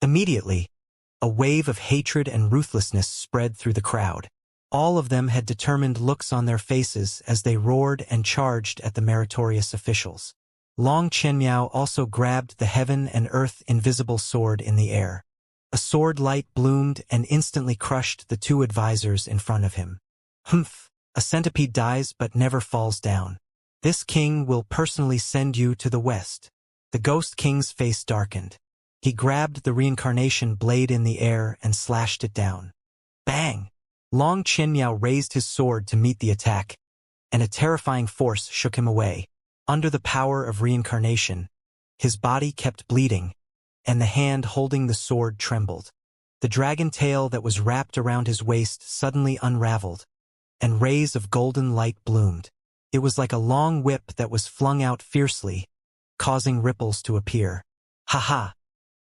Immediately, a wave of hatred and ruthlessness spread through the crowd. All of them had determined looks on their faces as they roared and charged at the meritorious officials. Long Qianmiao also grabbed the heaven and earth invisible sword in the air. A sword light bloomed and instantly crushed the two advisors in front of him. Humph! A centipede dies but never falls down. This king will personally send you to the west. The Ghost King's face darkened. He grabbed the Reincarnation blade in the air and slashed it down. Bang! Long Qianmiao raised his sword to meet the attack, and a terrifying force shook him away. Under the power of Reincarnation, his body kept bleeding, and the hand holding the sword trembled. The dragon tail that was wrapped around his waist suddenly unraveled, and rays of golden light bloomed. It was like a long whip that was flung out fiercely, causing ripples to appear. Ha ha!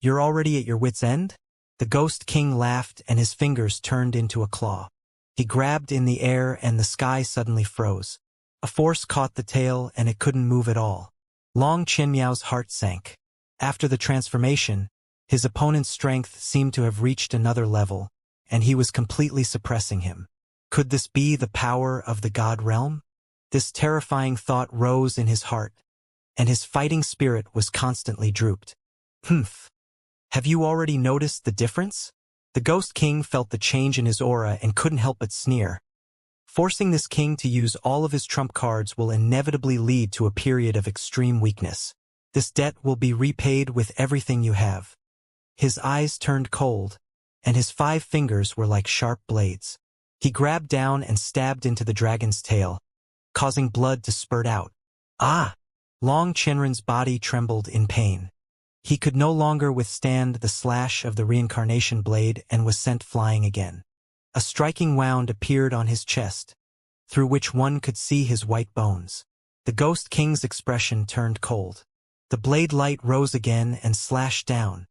You're already at your wit's end? The Ghost King laughed and his fingers turned into a claw. He grabbed in the air and the sky suddenly froze. A force caught the tail and it couldn't move at all. Long Qianmiao's heart sank. After the transformation, his opponent's strength seemed to have reached another level, and he was completely suppressing him. Could this be the power of the God realm? This terrifying thought rose in his heart, and his fighting spirit was constantly drooped. Humph! Have you already noticed the difference? The Ghost King felt the change in his aura and couldn't help but sneer. Forcing this king to use all of his trump cards will inevitably lead to a period of extreme weakness. This debt will be repaid with everything you have. His eyes turned cold, and his 5 fingers were like sharp blades. He grabbed down and stabbed into the dragon's tail, causing blood to spurt out. Ah! Long Qianren's body trembled in pain. He could no longer withstand the slash of the Reincarnation blade and was sent flying again. A striking wound appeared on his chest, through which one could see his white bones. The Ghost King's expression turned cold. The blade light rose again and slashed down.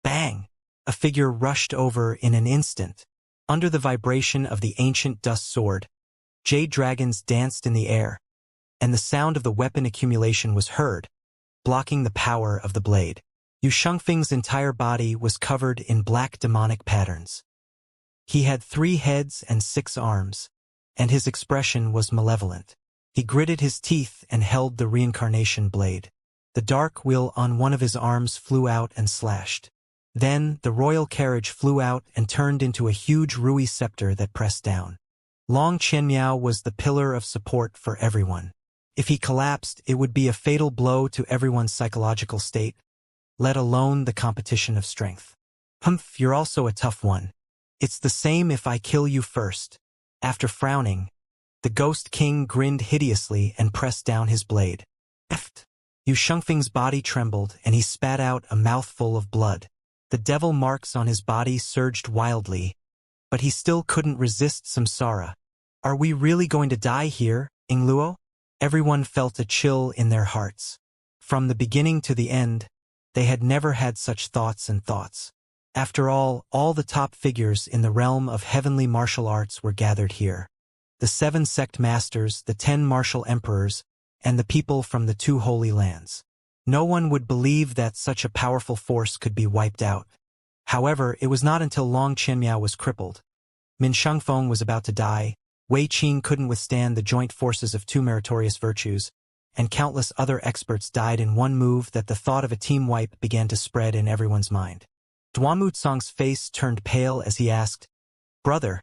Bang! A figure rushed over in an instant. Under the vibration of the ancient dust sword, jade dragons danced in the air, and the sound of the weapon accumulation was heard, blocking the power of the blade. Yu Shengfeng's entire body was covered in black demonic patterns. He had 3 heads and 6 arms, and his expression was malevolent. He gritted his teeth and held the Reincarnation blade. The dark wheel on one of his arms flew out and slashed. Then the royal carriage flew out and turned into a huge Rui scepter that pressed down. Long Qianmiao was the pillar of support for everyone. If he collapsed, it would be a fatal blow to everyone's psychological state, let alone the competition of strength. Humph, you're also a tough one. It's the same if I kill you first. After frowning, the Ghost King grinned hideously and pressed down his blade. Eft! Yu Shengfeng's body trembled and he spat out a mouthful of blood. The devil marks on his body surged wildly, but he still couldn't resist samsara. Are we really going to die here, Ingluo? Everyone felt a chill in their hearts. From the beginning to the end, they had never had such thoughts and thoughts. After all the top figures in the realm of heavenly martial arts were gathered here. The 7 sect masters, the 10 martial emperors, and the people from the 2 holy lands. No one would believe that such a powerful force could be wiped out. However, it was not until Long Qianmiao was crippled. Min Shengfeng was about to die, Wei Qing couldn't withstand the joint forces of 2 meritorious virtues, and countless other experts died in one move that the thought of a team wipe began to spread in everyone's mind. Duanmu Tsang's face turned pale as he asked, "Brother,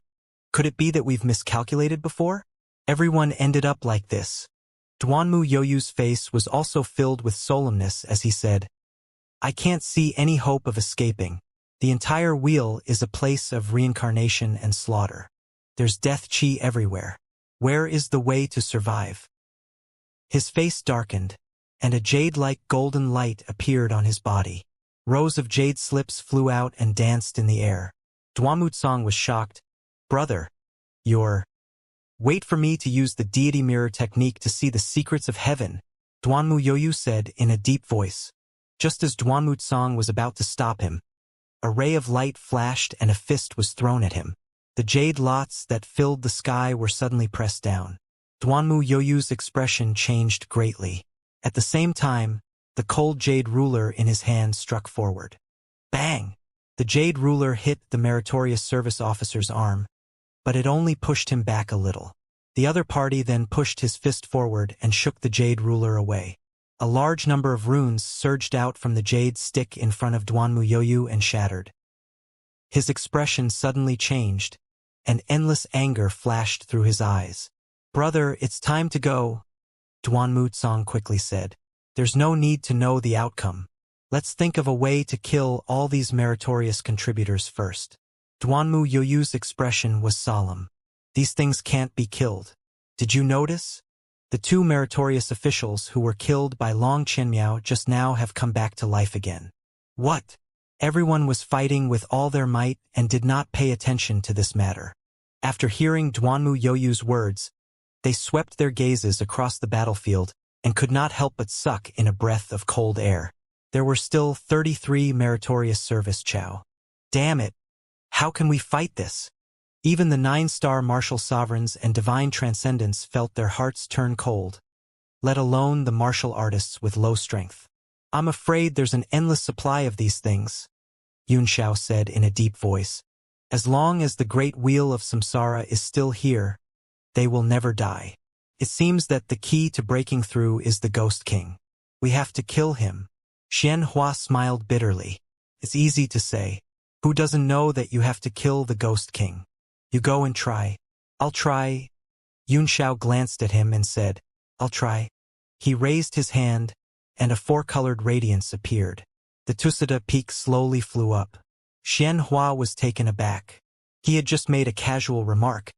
could it be that we've miscalculated before? Everyone ended up like this." Duanmu Yoyu's face was also filled with solemnness as he said, "I can't see any hope of escaping. The entire wheel is a place of reincarnation and slaughter. There's death chi everywhere. Where is the way to survive?" His face darkened, and a jade-like golden light appeared on his body. Rows of jade slips flew out and danced in the air. Duanmu Tsang was shocked. "Brother, you're—" "Wait for me to use the deity mirror technique to see the secrets of heaven," Duanmu Yoyu said in a deep voice. Just as Duanmu Tsang was about to stop him, a ray of light flashed and a fist was thrown at him. The jade lots that filled the sky were suddenly pressed down. Duanmu Yoyu's expression changed greatly. At the same time, the cold jade ruler in his hand struck forward. Bang! The Jade Ruler hit the meritorious service officer's arm, but it only pushed him back a little. The other party then pushed his fist forward and shook the Jade Ruler away. A large number of runes surged out from the jade stick in front of Duanmu Yoyu and shattered. His expression suddenly changed, and endless anger flashed through his eyes. "Brother, it's time to go," Duanmu Tsang quickly said. "There's no need to know the outcome. Let's think of a way to kill all these meritorious contributors first." Duanmu Yoyu's expression was solemn. "These things can't be killed. Did you notice? The two meritorious officials who were killed by Long Qianmiao just now have come back to life again." What? Everyone was fighting with all their might and did not pay attention to this matter. After hearing Duanmu Yoyu's words, they swept their gazes across the battlefield and could not help but suck in a breath of cold air. There were still 33 meritorious service chow. Damn it! How can we fight this? Even the 9-star martial sovereigns and divine transcendents felt their hearts turn cold, let alone the martial artists with low strength. "I'm afraid there's an endless supply of these things," Xianxia said in a deep voice. "As long as the great wheel of samsara is still here, they will never die. It seems that the key to breaking through is the Ghost King. We have to kill him." Xianxia smiled bitterly. "It's easy to say. Who doesn't know that you have to kill the Ghost King? You go and try." "I'll try." Xianxia glanced at him and said, "I'll try." He raised his hand, and a 4-colored radiance appeared. The Tusada peak slowly flew up. Xianxia was taken aback. He had just made a casual remark,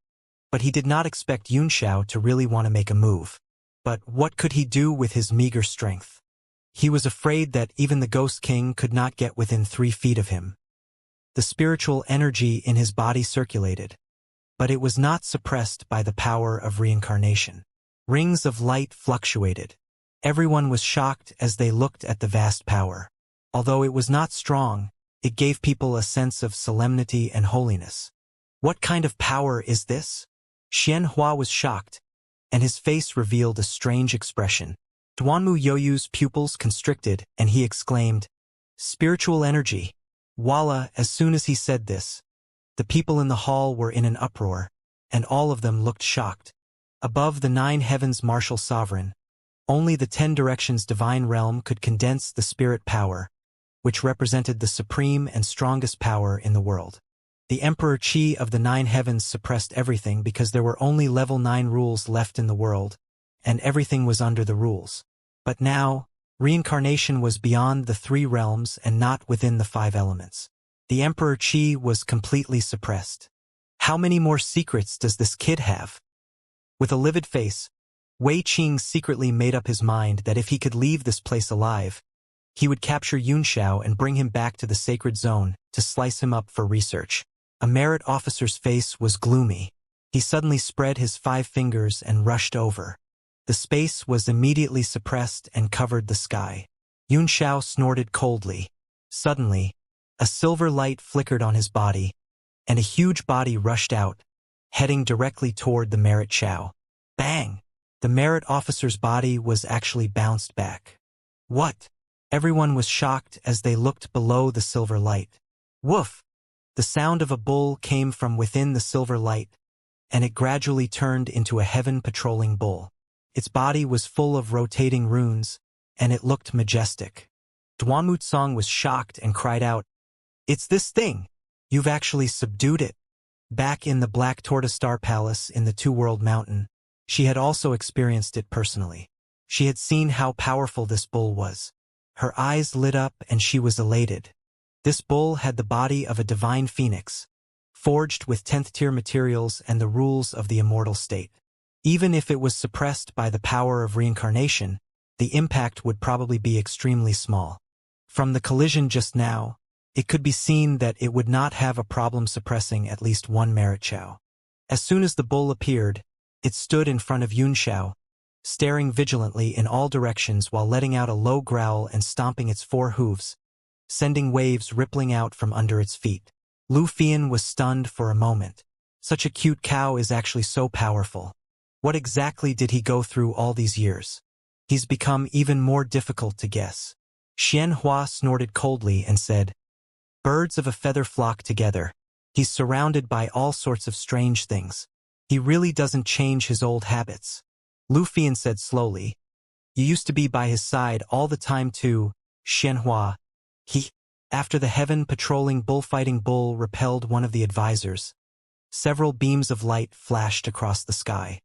but he did not expect Xianxia to really want to make a move. But what could he do with his meager strength? He was afraid that even the Ghost King could not get within 3 feet of him. The spiritual energy in his body circulated, but it was not suppressed by the power of reincarnation. Rings of light fluctuated. Everyone was shocked as they looked at the vast power. Although it was not strong, it gave people a sense of solemnity and holiness. What kind of power is this? Xianxia was shocked, and his face revealed a strange expression. Duanmu Yoyu's pupils constricted, and he exclaimed, "Spiritual energy." Voila! As soon as he said this, the people in the hall were in an uproar, and all of them looked shocked. Above the 9 heavens martial sovereign, only the 10 directions divine realm could condense the spirit power, which represented the supreme and strongest power in the world. The Emperor Qi of the 9 heavens suppressed everything because there were only level 9 rules left in the world, and everything was under the rules. But now, reincarnation was beyond the 3 realms and not within the 5 elements. The Emperor Qi was completely suppressed. How many more secrets does this kid have? With a livid face, Wei Qing secretly made up his mind that if he could leave this place alive, he would capture Xianxia and bring him back to the sacred zone to slice him up for research. A merit officer's face was gloomy. He suddenly spread his 5 fingers and rushed over. The space was immediately suppressed and covered the sky. Xianxia snorted coldly. Suddenly, a silver light flickered on his body, and a huge body rushed out, heading directly toward the merit chow. Bang! The merit officer's body was actually bounced back. What? Everyone was shocked as they looked below the silver light. Woof! The sound of a bull came from within the silver light, and it gradually turned into a heaven-patrolling bull. Its body was full of rotating runes, and it looked majestic. Duanmu Tsang was shocked and cried out, "It's this thing! You've actually subdued it!" Back in the Black Tortoise Star Palace in the Two-World Mountain, she had also experienced it personally. She had seen how powerful this bull was. Her eyes lit up and she was elated. This bull had the body of a divine phoenix, forged with 10th-tier materials and the rules of the immortal state. Even if it was suppressed by the power of reincarnation, the impact would probably be extremely small. From the collision just now, it could be seen that it would not have a problem suppressing at least 1 merit chow. As soon as the bull appeared, it stood in front of Xianxia, staring vigilantly in all directions while letting out a low growl and stomping its 4 hooves, sending waves rippling out from under its feet. Lu Fian was stunned for a moment. Such a cute cow is actually so powerful. What exactly did he go through all these years? He's become even more difficult to guess. Xianxia snorted coldly and said, Birds of a feather flock together. He's surrounded by all sorts of strange things. He really doesn't change his old habits. Lu Fian said slowly. You used to be by his side all the time too, Xianxia. After the heaven-patrolling bullfighting bull repelled one of the advisors, several beams of light flashed across the sky.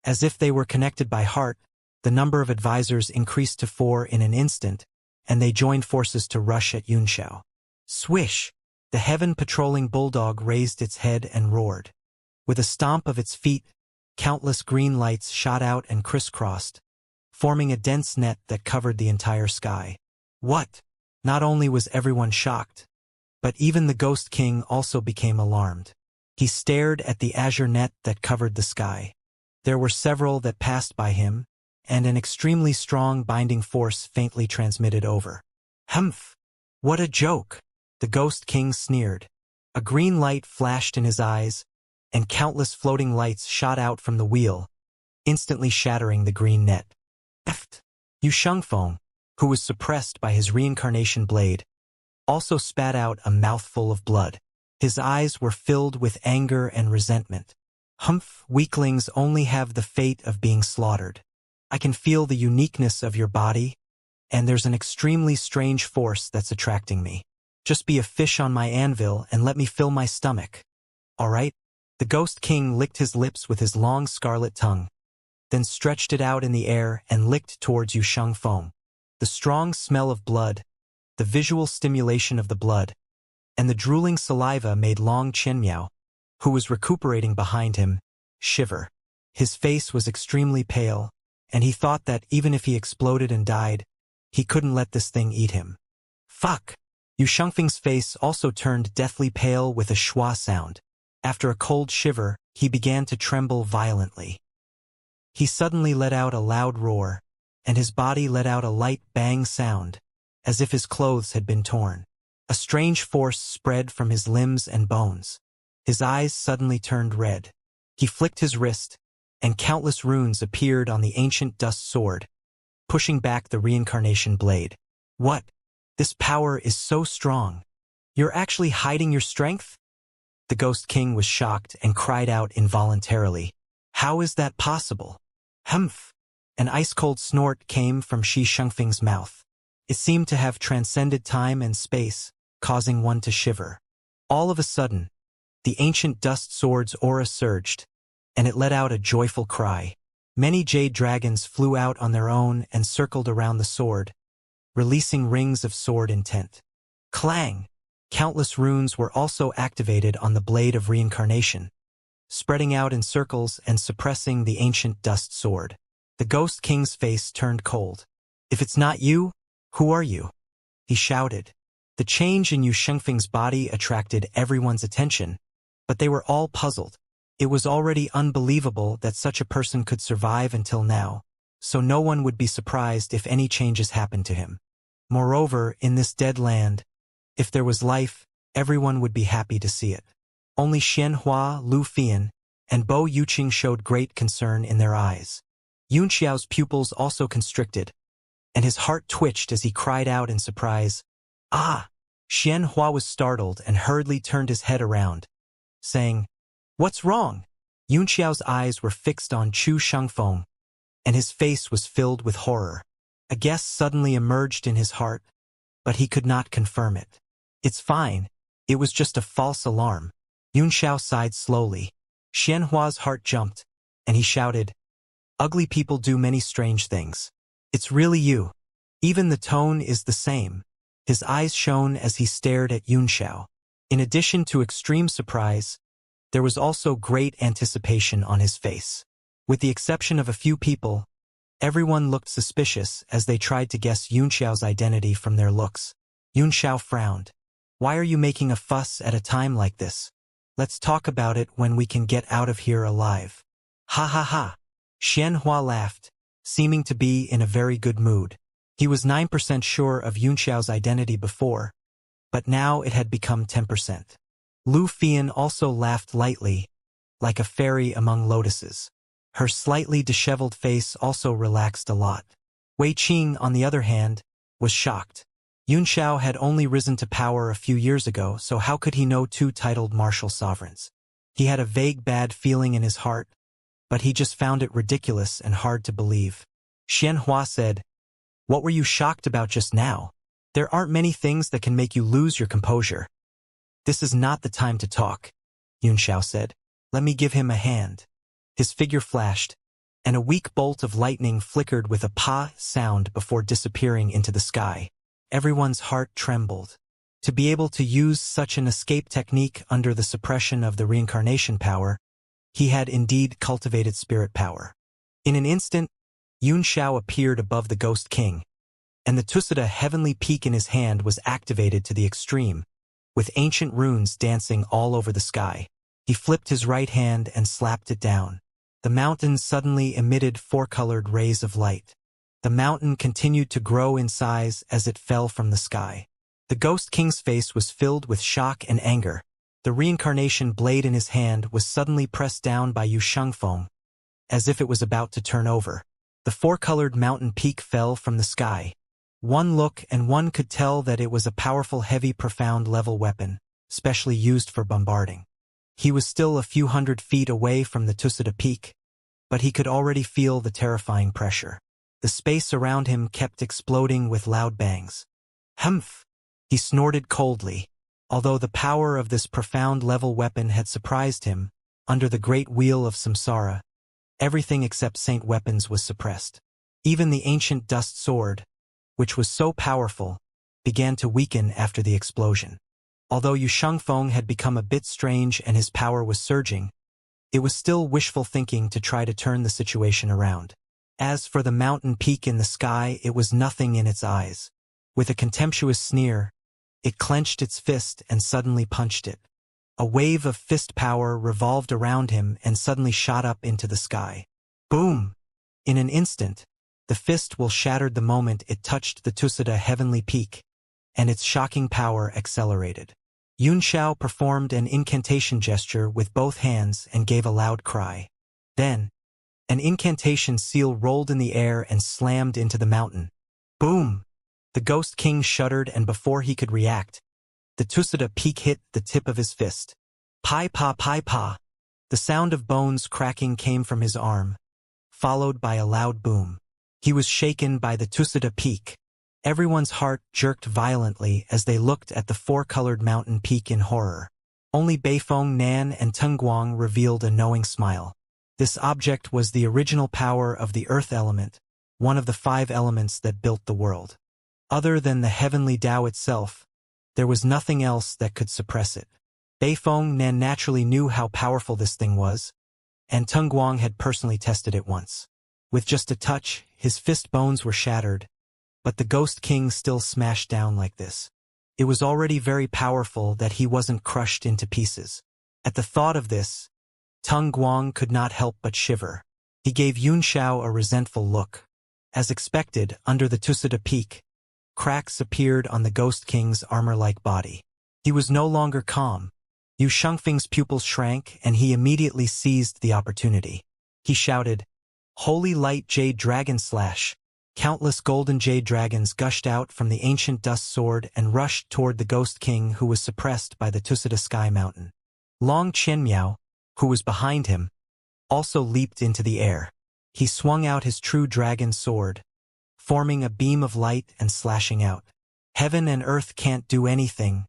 As if they were connected by heart, the number of advisors increased to 4 in an instant, and they joined forces to rush at Yunxiao. Swish! The heaven-patrolling bulldog raised its head and roared. With a stomp of its feet, countless green lights shot out and crisscrossed, forming a dense net that covered the entire sky. What? Not only was everyone shocked, but even the Ghost King also became alarmed. He stared at the azure net that covered the sky. There were several that passed by him, and an extremely strong binding force faintly transmitted over. Humph! What a joke! The Ghost King sneered. A green light flashed in his eyes, and countless floating lights shot out from the wheel, instantly shattering the green net. Yu Shengfeng, who was suppressed by his reincarnation blade, also spat out a mouthful of blood. His eyes were filled with anger and resentment. Humph, weaklings only have the fate of being slaughtered. I can feel the uniqueness of your body, and there's an extremely strange force that's attracting me. Just be a fish on my anvil and let me fill my stomach. All right? The Ghost King licked his lips with his long scarlet tongue, then stretched it out in the air and licked towards Yu Shengfeng. The strong smell of blood, the visual stimulation of the blood, and the drooling saliva made Long Qianmiao, who was recuperating behind him, shiver. His face was extremely pale, and he thought that even if he exploded and died, he couldn't let this thing eat him. Fuck! Yu Shengfeng's face also turned deathly pale with a schwa sound. After a cold shiver, he began to tremble violently. He suddenly let out a loud roar, and his body let out a light bang sound, as if his clothes had been torn. A strange force spread from his limbs and bones. His eyes suddenly turned red. He flicked his wrist, and countless runes appeared on the ancient dust sword, pushing back the reincarnation blade. What? This power is so strong. You're actually hiding your strength? The Ghost King was shocked and cried out involuntarily. How is that possible? Humph! An ice-cold snort came from Shi Shengfeng's mouth. It seemed to have transcended time and space, causing one to shiver. All of a sudden, the ancient dust sword's aura surged, and it let out a joyful cry. Many jade dragons flew out on their own and circled around the sword, releasing rings of sword intent. Clang! Countless runes were also activated on the blade of reincarnation, spreading out in circles and suppressing the ancient dust sword. The Ghost King's face turned cold. If it's not you, who are you? He shouted. The change in Yu Shengfeng's body attracted everyone's attention, but they were all puzzled. It was already unbelievable that such a person could survive until now, so no one would be surprised if any changes happened to him. Moreover, in this dead land, if there was life, everyone would be happy to see it. Only Xianxia, Lu Fian, and Bo Yuqing showed great concern in their eyes. Yunxiao's pupils also constricted, and his heart twitched as he cried out in surprise. Ah! Xianxia was startled and hurriedly turned his head around, saying, What's wrong? Yunxiao's eyes were fixed on Chu Shengfeng, and his face was filled with horror. A guess suddenly emerged in his heart, but he could not confirm it. It's fine. It was just a false alarm. Yunxiao sighed slowly. Xianhua's heart jumped, and he shouted, Ugly people do many strange things. It's really you. Even the tone is the same. His eyes shone as he stared at Yunxiao. In addition to extreme surprise, there was also great anticipation on his face. With the exception of a few people, everyone looked suspicious as they tried to guess Yunxiao's identity from their looks. Yunxiao frowned. Why are you making a fuss at a time like this? Let's talk about it when we can get out of here alive. Ha ha ha. Xianhua laughed, seeming to be in a very good mood. He was 9% sure of Yunxiao's identity before, but now it had become 10%. Lu Fian also laughed lightly, like a fairy among lotuses. Her slightly disheveled face also relaxed a lot. Wei Qing, on the other hand, was shocked. Yun Xiao had only risen to power a few years ago, so how could he know two titled martial sovereigns? He had a vague bad feeling in his heart, but he just found it ridiculous and hard to believe. Xianxia said, "What were you shocked about just now? There aren't many things that can make you lose your composure." "This is not the time to talk," Yun Xiao said. "Let me give him a hand." His figure flashed, and a weak bolt of lightning flickered with a pa sound before disappearing into the sky. Everyone's heart trembled. To be able to use such an escape technique under the suppression of the reincarnation power, he had indeed cultivated spirit power. In an instant, Yun Xiao appeared above the Ghost King, and the Tusada heavenly peak in his hand was activated to the extreme, with ancient runes dancing all over the sky. He flipped his right hand and slapped it down. The mountain suddenly emitted four-colored rays of light. The mountain continued to grow in size as it fell from the sky. The Ghost King's face was filled with shock and anger. The reincarnation blade in his hand was suddenly pressed down by Yu Shengfeng, as if it was about to turn over. The four-colored mountain peak fell from the sky. One look and one could tell that it was a powerful heavy profound level weapon, specially used for bombarding. He was still a few hundred feet away from the Tusada peak, but he could already feel the terrifying pressure. The space around him kept exploding with loud bangs. "Humph!" he snorted coldly. Although the power of this profound level weapon had surprised him, under the great wheel of samsara, everything except saint weapons was suppressed. Even the ancient dust sword, which was so powerful, began to weaken after the explosion. Although Yu Shengfeng had become a bit strange and his power was surging, it was still wishful thinking to try to turn the situation around. As for the mountain peak in the sky, it was nothing in its eyes. With a contemptuous sneer, it clenched its fist and suddenly punched it. A wave of fist power revolved around him and suddenly shot up into the sky. Boom! In an instant, the fist will shattered the moment it touched the Tusada heavenly peak, and its shocking power accelerated. Yun Xiao performed an incantation gesture with both hands and gave a loud cry. Then, an incantation seal rolled in the air and slammed into the mountain. Boom! The Ghost King shuddered, and before he could react, the Tusada peak hit the tip of his fist. Pai pa pai pa! The sound of bones cracking came from his arm, followed by a loud boom. He was shaken by the Tusada peak. Everyone's heart jerked violently as they looked at the four-colored mountain peak in horror. Only Beifeng Nan and Tengguang revealed a knowing smile. This object was the original power of the earth element, one of the 5 elements that built the world. Other than the heavenly Tao itself, there was nothing else that could suppress it. Beifeng Nan naturally knew how powerful this thing was, and Tengguang had personally tested it once. With just a touch, his fist bones were shattered, but the Ghost King still smashed down like this. It was already very powerful that he wasn't crushed into pieces. At the thought of this, Tengguang could not help but shiver. He gave Yun Xiao a resentful look. As expected, under the Tusada peak, cracks appeared on the Ghost King's armor-like body. He was no longer calm. Yu Shengfeng's pupils shrank, and he immediately seized the opportunity. He shouted, "Holy Light Jade Dragon Slash!" Countless golden jade dragons gushed out from the ancient dust sword and rushed toward the Ghost King, who was suppressed by the Tusada Sky Mountain. Long Qianmiao, who was behind him, also leaped into the air. He swung out his true dragon sword, forming a beam of light and slashing out. Heaven and earth can't do anything.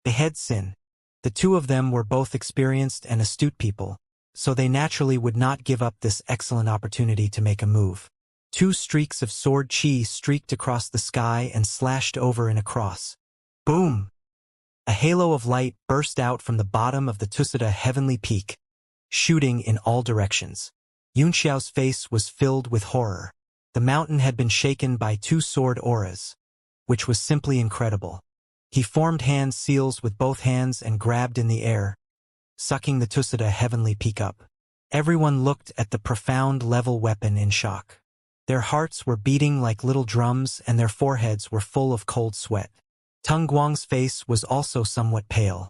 Behead Sin. The two of them were both experienced and astute people, so they naturally would not give up this excellent opportunity to make a move. 2 streaks of sword chi streaked across the sky and slashed over in a cross. Boom! A halo of light burst out from the bottom of the Tusada heavenly peak, shooting in all directions. Yun Xiao's face was filled with horror. The mountain had been shaken by 2 sword auras, which was simply incredible. He formed hand seals with both hands and grabbed in the air, sucking the Tusada heavenly peak up. Everyone looked at the profound level weapon in shock. Their hearts were beating like little drums and their foreheads were full of cold sweat. Tengguang's face was also somewhat pale.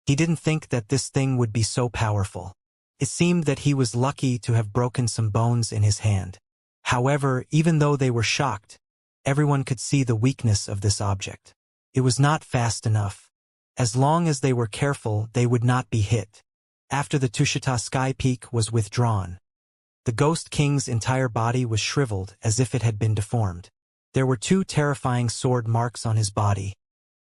He didn't think that this thing would be so powerful. It seemed that he was lucky to have broken some bones in his hand. However, even though they were shocked, everyone could see the weakness of this object. It was not fast enough. As long as they were careful, they would not be hit. After the Tushita sky peak was withdrawn, the Ghost King's entire body was shriveled as if it had been deformed. There were 2 terrifying sword marks on his body,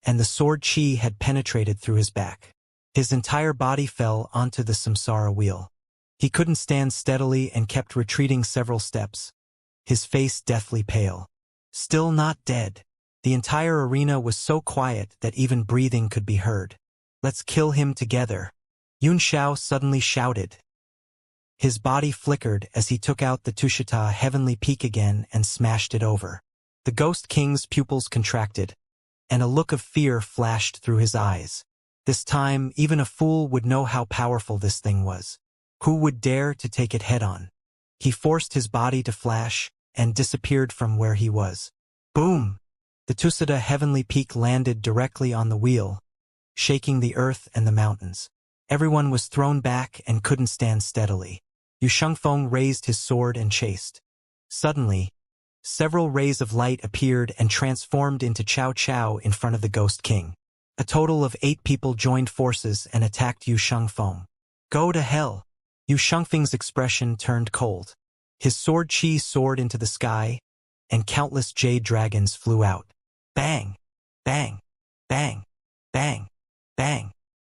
and the sword chi had penetrated through his back. His entire body fell onto the samsara wheel. He couldn't stand steadily and kept retreating several steps, his face deathly pale. Still not dead. The entire arena was so quiet that even breathing could be heard. "Let's kill him together," Yun Xiao suddenly shouted. His body flickered as he took out the Tushita heavenly peak again and smashed it over. The Ghost King's pupils contracted, and a look of fear flashed through his eyes. This time, even a fool would know how powerful this thing was. Who would dare to take it head-on? He forced his body to flash and disappeared from where he was. Boom! The Tushita heavenly peak landed directly on the wheel, shaking the earth and the mountains. Everyone was thrown back and couldn't stand steadily. Yu Shengfeng raised his sword and chased. Suddenly, several rays of light appeared and transformed into Cao Cao in front of the Ghost King. A total of 8 people joined forces and attacked Yu Shengfeng. "Go to hell!" Yu Shengfeng's expression turned cold. His sword chi soared into the sky, and countless jade dragons flew out. Bang! Bang! Bang! Bang! Bang!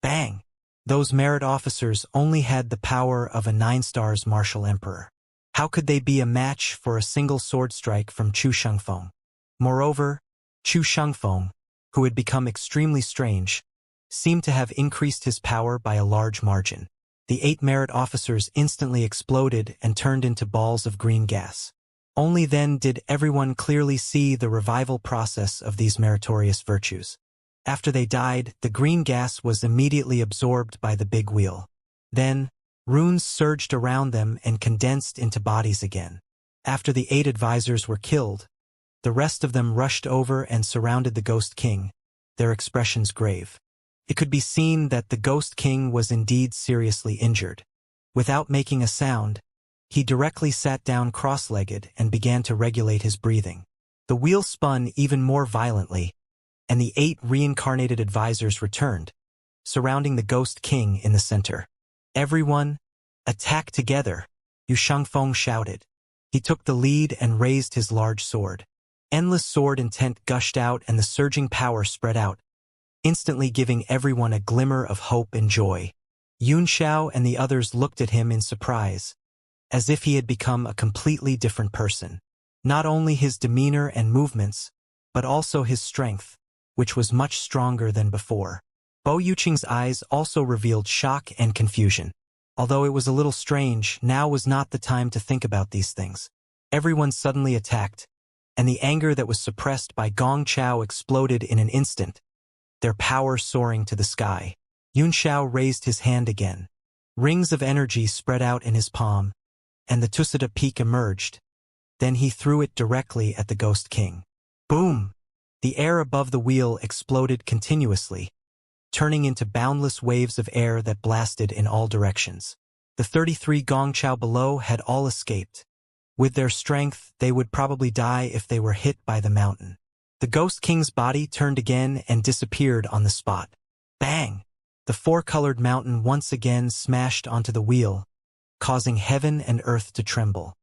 Bang! Those merit officers only had the power of a 9-stars martial emperor. How could they be a match for a single sword strike from Chu Shengfeng? Moreover, Chu Shengfeng, who had become extremely strange, seemed to have increased his power by a large margin. The 8 merit officers instantly exploded and turned into balls of green gas. Only then did everyone clearly see the revival process of these meritorious virtues. After they died, the green gas was immediately absorbed by the big wheel. Then, runes surged around them and condensed into bodies again. After the 8 advisors were killed, the rest of them rushed over and surrounded the Ghost King, their expressions grave. It could be seen that the Ghost King was indeed seriously injured. Without making a sound, he directly sat down cross-legged and began to regulate his breathing. The wheel spun even more violently, and the 8 reincarnated advisors returned, surrounding the Ghost King in the center. "Everyone, attack together," Yu Shengfeng shouted. He took the lead and raised his large sword. Endless sword intent gushed out and the surging power spread out, instantly giving everyone a glimmer of hope and joy. Yun Xiao and the others looked at him in surprise, as if he had become a completely different person. Not only his demeanor and movements, but also his strength, which was much stronger than before. Bo Yuqing's eyes also revealed shock and confusion. Although it was a little strange, now was not the time to think about these things. Everyone suddenly attacked, and the anger that was suppressed by Gong Chao exploded in an instant, their power soaring to the sky. Yun Xiao raised his hand again. Rings of energy spread out in his palm, and the Tushita peak emerged. Then he threw it directly at the Ghost King. Boom! The air above the wheel exploded continuously, turning into boundless waves of air that blasted in all directions. The 33 Gong Chao below had all escaped. With their strength, they would probably die if they were hit by the mountain. The Ghost King's body turned again and disappeared on the spot. Bang! The 4-colored mountain once again smashed onto the wheel, causing heaven and earth to tremble.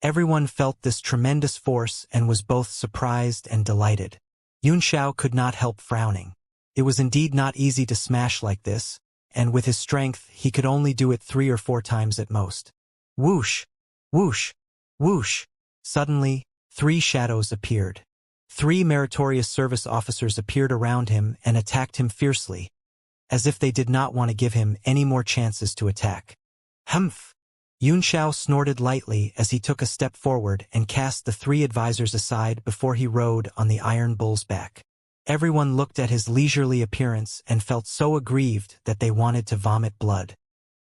Everyone felt this tremendous force and was both surprised and delighted. Yun Xiao could not help frowning. It was indeed not easy to smash like this, and with his strength he could only do it 3 or 4 times at most. Whoosh! Whoosh! Whoosh! Suddenly, 3 shadows appeared. 3 meritorious service officers appeared around him and attacked him fiercely, as if they did not want to give him any more chances to attack. Humph! Yun Xiao snorted lightly as he took a step forward and cast the 3 advisors aside before he rode on the Iron Bull's back. Everyone looked at his leisurely appearance and felt so aggrieved that they wanted to vomit blood.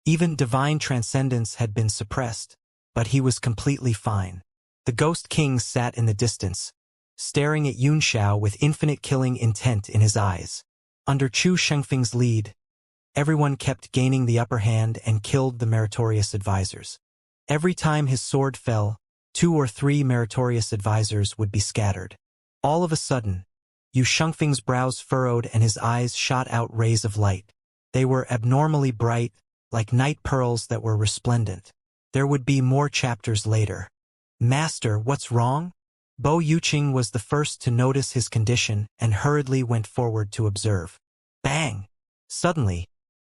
Even divine transcendence had been suppressed, but he was completely fine. The Ghost King sat in the distance, staring at Yun Xiao with infinite killing intent in his eyes. Under Chu Shengfeng's lead, everyone kept gaining the upper hand and killed the meritorious advisors. Every time his sword fell, 2 or 3 meritorious advisors would be scattered. All of a sudden, Yu Shengfeng's brows furrowed and his eyes shot out rays of light. They were abnormally bright, like night pearls that were resplendent. There would be more chapters later. Master, what's wrong? Bo Yuqing was the first to notice his condition and hurriedly went forward to observe. Bang! Suddenly,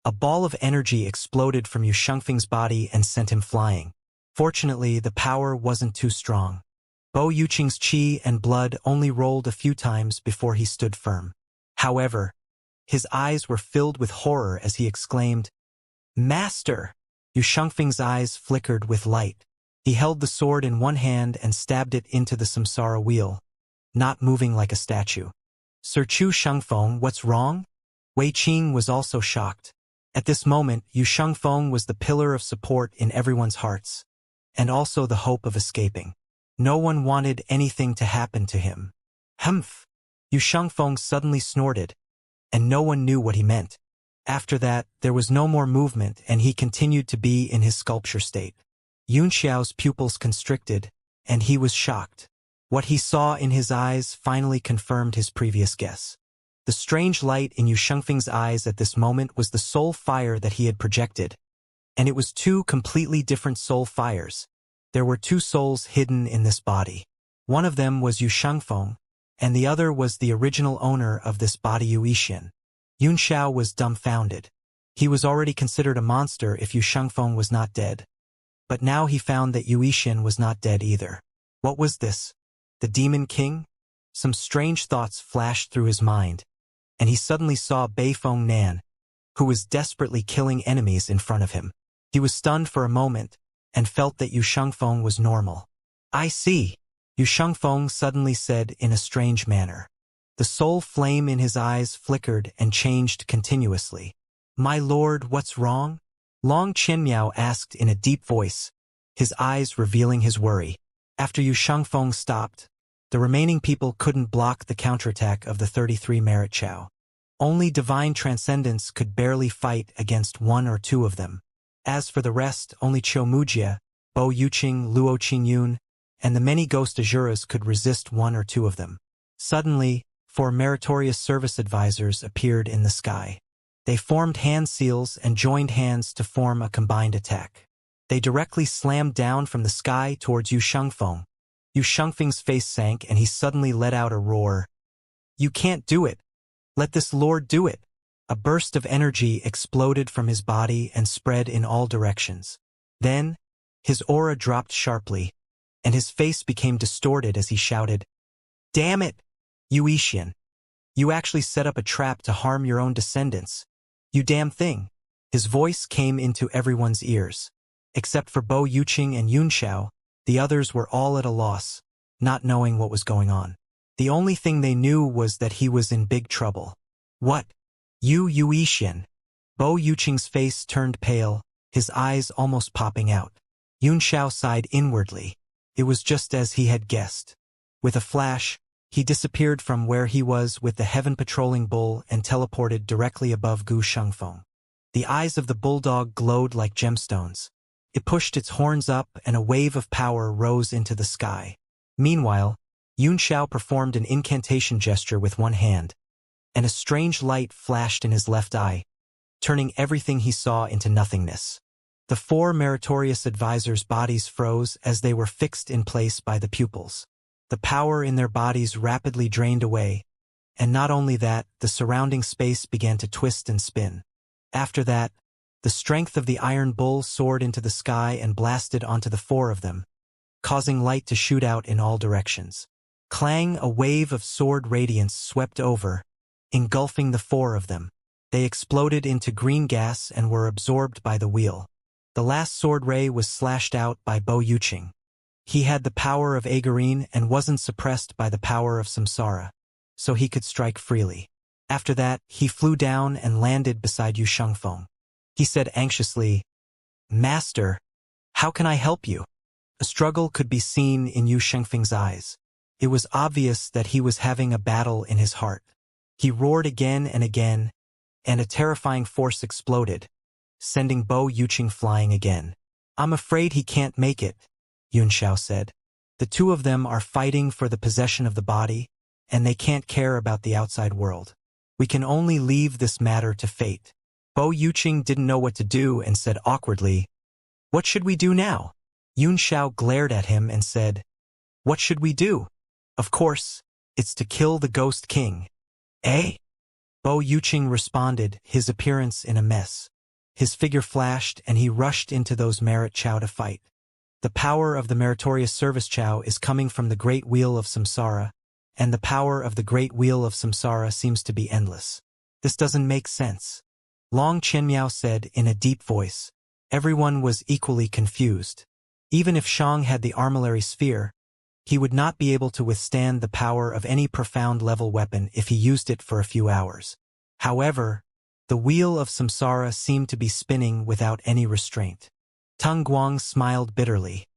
a ball of energy exploded from Yu Shengfeng's body and sent him flying. Fortunately, the power wasn't too strong. Bo Yuqing's qi and blood only rolled a few times before he stood firm. However, his eyes were filled with horror as he exclaimed, Master! Yu Shengfeng's eyes flickered with light. He held the sword in one hand and stabbed it into the samsara wheel, not moving like a statue. Sir Chu Shengfeng, what's wrong? Wei Qing was also shocked. At this moment, Yu Shengfeng was the pillar of support in everyone's hearts, and also the hope of escaping. No one wanted anything to happen to him. Humph! Yu Shengfeng suddenly snorted, and no one knew what he meant. After that, there was no more movement and he continued to be in his sculpture state. Yunxiao's pupils constricted, and he was shocked. What he saw in his eyes finally confirmed his previous guess. The strange light in Yu Shengfeng's eyes at this moment was the soul fire that he had projected, and it was two completely different soul fires. There were two souls hidden in this body. One of them was Yu Shengfeng, and the other was the original owner of this body, Yu Yixin. Yunxiao was dumbfounded. He was already considered a monster if Yu Shengfeng was not dead. But now he found that Yu Yixin was not dead either. What was this? The Demon King? Some strange thoughts flashed through his mind, and he suddenly saw Beifeng Nan, who was desperately killing enemies in front of him. He was stunned for a moment, and felt that Yu Shengfeng was normal. I see, Yu Shengfeng suddenly said in a strange manner. The soul flame in his eyes flickered and changed continuously. My lord, what's wrong? Long Qianmiao asked in a deep voice, his eyes revealing his worry. After Yu Shengfeng stopped, the remaining people couldn't block the counterattack of the 33 Merit Chao. Only divine transcendence could barely fight against one or two of them. As for the rest, only Qiu Mujia, Bo Yuqing, Luo Qingyun, and the many ghost Azuras could resist one or two of them. Suddenly, 4 meritorious service advisors appeared in the sky. They formed hand seals and joined hands to form a combined attack. They directly slammed down from the sky towards Yu Shengfeng. Yu Shengfeng's face sank and he suddenly let out a roar. You can't do it! Let this lord do it! A burst of energy exploded from his body and spread in all directions. Then, his aura dropped sharply, and his face became distorted as he shouted, Damn it! Yu Yixin! You actually set up a trap to harm your own descendants. You damn thing! His voice came into everyone's ears. Except for Bo Yuqing and Yunxiao, the others were all at a loss, not knowing what was going on. The only thing they knew was that he was in big trouble. What? Yu Yixin! Bo Yuqing's face turned pale, his eyes almost popping out. Yunxiao sighed inwardly. It was just as he had guessed. With a flash, he disappeared from where he was with the heaven-patrolling bull and teleported directly above Gu Shengfeng. The eyes of the bulldog glowed like gemstones. It pushed its horns up and a wave of power rose into the sky. Meanwhile, Yunxiao performed an incantation gesture with one hand, and a strange light flashed in his left eye, turning everything he saw into nothingness. The 4 meritorious advisors' bodies froze as they were fixed in place by the pupils. The power in their bodies rapidly drained away, and not only that, the surrounding space began to twist and spin. After that, the strength of the iron bull soared into the sky and blasted onto the 4 of them, causing light to shoot out in all directions. Clang! A wave of sword radiance swept over, engulfing the 4 of them. They exploded into green gas and were absorbed by the wheel. The last sword ray was slashed out by Bo Yuqing. He had the power of Agarine and wasn't suppressed by the power of Samsara, so he could strike freely. After that, he flew down and landed beside Yu Shengfeng. He said anxiously, Master, how can I help you? A struggle could be seen in Yu Shengfeng's eyes. It was obvious that he was having a battle in his heart. He roared again and again, and a terrifying force exploded, sending Bo Yuqing flying again. I'm afraid he can't make it, Yunxiao said. The 2 of them are fighting for the possession of the body, and they can't care about the outside world. We can only leave this matter to fate. Bo Yuqing didn't know what to do and said awkwardly, "What should we do now?" Yun Xiao glared at him and said, "What should we do? Of course, it's to kill the Ghost King." "Eh?" Bo Yuqing responded, his appearance in a mess. His figure flashed and he rushed into those Merit Chow to fight. The power of the meritorious service Chow is coming from the Great Wheel of Samsara, and the power of the Great Wheel of Samsara seems to be endless. This doesn't make sense. Long Qianmiao said in a deep voice. Everyone was equally confused. Even if Shang had the armillary sphere, he would not be able to withstand the power of any profound level weapon if he used it for a few hours. However, the wheel of Samsara seemed to be spinning without any restraint. Tung Guang smiled bitterly.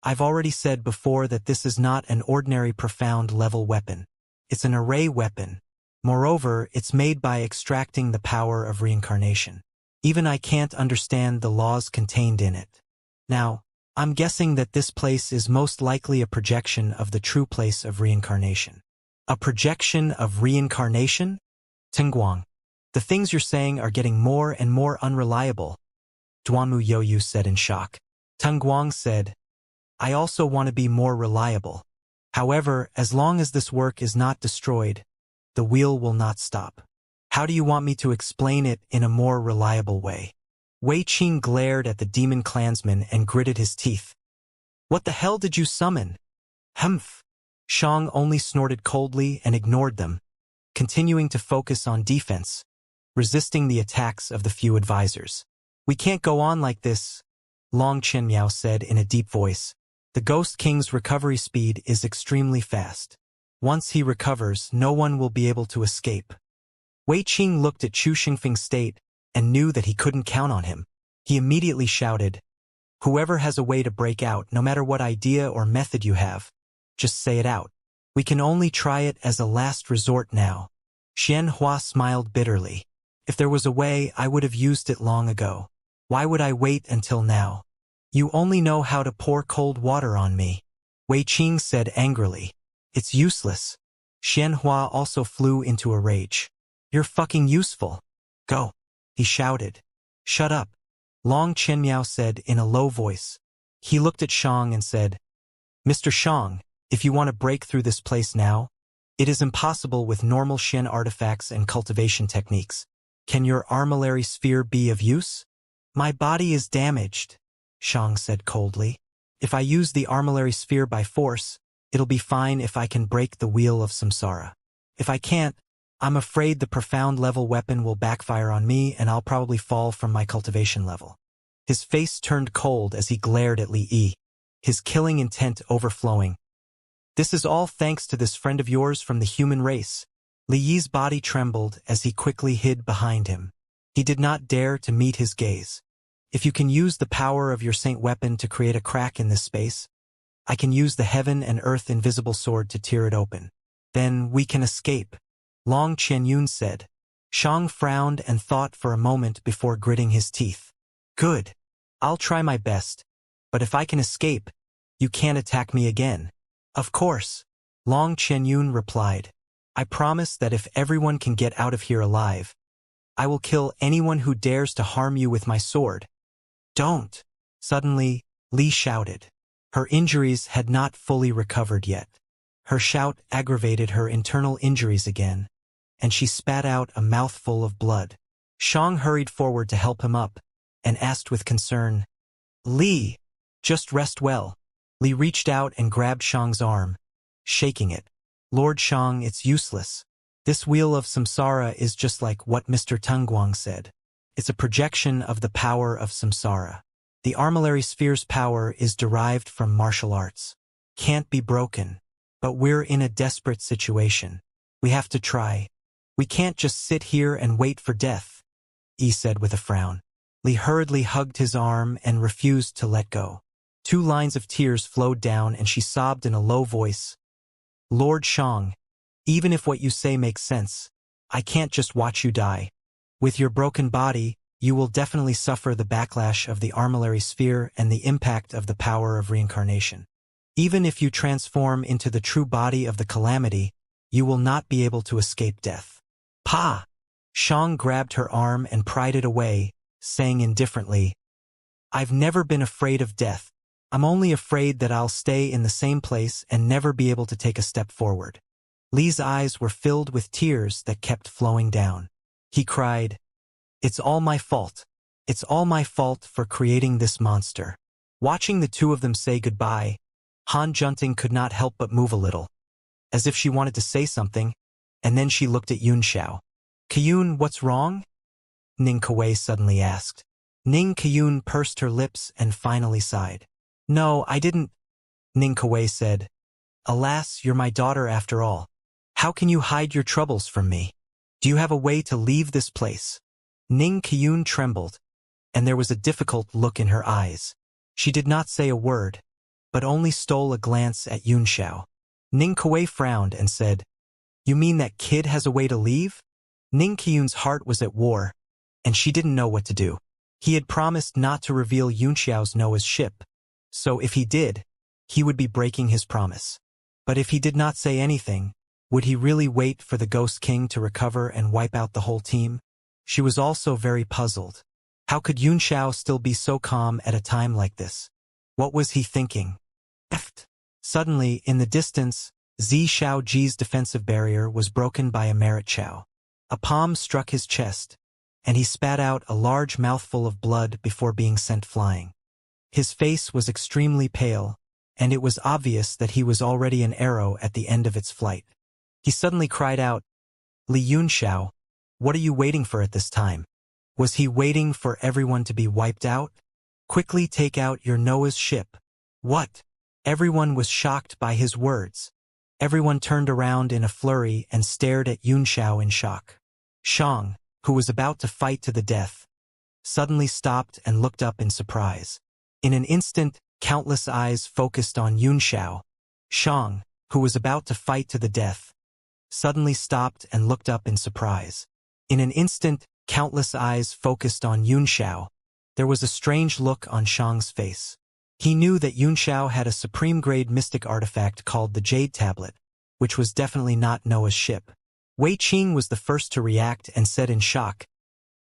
"I've already said before that this is not an ordinary profound level weapon. It's an array weapon. Moreover, it's made by extracting the power of reincarnation. Even I can't understand the laws contained in it. Now, I'm guessing that this place is most likely a projection of the true place of reincarnation." "A projection of reincarnation?" "Tung Guang, the things you're saying are getting more and more unreliable," Duanmu Youyu said in shock. Tung Guang said, "I also want to be more reliable. However, as long as this work is not destroyed, the wheel will not stop. How do you want me to explain it in a more reliable way?" Wei Qing glared at the demon clansman and gritted his teeth. "What the hell did you summon?" "Humph." Shang only snorted coldly and ignored them, continuing to focus on defense, resisting the attacks of the few advisors. "We can't go on like this," Long Qianmiao said in a deep voice. "The Ghost King's recovery speed is extremely fast. Once he recovers, no one will be able to escape." Wei Qing looked at Chu Xingfeng's state and knew that he couldn't count on him. He immediately shouted, "Whoever has a way to break out, no matter what idea or method you have, just say it out. We can only try it as a last resort now." Xian Hua smiled bitterly. "If there was a way, I would have used it long ago. Why would I wait until now? You only know how to pour cold water on me." Wei Qing said angrily. "It's useless." Xian Hua also flew into a rage. "You're fucking useful. Go," he shouted. "Shut up," Long Qianmiao said in a low voice. He looked at Shang and said, "Mr. Shang, if you want to break through this place now, it is impossible with normal Xian artifacts and cultivation techniques. Can your armillary sphere be of use?" "My body is damaged," Shang said coldly. "If I use the armillary sphere by force, it'll be fine if I can break the wheel of Samsara. If I can't, I'm afraid the profound level weapon will backfire on me and I'll probably fall from my cultivation level." His face turned cold as he glared at Li Yi, his killing intent overflowing. "This is all thanks to this friend of yours from the human race." Li Yi's body trembled as he quickly hid behind him. He did not dare to meet his gaze. "If you can use the power of your saint weapon to create a crack in this space, I can use the heaven and earth invisible sword to tear it open. Then we can escape," Long Qianyun said. Shang frowned and thought for a moment before gritting his teeth. "Good. I'll try my best. But if I can escape, you can't attack me again." "Of course," Long Qianyun replied. "I promise that if everyone can get out of here alive, I will kill anyone who dares to harm you with my sword." "Don't!" Suddenly, Li shouted. Her injuries had not fully recovered yet. Her shout aggravated her internal injuries again, and she spat out a mouthful of blood. Shang hurried forward to help him up, and asked with concern, "Li, just rest well." Li reached out and grabbed Shang's arm, shaking it. "Lord Shang, it's useless. This wheel of samsara is just like what Mr. Tung Guang said. It's a projection of the power of samsara. The armillary sphere's power is derived from martial arts. Can't be broken. But we're in a desperate situation. We have to try. We can't just sit here and wait for death," Yi said with a frown. Li hurriedly hugged his arm and refused to let go. 2 lines of tears flowed down and she sobbed in a low voice. "Lord Shang, even if what you say makes sense, I can't just watch you die. With your broken body, you will definitely suffer the backlash of the armillary sphere and the impact of the power of reincarnation. Even if you transform into the true body of the calamity, you will not be able to escape death. Pa! Xiang grabbed her arm and pried it away, saying indifferently, I've never been afraid of death. I'm only afraid that I'll stay in the same place and never be able to take a step forward. Li's eyes were filled with tears that kept flowing down. He cried, It's all my fault. It's all my fault for creating this monster. Watching the two of them say goodbye, Han Junting could not help but move a little, as if she wanted to say something, and then she looked at Yun Xiao. Kiyun, what's wrong? Ning Kuei suddenly asked. Ning Kiyun pursed her lips and finally sighed. No, I didn't, Ning Kuei said. Alas, you're my daughter after all. How can you hide your troubles from me? Do you have a way to leave this place? Ning Kiyun trembled, and there was a difficult look in her eyes. She did not say a word, but only stole a glance at Yun Xiao. Ning Kuei frowned and said, You mean that kid has a way to leave? Ning Kiyun's heart was at war, and she didn't know what to do. He had promised not to reveal Yun Xiao's Noah's ship, so if he did, he would be breaking his promise. But if he did not say anything, would he really wait for the Ghost King to recover and wipe out the whole team? She was also very puzzled. How could Yun Xiao still be so calm at a time like this? What was he thinking? Suddenly, in the distance, Zi Xiaoji's defensive barrier was broken by a merit chow. A palm struck his chest, and he spat out a large mouthful of blood before being sent flying. His face was extremely pale, and it was obvious that he was already an arrow at the end of its flight. He suddenly cried out, Li Yun Xiao, what are you waiting for at this time? Was he waiting for everyone to be wiped out? Quickly take out your Noah's ship. What? Everyone was shocked by his words. Everyone turned around in a flurry and stared at Yun Xiao in shock. Xiang, who was about to fight to the death, suddenly stopped and looked up in surprise. In an instant, countless eyes focused on Yun Xiao. Xiang, who was about to fight to the death, suddenly stopped and looked up in surprise. In an instant, countless eyes focused on Yun Xiao. There was a strange look on Xiang's face. He knew that Yun Xiao had a supreme-grade mystic artifact called the Jade Tablet, which was definitely not Noah's ship. Wei Qing was the first to react and said in shock,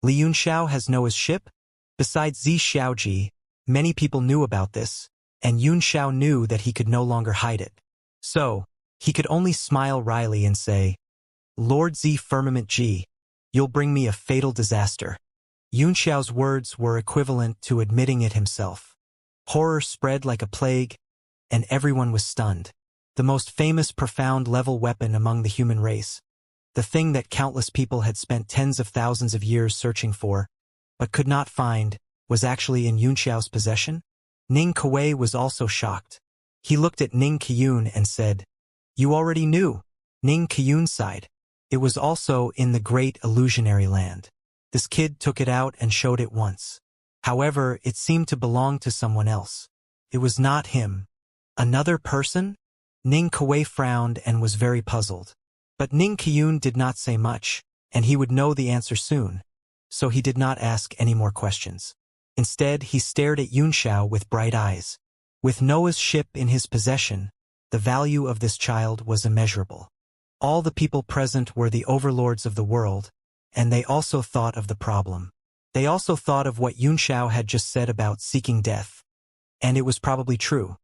Li Yun Xiao has Noah's ship? Besides Zi Xiaoji, many people knew about this, and Yun Xiao knew that he could no longer hide it. So, he could only smile wryly and say, Lord Zi Firmament Ji, you'll bring me a fatal disaster. Yun Xiao's words were equivalent to admitting it himself. Horror spread like a plague, and everyone was stunned. The most famous profound level weapon among the human race, the thing that countless people had spent tens of thousands of years searching for, but could not find, was actually in Yun Xiao's possession? Ning Kuei was also shocked. He looked at Ning Qiyun and said, You already knew. Ning Qiyun sighed. It was also in the great illusionary land. This kid took it out and showed it once. However, it seemed to belong to someone else. It was not him. Another person? Ning Kuei frowned and was very puzzled. But Ning Qiyun did not say much, and he would know the answer soon, so he did not ask any more questions. Instead, he stared at Yun Xiao with bright eyes. With Noah's ship in his possession, the value of this child was immeasurable. All the people present were the overlords of the world, and they also thought of the problem. They also thought of what Yun Xiao had just said about seeking death. And it was probably true.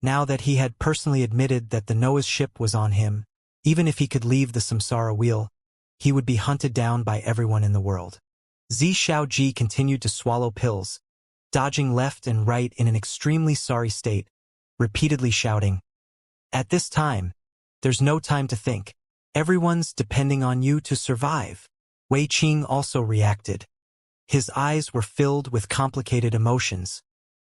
Now that he had personally admitted that the Noah's ship was on him, even if he could leave the samsara wheel, he would be hunted down by everyone in the world. Zi Xiaoji continued to swallow pills, dodging left and right in an extremely sorry state, repeatedly shouting, At this time, there's no time to think. Everyone's depending on you to survive. Wei Qing also reacted. His eyes were filled with complicated emotions,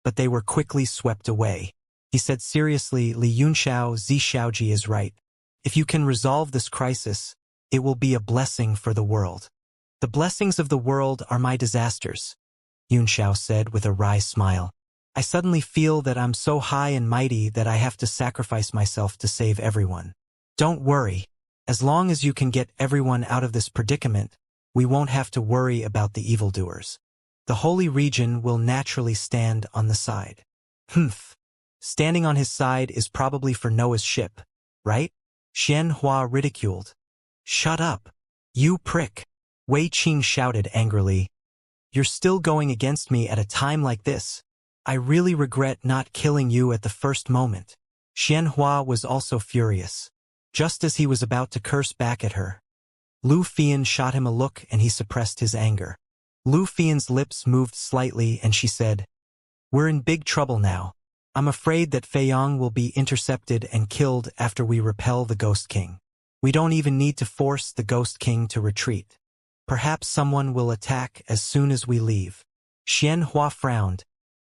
but they were quickly swept away. He said seriously, Li Yun Xiao, Zi Xiaoji is right. If you can resolve this crisis, it will be a blessing for the world. The blessings of the world are my disasters, Yun Xiao said with a wry smile. I suddenly feel that I'm so high and mighty that I have to sacrifice myself to save everyone. Don't worry. As long as you can get everyone out of this predicament, we won't have to worry about the evildoers. The holy region will naturally stand on the side. Standing on his side is probably for Noah's ship, right? Xianxia ridiculed. "Shut up, you prick," Wei Qing shouted angrily. "You're still going against me at a time like this. I really regret not killing you at the first moment." Xianxia was also furious. Just as he was about to curse back at her, Lu Fian shot him a look and he suppressed his anger. Lu Fian's lips moved slightly and she said, "We're in big trouble now. I'm afraid that Fei Yong will be intercepted and killed after we repel the Ghost King. We don't even need to force the Ghost King to retreat. Perhaps someone will attack as soon as we leave." Xianxia frowned,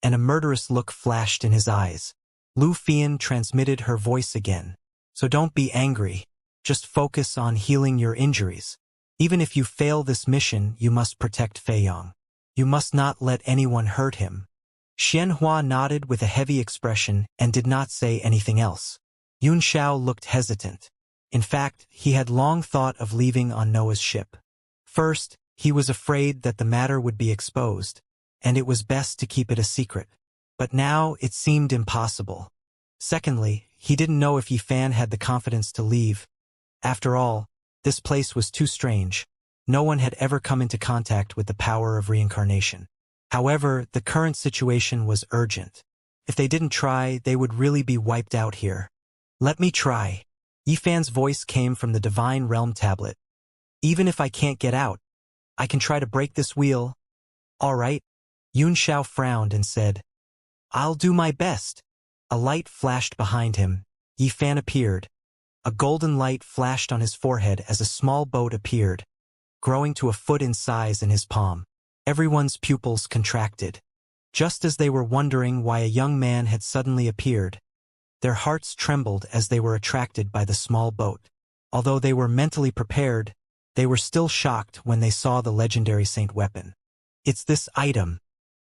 and a murderous look flashed in his eyes. Lu Fian transmitted her voice again. "So don't be angry. Just focus on healing your injuries. Even if you fail this mission, you must protect Fei Yong. You must not let anyone hurt him." Xianxia nodded with a heavy expression and did not say anything else. Yun Xiao looked hesitant. In fact, he had long thought of leaving on Noah's ship. First, he was afraid that the matter would be exposed, and it was best to keep it a secret. But now it seemed impossible. Secondly, he didn't know if Yifan had the confidence to leave. After all, this place was too strange. No one had ever come into contact with the power of reincarnation. However, the current situation was urgent. If they didn't try, they would really be wiped out here. "Let me try." Yifan's voice came from the Divine Realm tablet. "Even if I can't get out, I can try to break this wheel." "All right." Yun Xiao frowned and said, "I'll do my best." A light flashed behind him. Yifan appeared. A golden light flashed on his forehead as a small boat appeared, growing to a foot in size in his palm. Everyone's pupils contracted. Just as they were wondering why a young man had suddenly appeared, their hearts trembled as they were attracted by the small boat. Although they were mentally prepared, they were still shocked when they saw the legendary saint weapon. "It's this item.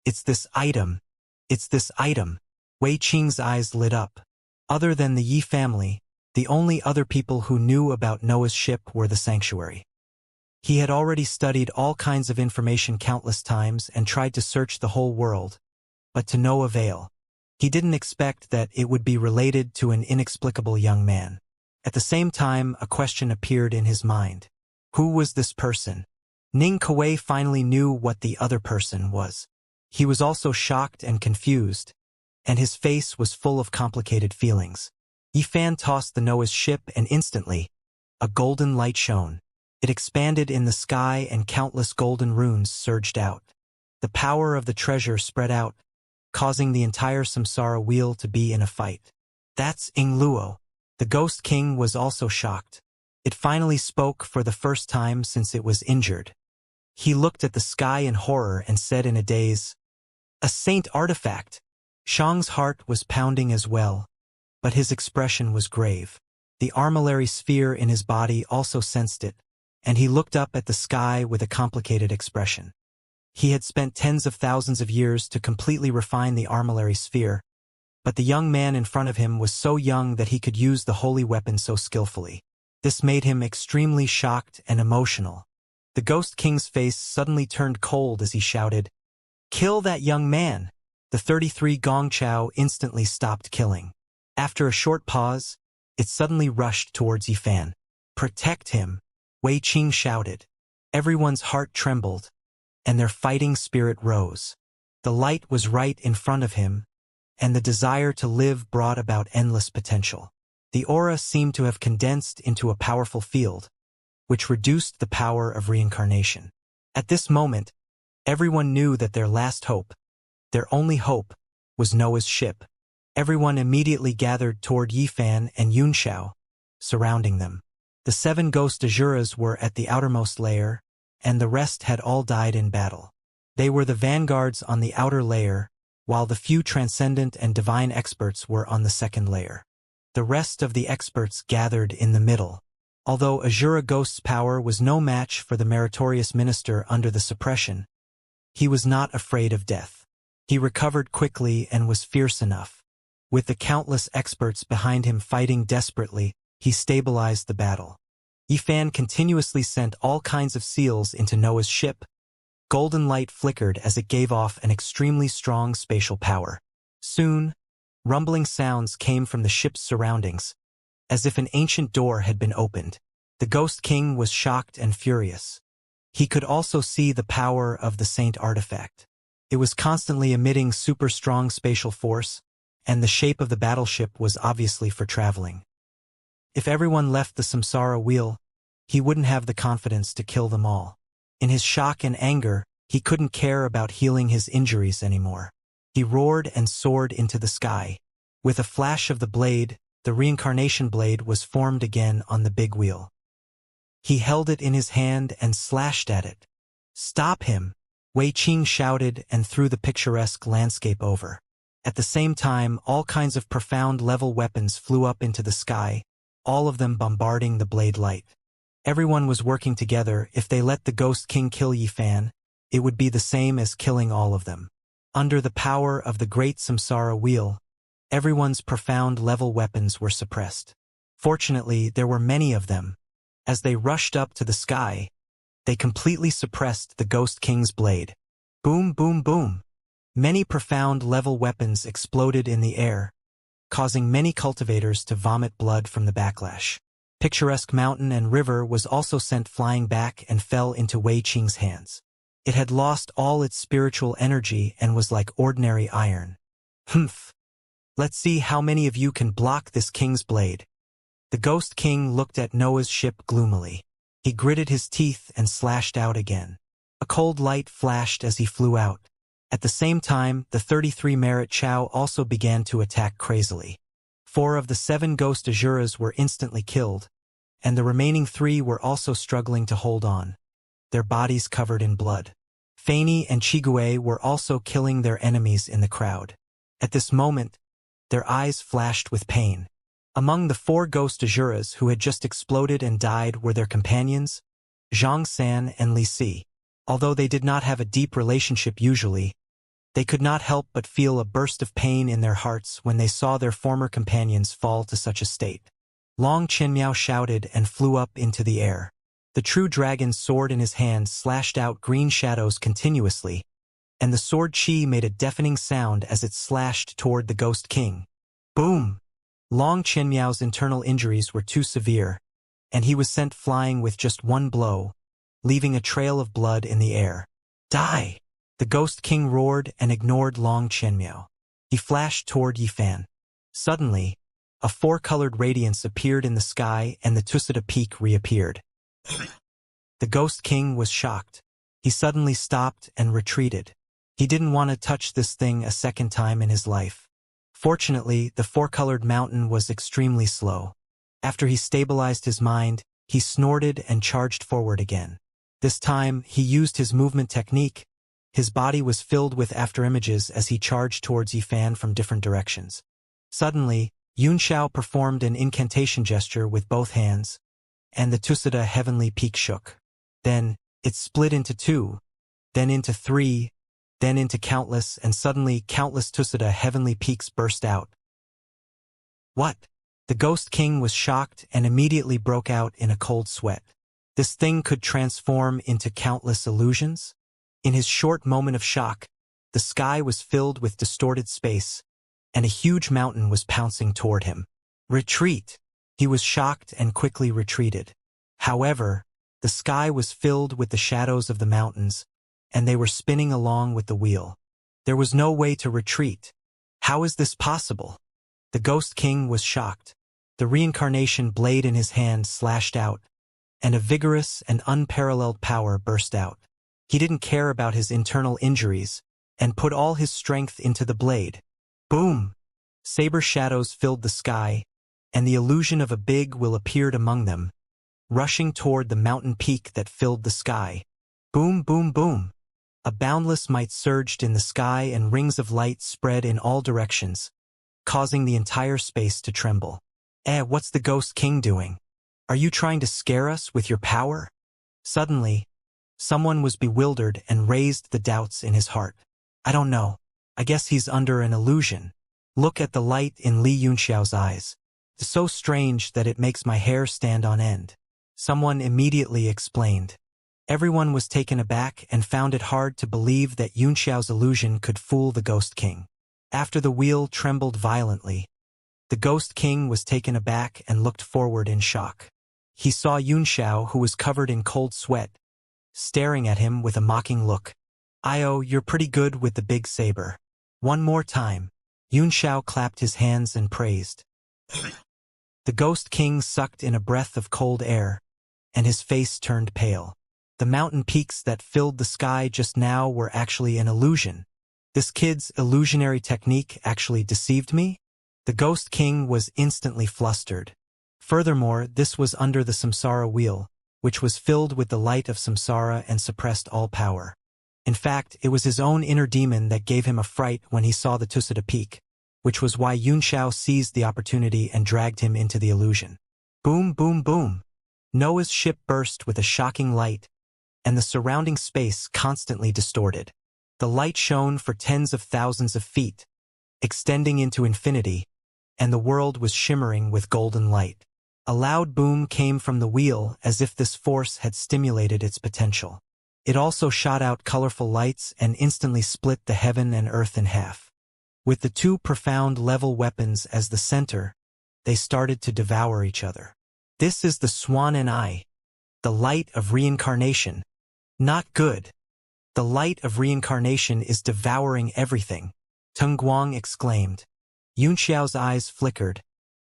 It's this item. It's this item." Wei Qing's eyes lit up. Other than the Yi family, the only other people who knew about Noah's ship were the sanctuary. He had already studied all kinds of information countless times and tried to search the whole world, but to no avail. He didn't expect that it would be related to an inexplicable young man. At the same time, a question appeared in his mind. Who was this person? Ning Kuei finally knew what the other person was. He was also shocked and confused, and his face was full of complicated feelings. Yifan tossed the Noah's ship and instantly, a golden light shone. It expanded in the sky and countless golden runes surged out. The power of the treasure spread out, causing the entire samsara wheel to be in a fight. "That's Ing Luo." The Ghost King was also shocked. It finally spoke for the first time since it was injured. He looked at the sky in horror and said in a daze, "A saint artifact." Shang's heart was pounding as well, but his expression was grave. The armillary sphere in his body also sensed it, and he looked up at the sky with a complicated expression. He had spent tens of thousands of years to completely refine the armillary sphere, but the young man in front of him was so young that he could use the holy weapon so skillfully. This made him extremely shocked and emotional. The Ghost King's face suddenly turned cold as he shouted, "Kill that young man!" The 33 Gong Chao instantly stopped killing. After a short pause, it suddenly rushed towards Yifan. "Protect him!" Wei Qing shouted. Everyone's heart trembled, and their fighting spirit rose. The light was right in front of him, and the desire to live brought about endless potential. The aura seemed to have condensed into a powerful field, which reduced the power of reincarnation. At this moment, everyone knew that their last hope, their only hope, was Noah's ship. Everyone immediately gathered toward Yifan and Yun Xiao, surrounding them. The 7 ghost Azuras were at the outermost layer, and the rest had all died in battle. They were the vanguards on the outer layer, while the few transcendent and divine experts were on the second layer. The rest of the experts gathered in the middle. Although Azura Ghost's power was no match for the meritorious minister under the suppression, he was not afraid of death. He recovered quickly and was fierce enough. With the countless experts behind him fighting desperately, he stabilized the battle. Yifan continuously sent all kinds of seals into Noah's ship. Golden light flickered as it gave off an extremely strong spatial power. Soon, rumbling sounds came from the ship's surroundings, as if an ancient door had been opened. The Ghost King was shocked and furious. He could also see the power of the Saint artifact. It was constantly emitting super strong spatial force, and the shape of the battleship was obviously for traveling. If everyone left the Samsara wheel, he wouldn't have the confidence to kill them all. In his shock and anger, he couldn't care about healing his injuries anymore. He roared and soared into the sky. With a flash of the blade, the Reincarnation blade was formed again on the big wheel. He held it in his hand and slashed at it. "Stop him!" Wei Qing shouted and threw the picturesque landscape over. At the same time, all kinds of profound level weapons flew up into the sky, all of them bombarding the blade light. Everyone was working together. If they let the Ghost King kill Yifan, it would be the same as killing all of them. Under the power of the great Samsara wheel, everyone's profound level weapons were suppressed. Fortunately, there were many of them. As they rushed up to the sky, they completely suppressed the Ghost King's blade. Boom, boom, boom. Many profound level weapons exploded in the air, causing many cultivators to vomit blood from the backlash. Picturesque mountain and river was also sent flying back and fell into Wei Qing's hands. It had lost all its spiritual energy and was like ordinary iron. Humph! Let's see how many of you can block this king's blade. The Ghost King looked at Noah's ship gloomily. He gritted his teeth and slashed out again. A cold light flashed as he flew out. At the same time, the 33 Merit Chow also began to attack crazily. 4 of the 7 Ghost Azuras were instantly killed, and the remaining 3 were also struggling to hold on, their bodies covered in blood. Feini and Chigue were also killing their enemies in the crowd. At this moment, their eyes flashed with pain. Among the 4 Ghost Azuras who had just exploded and died were their companions, Zhang San and Li Si. Although they did not have a deep relationship usually, they could not help but feel a burst of pain in their hearts when they saw their former companions fall to such a state. Long Qianmiao shouted and flew up into the air. The true dragon's sword in his hand slashed out green shadows continuously, and the sword chi made a deafening sound as it slashed toward the Ghost King. Boom! Long Qianmiao's internal injuries were too severe, and he was sent flying with just one blow, leaving a trail of blood in the air. Die! The Ghost King roared and ignored Long Qianmiao. He flashed toward Yifan. Suddenly, a 4-colored radiance appeared in the sky and the Tusita Peak reappeared. The Ghost King was shocked. He suddenly stopped and retreated. He didn't want to touch this thing a second time in his life. Fortunately, the 4-colored mountain was extremely slow. After he stabilized his mind, he snorted and charged forward again. This time, he used his movement technique. His body was filled with afterimages as he charged towards Yifan from different directions. Suddenly, Yunxiao performed an incantation gesture with both hands, and the Tusita heavenly peak shook. Then, it split into 2, then into 3, then into countless, and suddenly countless Tusita heavenly peaks burst out. What? The Ghost King was shocked and immediately broke out in a cold sweat. This thing could transform into countless illusions? In his short moment of shock, the sky was filled with distorted space, and a huge mountain was pouncing toward him. Retreat! He was shocked and quickly retreated. However, the sky was filled with the shadows of the mountains, and they were spinning along with the wheel. There was no way to retreat. How is this possible? The Ghost King was shocked. The Reincarnation blade in his hand slashed out, and a vigorous and unparalleled power burst out. He didn't care about his internal injuries, and put all his strength into the blade. Boom! Saber shadows filled the sky, and the illusion of a big will appeared among them, rushing toward the mountain peak that filled the sky. Boom, boom, boom! A boundless might surged in the sky and rings of light spread in all directions, causing the entire space to tremble. What's the Ghost King doing? Are you trying to scare us with your power? Suddenly, someone was bewildered and raised the doubts in his heart. I don't know. I guess he's under an illusion. Look at the light in Li Yunxiao's eyes. It's so strange that it makes my hair stand on end. Someone immediately explained. Everyone was taken aback and found it hard to believe that Yunxiao's illusion could fool the Ghost King. After the wheel trembled violently, The Ghost King was taken aback and looked forward in shock. He saw Xianxia, who was covered in cold sweat, staring at him with a mocking look. "Io, you're pretty good with the big saber." "One more time." Xianxia clapped his hands and praised. The Ghost King sucked in a breath of cold air, and his face turned pale. The mountain peaks that filled the sky just now were actually an illusion. This kid's illusionary technique actually deceived me? The Ghost King was instantly flustered. Furthermore, this was under the samsara wheel, which was filled with the light of samsara and suppressed all power. In fact, it was his own inner demon that gave him a fright when he saw the Tusita peak, which was why Xianxia seized the opportunity and dragged him into the illusion. Boom, boom, boom. Noah's ship burst with a shocking light, and the surrounding space constantly distorted. The light shone for tens of thousands of feet, extending into infinity, and the world was shimmering with golden light. A loud boom came from the wheel as if this force had stimulated its potential. It also shot out colorful lights and instantly split the heaven and earth in half. With the two profound level weapons as the center, they started to devour each other. This is the Swan and I, the light of reincarnation. Not good. The light of reincarnation is devouring everything, Teng Guang exclaimed. Yunxiao's eyes flickered,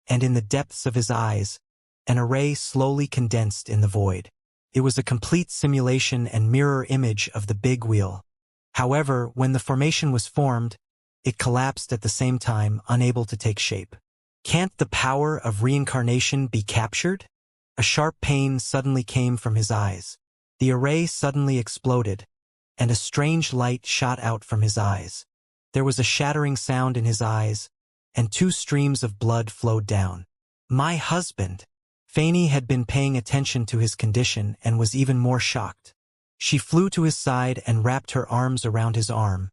and in the depths of his eyes, an array slowly condensed in the void. It was a complete simulation and mirror image of the big wheel. However, when the formation was formed, it collapsed at the same time, unable to take shape. Can't the power of reincarnation be captured? A sharp pain suddenly came from his eyes. The array suddenly exploded, and a strange light shot out from his eyes. There was a shattering sound in his eyes, and 2 streams of blood flowed down. My husband! Fanny had been paying attention to his condition and was even more shocked. She flew to his side and wrapped her arms around his arm,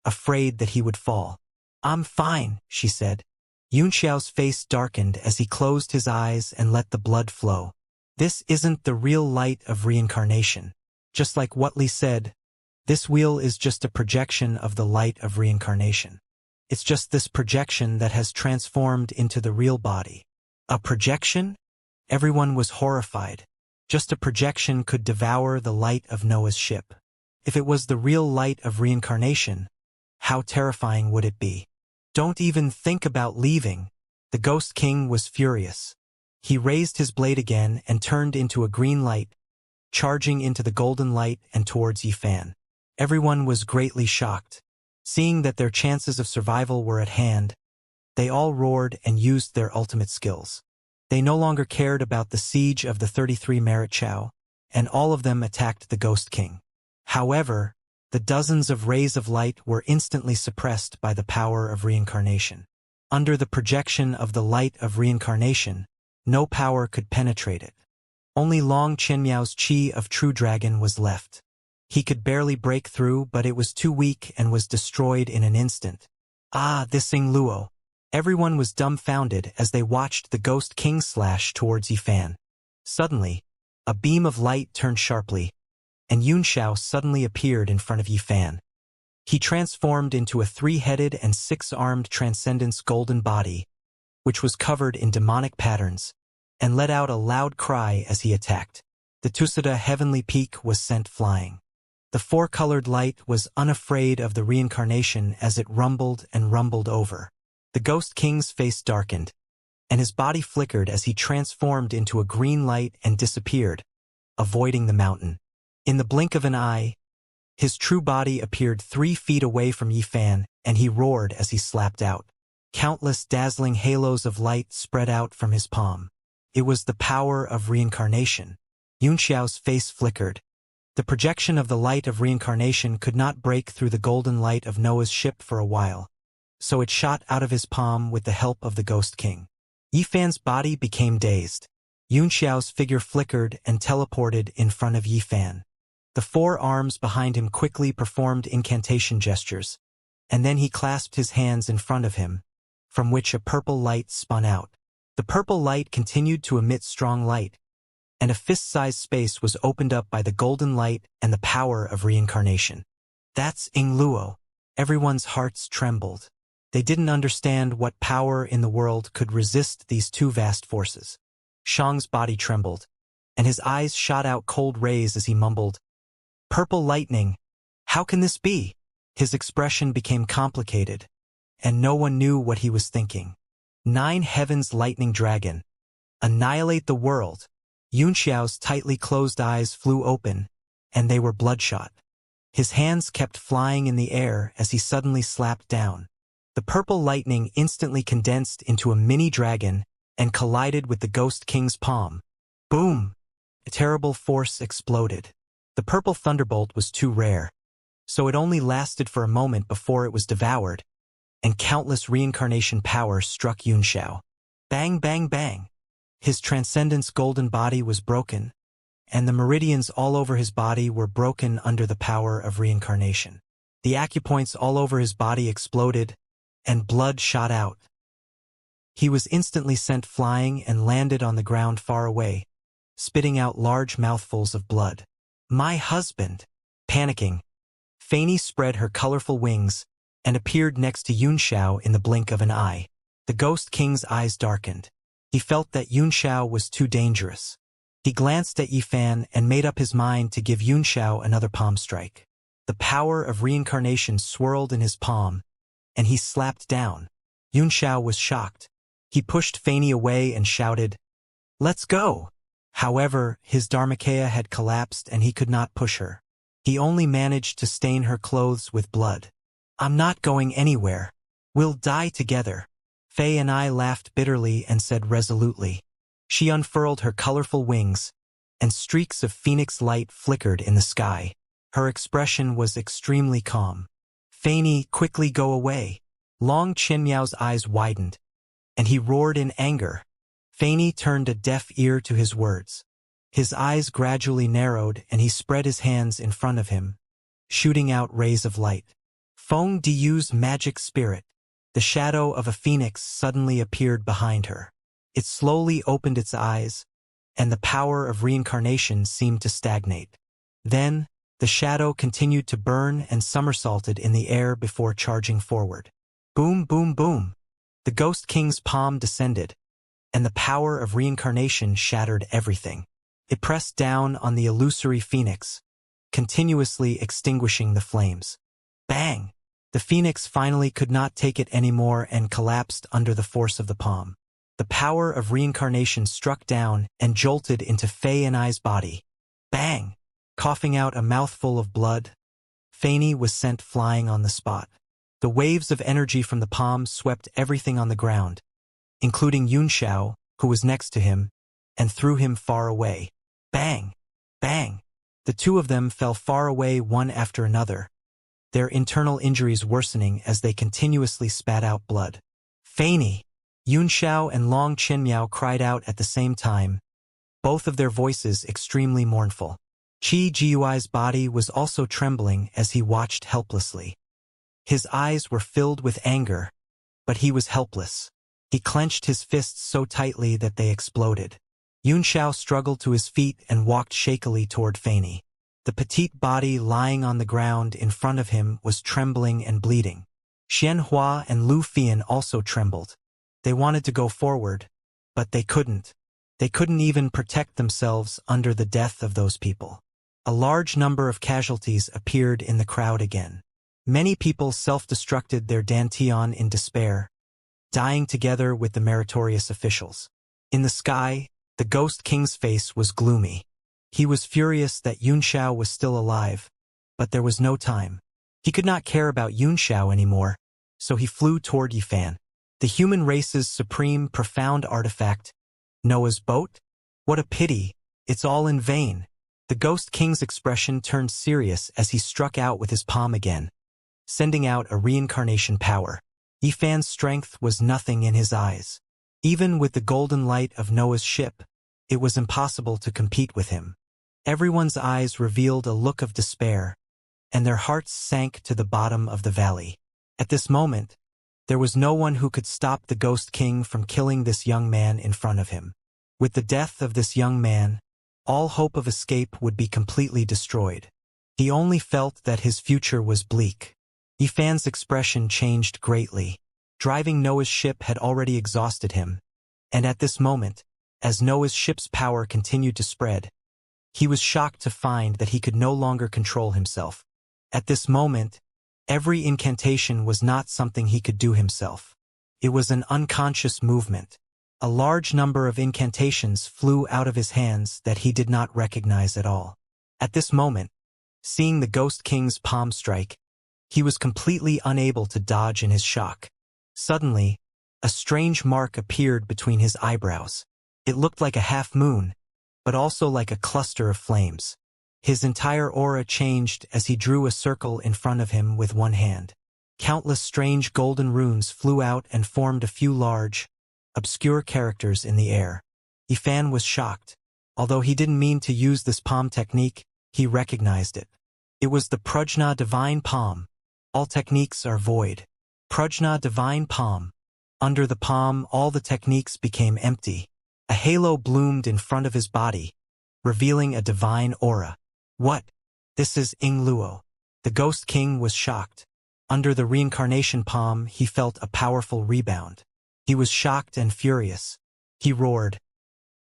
afraid that he would fall. I'm fine, she said. Yunxiao's face darkened as he closed his eyes and let the blood flow. This isn't the real light of reincarnation. Just like Wuxia said, this wheel is just a projection of the light of reincarnation. It's just this projection that has transformed into the real body. A projection? Everyone was horrified. Just a projection could devour the light of Noah's ship. If it was the real light of reincarnation, how terrifying would it be? Don't even think about leaving. The Ghost King was furious. He raised his blade again and turned into a green light, charging into the golden light and towards Yifan. Everyone was greatly shocked. Seeing that their chances of survival were at hand, they all roared and used their ultimate skills. They no longer cared about the siege of the 33 Merit Chow, and all of them attacked the Ghost King. However, the dozens of rays of light were instantly suppressed by the power of reincarnation. Under the projection of the light of reincarnation, no power could penetrate it. Only Long Chenmiao's chi of True Dragon was left. He could barely break through, but it was too weak and was destroyed in an instant. Ah, this Xing Luo! Everyone was dumbfounded as they watched the Ghost King slash towards Yifan. Suddenly, a beam of light turned sharply, and Yunxiao suddenly appeared in front of Yifan. He transformed into a 3-headed and 6-armed transcendence golden body, which was covered in demonic patterns, and let out a loud cry as he attacked. The Tusita heavenly peak was sent flying. The 4-colored light was unafraid of the reincarnation as it rumbled and rumbled over. The Ghost King's face darkened, and his body flickered as he transformed into a green light and disappeared, avoiding the mountain. In the blink of an eye, his true body appeared 3 feet away from Yifan, and he roared as he slapped out. Countless dazzling halos of light spread out from his palm. It was the power of reincarnation. Yunxiao's face flickered. The projection of the light of reincarnation could not break through the golden light of Noah's ship for a while, so it shot out of his palm with the help of the Ghost King. Yifan's body became dazed. Yunxiao's figure flickered and teleported in front of Yifan. The 4 arms behind him quickly performed incantation gestures, and then he clasped his hands in front of him, from which a purple light spun out. The purple light continued to emit strong light, and a fist-sized space was opened up by the golden light and the power of reincarnation. That's Xing Luo. Everyone's hearts trembled. They didn't understand what power in the world could resist these two vast forces. Shang's body trembled, and his eyes shot out cold rays as he mumbled, "Purple lightning! How can this be?" His expression became complicated, and no one knew what he was thinking. Nine Heavens Lightning Dragon. Annihilate the world. Xianxia's tightly closed eyes flew open, and they were bloodshot. His hands kept flying in the air as he suddenly slapped down. The purple lightning instantly condensed into a mini dragon and collided with the Ghost King's palm. Boom! A terrible force exploded. The purple thunderbolt was too rare, so it only lasted for a moment before it was devoured, and countless reincarnation power struck Xianxia. Bang, bang, bang! His transcendence golden body was broken, and the meridians all over his body were broken under the power of reincarnation. The acupoints all over his body exploded, and blood shot out. He was instantly sent flying and landed on the ground far away, spitting out large mouthfuls of blood. My husband! Panicking, Fanny spread her colorful wings and appeared next to Xianxia in the blink of an eye. The Ghost King's eyes darkened. He felt that Xianxia was too dangerous. He glanced at Yifan and made up his mind to give Xianxia another palm strike. The power of reincarnation swirled in his palm, and he slapped down. Xianxia was shocked. He pushed Fanny away and shouted, "Let's go!" However, his Dharmakaya had collapsed and he could not push her. He only managed to stain her clothes with blood. "I'm not going anywhere. We'll die together." Faye and I laughed bitterly and said resolutely. She unfurled her colorful wings, and streaks of phoenix light flickered in the sky. Her expression was extremely calm. "Fanny, quickly go away." Long Chenmiao's eyes widened, and he roared in anger. Fanny turned a deaf ear to his words. His eyes gradually narrowed and he spread his hands in front of him, shooting out rays of light. Feng Diu's magic spirit. The shadow of a phoenix suddenly appeared behind her. It slowly opened its eyes, and the power of reincarnation seemed to stagnate. Then, the shadow continued to burn and somersaulted in the air before charging forward. Boom, boom, boom! The Ghost King's palm descended, and the power of reincarnation shattered everything. It pressed down on the illusory phoenix, continuously extinguishing the flames. Bang! The phoenix finally could not take it anymore and collapsed under the force of the palm. The power of reincarnation struck down and jolted into Faye and I's body. Bang! Coughing out a mouthful of blood, Fanny was sent flying on the spot. The waves of energy from the palm swept everything on the ground, including Xianxia, who was next to him, and threw him far away. Bang! Bang! The two of them fell far away one after another, their internal injuries worsening as they continuously spat out blood. Fanny! Xianxia and Long Chenmiao cried out at the same time, both of their voices extremely mournful. Qi Jiuai's body was also trembling as he watched helplessly. His eyes were filled with anger, but he was helpless. He clenched his fists so tightly that they exploded. Xianxia struggled to his feet and walked shakily toward Fanny. The petite body lying on the ground in front of him was trembling and bleeding. Xianhua and Lu Fian also trembled. They wanted to go forward, but they couldn't. They couldn't even protect themselves under the death of those people. A large number of casualties appeared in the crowd again. Many people self-destructed their dantian in despair, dying together with the meritorious officials. In the sky, the Ghost King's face was gloomy. He was furious that Xianxia was still alive, but there was no time. He could not care about Xianxia anymore, so he flew toward Yifan. The human race's supreme, profound artifact, Noah's boat? What a pity, it's all in vain. The Ghost King's expression turned serious as he struck out with his palm again, sending out a reincarnation power. Yifan's strength was nothing in his eyes. Even with the golden light of Noah's ship, it was impossible to compete with him. Everyone's eyes revealed a look of despair, and their hearts sank to the bottom of the valley. At this moment, there was no one who could stop the Ghost King from killing this young man in front of him. With the death of this young man, all hope of escape would be completely destroyed. He only felt that his future was bleak. Yifan's expression changed greatly. Driving Noah's ship had already exhausted him, and at this moment, as Noah's ship's power continued to spread, he was shocked to find that he could no longer control himself. At this moment, every incantation was not something he could do himself. It was an unconscious movement. A large number of incantations flew out of his hands that he did not recognize at all. At this moment, seeing the Ghost King's palm strike, he was completely unable to dodge in his shock. Suddenly, a strange mark appeared between his eyebrows. It looked like a half-moon, but also like a cluster of flames. His entire aura changed as he drew a circle in front of him with one hand. Countless strange golden runes flew out and formed a few large, obscure characters in the air. Yifan was shocked. Although he didn't mean to use this palm technique, he recognized it. It was the Prajna Divine Palm. All techniques are void. Prajna Divine Palm. Under the palm, all the techniques became empty. A halo bloomed in front of his body, revealing a divine aura. What? This is Ingluo. The Ghost King was shocked. Under the Reincarnation palm, he felt a powerful rebound. He was shocked and furious. He roared,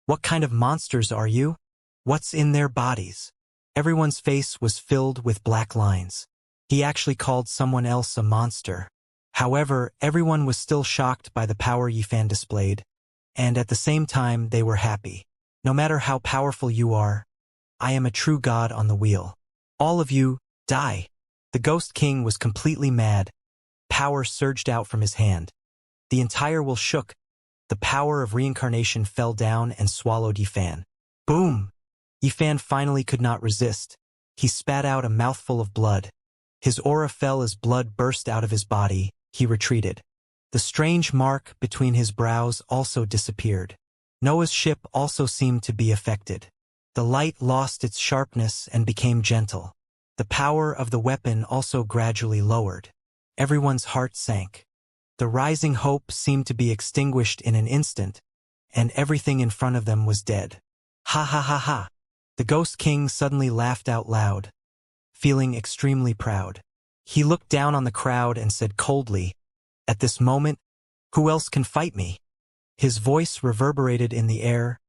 "What kind of monsters are you? What's in their bodies?" Everyone's face was filled with black lines. He actually called someone else a monster. However, everyone was still shocked by the power Yifan displayed, and at the same time they were happy. No matter how powerful you are, I am a true god on the wheel. All of you, die. The Ghost King was completely mad. Power surged out from his hand. The entire will shook. The power of reincarnation fell down and swallowed Yifan. Boom! Yifan finally could not resist. He spat out a mouthful of blood. His aura fell as blood burst out of his body. He retreated. The strange mark between his brows also disappeared. Noah's ship also seemed to be affected. The light lost its sharpness and became gentle. The power of the weapon also gradually lowered. Everyone's heart sank. The rising hope seemed to be extinguished in an instant, and everything in front of them was dead. Ha ha ha ha! The Ghost King suddenly laughed out loud, feeling extremely proud. He looked down on the crowd and said coldly, "At this moment, who else can fight me?" His voice reverberated in the air,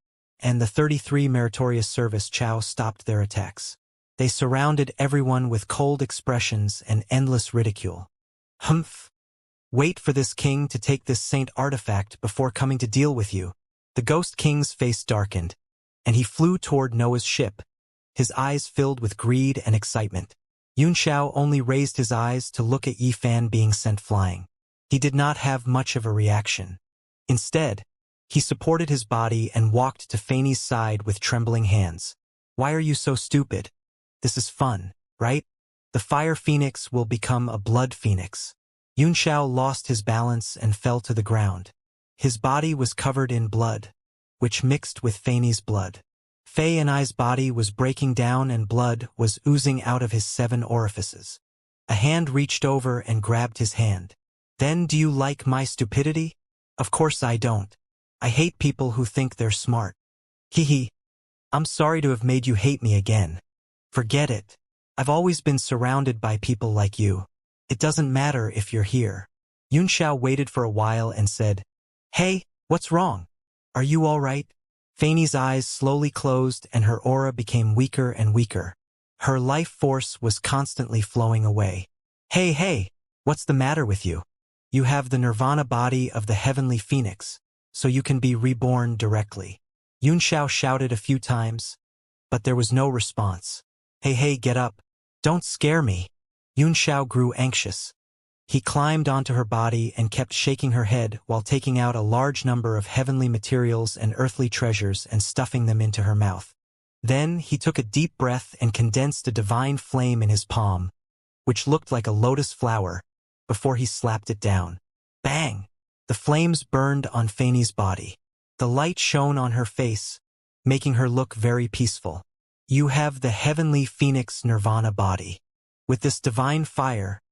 and the 33 meritorious service Chow stopped their attacks. They surrounded everyone with cold expressions and endless ridicule. Humph! Wait for this king to take this saint artifact before coming to deal with you. The Ghost King's face darkened, and he flew toward Noah's ship, his eyes filled with greed and excitement. Yunxiao only raised his eyes to look at Yifan being sent flying. He did not have much of a reaction. Instead, he supported his body and walked to Fanny's side with trembling hands. "Why are you so stupid? This is fun, right? The fire phoenix will become a blood phoenix." Yunxiao lost his balance and fell to the ground. His body was covered in blood, which mixed with Fanny's blood. Fei and I's body was breaking down and blood was oozing out of his 7 orifices. A hand reached over and grabbed his hand. "Then do you like my stupidity? Of course I don't. I hate people who think they're smart. Hee. I'm sorry to have made you hate me again. Forget it. I've always been surrounded by people like you. It doesn't matter if you're here." Yunxiao waited for a while and said, "Hey, what's wrong? Are you all right?" Fanny's eyes slowly closed and her aura became weaker and weaker. Her life force was constantly flowing away. Hey, what's the matter with you? You have the nirvana body of the heavenly phoenix, so you can be reborn directly. Yunxiao shouted a few times, but there was no response. Hey, get up. Don't scare me. Yunxiao grew anxious. He climbed onto her body and kept shaking her head while taking out a large number of heavenly materials and earthly treasures and stuffing them into her mouth. Then he took a deep breath and condensed a divine flame in his palm, which looked like a lotus flower, before he slapped it down. Bang! The flames burned on Fanny's body. The light shone on her face, making her look very peaceful. You have the heavenly phoenix nirvana body. With this divine fire,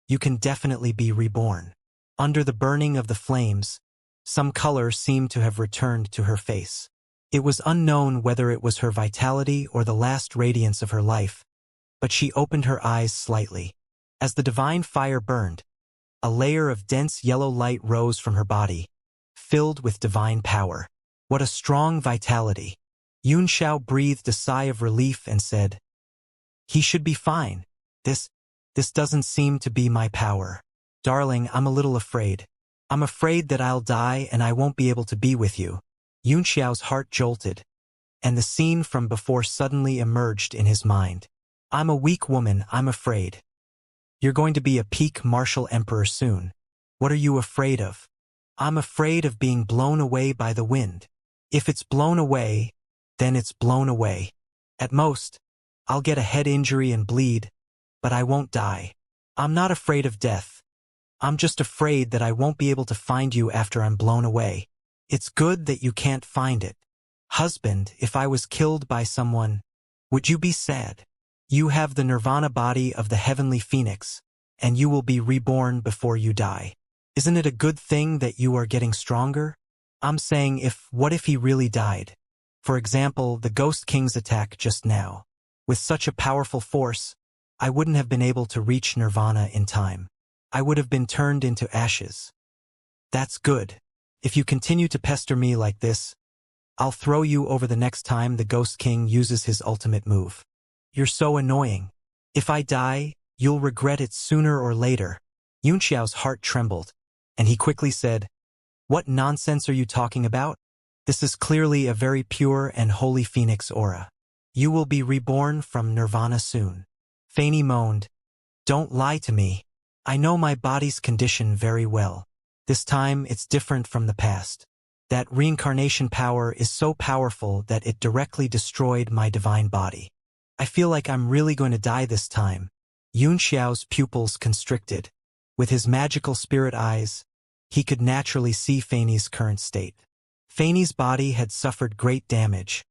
you can definitely be reborn. Under the burning of the flames, some color seemed to have returned to her face. It was unknown whether it was her vitality or the last radiance of her life, but she opened her eyes slightly. As the divine fire burned, A layer of dense yellow light rose from her body, filled with divine power. What a strong vitality. Xianxia breathed a sigh of relief and said, "He should be fine. This doesn't seem to be my power. Darling, I'm a little afraid. I'm afraid that I'll die and I won't be able to be with you." Yunxiao's heart jolted, and the scene from before suddenly emerged in his mind. "I'm a weak woman, I'm afraid. You're going to be a peak martial emperor soon. What are you afraid of?" "I'm afraid of being blown away by the wind. If it's blown away, then it's blown away. At most, I'll get a head injury and bleed, but I won't die. I'm not afraid of death. I'm just afraid that I won't be able to find you after I'm blown away. It's good that you can't find it. Husband, if I was killed by someone, would you be sad? You have the nirvana body of the heavenly phoenix, and you will be reborn before you die. Isn't it a good thing that you are getting stronger? I'm saying what if he really died? For example, the Ghost King's attack just now. With such a powerful force, I wouldn't have been able to reach nirvana in time. I would have been turned into ashes. That's good. If you continue to pester me like this, I'll throw you over the next time the Ghost King uses his ultimate move. You're so annoying. If I die, you'll regret it sooner or later." Yunxiao's heart trembled, and he quickly said, "What nonsense are you talking about? This is clearly a very pure and holy phoenix aura. You will be reborn from nirvana soon." Fanny moaned, "Don't lie to me. I know my body's condition very well. This time it's different from the past. That reincarnation power is so powerful that it directly destroyed my divine body. I feel like I'm really going to die this time." Yunxiao's pupils constricted. With his magical spirit eyes, he could naturally see Fanny's current state. Fanny's body had suffered great damage,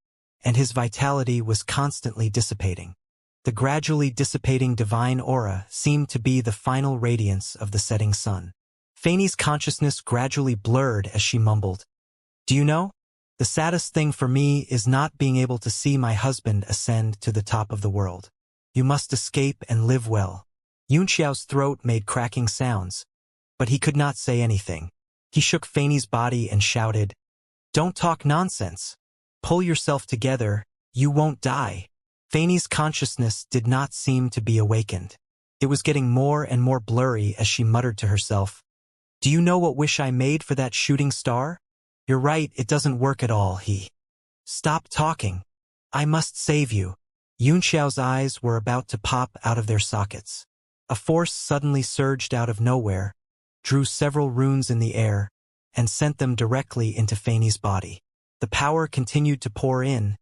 and his vitality was constantly dissipating. The gradually dissipating divine aura seemed to be the final radiance of the setting sun. Fanny's consciousness gradually blurred as she mumbled, "Do you know? The saddest thing for me is not being able to see my husband ascend to the top of the world. You must escape and live well." Yunxiao's throat made cracking sounds, but he could not say anything. He shook Fanny's body and shouted, "Don't talk nonsense. Pull yourself together, you won't die." Fanny's consciousness did not seem to be awakened. It was getting more and more blurry as she muttered to herself, "Do you know what wish I made for that shooting star? You're right, it doesn't work at all, Stop talking. I must save you." Yunxiao's eyes were about to pop out of their sockets. A force suddenly surged out of nowhere, drew several runes in the air, and sent them directly into Fanny's body. The power continued to pour in,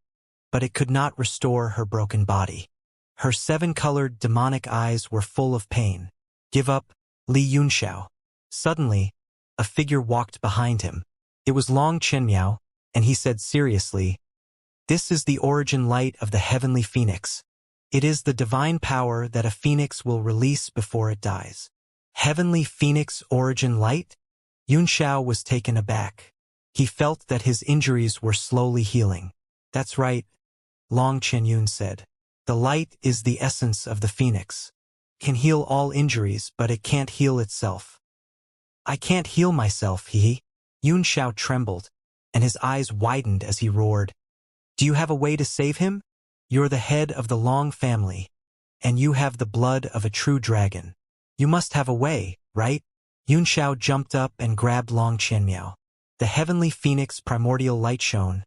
but it could not restore her broken body. Her seven-colored demonic eyes were full of pain. "Give up, Li Yunxiao." Suddenly, a figure walked behind him. It was Long Chenmiao, and he said seriously, "This is the origin light of the heavenly phoenix. It is the divine power that a phoenix will release before it dies." Heavenly phoenix origin light? Yunxiao was taken aback. He felt that his injuries were slowly healing. "That's right," Long Chenyun said. "The light is the essence of the phoenix. It can heal all injuries, but it can't heal itself." "I can't heal myself, Yunxiao trembled, and his eyes widened as he roared, "Do you have a way to save him? You're the head of the Long family, and you have the blood of a true dragon. You must have a way, right?" Yunxiao jumped up and grabbed Long Chenmiao. The heavenly phoenix primordial light shone,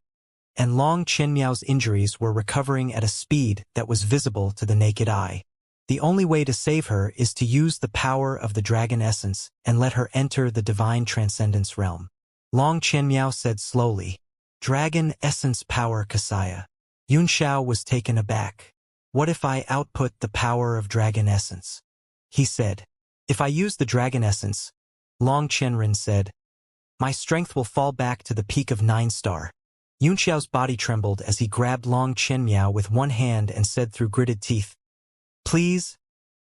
and Long Chenmiao's injuries were recovering at a speed that was visible to the naked eye. The only way to save her is to use the power of the dragon essence and let her enter the divine transcendence realm. Long Chenmiao said slowly, "Dragon essence power Kasaya." Yunxiao was taken aback. "What if I output the power of dragon essence?" he said. "If I use the dragon essence," Long Chenrin said, "my strength will fall back to the peak of 9-star. Yunxiao's body trembled as he grabbed Long Chenmiao with one hand and said through gritted teeth, "Please,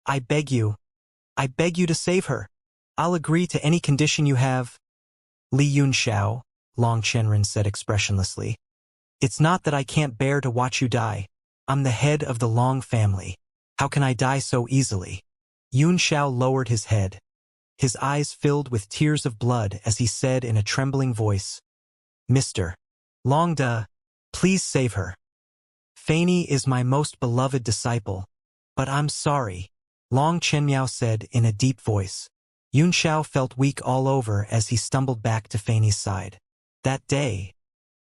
I beg you to save her. I'll agree to any condition you have." "Li Yunxiao," Long Chenrin said expressionlessly, "it's not that I can't bear to watch you die. I'm the head of the Long family. How can I die so easily?" Yunxiao lowered his head. His eyes filled with tears of blood as he said in a trembling voice, "Mr. Longda, please save her. Fanny is my most beloved disciple, but I'm sorry," Long Chenmiao said in a deep voice. Yunxiao felt weak all over as he stumbled back to Fanny's side. That day,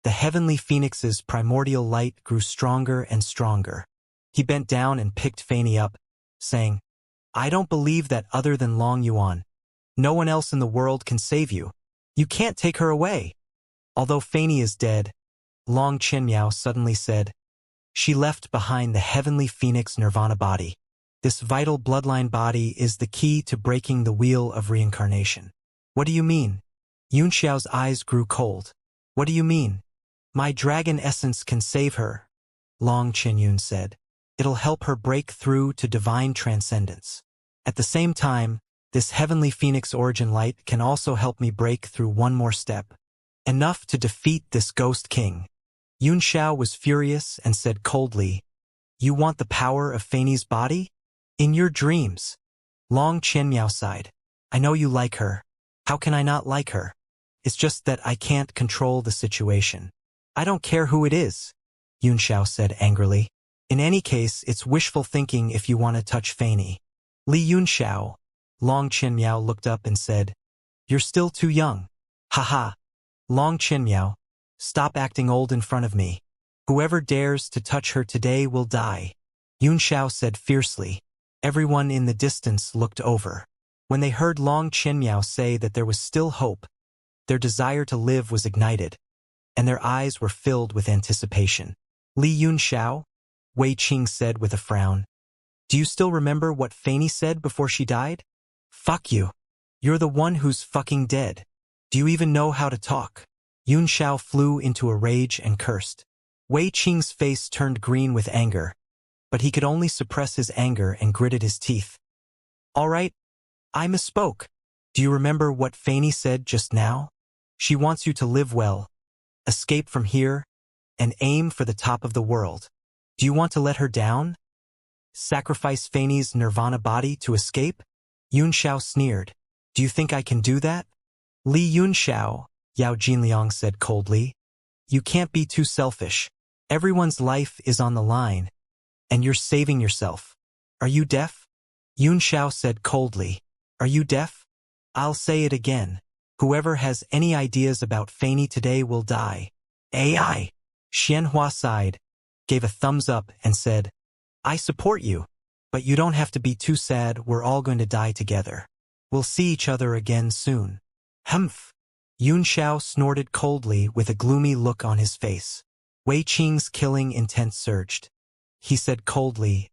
the heavenly phoenix's primordial light grew stronger and stronger. He bent down and picked Fanny up, saying, "I don't believe that other than Long Yuan. No one else in the world can save you. You can't take her away." Although Fanny is dead, Long Chenmiao suddenly said, "She left behind the heavenly phoenix nirvana body. This vital bloodline body is the key to breaking the wheel of reincarnation." "What do you mean?" Yunxiao's eyes grew cold. "What do you mean?" "My dragon essence can save her," Long Qinyun said. "It'll help her break through to divine transcendence. At the same time, this heavenly phoenix origin light can also help me break through one more step. Enough to defeat this ghost king." Yunxiao was furious and said coldly, "You want the power of Fanny's body? In your dreams." Long Chenmiao sighed. "I know you like her. How can I not like her? It's just that I can't control the situation." "I don't care who it is," Yunxiao said angrily. "In any case, it's wishful thinking if you want to touch Fanny." "Li Yunxiao," Long Chenmiao looked up and said, "You're still too young." "Haha. Long Chenmiao, stop acting old in front of me. Whoever dares to touch her today will die," Yunxiao said fiercely. Everyone in the distance looked over. When they heard Long Chenmiao say that there was still hope, their desire to live was ignited, and their eyes were filled with anticipation. "Li Yunxiao," Wei Qing said with a frown, "do you still remember what Fanny said before she died?" "Fuck you. You're the one who's fucking dead. Do you even know how to talk?" Yunxiao flew into a rage and cursed. Wei Qing's face turned green with anger, but he could only suppress his anger and gritted his teeth. "All right, I misspoke. Do you remember what Fanny said just now? She wants you to live well, escape from here, and aim for the top of the world. Do you want to let her down? Sacrifice Fanny's nirvana body to escape?" Yunxiao sneered. "Do you think I can do that?" "Li Yunxiao," Yao Jinliang said coldly, "you can't be too selfish. Everyone's life is on the line, and you're saving yourself. Are you deaf?" Yunxiao said coldly. "Are you deaf? I'll say it again. Whoever has any ideas about Fanny today will die." "AI!" Xianxia sighed, gave a thumbs up and said, "I support you, but you don't have to be too sad. We're all going to die together. We'll see each other again soon." "Humph!" Yunxiao snorted coldly with a gloomy look on his face. Wei Qing's killing intent surged. He said coldly,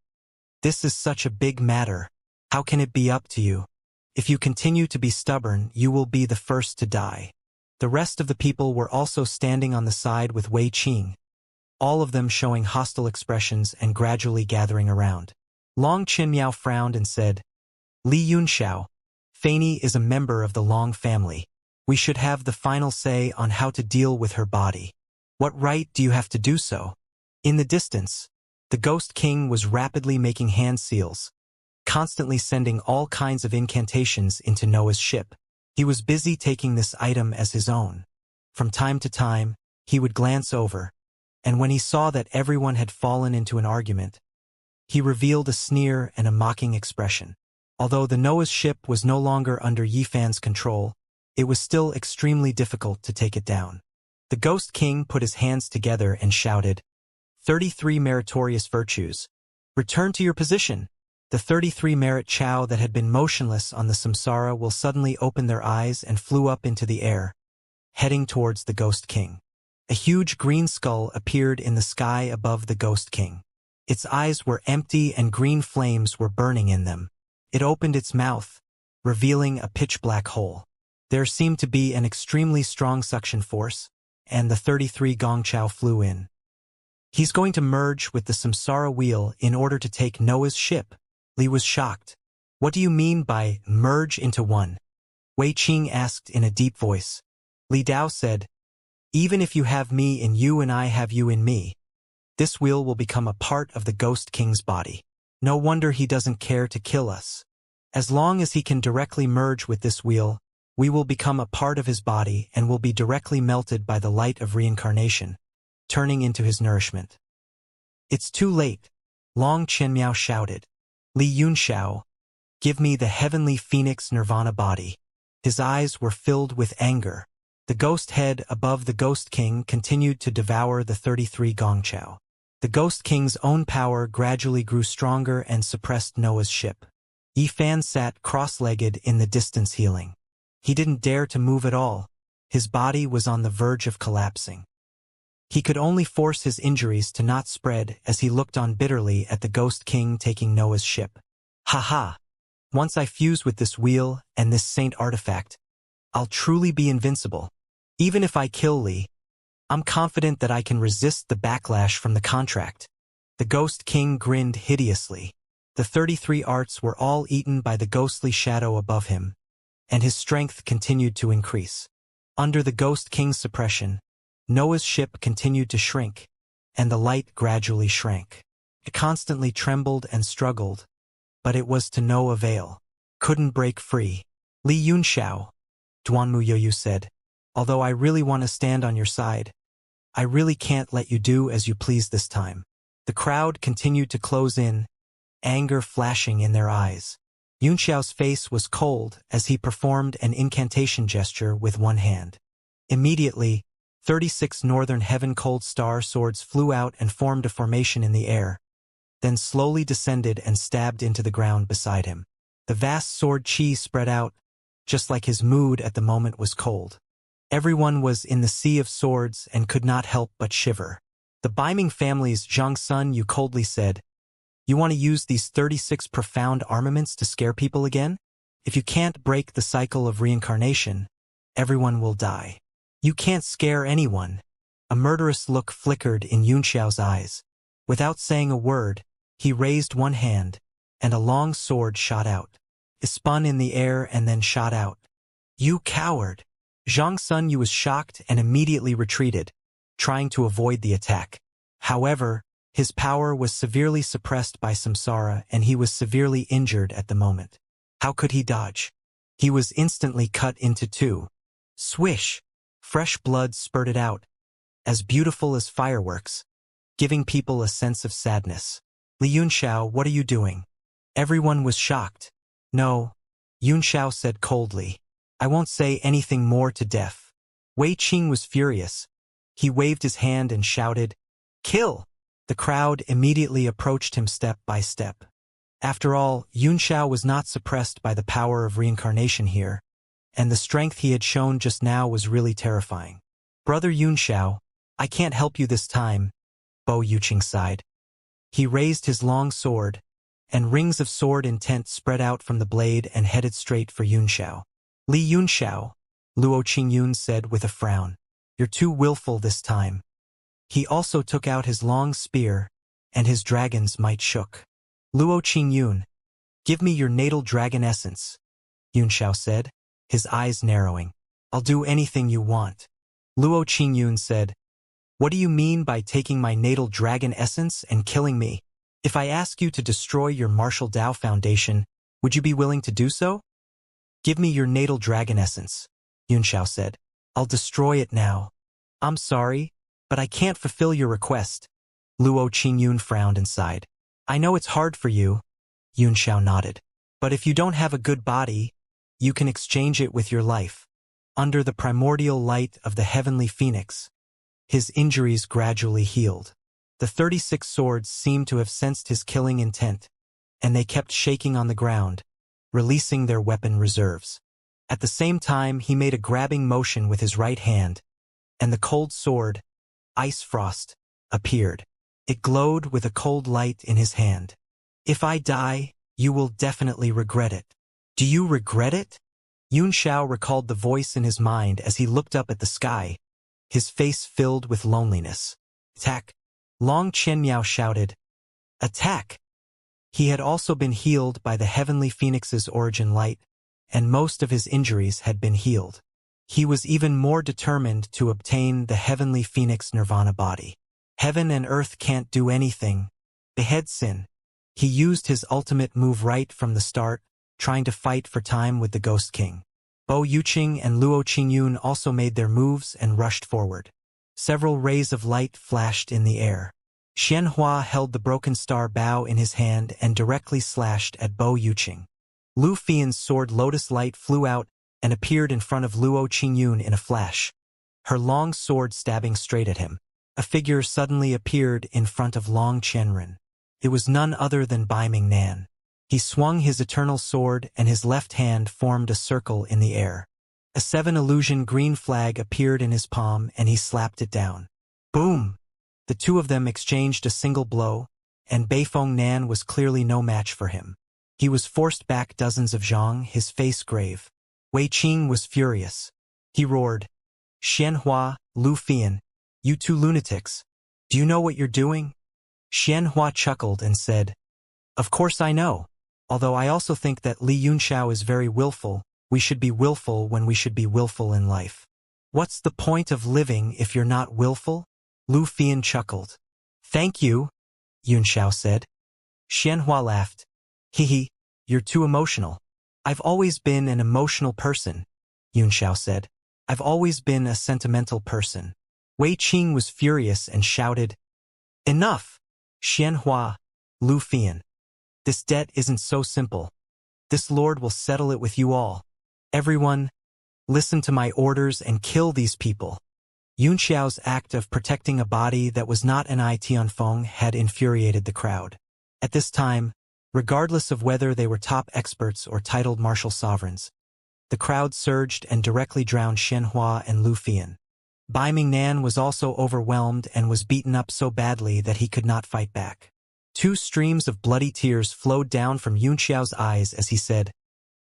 "This is such a big matter. How can it be up to you? If you continue to be stubborn, you will be the first to die." The rest of the people were also standing on the side with Wei Qing, all of them showing hostile expressions and gradually gathering around. Long Chenmiao frowned and said, "Li Yunxiao, Fanny is a member of the Long family. We should have the final say on how to deal with her body. What right do you have to do so?" In the distance, the Ghost King was rapidly making hand seals, constantly sending all kinds of incantations into Noah's ship. He was busy taking this item as his own. From time to time, he would glance over, and when he saw that everyone had fallen into an argument, he revealed a sneer and a mocking expression. Although the Noah's ship was no longer under Yifan's control, it was still extremely difficult to take it down. The Ghost King put his hands together and shouted, 33 meritorious virtues. Return to your position. The 33 merit chow that had been motionless on the samsara will suddenly open their eyes and flew up into the air, heading towards the Ghost King. A huge green skull appeared in the sky above the Ghost King. Its eyes were empty and green flames were burning in them. It opened its mouth, revealing a pitch-black hole. There seemed to be an extremely strong suction force, and the 33 gongchow flew in. He's going to merge with the samsara wheel in order to take Noah's ship. Li was shocked. What do you mean by merge into one? Wei Qing asked in a deep voice. Li Dao said, even if you have me in you and I have you in me, this wheel will become a part of the Ghost King's body. No wonder he doesn't care to kill us. As long as he can directly merge with this wheel, we will become a part of his body and will be directly melted by the light of reincarnation, turning into his nourishment. It's too late, Long Qianmiao shouted. Li Yunxiao, give me the heavenly phoenix nirvana body. His eyes were filled with anger. The ghost head above the Ghost King continued to devour the 33 Gongqiao. The Ghost King's own power gradually grew stronger and suppressed Noah's ship. Yi Fan sat cross-legged in the distance healing. He didn't dare to move at all. His body was on the verge of collapsing. He could only force his injuries to not spread as he looked on bitterly at the Ghost King taking Noah's ship. Ha ha! Once I fuse with this wheel and this saint artifact, I'll truly be invincible. Even if I kill Li, I'm confident that I can resist the backlash from the contract. The Ghost King grinned hideously. The 33 arts were all eaten by the ghostly shadow above him, and his strength continued to increase. Under the Ghost King's suppression, Noah's ship continued to shrink, and the light gradually shrank. It constantly trembled and struggled, but it was to no avail. Couldn't break free. Li Yunxiao, Duanmu Yoyu said, although I really want to stand on your side, I really can't let you do as you please this time. The crowd continued to close in, anger flashing in their eyes. Yunxiao's face was cold as he performed an incantation gesture with one hand. Immediately, 36 northern heaven cold star swords flew out and formed a formation in the air, then slowly descended and stabbed into the ground beside him. The vast sword chi spread out, just like his mood at the moment was cold. Everyone was in the sea of swords and could not help but shiver. The Biming family's Zhang Sun Yu coldly said, "You want to use these 36 profound armaments to scare people again? If you can't break the cycle of reincarnation, everyone will die. You can't scare anyone." A murderous look flickered in Yunxiao's eyes. Without saying a word, he raised one hand, and a long sword shot out. It spun in the air and then shot out. "You coward!" Zhang Sun Yu was shocked and immediately retreated, trying to avoid the attack. However, his power was severely suppressed by samsara and he was severely injured at the moment. How could he dodge? He was instantly cut into two. Swish! Fresh blood spurted out, as beautiful as fireworks, giving people a sense of sadness. Li Yunxiao, what are you doing? Everyone was shocked. No, Yunxiao said coldly. I won't say anything more to Def. Wei Qing was furious. He waved his hand and shouted, "Kill!" The crowd immediately approached him step by step. After all, Yunxiao was not suppressed by the power of reincarnation here, and the strength he had shown just now was really terrifying. "Brother Yunxiao, I can't help you this time," Bo Yuqing sighed. He raised his long sword, and rings of sword intent spread out from the blade and headed straight for Yunxiao. "Li Yunxiao," Luo Qingyun said with a frown, "you're too willful this time." He also took out his long spear, and his dragon's might shook. "Luo Qingyun, give me your natal dragon essence," Yunxiao said, his eyes narrowing. "I'll do anything you want." Luo Qingyun said, "What do you mean by taking my natal dragon essence and killing me? If I ask you to destroy your martial Dao foundation, would you be willing to do so?" "Give me your natal dragon essence," Yunxiao said. "I'll destroy it now." "I'm sorry, but I can't fulfill your request." Luo Qingyun frowned and sighed. "I know it's hard for you," Yunxiao nodded. "But if you don't have a good body, you can exchange it with your life." Under the primordial light of the heavenly phoenix, his injuries gradually healed. The 36 swords seemed to have sensed his killing intent, and they kept shaking on the ground, releasing their weapon reserves. At the same time, he made a grabbing motion with his right hand, and the cold sword, Ice Frost, appeared. It glowed with a cold light in his hand. "If I die, you will definitely regret it." "Do you regret it?" Yunxiao recalled the voice in his mind as he looked up at the sky, his face filled with loneliness. "Attack!" Long Qianmiao shouted. "Attack!" He had also been healed by the heavenly phoenix's origin light, and most of his injuries had been healed. He was even more determined to obtain the heavenly phoenix nirvana body. Heaven and earth can't do anything. Behead Sin. He used his ultimate move right from the start, trying to fight for time with the Ghost King. Bo Yuqing and Luo Qingyun also made their moves and rushed forward. Several rays of light flashed in the air. Xianxia held the broken star bow in his hand and directly slashed at Bo Yuqing. Lu Fian's sword Lotus Light flew out and appeared in front of Luo Qingyun in a flash, her long sword stabbing straight at him. A figure suddenly appeared in front of Long Qianren. It was none other than Bai Mingnan. He swung his eternal sword and his left hand formed a circle in the air. A 7-illusion green flag appeared in his palm and he slapped it down. Boom! The two of them exchanged a single blow, and Beifeng Nan was clearly no match for him. He was forced back dozens of zhang, his face grave. Wei Qing was furious. He roared, "Xianxia, Lu Fian, you two lunatics, do you know what you're doing?" Xianxia chuckled and said, "Of course I know. Although I also think that Li Yunxiao is very willful, we should be willful when we should be willful in life. What's the point of living if you're not willful?" Lu Fian chuckled. "Thank you," Yunxiao said. Xianxia laughed. "Hee, you're too emotional." "I've always been an emotional person," Yunxiao said. "I've always been a sentimental person." Wei Qing was furious and shouted, "Enough! Xianxia, Lu Fian. This debt isn't so simple. This lord will settle it with you all. Everyone, listen to my orders and kill these people." Yunxiao's act of protecting a body that was not an Tianfeng had infuriated the crowd. At this time, regardless of whether they were top experts or titled martial sovereigns, the crowd surged and directly drowned Xianxia and Lu Fian. Bai Mingnan was also overwhelmed and was beaten up so badly that he could not fight back. 2 streams of bloody tears flowed down from Yunxiao's eyes as he said,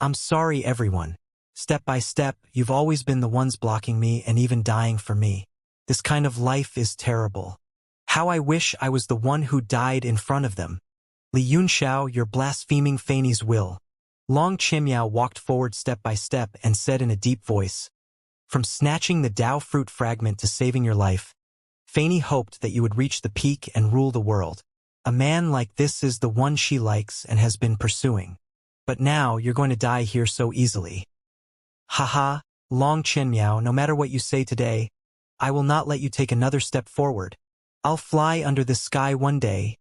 "I'm sorry everyone. Step by step, you've always been the ones blocking me and even dying for me. This kind of life is terrible. How I wish I was the one who died in front of them. Li Yunxiao, you're blaspheming Faney's will." Long Qianmiao walked forward step by step and said in a deep voice, "From snatching the Dao fruit fragment to saving your life, Faney hoped that you would reach the peak and rule the world. A man like this is the one she likes and has been pursuing. But now you're going to die here so easily." "Haha, Long Qianmiao, no matter what you say today, I will not let you take another step forward. I'll fly under the sky one day,"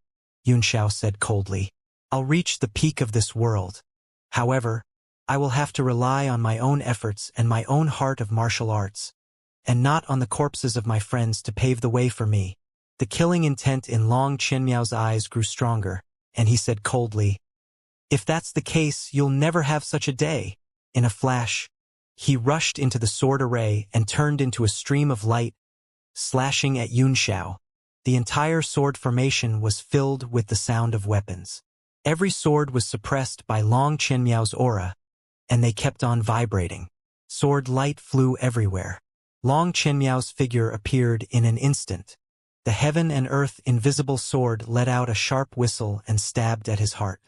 Yunxiao said coldly. "I'll reach the peak of this world. However, I will have to rely on my own efforts and my own heart of martial arts, and not on the corpses of my friends to pave the way for me." The killing intent in Long Qianmiao's eyes grew stronger, and he said coldly, "If that's the case, you'll never have such a day." In a flash, he rushed into the sword array and turned into a stream of light, slashing at Yunxiao. The entire sword formation was filled with the sound of weapons. Every sword was suppressed by Long Qianmiao's aura, and they kept on vibrating. Sword light flew everywhere. Long Qianmiao's figure appeared in an instant. The heaven and earth invisible sword let out a sharp whistle and stabbed at his heart.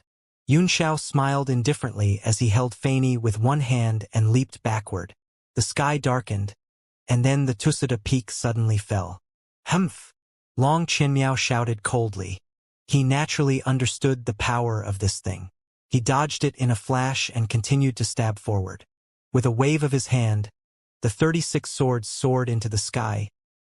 Yunxiao smiled indifferently as he held Faney with one hand and leaped backward. The sky darkened, and then the Tusada peak suddenly fell. "Humph!" Long Qianmiao shouted coldly. He naturally understood the power of this thing. He dodged it in a flash and continued to stab forward. With a wave of his hand, the 36 swords soared into the sky,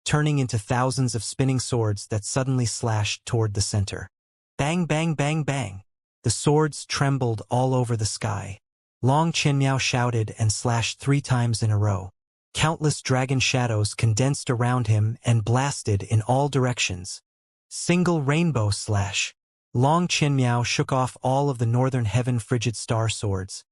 turning into thousands of spinning swords that suddenly slashed toward the center. Bang, bang, bang, bang. The swords trembled all over the sky. Long Qianmiao shouted and slashed 3 times in a row. Countless dragon shadows condensed around him and blasted in all directions. Single rainbow slash. Long Qianmiao shook off all of the northern heaven frigid star swords,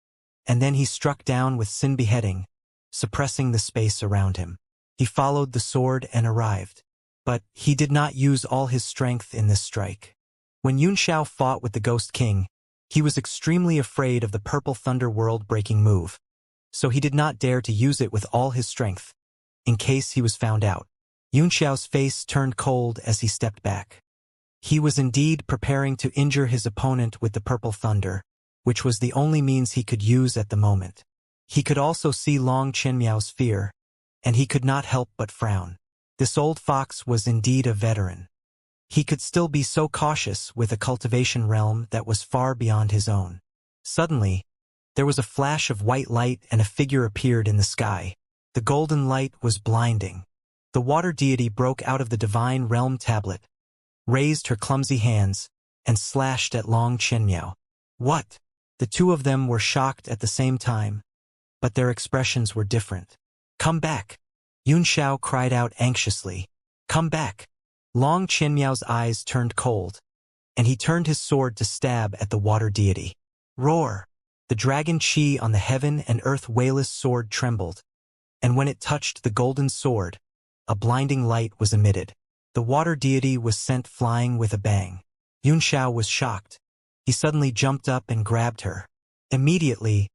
and then he struck down with Sin beheading, suppressing the space around him. He followed the sword and arrived. But he did not use all his strength in this strike. When Yunxiao fought with the Ghost King, he was extremely afraid of the Purple Thunder world-breaking move, so he did not dare to use it with all his strength, in case he was found out. Yunxiao's face turned cold as he stepped back. He was indeed preparing to injure his opponent with the Purple Thunder, which was the only means he could use at the moment. He could also see Long Qianmiao's fear, and he could not help but frown. This old fox was indeed a veteran. He could still be so cautious with a cultivation realm that was far beyond his own. Suddenly, There was a flash of white light and a figure appeared in the sky. The golden light was blinding. The water deity broke out of the divine realm tablet, raised her clumsy hands, and slashed at Long Chenmiao. What? The two of them were shocked at the same time, but their expressions were different. Come back! Yunxiao cried out anxiously. Come back! Long Chenmiao's eyes turned cold, and he turned his sword to stab at the water deity. Roar! The dragon chi on the heaven and earth whaleless sword trembled, and when it touched the golden sword, a blinding light was emitted. The water deity was sent flying with a bang. Yunxiao was shocked. He suddenly jumped up and grabbed her. Immediately,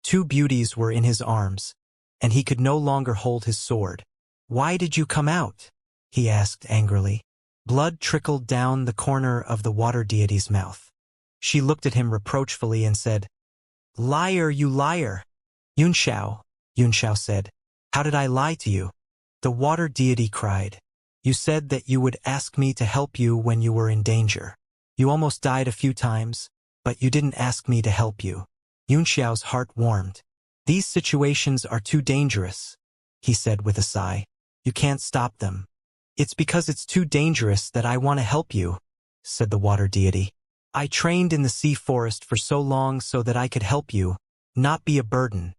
two beauties were in his arms, and he could no longer hold his sword. Why did you come out? He asked angrily. Blood trickled down the corner of the water deity's mouth. She looked at him reproachfully and said, Liar, you liar! Yunxiao said, How did I lie to you? The water deity cried. You said that you would ask me to help you when you were in danger. You almost died a few times, but you didn't ask me to help you. Yunxiao's heart warmed. These situations are too dangerous, he said with a sigh. You can't stop them. It's because it's too dangerous that I want to help you, said the water deity. I trained in the sea forest for so long so that I could help you, not be a burden,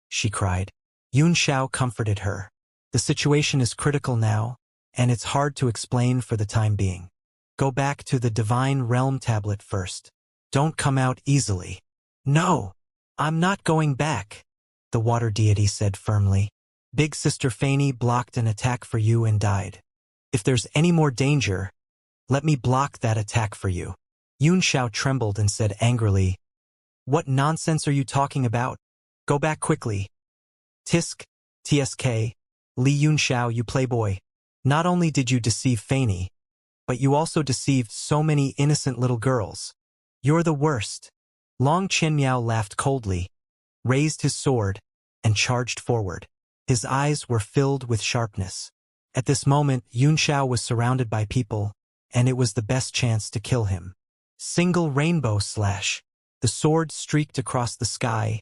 she cried. Yunxiao comforted her. The situation is critical now, and it's hard to explain for the time being. Go back to the divine realm tablet first. Don't come out easily. No, I'm not going back, the water deity said firmly. Big Sister Fanny blocked an attack for you and died. If there's any more danger, let me block that attack for you. Yunxiao trembled and said angrily, What nonsense are you talking about? Go back quickly. Tisk, TSK, Li Yunxiao, you playboy. Not only did you deceive Fanny, but you also deceived so many innocent little girls. You're the worst. Long Chenmiao laughed coldly, raised his sword, and charged forward. His eyes were filled with sharpness. At this moment, Yunxiao was surrounded by people, and it was the best chance to kill him. Single rainbow slash. The sword streaked across the sky,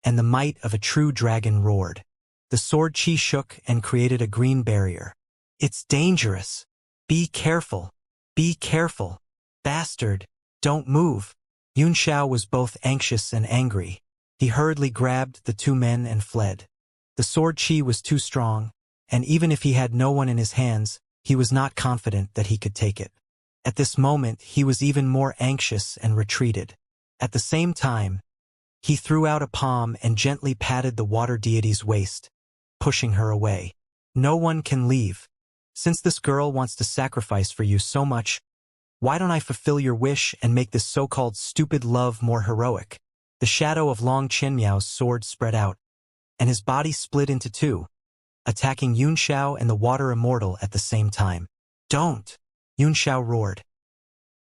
and the might of a true dragon roared. The sword chi shook and created a green barrier. It's dangerous. Be careful. Be careful. Bastard. Don't move. Yunxiao was both anxious and angry. He hurriedly grabbed the two men and fled. The sword chi was too strong, and even if he had no one in his hands, he was not confident that he could take it. At this moment, he was even more anxious and retreated. At the same time, he threw out a palm and gently patted the water deity's waist, pushing her away. No one can leave. Since this girl wants to sacrifice for you so much, why don't I fulfill your wish and make this so-called stupid love more heroic? The shadow of Long Chenmiao's sword spread out, and his body split into two, attacking Yunxiao and the water immortal at the same time. Don't! Yunxiao roared.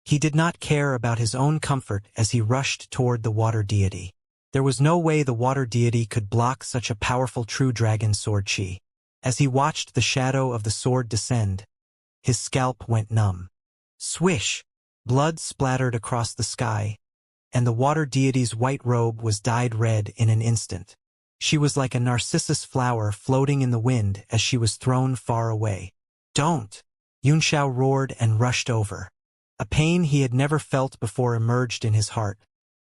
He did not care about his own comfort as he rushed toward the water deity. There was no way the water deity could block such a powerful true dragon sword chi. As he watched the shadow of the sword descend, his scalp went numb. Swish! Blood splattered across the sky, and the water deity's white robe was dyed red in an instant. She was like a narcissus flower floating in the wind as she was thrown far away. Don't! Yunxiao roared and rushed over. A pain he had never felt before emerged in his heart,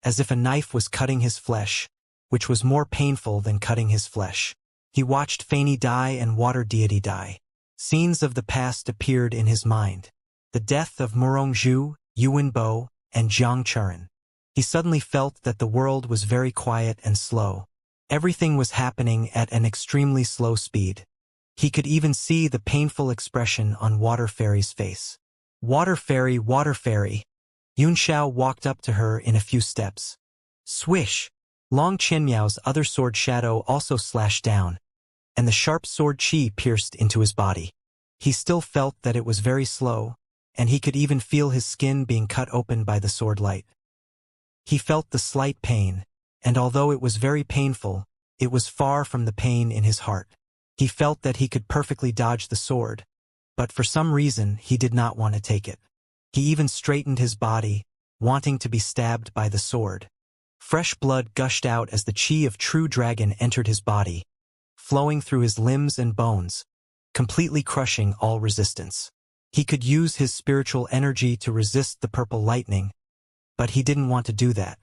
as if a knife was cutting his flesh, which was more painful than cutting his flesh. He watched Fanny die and water deity die. Scenes of the past appeared in his mind. The death of Murongzhu, Yuan Bo, and Jiang Churan. He suddenly felt that the world was very quiet and slow. Everything was happening at an extremely slow speed. He could even see the painful expression on Water Fairy's face. Water Fairy, Water Fairy. Yunxiao walked up to her in a few steps. Swish! Long Chenmiao's other sword shadow also slashed down, and the sharp sword chi pierced into his body. He still felt that it was very slow, and he could even feel his skin being cut open by the sword light. He felt the slight pain, and although it was very painful, it was far from the pain in his heart. He felt that he could perfectly dodge the sword, but for some reason he did not want to take it. He even straightened his body, wanting to be stabbed by the sword. Fresh blood gushed out as the chi of true dragon entered his body, flowing through his limbs and bones, completely crushing all resistance. He could use his spiritual energy to resist the purple lightning, but he didn't want to do that.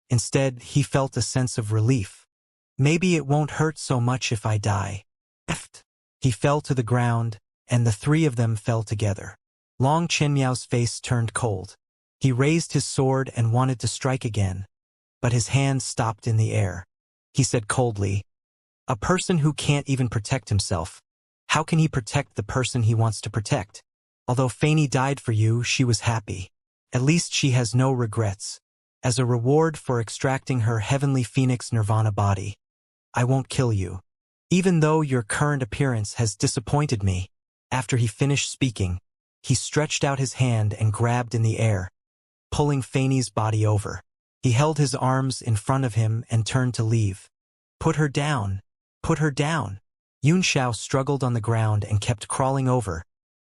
Instead, he felt a sense of relief. Maybe it won't hurt so much if I die. He fell to the ground, and the three of them fell together. Long Chenmiao's face turned cold. He raised his sword and wanted to strike again, but his hand stopped in the air. He said coldly, "A person who can't even protect himself, how can he protect the person he wants to protect? Although Fanny died for you, she was happy. At least she has no regrets. As a reward for extracting her heavenly phoenix nirvana body, I won't kill you. Even though your current appearance has disappointed me." After he finished speaking, he stretched out his hand and grabbed in the air, pulling Fanny's body over. He held his arms in front of him and turned to leave. "Put her down. Put her down." Yunxiao struggled on the ground and kept crawling over,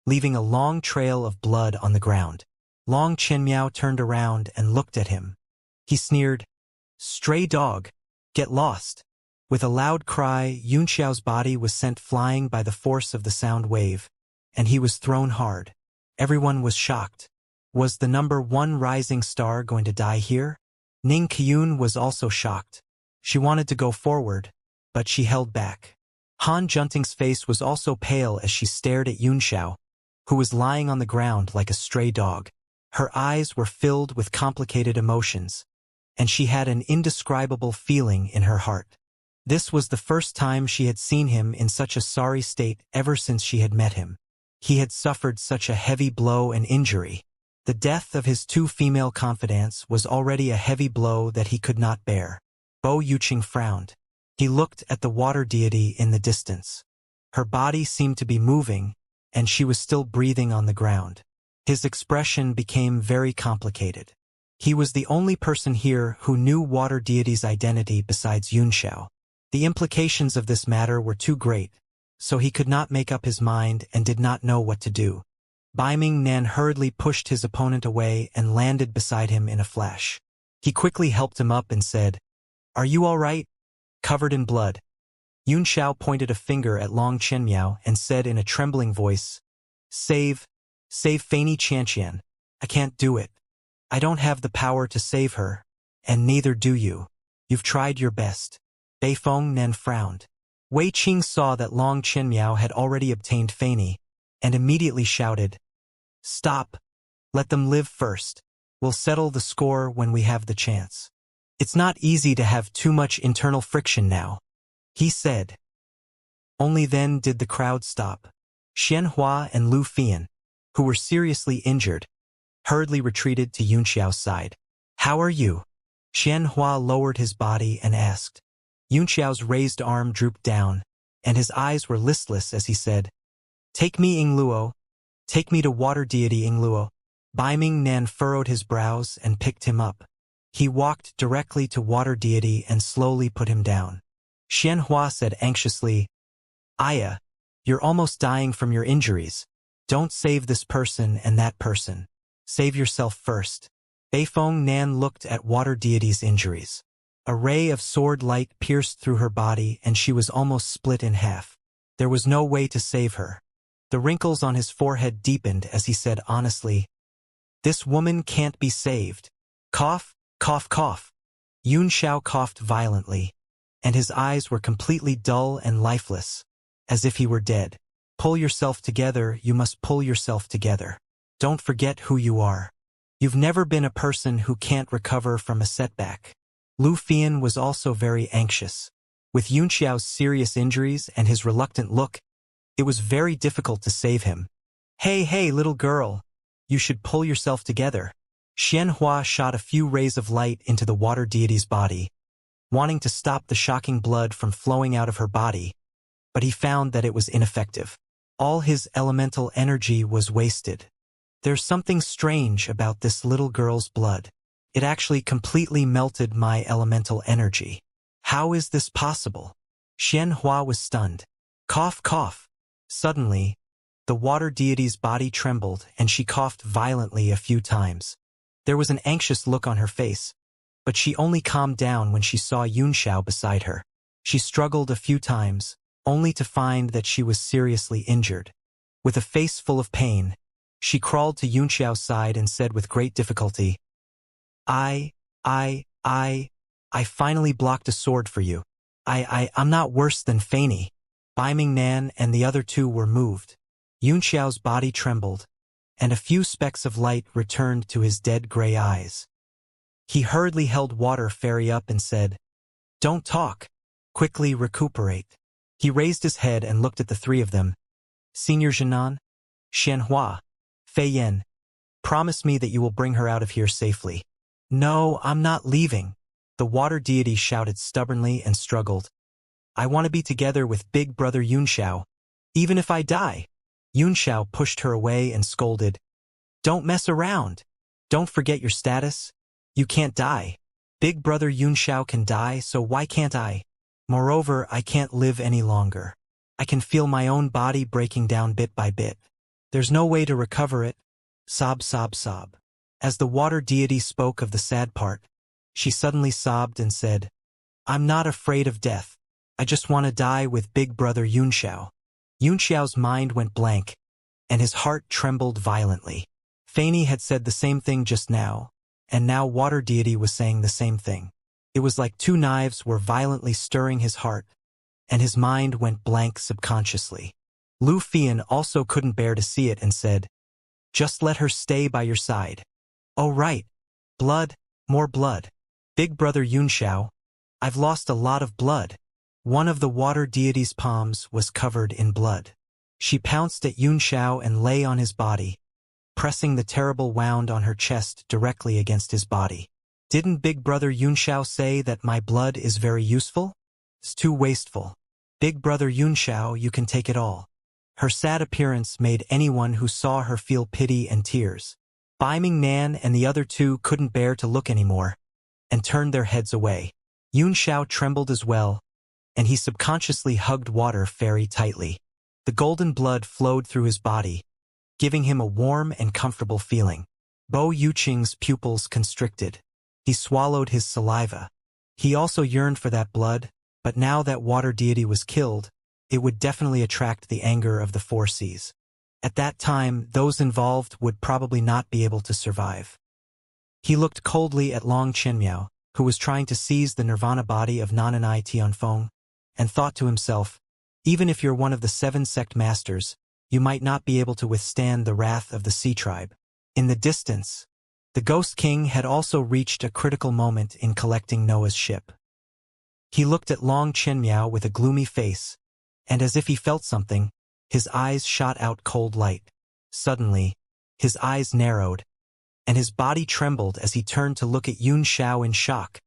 leaving a long trail of blood on the ground. Long Chenmiao turned around and looked at him. He sneered, "Stray dog, get lost." With a loud cry, Yunxiao's body was sent flying by the force of the sound wave, and he was thrown hard. Everyone was shocked. Was the number 1 rising star going to die here? Ning Qiyun was also shocked. She wanted to go forward, but she held back. Han Junting's face was also pale as she stared at Yunxiao, who was lying on the ground like a stray dog. Her eyes were filled with complicated emotions, and she had an indescribable feeling in her heart. This was the first time she had seen him in such a sorry state ever since she had met him. He had suffered such a heavy blow and injury. The death of his 2 female confidants was already a heavy blow that he could not bear. Bo Yuqing frowned. He looked at the water deity in the distance. Her body seemed to be moving, and she was still breathing on the ground. His expression became very complicated. He was the only person here who knew water deity's identity besides Yunxiao. The implications of this matter were too great, so he could not make up his mind and did not know what to do. Baiming Nan hurriedly pushed his opponent away and landed beside him in a flash. He quickly helped him up and said, "Are you all right?" Covered in blood. Yunxiao pointed a finger at Long Chenmiao and said in a trembling voice, Save Fanny Xianxian. I can't do it. I don't have the power to save her, and neither do you. You've tried your best." Beifeng Nan frowned. Wei Qing saw that Long Chenmiao had already obtained Fanny, and immediately shouted, "Stop! Let them live first. We'll settle the score when we have the chance. It's not easy to have too much internal friction now," he said. Only then did the crowd stop. Xianhua and Lu Fian, who were seriously injured, hurriedly retreated to Yunxiao's side. "How are you?" Xianhua lowered his body and asked. Yunxiao's raised arm drooped down, and his eyes were listless as he said, "Take me Ingluo. Take me to water deity Ingluo." Baiming Nan furrowed his brows and picked him up. He walked directly to water deity and slowly put him down. Xianhua said anxiously, "Aya, you're almost dying from your injuries. Don't save this person and that person. Save yourself first." Beifeng Nan looked at water deity's injuries. A ray of sword light pierced through her body and she was almost split in half. There was no way to save her. The wrinkles on his forehead deepened as he said honestly, "This woman can't be saved." Cough, cough, cough. Yunxiao coughed violently, and his eyes were completely dull and lifeless, as if he were dead. "Pull yourself together, you must pull yourself together. Don't forget who you are. You've never been a person who can't recover from a setback." Lu Fian was also very anxious. With Yunxiao's serious injuries and his reluctant look, it was very difficult to save him. Hey, little girl. You should pull yourself together." Xianhua shot a few rays of light into the water deity's body, wanting to stop the shocking blood from flowing out of her body, but he found that it was ineffective. All his elemental energy was wasted. There's something strange about this little girl's blood. It actually completely melted my elemental energy. How is this possible? Xianhua was stunned. Cough, cough. Suddenly, the water deity's body trembled and she coughed violently a few times. There was an anxious look on her face. but she only calmed down when she saw Yunxiao beside her. She struggled a few times, only to find that she was seriously injured. With a face full of pain, she crawled to Yunxiao's side and said with great difficulty, I finally blocked a sword for you. I'm not worse than Fanny. Bai Mingnan and the other two were moved. Yunxiao's body trembled, and a few specks of light returned to his dead gray eyes. He hurriedly held Water Fairy up and said, Don't talk. Quickly recuperate. He raised his head and looked at the three of them. Senior Jinan, Xianxia, Fei Yan, promise me that you will bring her out of here safely. No, I'm not leaving. The water deity shouted stubbornly and struggled. I want to be together with big brother Yunxiao, even if I die. Yunxiao pushed her away and scolded. Don't mess around. Don't forget your status. You can't die. Big brother Yunxiao can die, so why can't I? Moreover, I can't live any longer. I can feel my own body breaking down bit by bit. There's no way to recover it. Sob, sob, sob. As the water deity spoke of the sad part, she suddenly sobbed and said, I'm not afraid of death. I just want to die with big brother Yunxiao. Yunxiao's mind went blank, and his heart trembled violently. Fanny had said the same thing just now, and now water deity was saying the same thing. It was like two knives were violently stirring his heart, and his mind went blank subconsciously. Lu Fian also couldn't bear to see it and said, Just let her stay by your side. Oh right. Blood, more blood. Big brother Yunxiao, I've lost a lot of blood. One of the water deity's palms was covered in blood. She pounced at Yunxiao and lay on his body, pressing the terrible wound on her chest directly against his body. Didn't big brother Yunxiao say that my blood is very useful? It's too wasteful. Big brother Yunxiao, you can take it all. Her sad appearance made anyone who saw her feel pity and tears. Bai Mingnan and the other two couldn't bear to look anymore, and turned their heads away. Yunxiao trembled as well, and he subconsciously hugged Water Fairy tightly. The golden blood flowed through his body, giving him a warm and comfortable feeling. Bo Yuqing's pupils constricted. He swallowed his saliva. He also yearned for that blood, but now that water deity was killed, it would definitely attract the anger of the four seas. At that time, those involved would probably not be able to survive. He looked coldly at Long Chenmiao, who was trying to seize the nirvana body of Nananai Tianfeng, and thought to himself, even if you're one of the 7 sect masters, you might not be able to withstand the wrath of the sea tribe. In the distance, the Ghost King had also reached a critical moment in collecting Noah's ship. He looked at Long Chenmiao with a gloomy face, and as if he felt something, his eyes shot out cold light. Suddenly, his eyes narrowed, and his body trembled as he turned to look at Yunxiao in shock.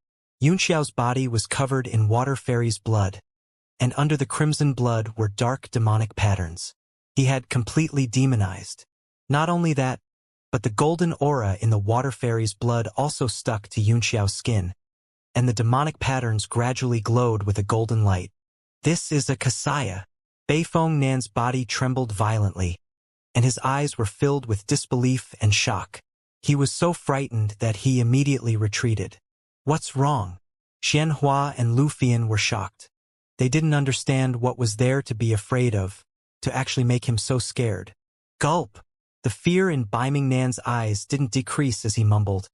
Yunxiao's body was covered in Water Fairy's blood, and under the crimson blood were dark demonic patterns. He had completely demonized. Not only that, but the golden aura in the Water Fairy's blood also stuck to Yunxiao's skin, and the demonic patterns gradually glowed with a golden light. This is a Kasaya. Beifeng Nan's body trembled violently, and his eyes were filled with disbelief and shock. He was so frightened that he immediately retreated. What's wrong? Xianxia and Lu Fian were shocked. They didn't understand what was there to be afraid of, to actually make him so scared. Gulp! The fear in Bai Mingnan's eyes didn't decrease as he mumbled.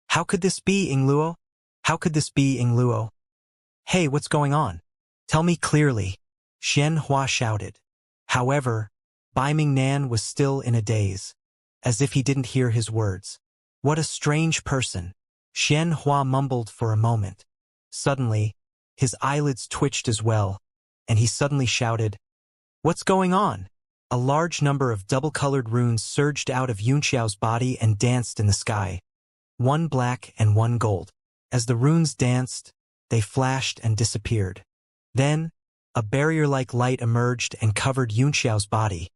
How could this be, Yingluo? How could this be, Yingluo? Hey, what's going on? Tell me clearly, Xianxia shouted. However, Bai Mingnan was still in a daze, as if he didn't hear his words. What a strange person. Xianxia mumbled for a moment. Suddenly, his eyelids twitched as well, and he suddenly shouted, What's going on? A large number of double-colored runes surged out of Yunxiao's body and danced in the sky, one black and one gold. As the runes danced, they flashed and disappeared. Then, a barrier-like light emerged and covered Yunxiao's body,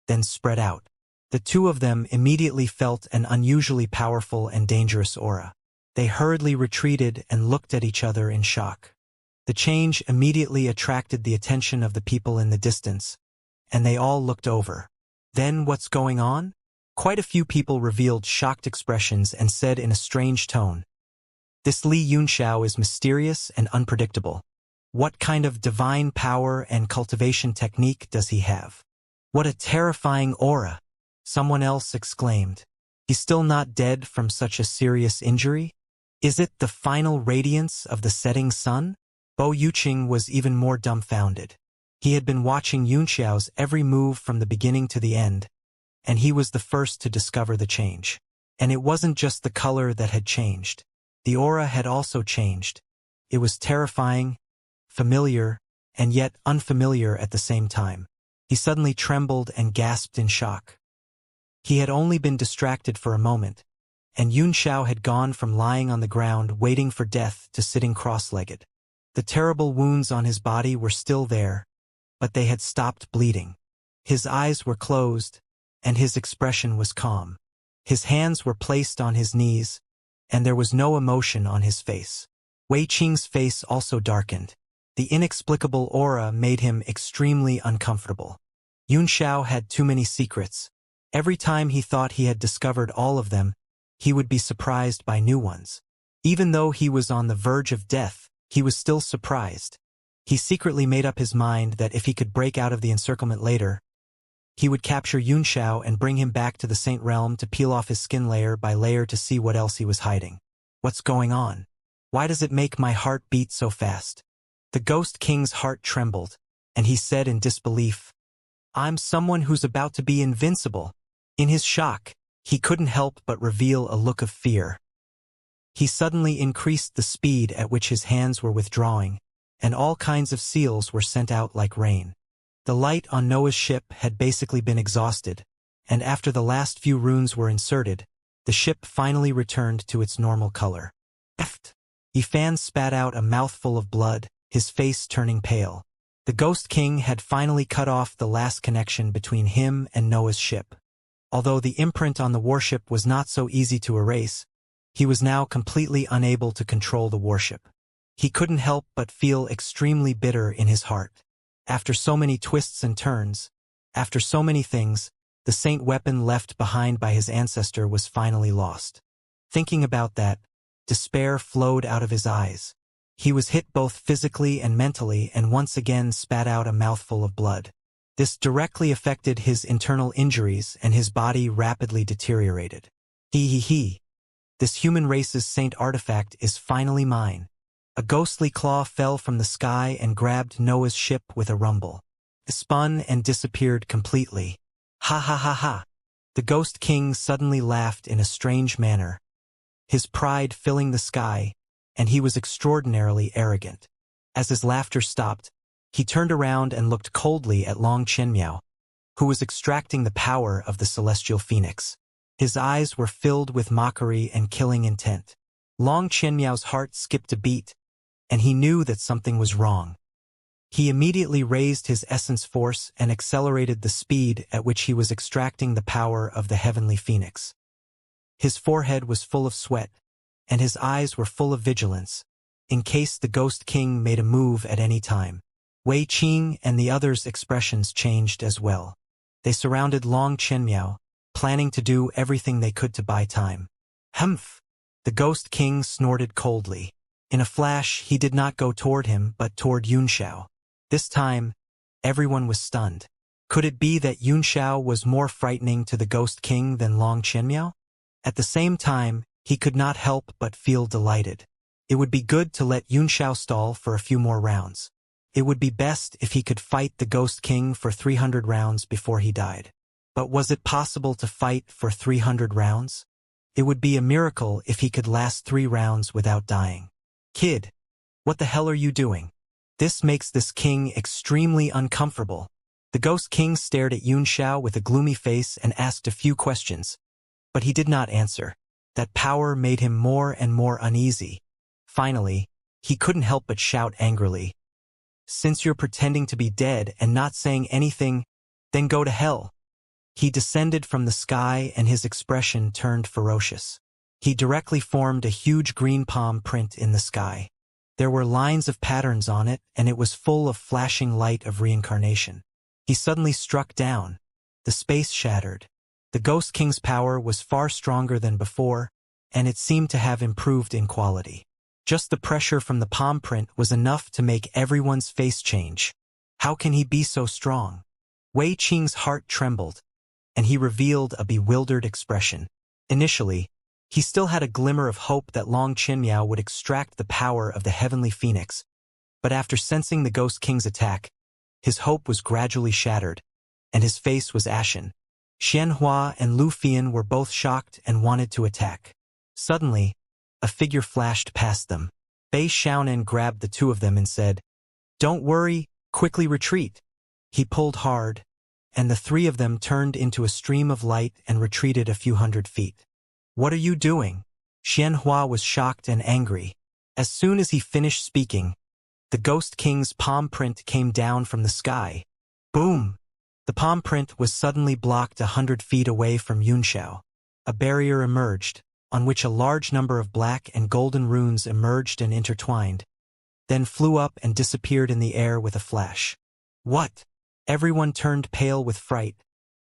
then spread out. The two of them immediately felt an unusually powerful and dangerous aura. They hurriedly retreated and looked at each other in shock. The change immediately attracted the attention of the people in the distance, and they all looked over. Then what's going on? Quite a few people revealed shocked expressions and said in a strange tone, This Li Yunxiao is mysterious and unpredictable. What kind of divine power and cultivation technique does he have? What a terrifying aura! Someone else exclaimed. He's still not dead from such a serious injury? Is it the final radiance of the setting sun? Bo Yuqing was even more dumbfounded. He had been watching Yunxiao's every move from the beginning to the end, and he was the first to discover the change. And it wasn't just the color that had changed. The aura had also changed. It was terrifying, familiar, and yet unfamiliar at the same time. He suddenly trembled and gasped in shock. He had only been distracted for a moment, and Yunxiao had gone from lying on the ground waiting for death to sitting cross-legged. The terrible wounds on his body were still there, but they had stopped bleeding. His eyes were closed, and his expression was calm. His hands were placed on his knees, and there was no emotion on his face. Wei Qing's face also darkened. The inexplicable aura made him extremely uncomfortable. Yunxiao had too many secrets. Every time he thought he had discovered all of them, he would be surprised by new ones. Even though he was on the verge of death, he was still surprised. He secretly made up his mind that if he could break out of the encirclement later, he would capture Yunxiao and bring him back to the Saint Realm to peel off his skin layer by layer to see what else he was hiding. What's going on? Why does it make my heart beat so fast? The Ghost King's heart trembled, and he said in disbelief, I'm someone who's about to be invincible. In his shock, he couldn't help but reveal a look of fear. He suddenly increased the speed at which his hands were withdrawing, and all kinds of seals were sent out like rain. The light on Noah's ship had basically been exhausted, and after the last few runes were inserted, the ship finally returned to its normal color. Yifan spat out a mouthful of blood, his face turning pale. The Ghost King had finally cut off the last connection between him and Noah's ship. Although the imprint on the warship was not so easy to erase, he was now completely unable to control the warship. He couldn't help but feel extremely bitter in his heart. After so many twists and turns, after so many things, the saint weapon left behind by his ancestor was finally lost. Thinking about that, despair flowed out of his eyes. He was hit both physically and mentally and once again spat out a mouthful of blood. This directly affected his internal injuries and his body rapidly deteriorated. This human race's saint artifact is finally mine. A ghostly claw fell from the sky and grabbed Noah's ship with a rumble. It spun and disappeared completely. Ha ha ha ha. The Ghost King suddenly laughed in a strange manner, his pride filling the sky, and he was extraordinarily arrogant. As his laughter stopped, he turned around and looked coldly at Long Chenmiao, who was extracting the power of the celestial phoenix. His eyes were filled with mockery and killing intent. Long Chenmiao's heart skipped a beat, and he knew that something was wrong. He immediately raised his essence force and accelerated the speed at which he was extracting the power of the heavenly phoenix. His forehead was full of sweat, and his eyes were full of vigilance, in case the Ghost King made a move at any time. Wei Qing and the others' expressions changed as well. They surrounded Long Chenmiao, planning to do everything they could to buy time. Humph! The Ghost King snorted coldly. In a flash, he did not go toward him, but toward Yunxiao. This time, everyone was stunned. Could it be that Yunxiao was more frightening to the Ghost King than Long Chenmiao? At the same time, he could not help but feel delighted. It would be good to let Yunxiao stall for a few more rounds. It would be best if he could fight the Ghost King for 300 rounds before he died. But was it possible to fight for 300 rounds? It would be a miracle if he could last 3 rounds without dying. Kid, what the hell are you doing? This makes this king extremely uncomfortable. The Ghost King stared at Yunxiao with a gloomy face and asked a few questions, but he did not answer. That power made him more and more uneasy. Finally, he couldn't help but shout angrily, Since you're pretending to be dead and not saying anything, then go to hell. He descended from the sky and his expression turned ferocious. He directly formed a huge green palm print in the sky. There were lines of patterns on it, and it was full of flashing light of reincarnation. He suddenly struck down. The space shattered. The Ghost King's power was far stronger than before, and it seemed to have improved in quality. Just the pressure from the palm print was enough to make everyone's face change. How can he be so strong? Wei Qing's heart trembled, and he revealed a bewildered expression. Initially, he still had a glimmer of hope that Long Qinmiao would extract the power of the heavenly phoenix, but after sensing the Ghost King's attack, his hope was gradually shattered, and his face was ashen. Xianxia and Lu Fian were both shocked and wanted to attack. Suddenly, a figure flashed past them. Bei Xiaonan grabbed the two of them and said, "Don't worry, quickly retreat." He pulled hard, and the three of them turned into a stream of light and retreated a few hundred feet. "What are you doing?" Xianxia was shocked and angry. As soon as he finished speaking, the Ghost King's palm print came down from the sky. Boom! The palm print was suddenly blocked 100 feet away from Yunxiao. A barrier emerged, on which a large number of black and golden runes emerged and intertwined, then flew up and disappeared in the air with a flash. What? Everyone turned pale with fright,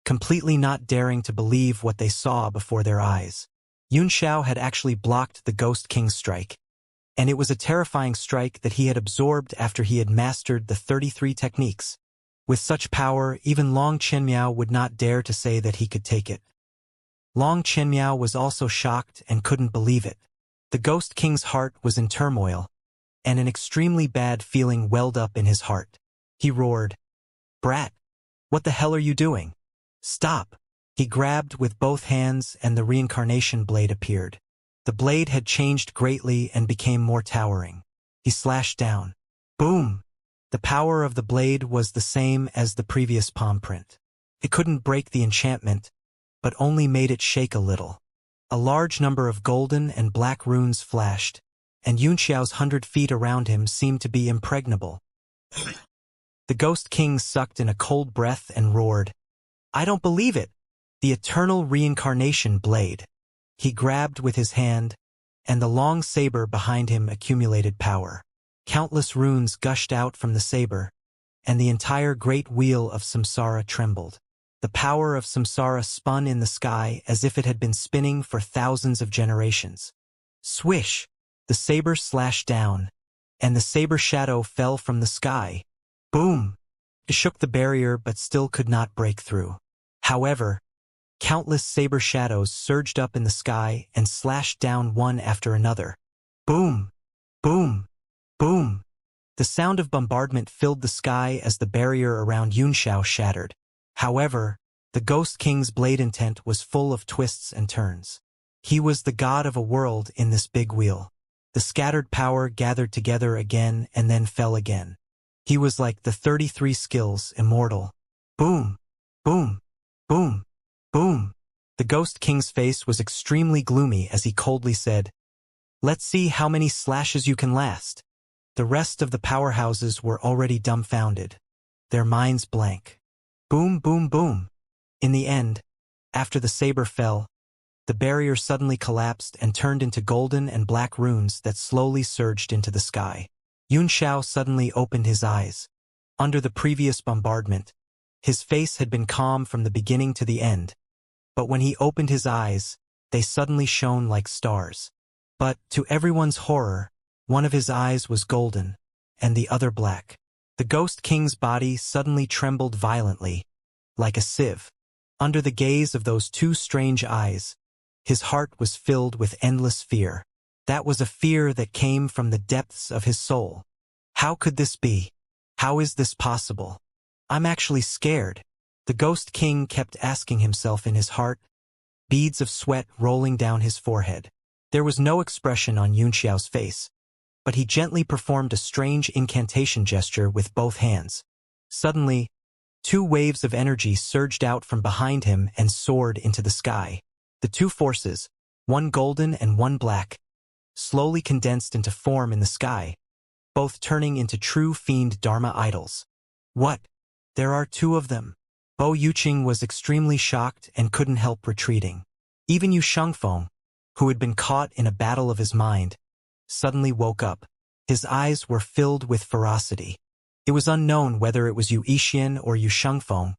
completely not daring to believe what they saw before their eyes. Yunxiao had actually blocked the Ghost King's strike, and it was a terrifying strike that he had absorbed after he had mastered the 33 techniques. With such power, even Long Qinmiao would not dare to say that he could take it. Long Qinmiao was also shocked and couldn't believe it. The Ghost King's heart was in turmoil, and an extremely bad feeling welled up in his heart. He roared, "Brat! What the hell are you doing? Stop!" He grabbed with both hands and the Reincarnation blade appeared. The blade had changed greatly and became more towering. He slashed down. Boom! The power of the blade was the same as the previous palm print. It couldn't break the enchantment, but only made it shake a little. A large number of golden and black runes flashed, and Yunxiao's 100 feet around him seemed to be impregnable. The Ghost King sucked in a cold breath and roared, "I don't believe it! The eternal Reincarnation blade!" He grabbed with his hand, and the long saber behind him accumulated power. Countless runes gushed out from the saber, and the entire great wheel of samsara trembled. The power of samsara spun in the sky as if it had been spinning for thousands of generations. Swish! The saber slashed down, and the saber shadow fell from the sky. Boom! It shook the barrier but still could not break through. However, countless saber shadows surged up in the sky and slashed down one after another. Boom! Boom! Boom! The sound of bombardment filled the sky as the barrier around Yunxiao shattered. However, the Ghost King's blade intent was full of twists and turns. He was the god of a world in this big wheel. The scattered power gathered together again and then fell again. He was like the 33 skills Immortal. Boom! Boom! Boom! Boom! The Ghost King's face was extremely gloomy as he coldly said, "Let's see how many slashes you can last." The rest of the powerhouses were already dumbfounded, their minds blank. Boom, boom, boom. In the end, after the saber fell, the barrier suddenly collapsed and turned into golden and black runes that slowly surged into the sky. Yunxiao suddenly opened his eyes. Under the previous bombardment, his face had been calm from the beginning to the end, but when he opened his eyes, they suddenly shone like stars. But, to everyone's horror, one of his eyes was golden, and the other black. The Ghost King's body suddenly trembled violently, like a sieve. Under the gaze of those two strange eyes, his heart was filled with endless fear. That was a fear that came from the depths of his soul. How could this be? How is this possible? I'm actually scared. The Ghost King kept asking himself in his heart, beads of sweat rolling down his forehead. There was no expression on Yunxiao's face, but he gently performed a strange incantation gesture with both hands. Suddenly, two waves of energy surged out from behind him and soared into the sky. The two forces, one golden and one black, slowly condensed into form in the sky, both turning into true fiend Dharma idols. What? There are two of them. Bo Yuqing was extremely shocked and couldn't help retreating. Even Yu Shengfeng, who had been caught in a battle of his mind, suddenly woke up. His eyes were filled with ferocity. It was unknown whether it was Yu Yixian or Yu Shengfeng,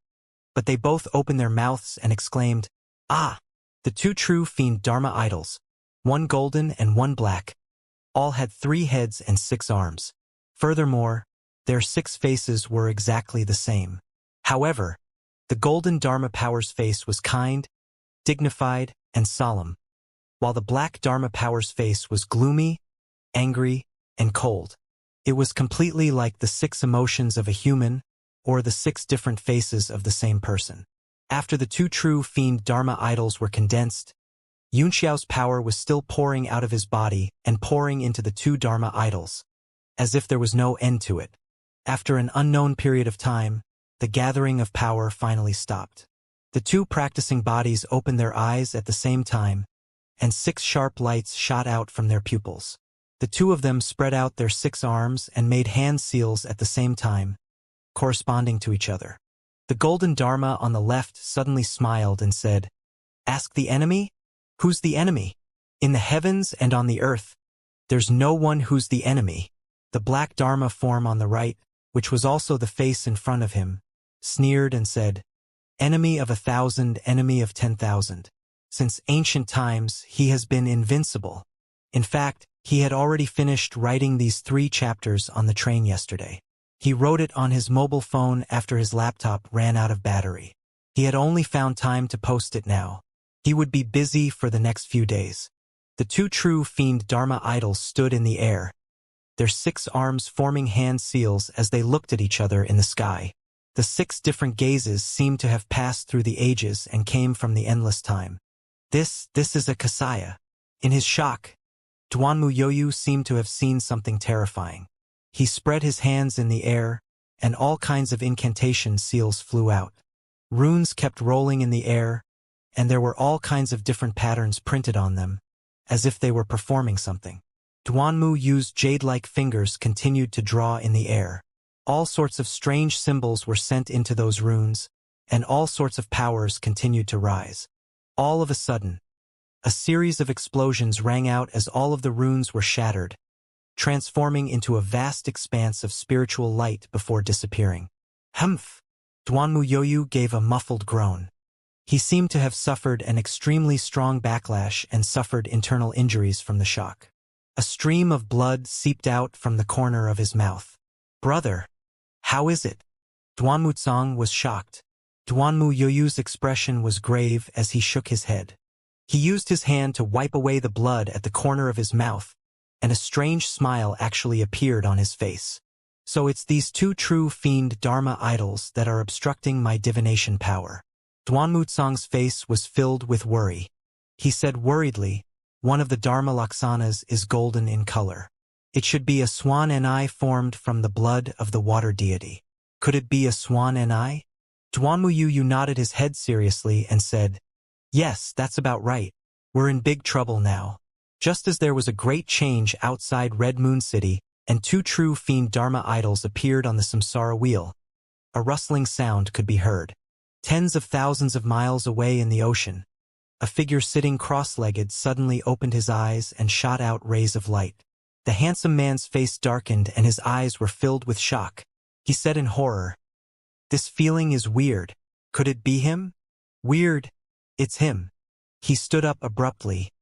but they both opened their mouths and exclaimed, "Ah!" The two true fiend Dharma idols, one golden and one black, all had 3 heads and 6 arms. Furthermore, their 6 faces were exactly the same. However, the golden Dharma Power's face was kind, dignified, and solemn, while the black Dharma Power's face was gloomy, angry, and cold. It was completely like the 6 emotions of a human, or the 6 different faces of the same person. After the 2 true fiend Dharma idols were condensed, Yunxiao's power was still pouring out of his body and pouring into the 2 Dharma idols, as if there was no end to it. After an unknown period of time, the gathering of power finally stopped. The 2 practicing bodies opened their eyes at the same time, and 6 sharp lights shot out from their pupils. The 2 of them spread out their 6 arms and made hand seals at the same time, corresponding to each other. The golden Dharma on the left suddenly smiled and said, "Ask the enemy? Who's the enemy? In the heavens and on the earth, there's no one who's the enemy." The black Dharma form on the right, which was also the face in front of him, sneered and said, "Enemy of 1,000, enemy of 10,000. Since ancient times, he has been invincible. In fact, he had already finished writing these 3 chapters on the train yesterday. He wrote it on his mobile phone after his laptop ran out of battery. He had only found time to post it now. He would be busy for the next few days." The 2 true fiend Dharma idols stood in the air, their 6 arms forming hand seals as they looked at each other in the sky. The 6 different gazes seemed to have passed through the ages and came from the endless time. This is a Xianxia." In his shock, Duanmu Yoyu seemed to have seen something terrifying. He spread his hands in the air, and all kinds of incantation seals flew out. Runes kept rolling in the air, and there were all kinds of different patterns printed on them, as if they were performing something. Duanmu Yu's jade-like fingers continued to draw in the air. All sorts of strange symbols were sent into those runes, and all sorts of powers continued to rise. All of a sudden, a series of explosions rang out as all of the runes were shattered, transforming into a vast expanse of spiritual light before disappearing. Humph! Duanmu Yoyu gave a muffled groan. He seemed to have suffered an extremely strong backlash and suffered internal injuries from the shock. A stream of blood seeped out from the corner of his mouth. "Brother, how is it?" Duanmu Tsang was shocked. Duanmu Yoyu's expression was grave as he shook his head. He used his hand to wipe away the blood at the corner of his mouth, and a strange smile actually appeared on his face. "So it's these 2 true fiend Dharma idols that are obstructing my divination power." Duanmu Tsang's face was filled with worry. He said worriedly, "One of the Dharma Laksanas is golden in color. It should be a swan ni formed from the blood of the water deity. Could it be a swan ni?" Duanmu Yoyu nodded his head seriously and said, "Yes, that's about right. We're in big trouble now." Just as there was a great change outside Red Moon City, and 2 true fiend Dharma idols appeared on the samsara wheel, a rustling sound could be heard. Tens of thousands of miles away in the ocean, a figure sitting cross-legged suddenly opened his eyes and shot out rays of light. The handsome man's face darkened and his eyes were filled with shock. He said in horror, "This feeling is weird. Could it be him?" "Weird. It's him." He stood up abruptly,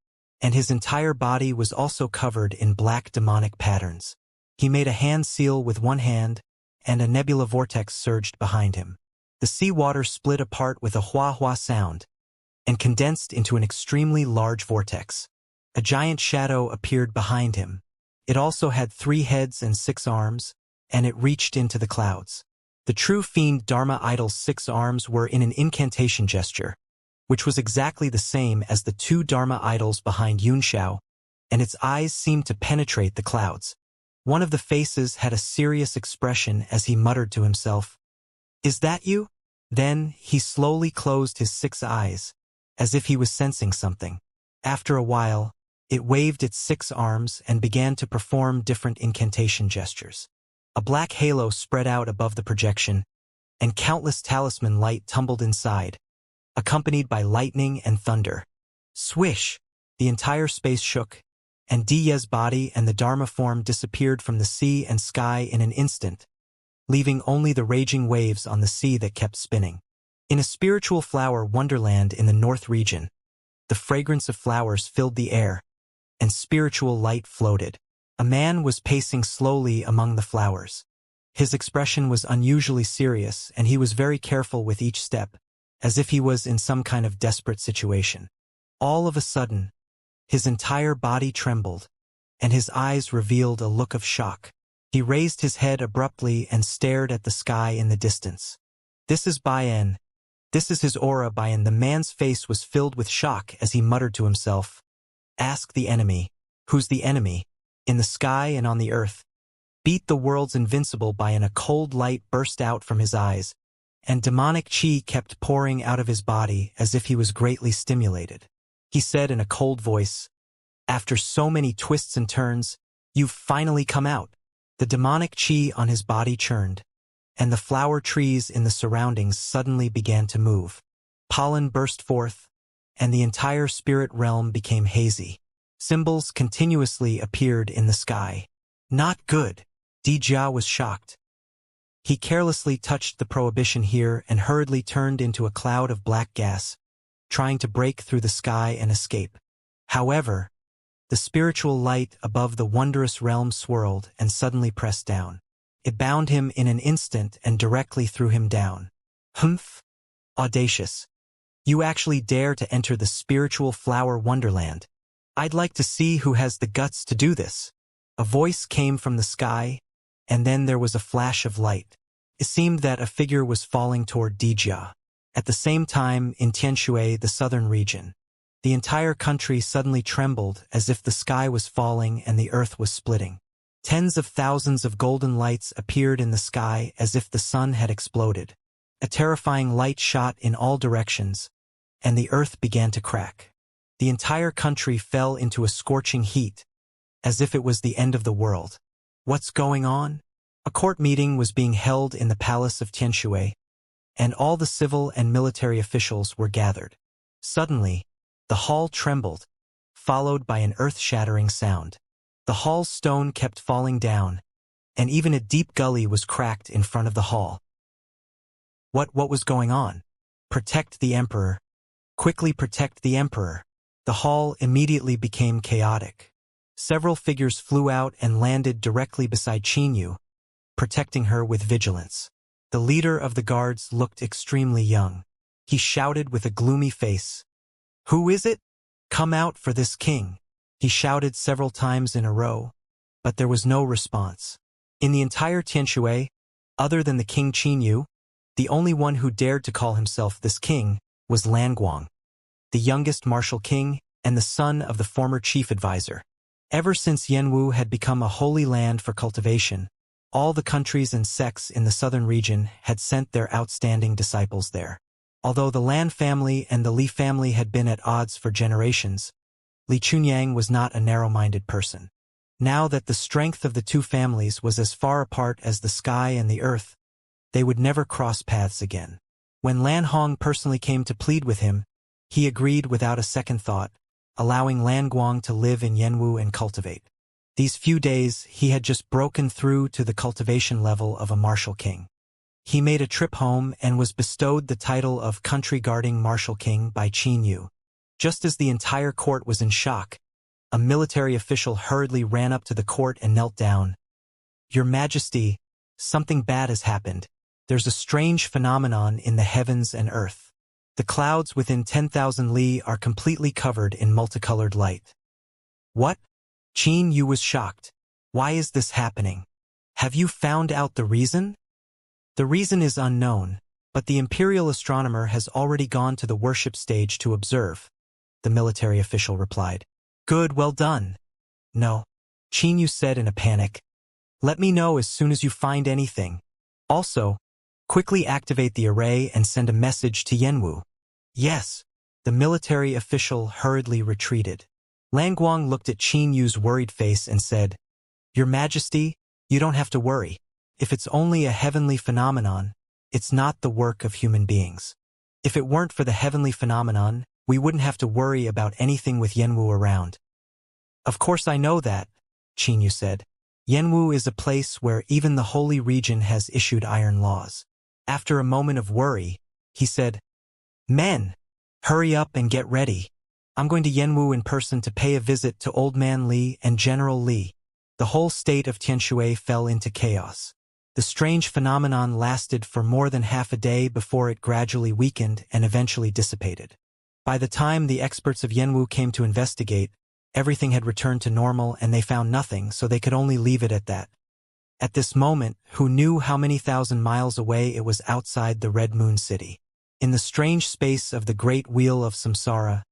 and his entire body was also covered in black demonic patterns. He made a hand seal with one hand, and a nebula vortex surged behind him. The seawater split apart with a hua-hua sound, and condensed into an extremely large vortex. A giant shadow appeared behind him. It also had 3 heads and 6 arms, and it reached into the clouds. The true fiend Dharma idol's 6 arms were in an incantation gesture, which was exactly the same as the 2 Dharma idols behind Yunxiao, and its eyes seemed to penetrate the clouds. One of the faces had a serious expression as he muttered to himself, "Is that you?" Then he slowly closed his 6 eyes, as if he was sensing something. After a while, it waved its 6 arms and began to perform different incantation gestures. A black halo spread out above the projection, and countless talisman light tumbled inside, accompanied by lightning and thunder. Swish! The entire space shook, and Diye's body and the Dharma form disappeared from the sea and sky in an instant, leaving only the raging waves on the sea that kept spinning. In a spiritual flower wonderland in the north region, the fragrance of flowers filled the air, and spiritual light floated. A man was pacing slowly among the flowers. His expression was unusually serious, and he was very careful with each step, as if he was in some kind of desperate situation. All of a sudden, his entire body trembled, and his eyes revealed a look of shock. He raised his head abruptly and stared at the sky in the distance. "This is Bayan. This is his aura, Bayan." The man's face was filled with shock as he muttered to himself, "Ask the enemy." "Who's the enemy?" "In the sky and on the earth. Beat the world's invincible." Bayan. A cold light burst out from his eyes, and demonic chi kept pouring out of his body as if he was greatly stimulated. He said in a cold voice, "After so many twists and turns, you've finally come out." The demonic chi on his body churned, and the flower trees in the surroundings suddenly began to move. Pollen burst forth, and the entire spirit realm became hazy. Symbols continuously appeared in the sky. "Not good." Dijia was shocked. He carelessly touched the prohibition here and hurriedly turned into a cloud of black gas, trying to break through the sky and escape. However, the spiritual light above the wondrous realm swirled and suddenly pressed down. It bound him in an instant and directly threw him down. "Humph! Audacious. You actually dare to enter the spiritual flower wonderland. I'd like to see who has the guts to do this." A voice came from the sky, and then there was a flash of light. It seemed that a figure was falling toward Dijia. At the same time, in Tianshui, the southern region, the entire country suddenly trembled as if the sky was falling and the earth was splitting. Tens of thousands of golden lights appeared in the sky as if the sun had exploded. A terrifying light shot in all directions, and the earth began to crack. The entire country fell into a scorching heat, as if it was the end of the world. What's going on? A court meeting was being held in the palace of Tianshui, and all the civil and military officials were gathered. Suddenly, the hall trembled, followed by an earth-shattering sound. The hall's stone kept falling down, and even a deep gully was cracked in front of the hall. What was going on? "Protect the emperor. Quickly protect the emperor." The hall immediately became chaotic. Several figures flew out and landed directly beside Qinyu, protecting her with vigilance. The leader of the guards looked extremely young. He shouted with a gloomy face, "Who is it? Come out for this king." He shouted several times in a row, but there was no response. In the entire Tianshui, other than the King Qinyu, the only one who dared to call himself this king was Languang, the youngest martial king and the son of the former chief advisor. Ever since Yanwu had become a holy land for cultivation, all the countries and sects in the southern region had sent their outstanding disciples there. Although the Lan family and the Li family had been at odds for generations, Li Chunyang was not a narrow-minded person. Now that the strength of the two families was as far apart as the sky and the earth, they would never cross paths again. When Lan Hong personally came to plead with him, he agreed without a second thought, allowing Lan Guang to live in Yanwu and cultivate. These few days, he had just broken through to the cultivation level of a martial king. He made a trip home and was bestowed the title of country-guarding martial king by Qinyu. Just as the entire court was in shock, a military official hurriedly ran up to the court and knelt down. "Your Majesty, something bad has happened. There's a strange phenomenon in the heavens and earth. The clouds within 10,000 li are completely covered in multicolored light." "What?" Qinyu was shocked. "Why is this happening? Have you found out the reason?" "The reason is unknown, but the imperial astronomer has already gone to the worship stage to observe," the military official replied. "Good, well done." "No," Qinyu said in a panic. "Let me know as soon as you find anything. Also, quickly activate the array and send a message to Yanwu." "Yes." The military official hurriedly retreated. Languang looked at Qinyu's worried face and said, "Your Majesty, you don't have to worry. If it's only a heavenly phenomenon, it's not the work of human beings. If it weren't for the heavenly phenomenon, we wouldn't have to worry about anything with Yanwu around." "Of course I know that," Qinyu said. "Yanwu is a place where even the holy region has issued iron laws." After a moment of worry, he said, "Men, hurry up and get ready. I'm going to Yanwu in person to pay a visit to Old Man Li and General Li." The whole state of Xianxia fell into chaos. The strange phenomenon lasted for more than half a day before it gradually weakened and eventually dissipated. By the time the experts of Yanwu came to investigate, everything had returned to normal and they found nothing, so they could only leave it at that. At this moment, who knew how many thousand miles away it was outside the Red Moon City? In the strange space of the Great Wheel of Samsara,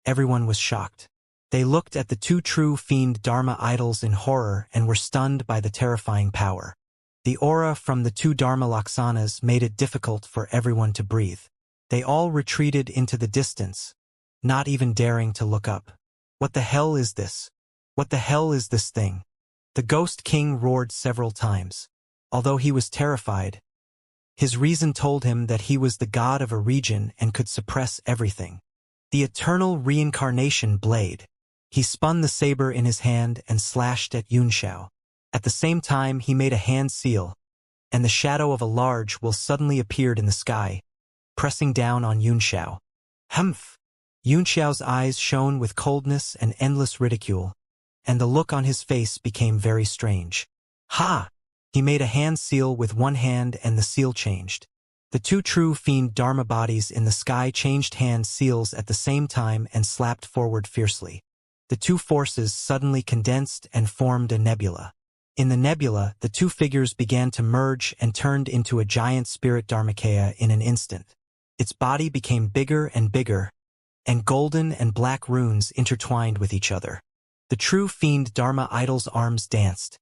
everyone was shocked. They looked at the two true fiend Dharma idols in horror and were stunned by the terrifying power. The aura from the two Dharma Laksanas made it difficult for everyone to breathe. They all retreated into the distance, not even daring to look up. What the hell is this? What the hell is this thing? The Ghost King roared several times. Although he was terrified, his reason told him that he was the god of a region and could suppress everything. The eternal Reincarnation blade. He spun the saber in his hand and slashed at Xianxia. At the same time he made a hand seal, and the shadow of a large will suddenly appeared in the sky, pressing down on Xianxia. Humph! Xianxia's eyes shone with coldness and endless ridicule, and the look on his face became very strange. Ha! He made a hand seal with one hand and the seal changed. The two true fiend Dharma bodies in the sky changed hand seals at the same time and slapped forward fiercely. The two forces suddenly condensed and formed a nebula. In the nebula, the two figures began to merge and turned into a giant spirit Dharmakaya in an instant. Its body became bigger, and golden and black runes intertwined with each other. The true fiend Dharma idol's arms danced,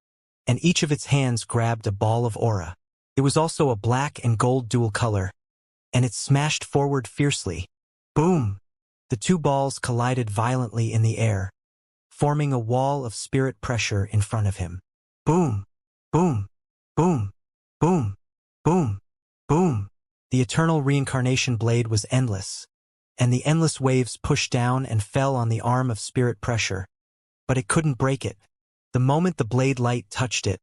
and each of its hands grabbed a ball of aura. It was also a black and gold dual color, and it smashed forward fiercely. Boom! The two balls collided violently in the air, forming a wall of spirit pressure in front of him. Boom! Boom! Boom! Boom! Boom! Boom! The eternal Reincarnation blade was endless, and the endless waves pushed down and fell on the arm of spirit pressure. But it couldn't break it. The moment the blade light touched it,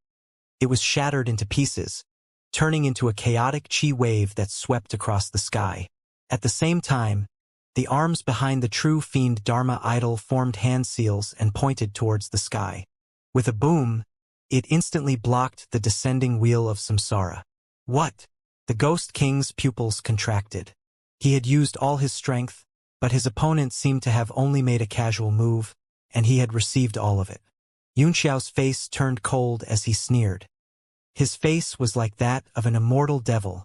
it was shattered into pieces, turning into a chaotic chi wave that swept across the sky. At the same time, the arms behind the true fiend Dharma idol formed hand seals and pointed towards the sky. With a boom, it instantly blocked the descending wheel of samsara. What? The Ghost King's pupils contracted. He had used all his strength, but his opponent seemed to have only made a casual move, and he had received all of it. Xianxia's face turned cold as he sneered. His face was like that of an immortal devil,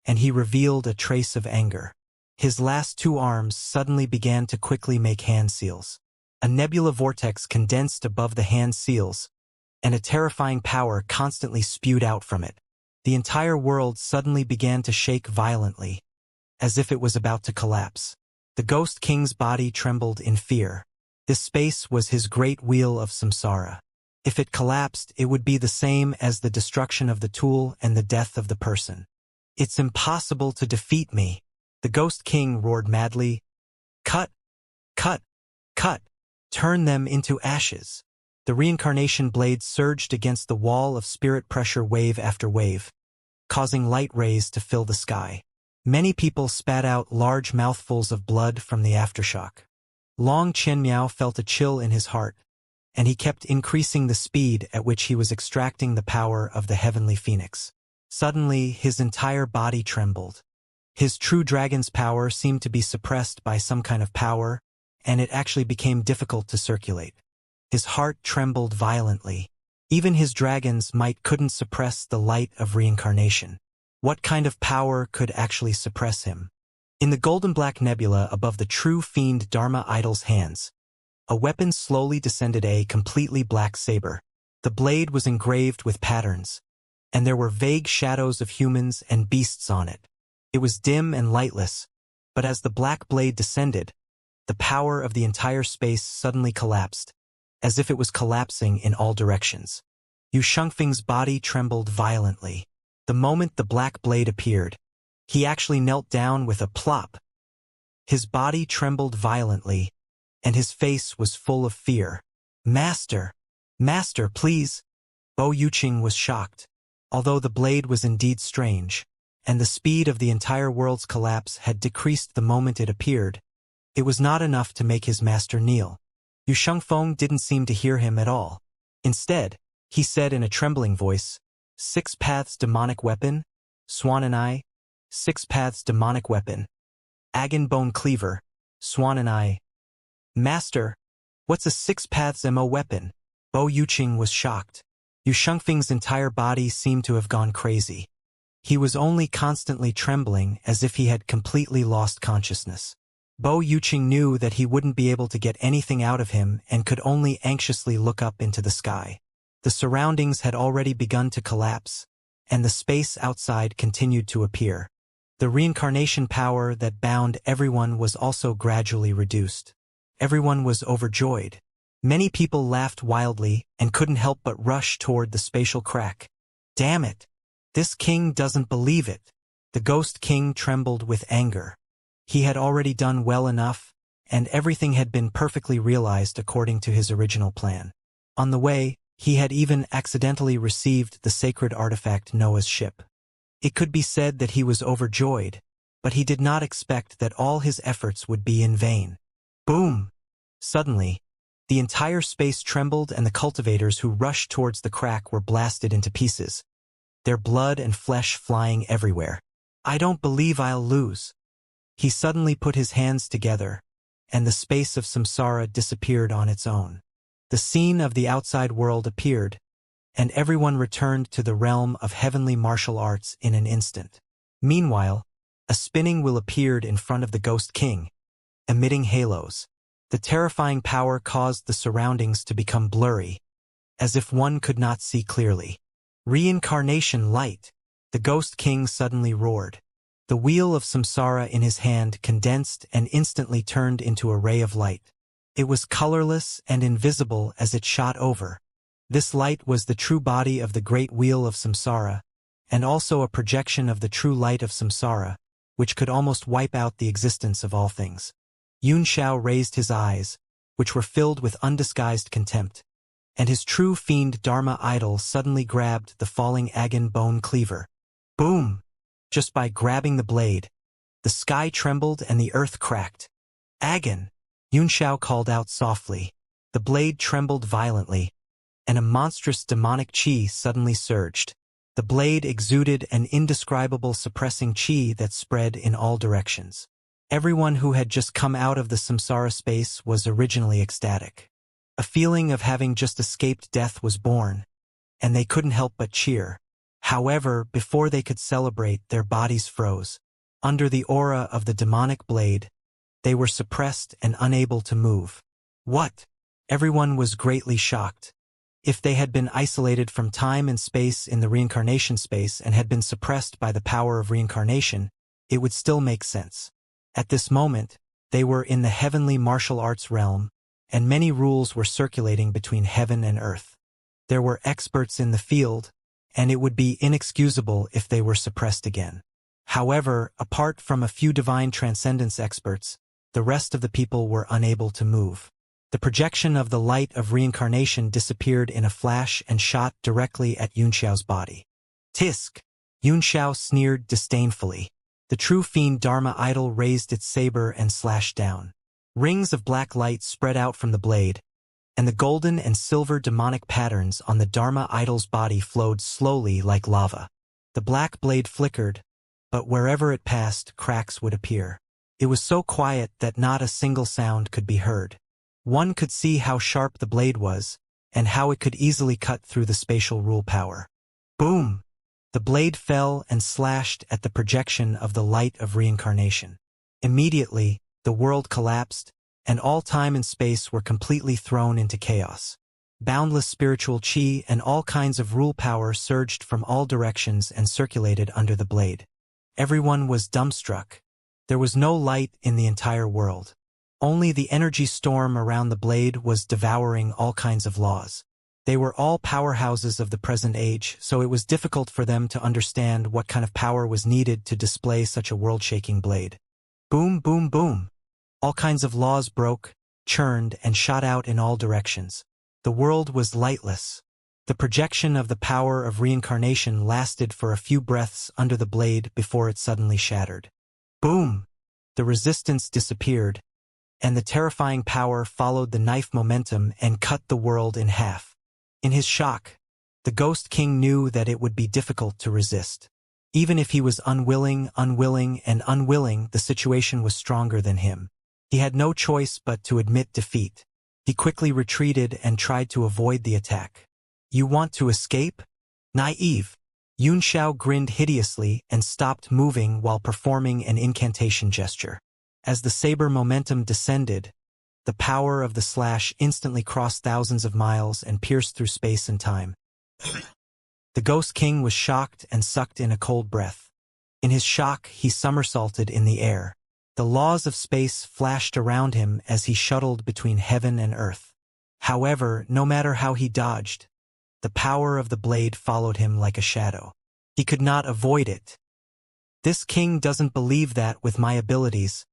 and he revealed a trace of anger. His last two arms suddenly began to quickly make hand seals. A nebula vortex condensed above the hand seals, and a terrifying power constantly spewed out from it. The entire world suddenly began to shake violently, as if it was about to collapse. The Ghost King's body trembled in fear. This space was his great wheel of samsara. If it collapsed, it would be the same as the destruction of the tool and the death of the person. It's impossible to defeat me. The Ghost King roared madly. Cut! Cut! Cut! Turn them into ashes. The Reincarnation blade surged against the wall of spirit pressure wave after wave, causing light rays to fill the sky. Many people spat out large mouthfuls of blood from the aftershock. Long Qianmiao felt a chill in his heart, and he kept increasing the speed at which he was extracting the power of the heavenly phoenix. Suddenly, his entire body trembled. His true dragon's power seemed to be suppressed by some kind of power, and it actually became difficult to circulate. His heart trembled violently. Even his dragon's might couldn't suppress the light of reincarnation. What kind of power could actually suppress him? In the golden-black nebula above the true fiend Dharma idol's hands, a weapon slowly descended, a completely black saber. The blade was engraved with patterns, and there were vague shadows of humans and beasts on it. It was dim and lightless, but as the black blade descended, the power of the entire space suddenly collapsed, as if it was collapsing in all directions. Yu Shengfeng's body trembled violently. The moment the black blade appeared, he actually knelt down with a plop. His body trembled violently, and his face was full of fear. Master! Master, please! Bo Yuqing was shocked. Although the blade was indeed strange, and the speed of the entire world's collapse had decreased the moment it appeared, it was not enough to make his master kneel. Yu Shengfeng didn't seem to hear him at all. Instead, he said in a trembling voice. 6 paths demonic weapon? Swan and I? 6 paths demonic weapon. Agon bone cleaver. Swan and I. Master, what's a 6 paths MO weapon? Bo Yuqing was shocked. Yu Shengfeng's entire body seemed to have gone crazy. He was only constantly trembling as if he had completely lost consciousness. Bo Yuqing knew that he wouldn't be able to get anything out of him and could only anxiously look up into the sky. The surroundings had already begun to collapse, and the space outside continued to appear. The reincarnation power that bound everyone was also gradually reduced. Everyone was overjoyed. Many people laughed wildly and couldn't help but rush toward the spatial crack. Damn it! This king doesn't believe it. The Ghost King trembled with anger. He had already done well enough, and everything had been perfectly realized according to his original plan. On the way, he had even accidentally received the sacred artifact Noah's ship. It could be said that he was overjoyed, but he did not expect that all his efforts would be in vain. Boom! Suddenly, the entire space trembled and the cultivators who rushed towards the crack were blasted into pieces, their blood and flesh flying everywhere. I don't believe I'll lose. He suddenly put his hands together, and the space of samsara disappeared on its own. The scene of the outside world appeared, and everyone returned to the realm of heavenly martial arts in an instant. Meanwhile, a spinning wheel appeared in front of the Ghost King, emitting halos. The terrifying power caused the surroundings to become blurry, as if one could not see clearly. Reincarnation light! The Ghost King suddenly roared. The wheel of samsara in his hand condensed and instantly turned into a ray of light. It was colorless and invisible as it shot over. This light was the true body of the great wheel of samsara, and also a projection of the true light of samsara, which could almost wipe out the existence of all things. Yun Xiao raised his eyes, which were filled with undisguised contempt, and his true fiend Dharma idol suddenly grabbed the falling Agon bone cleaver. Boom! Just by grabbing the blade, the sky trembled and the earth cracked. Agon! Yun Xiao called out softly. The blade trembled violently, and a monstrous demonic qi suddenly surged. The blade exuded an indescribable suppressing qi that spread in all directions. Everyone who had just come out of the samsara space was originally ecstatic. A feeling of having just escaped death was born, and they couldn't help but cheer. However, before they could celebrate, their bodies froze. Under the aura of the demonic blade, they were suppressed and unable to move. What? Everyone was greatly shocked. If they had been isolated from time and space in the reincarnation space and had been suppressed by the power of reincarnation, it would still make sense. At this moment, they were in the heavenly martial arts realm, and many rules were circulating between heaven and earth. There were experts in the field, and it would be inexcusable if they were suppressed again. However, apart from a few divine transcendence experts, the rest of the people were unable to move. The projection of the light of reincarnation disappeared in a flash and shot directly at Yun Xiao's body. Tisk! Yun Xiao sneered disdainfully. The true fiend Dharma idol raised its saber and slashed down. Rings of black light spread out from the blade, and the golden and silver demonic patterns on the Dharma idol's body flowed slowly like lava. The black blade flickered, but wherever it passed, cracks would appear. It was so quiet that not a single sound could be heard. One could see how sharp the blade was, and how it could easily cut through the spatial rule power. Boom! The blade fell and slashed at the projection of the light of reincarnation. Immediately, the world collapsed, and all time and space were completely thrown into chaos. Boundless spiritual qi and all kinds of rule power surged from all directions and circulated under the blade. Everyone was dumbstruck. There was no light in the entire world. Only the energy storm around the blade was devouring all kinds of laws. They were all powerhouses of the present age, so it was difficult for them to understand what kind of power was needed to display such a world-shaking blade. Boom, boom, boom. All kinds of laws broke, churned, and shot out in all directions. The world was lightless. The projection of the power of reincarnation lasted for a few breaths under the blade before it suddenly shattered. Boom! The resistance disappeared, and the terrifying power followed the knife momentum and cut the world in half. In his shock, The Ghost King knew that it would be difficult to resist. Even if he was unwilling, the situation was stronger than him. He had no choice but to admit defeat. He quickly retreated and tried to avoid the attack. "You want to escape? Naive." Xianxia grinned hideously and stopped moving while performing an incantation gesture. As the saber momentum descended, the power of the slash instantly crossed thousands of miles and pierced through space and time. The Ghost King was shocked and sucked in a cold breath. In his shock, he somersaulted in the air. The laws of space flashed around him as he shuttled between heaven and earth. However, no matter how he dodged, the power of the blade followed him like a shadow. He could not avoid it. "This king doesn't believe that with my abilities,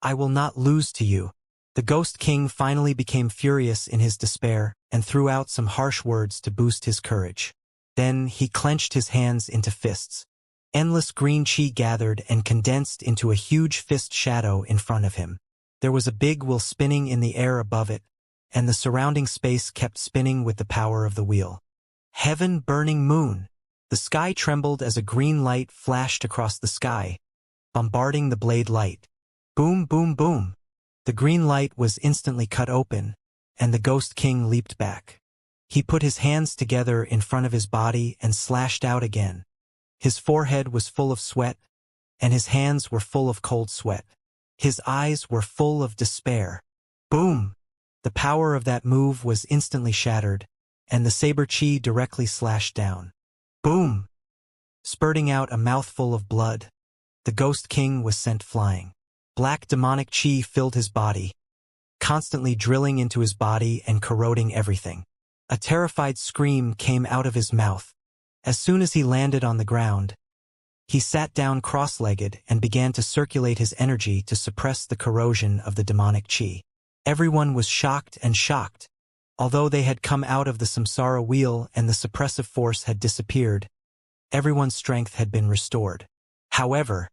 I will not lose to you." The Ghost King finally became furious in his despair and threw out some harsh words to boost his courage. Then he clenched his hands into fists. Endless green chi gathered and condensed into a huge fist shadow in front of him. There was a big wheel spinning in the air above it, and the surrounding space kept spinning with the power of the wheel. Heaven-burning moon! The sky trembled as a green light flashed across the sky, bombarding the blade light. Boom, boom, boom! The green light was instantly cut open, and the Ghost King leaped back. He put his hands together in front of his body and slashed out again. His forehead was full of sweat, and his hands were full of cold sweat. His eyes were full of despair. Boom! The power of that move was instantly shattered, and the saber chi directly slashed down. Boom! Spurting out a mouthful of blood, the Ghost King was sent flying. Black demonic chi filled his body, constantly drilling into his body and corroding everything. A terrified scream came out of his mouth. As soon as he landed on the ground, he sat down cross-legged and began to circulate his energy to suppress the corrosion of the demonic chi. Everyone was shocked. Although they had come out of the samsara wheel and the suppressive force had disappeared, everyone's strength had been restored. However,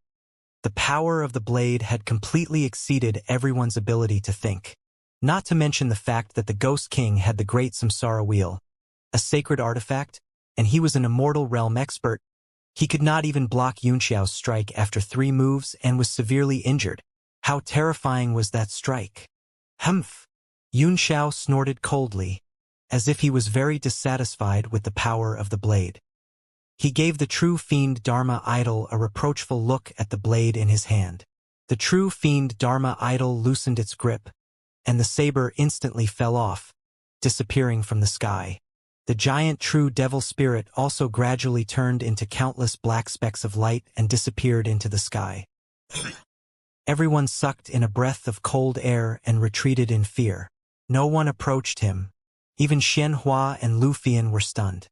the power of the blade had completely exceeded everyone's ability to think. Not to mention the fact that the Ghost King had the Great Samsara Wheel, a sacred artifact, and he was an immortal realm expert. He could not even block Xianxia's strike after 3 moves and was severely injured. How terrifying was that strike? Humph! Xianxia snorted coldly, as if he was very dissatisfied with the power of the blade. He gave the true fiend Dharma idol a reproachful look at the blade in his hand. The true fiend Dharma idol loosened its grip, and the saber instantly fell off, disappearing from the sky. The giant true devil spirit also gradually turned into countless black specks of light and disappeared into the sky. Everyone sucked in a breath of cold air and retreated in fear. No one approached him. Even Xianxia and Lu Fian were stunned.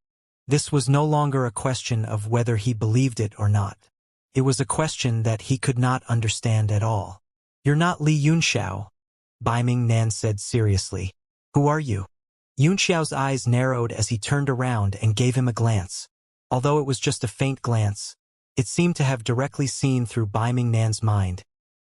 This was no longer a question of whether he believed it or not. It was a question that he could not understand at all. "You're not Li Yunxiao," Baiming Nan said seriously. "Who are you?" Yunxiao's eyes narrowed as he turned around and gave him a glance. Although it was just a faint glance, it seemed to have directly seen through Baiming Nan's mind,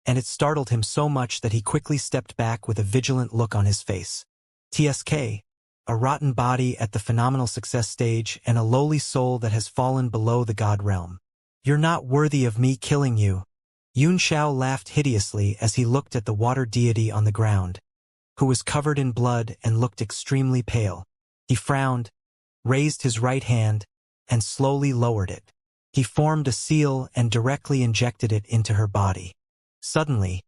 and it startled him so much that he quickly stepped back with a vigilant look on his face. "TSK, a rotten body at the phenomenal success stage and a lowly soul that has fallen below the god realm. You're not worthy of me killing you." Yunxiao laughed hideously as he looked at the water deity on the ground, who was covered in blood and looked extremely pale. He frowned, raised his right hand, and slowly lowered it. He formed a seal and directly injected it into her body. Suddenly,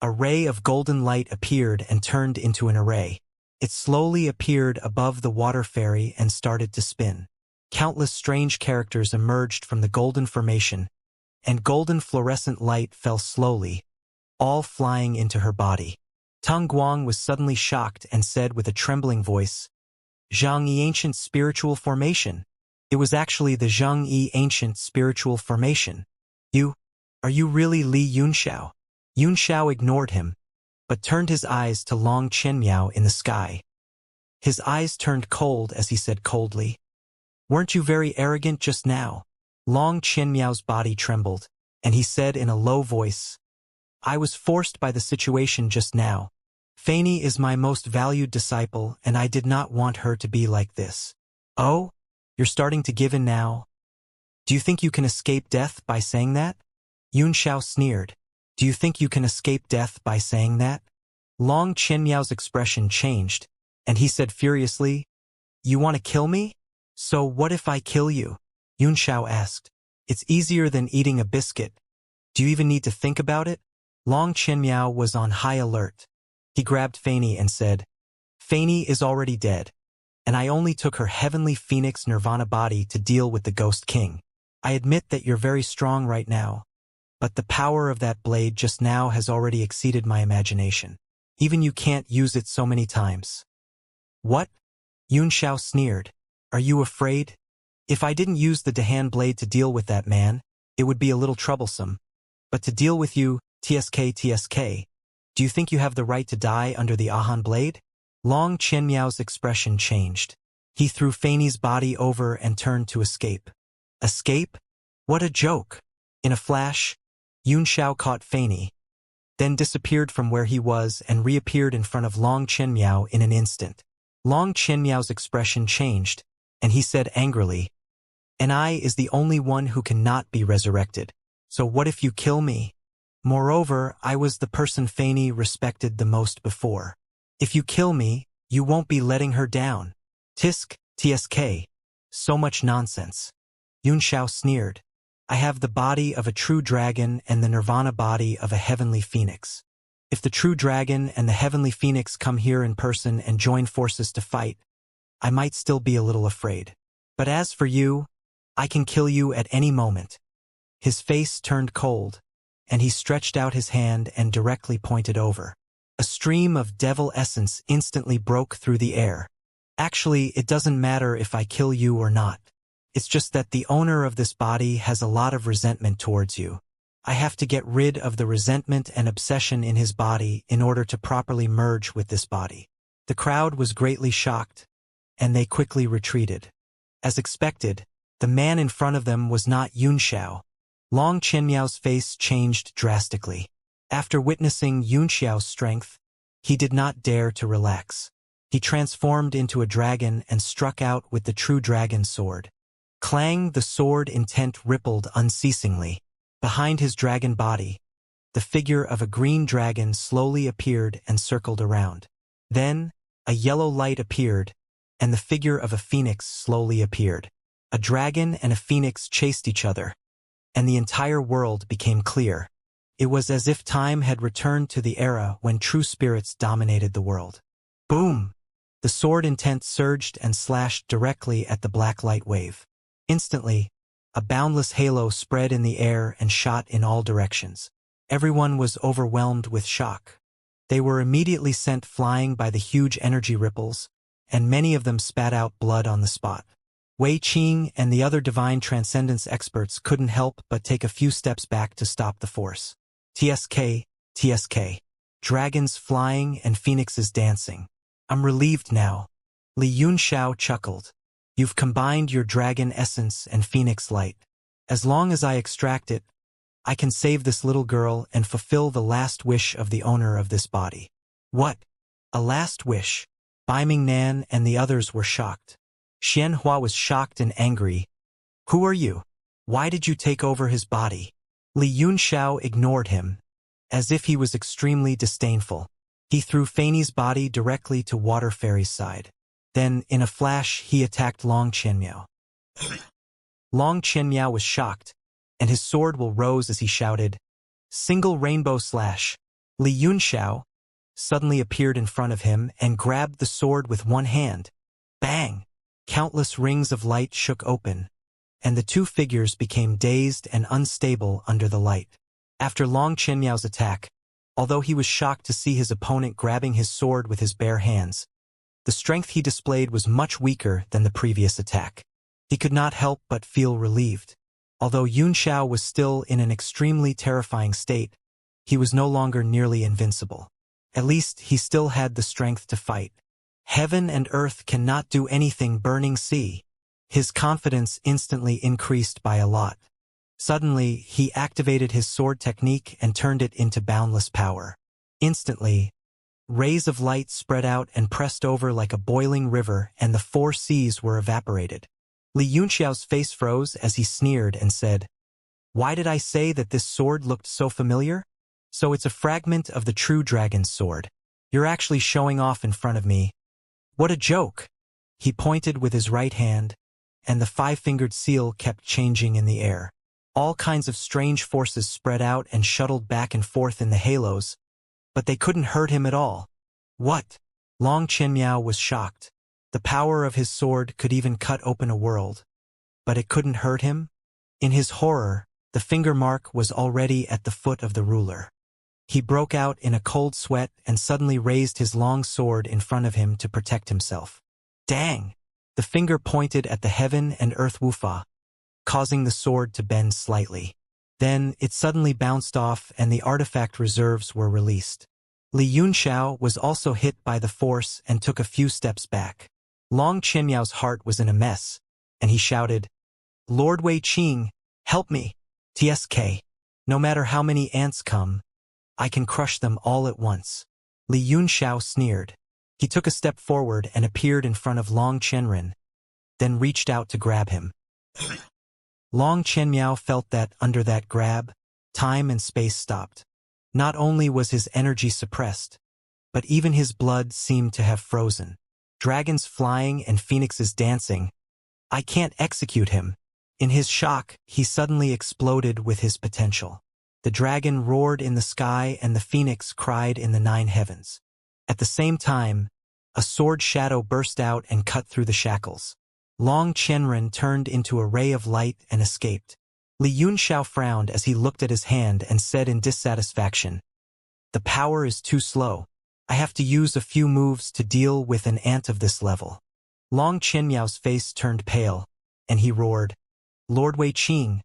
a ray of golden light appeared and turned into an array. It slowly appeared above the water fairy and started to spin. Countless strange characters emerged from the golden formation, and golden fluorescent light fell slowly, all flying into her body. Tang Guang was suddenly shocked and said with a trembling voice, "Zhang-Yi Ancient Spiritual Formation." It was actually the Zhang-Yi Ancient Spiritual Formation. Are you really Li Yunxiao?" Yunxiao ignored him, but turned his eyes to Long Chenmiao in the sky. His eyes turned cold as he said coldly, "Weren't you very arrogant just now?" Long Chenmiao's body trembled, and he said in a low voice, "I was forced by the situation just now. Feini is my most valued disciple, and I did not want her to be like this." "Oh?" You're starting to give in now? Do you think you can escape death by saying that? Yunxiao sneered. Do you think you can escape death by saying that? Long Qianmiao's expression changed, and he said furiously, You want to kill me? So what if I kill you? Yunxiao asked. It's easier than eating a biscuit. Do you even need to think about it? Long Qianmiao was on high alert. He grabbed Feini and said, Feini is already dead, and I only took her heavenly phoenix nirvana body to deal with the Ghost King. I admit that you're very strong right now, but the power of that blade just now has already exceeded my imagination. Even you can't use it so many times. What? Yunxiao sneered. Are you afraid? If I didn't use the Dahan blade to deal with that man, it would be a little troublesome. But to deal with you, TSK, do you think you have the right to die under the Ahan blade? Long Qianmiao's expression changed. He threw Feini's body over and turned to escape. Escape? What a joke! In a flash, Yunxiao caught Feini, then disappeared from where he was and reappeared in front of Long Qianmiao in an instant. Long Qianmiao's expression changed, and he said angrily, An I is the only one who cannot be resurrected. So what if you kill me? Moreover, I was the person Feini respected the most before. If you kill me, you won't be letting her down. TSK. So much nonsense. Yunxiao sneered. I have the body of a true dragon and the nirvana body of a heavenly phoenix. If the true dragon and the heavenly phoenix come here in person and join forces to fight, I might still be a little afraid. But as for you, I can kill you at any moment. His face turned cold, and he stretched out his hand and directly pointed over. A stream of devil essence instantly broke through the air. Actually, it doesn't matter if I kill you or not. It's just that the owner of this body has a lot of resentment towards you. I have to get rid of the resentment and obsession in his body in order to properly merge with this body. The crowd was greatly shocked, and they quickly retreated. As expected, the man in front of them was not Yunxiao. Long Qianmiao's face changed drastically. After witnessing Yunxiao's strength, he did not dare to relax. He transformed into a dragon and struck out with the true dragon sword. Clang, the sword intent rippled unceasingly. Behind his dragon body, the figure of a green dragon slowly appeared and circled around. Then, a yellow light appeared, and the figure of a phoenix slowly appeared. A dragon and a phoenix chased each other, and the entire world became clear. It was as if time had returned to the era when true spirits dominated the world. Boom! The sword intent surged and slashed directly at the black light wave. Instantly, a boundless halo spread in the air and shot in all directions. Everyone was overwhelmed with shock. They were immediately sent flying by the huge energy ripples, and many of them spat out blood on the spot. Wei Qing and the other divine transcendence experts couldn't help but take a few steps back to stop the force. TSK. Dragons flying and phoenixes dancing. I'm relieved now. Li Yunxiao chuckled. You've combined your dragon essence and phoenix light. As long as I extract it, I can save this little girl and fulfill the last wish of the owner of this body. What? A last wish? Bai Mingnan and the others were shocked. Xianxia was shocked and angry. Who are you? Why did you take over his body? Li Yunxiao ignored him, as if he was extremely disdainful. He threw Feini's body directly to Water Fairy's side. Then, in a flash, he attacked Long Qianmiao. Long Qianmiao was shocked, and his sword will rose as he shouted, Single rainbow slash. Li Yunxiao suddenly appeared in front of him and grabbed the sword with one hand. Bang! Countless rings of light shook open, and the two figures became dazed and unstable under the light. After Long Qianmiao's attack, although he was shocked to see his opponent grabbing his sword with his bare hands, the strength he displayed was much weaker than the previous attack. He could not help but feel relieved. Although Yunxiao was still in an extremely terrifying state, he was no longer nearly invincible. At least he still had the strength to fight. Heaven and earth cannot do anything, burning sea. His confidence instantly increased by a lot. Suddenly, he activated his sword technique and turned it into boundless power. Instantly, rays of light spread out and pressed over like a boiling river, and the four seas were evaporated. Li Yunxiao's face froze as he sneered and said, "Why did I say that this sword looked so familiar? So it's a fragment of the true dragon's sword. You're actually showing off in front of me. What a joke!" He pointed with his right hand, and the five-fingered seal kept changing in the air. All kinds of strange forces spread out and shuttled back and forth in the halos, but they couldn't hurt him at all. What? Long Qianmiao was shocked. The power of his sword could even cut open a world. But it couldn't hurt him? In his horror, the finger mark was already at the foot of the ruler. He broke out in a cold sweat and suddenly raised his long sword in front of him to protect himself. Dang! The finger pointed at the heaven and earth Wufa, causing the sword to bend slightly. Then it suddenly bounced off and the artifact reserves were released. Li Yunxiao was also hit by the force and took a few steps back. Long Qianmiao's heart was in a mess, and he shouted, "Lord Wei Qing, help me! TSK. No matter how many ants come, I can crush them all at once." Li Yunxiao sneered. He took a step forward and appeared in front of Long Qianren, then reached out to grab him. Long Qianmiao felt that, under that grab, time and space stopped. Not only was his energy suppressed, but even his blood seemed to have frozen. Dragons flying and phoenixes dancing. I can't execute him. In his shock, he suddenly exploded with his potential. The dragon roared in the sky and the phoenix cried in the 9 heavens. At the same time, a sword shadow burst out and cut through the shackles. Long Qianren turned into a ray of light and escaped. Li Yunxiao frowned as he looked at his hand and said in dissatisfaction, "The power is too slow. I have to use a few moves to deal with an ant of this level." Long Qianmiao's face turned pale, and he roared, "Lord Wei Qing,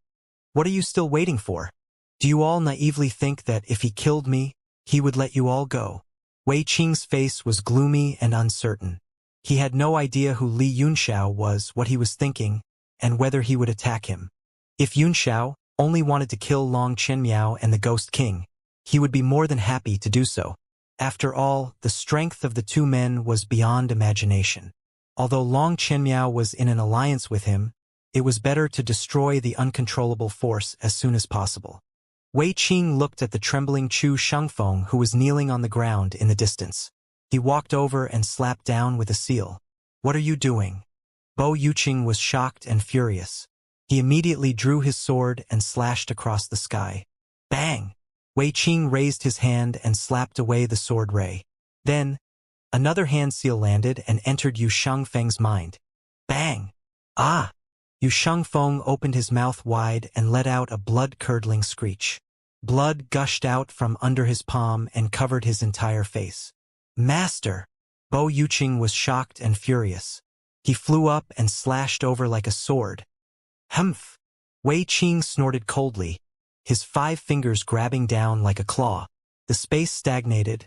what are you still waiting for? Do you all naively think that if he killed me, he would let you all go?" Wei Qing's face was gloomy and uncertain. He had no idea who Li Yunxiao was, what he was thinking, and whether he would attack him. If Yunxiao only wanted to kill Long Qianmiao and the Ghost King, he would be more than happy to do so. After all, the strength of the two men was beyond imagination. Although Long Qianmiao was in an alliance with him, it was better to destroy the uncontrollable force as soon as possible. Wei Qing looked at the trembling Chu Shengfeng, who was kneeling on the ground in the distance. He walked over and slapped down with a seal. "What are you doing?" Bo Yuqing was shocked and furious. He immediately drew his sword and slashed across the sky. Bang! Wei Qing raised his hand and slapped away the sword ray. Then, another hand seal landed and entered Yu Shengfeng's mind. Bang! Ah! Yu Shengfeng opened his mouth wide and let out a blood-curdling screech. Blood gushed out from under his palm and covered his entire face. "Master!" Bo Yuqing was shocked and furious. He flew up and slashed over like a sword. Humph! Wei Qing snorted coldly, his 5 fingers grabbing down like a claw. The space stagnated,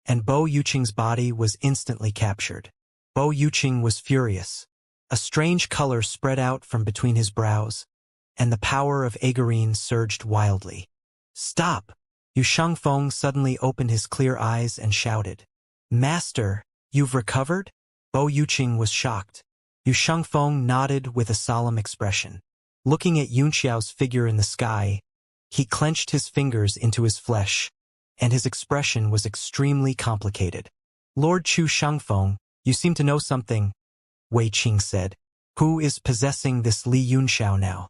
and Bo Yuqing's body was instantly captured. Bo Yuqing was furious. A strange color spread out from between his brows, and the power of Agarine surged wildly. "Stop!" Yu Shengfeng suddenly opened his clear eyes and shouted, "Master, you've recovered?" Bo Yuqing was shocked. Yu Shengfeng nodded with a solemn expression. Looking at Yunxiao's figure in the sky, he clenched his fingers into his flesh, and his expression was extremely complicated. "Lord Chu Shengfeng, you seem to know something," Wei Qing said. "Who is possessing this Li Yunxiao now?"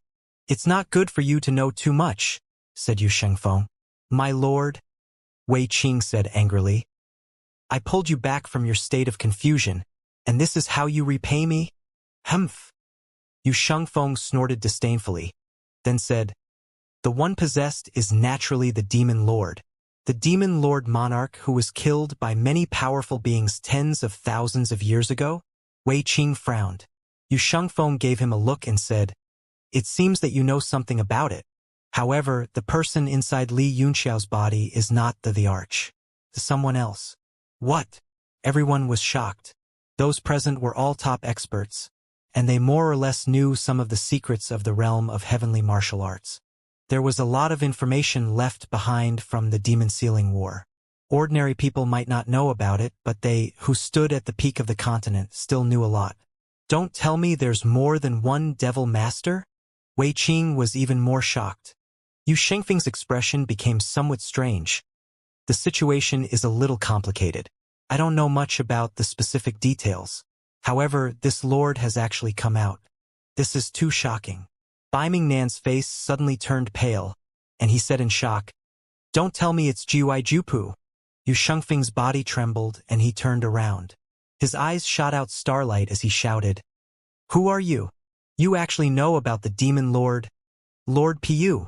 "It's not good for you to know too much," said Yu Shengfeng. "My lord," Wei Qing said angrily, "I pulled you back from your state of confusion, and this is how you repay me?" "Humph!" Yu Shengfeng snorted disdainfully, then said, "The one possessed is naturally the Demon Lord. The Demon Lord monarch who was killed by many powerful beings tens of thousands of years ago?" Wei Qing frowned. Yu Shengfeng gave him a look and said, "It seems that you know something about it. However, the person inside Li Yunxiao's body is not the Arch. Someone else." "What?" Everyone was shocked. Those present were all top experts, and they more or less knew some of the secrets of the realm of heavenly martial arts. There was a lot of information left behind from the Demon Sealing War. Ordinary people might not know about it, but they, who stood at the peak of the continent, still knew a lot. Don't tell me there's more than one devil master? Wei Qing was even more shocked. Yu Shengfeng's expression became somewhat strange. The situation is a little complicated. I don't know much about the specific details. However, this lord has actually come out. This is too shocking. Bai Mingnan's face suddenly turned pale, and he said in shock, "Don't tell me it's Jiwai Jupu." Yu Shengfeng's body trembled, and he turned around. His eyes shot out starlight as he shouted, "Who are you? You actually know about the demon lord, Lord Pu?"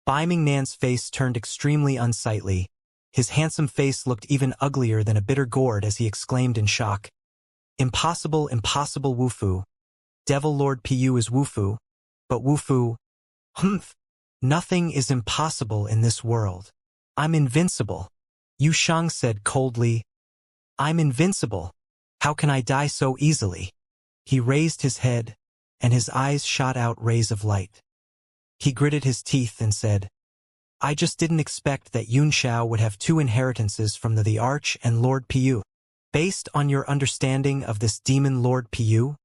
Bai Mingnan's face turned extremely unsightly. His handsome face looked even uglier than a bitter gourd as he exclaimed in shock, "Impossible, impossible, Wufu. Devil Lord Pu is Wufu, but Wufu, humph, nothing is impossible in this world. I'm invincible." Yu Shang said coldly, "I'm invincible. How can I die so easily?" He raised his head, and his eyes shot out rays of light. He gritted his teeth and said, "I just didn't expect that Yun Xiao would have two inheritances from the Arch and Lord Pu. Based on your understanding of this demon Lord Pu,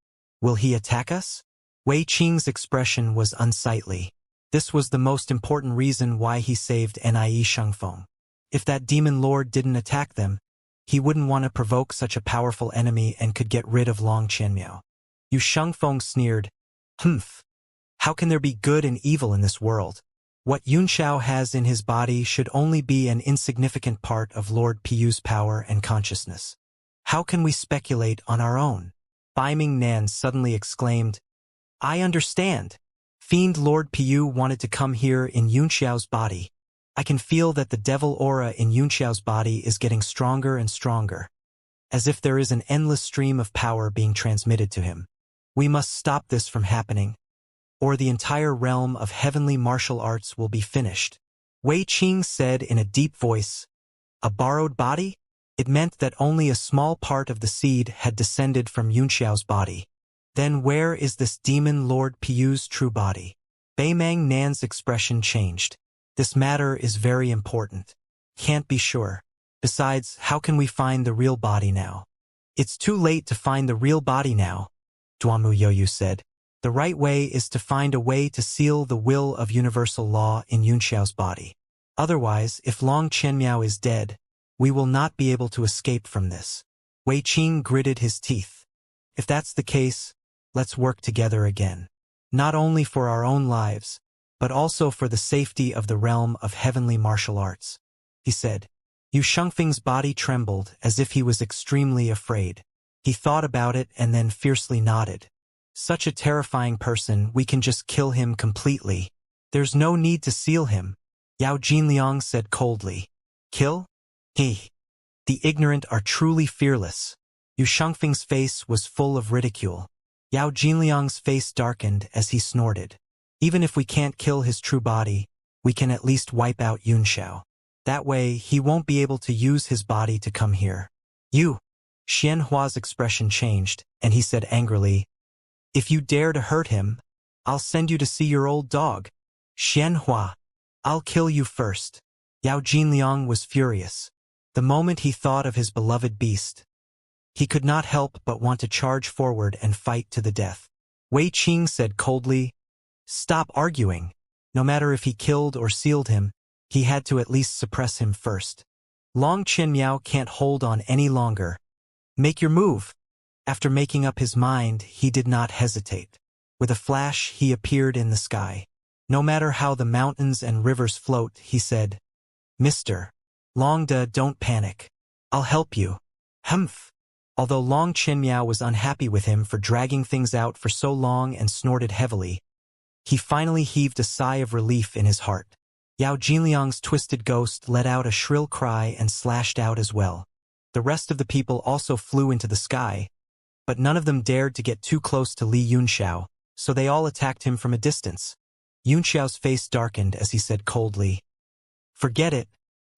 will he attack us?" Wei Qing's expression was unsightly. This was the most important reason why he saved Nie Shengfeng. If that demon lord didn't attack them, he wouldn't want to provoke such a powerful enemy and could get rid of Long Qianmiao. Yu Shengfeng sneered, "Humph. How can there be good and evil in this world? What Yun Xiao has in his body should only be an insignificant part of Lord Pu's power and consciousness. How can we speculate on our own?" Bai Mingnan suddenly exclaimed, "I understand. Fiend Lord Pu wanted to come here in Yun Xiao's body. I can feel that the devil aura in Yun Xiao's body is getting stronger and stronger, as if there is an endless stream of power being transmitted to him. We must stop this from happening, or the entire realm of heavenly martial arts will be finished." Wei Qing said in a deep voice, "A borrowed body?" It meant that only a small part of the seed had descended from Yun Xiao's body. Then where is this demon Lord Pu's true body? Bai Mingnan's expression changed. "This matter is very important. Can't be sure. Besides, how can we find the real body now?" "It's too late to find the real body now," Duamu Yoyu said. "The right way is to find a way to seal the will of universal law in Yun Xiao's body. Otherwise, if Long Qianmiao is dead, we will not be able to escape from this." Wei Qing gritted his teeth. "If that's the case, let's work together again. Not only for our own lives, but also for the safety of the realm of heavenly martial arts," he said. Yu Shengfeng's body trembled as if he was extremely afraid. He thought about it and then fiercely nodded. "Such a terrifying person, we can just kill him completely. There's no need to seal him," Yao Jinliang said coldly. "Kill? He. The ignorant are truly fearless." Yu Shengfeng's face was full of ridicule. Yao Jinliang's face darkened as he snorted. "Even if we can't kill his true body, we can at least wipe out Yun Xiao. That way, he won't be able to use his body to come here." "You." Xianhua's expression changed, and he said angrily, "If you dare to hurt him, I'll send you to see your old dog." "Xianhua, I'll kill you first." Yao Jinliang was furious. The moment he thought of his beloved beast, he could not help but want to charge forward and fight to the death. Wei Qing said coldly, "Stop arguing. No matter if he killed or sealed him, he had to at least suppress him first. Long Qianmiao can't hold on any longer. Make your move." After making up his mind, he did not hesitate. With a flash, he appeared in the sky. "No matter how the mountains and rivers float," he said, "Mr. Longda, don't panic. I'll help you." Humph. Although Long Qianmiao was unhappy with him for dragging things out for so long and snorted heavily, he finally heaved a sigh of relief in his heart. Yao Jinliang's twisted ghost let out a shrill cry and slashed out as well. The rest of the people also flew into the sky, but none of them dared to get too close to Li Yunxiao, so they all attacked him from a distance. Yunxiao's face darkened as he said coldly, "Forget it.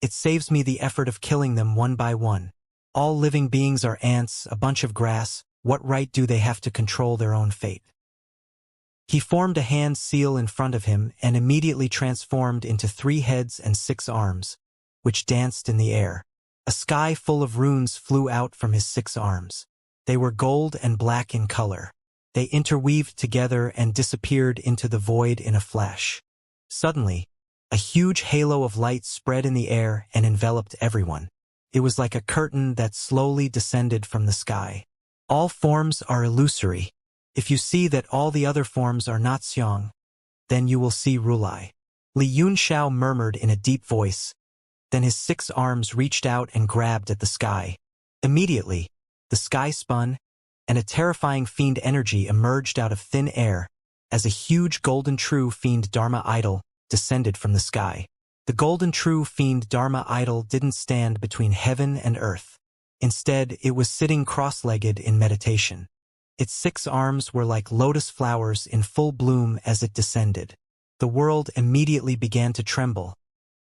It saves me the effort of killing them one by one. All living beings are ants, a bunch of grass. What right do they have to control their own fate?" He formed a hand seal in front of him and immediately transformed into 3 heads and 6 arms, which danced in the air. A sky full of runes flew out from his 6 arms. They were gold and black in color. They interweaved together and disappeared into the void in a flash. Suddenly, a huge halo of light spread in the air and enveloped everyone. It was like a curtain that slowly descended from the sky. All forms are illusory. If you see that all the other forms are not Xiang, then you will see Rulai. Li Yunxiao murmured in a deep voice. Then his 6 arms reached out and grabbed at the sky. Immediately, the sky spun, and a terrifying fiend energy emerged out of thin air as a huge golden true fiend Dharma idol descended from the sky. The golden true fiend Dharma idol didn't stand between heaven and earth. Instead, it was sitting cross-legged in meditation. Its 6 arms were like lotus flowers in full bloom as it descended. The world immediately began to tremble,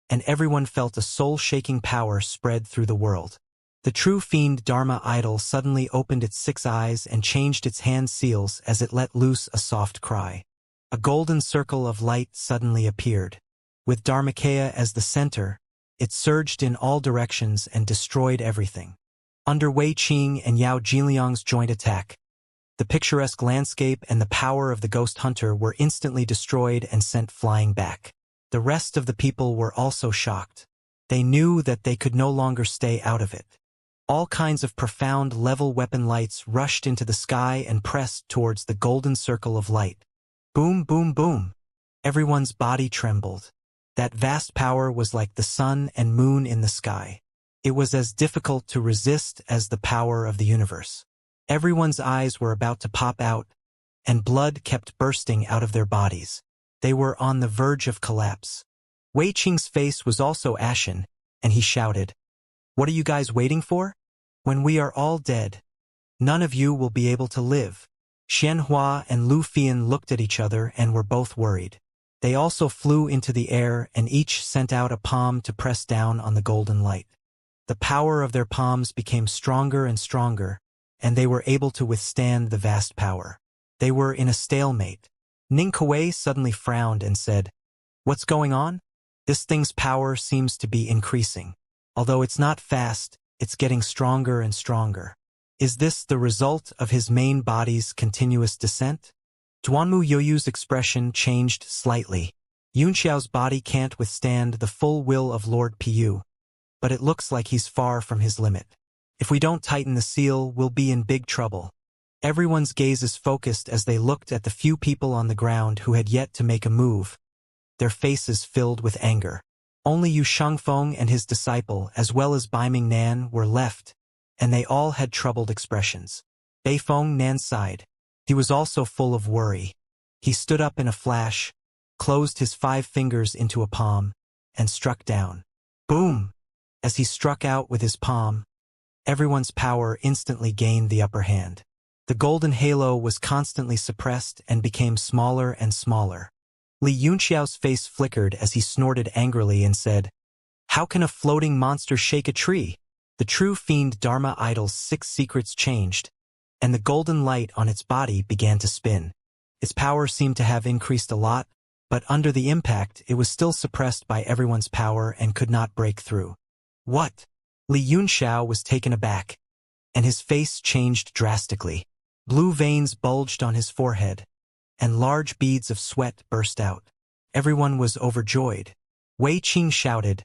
and everyone felt a soul-shaking power spread through the world. The true fiend Dharma idol suddenly opened its 6 eyes and changed its hand seals as it let loose a soft cry. A golden circle of light suddenly appeared. With Dharmakaya as the center, it surged in all directions and destroyed everything. Under Wei Qing and Yao Jiliang's joint attack, the picturesque landscape and the power of the ghost hunter were instantly destroyed and sent flying back. The rest of the people were also shocked. They knew that they could no longer stay out of it. All kinds of profound level weapon lights rushed into the sky and pressed towards the golden circle of light. Boom, boom, boom. Everyone's body trembled. That vast power was like the sun and moon in the sky. It was as difficult to resist as the power of the universe. Everyone's eyes were about to pop out, and blood kept bursting out of their bodies. They were on the verge of collapse. Wei Qing's face was also ashen, and he shouted, "What are you guys waiting for? When we are all dead, none of you will be able to live." Xianxia and Lu Fian looked at each other and were both worried. They also flew into the air and each sent out a palm to press down on the golden light. The power of their palms became stronger and stronger, and they were able to withstand the vast power. They were in a stalemate. Ning Kuei suddenly frowned and said, "What's going on? This thing's power seems to be increasing. Although it's not fast, it's getting stronger and stronger. Is this the result of his main body's continuous descent?" Duanmu Yoyu's expression changed slightly. Yunxiao's body can't withstand the full will of Lord Pu, but it looks like he's far from his limit. If we don't tighten the seal, we'll be in big trouble. Everyone's gazes focused as they looked at the few people on the ground who had yet to make a move, their faces filled with anger. Only Yu Shangfeng and his disciple, as well as Baiming Nan, were left, and they all had troubled expressions. Beifeng Nan sighed. He was also full of worry. He stood up in a flash, closed his 5 fingers into a palm, and struck down. Boom! As he struck out with his palm, everyone's power instantly gained the upper hand. The golden halo was constantly suppressed and became smaller and smaller. Li Yunxiao's face flickered as he snorted angrily and said, "How can a floating monster shake a tree?" The true fiend Dharma idol's 6 secrets changed, and the golden light on its body began to spin. Its power seemed to have increased a lot, but under the impact it was still suppressed by everyone's power and could not break through. What? Li Yunxiao was taken aback, and his face changed drastically. Blue veins bulged on his forehead, and large beads of sweat burst out. Everyone was overjoyed. Wei Qing shouted,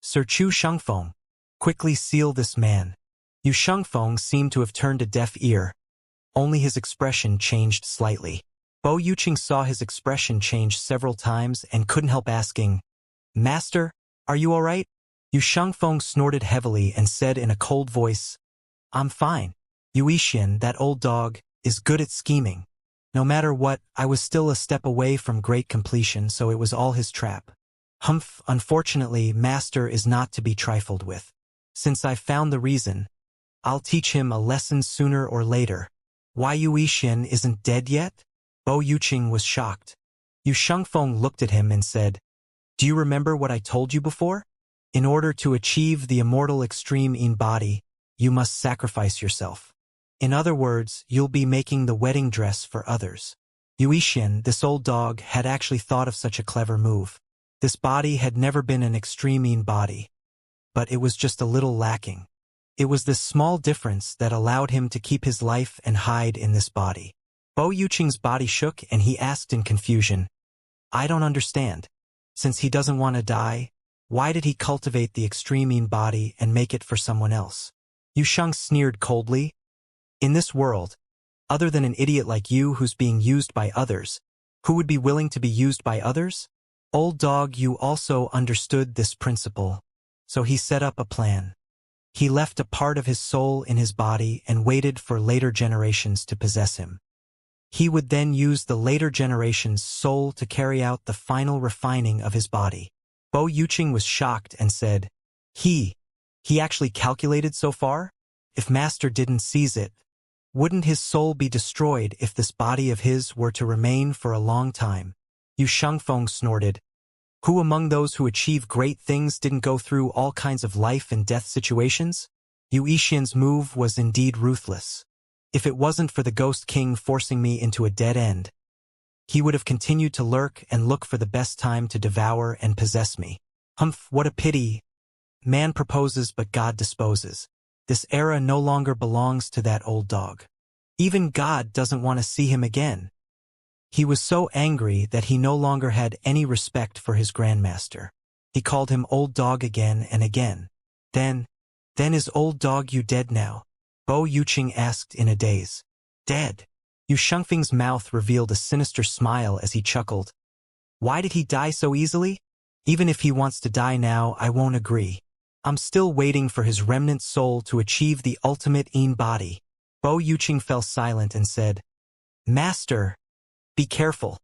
"Sir Chu Shengfeng, quickly seal this man." Yu Shengfeng seemed to have turned a deaf ear. Only his expression changed slightly. Bo Yuqing saw his expression change several times and couldn't help asking, "Master, are you all right?" Yu Shengfeng snorted heavily and said in a cold voice, "I'm fine. Yu Yixian, that old dog, is good at scheming. No matter what, I was still a step away from great completion, so it was all his trap. Humph, unfortunately, Master is not to be trifled with. Since I've found the reason, I'll teach him a lesson sooner or later." Why Yu Yixian isn't dead yet? Bo Yuqing was shocked. Yu Shengfeng looked at him and said, "Do you remember what I told you before? In order to achieve the immortal extreme in body, you must sacrifice yourself. In other words, you'll be making the wedding dress for others." Yu Yixian, this old dog, had actually thought of such a clever move. This body had never been an extreme in body, but it was just a little lacking. It was this small difference that allowed him to keep his life and hide in this body. Bo Yuqing's body shook and he asked in confusion, I don't understand. Since he doesn't want to die, why did he cultivate the extreme mean body and make it for someone else? Yu Sheng sneered coldly. In this world, other than an idiot like you who's being used by others, who would be willing to be used by others? Old dog, you also understood this principle. So he set up a plan. He left a part of his soul in his body and waited for later generations to possess him. He would then use the later generation's soul to carry out the final refining of his body. Bo Yuqing was shocked and said, He actually calculated so far? If Master didn't seize it, wouldn't his soul be destroyed if this body of his were to remain for a long time? Yu Shengfeng snorted. Who among those who achieve great things didn't go through all kinds of life and death situations? Yu Yixian's move was indeed ruthless. If it wasn't for the Ghost King forcing me into a dead end, he would have continued to lurk and look for the best time to devour and possess me. Humph, what a pity. Man proposes but God disposes. This era no longer belongs to that old dog. Even God doesn't want to see him again. He was so angry that he no longer had any respect for his grandmaster. He called him old dog again and again. Then is old dog you dead now? Bo Yuqing asked in a daze. Dead? Yu Shengfeng's mouth revealed a sinister smile as he chuckled. Why did he die so easily? Even if he wants to die now, I won't agree. I'm still waiting for his remnant soul to achieve the ultimate body. Bo Yuqing fell silent and said, Master, be careful.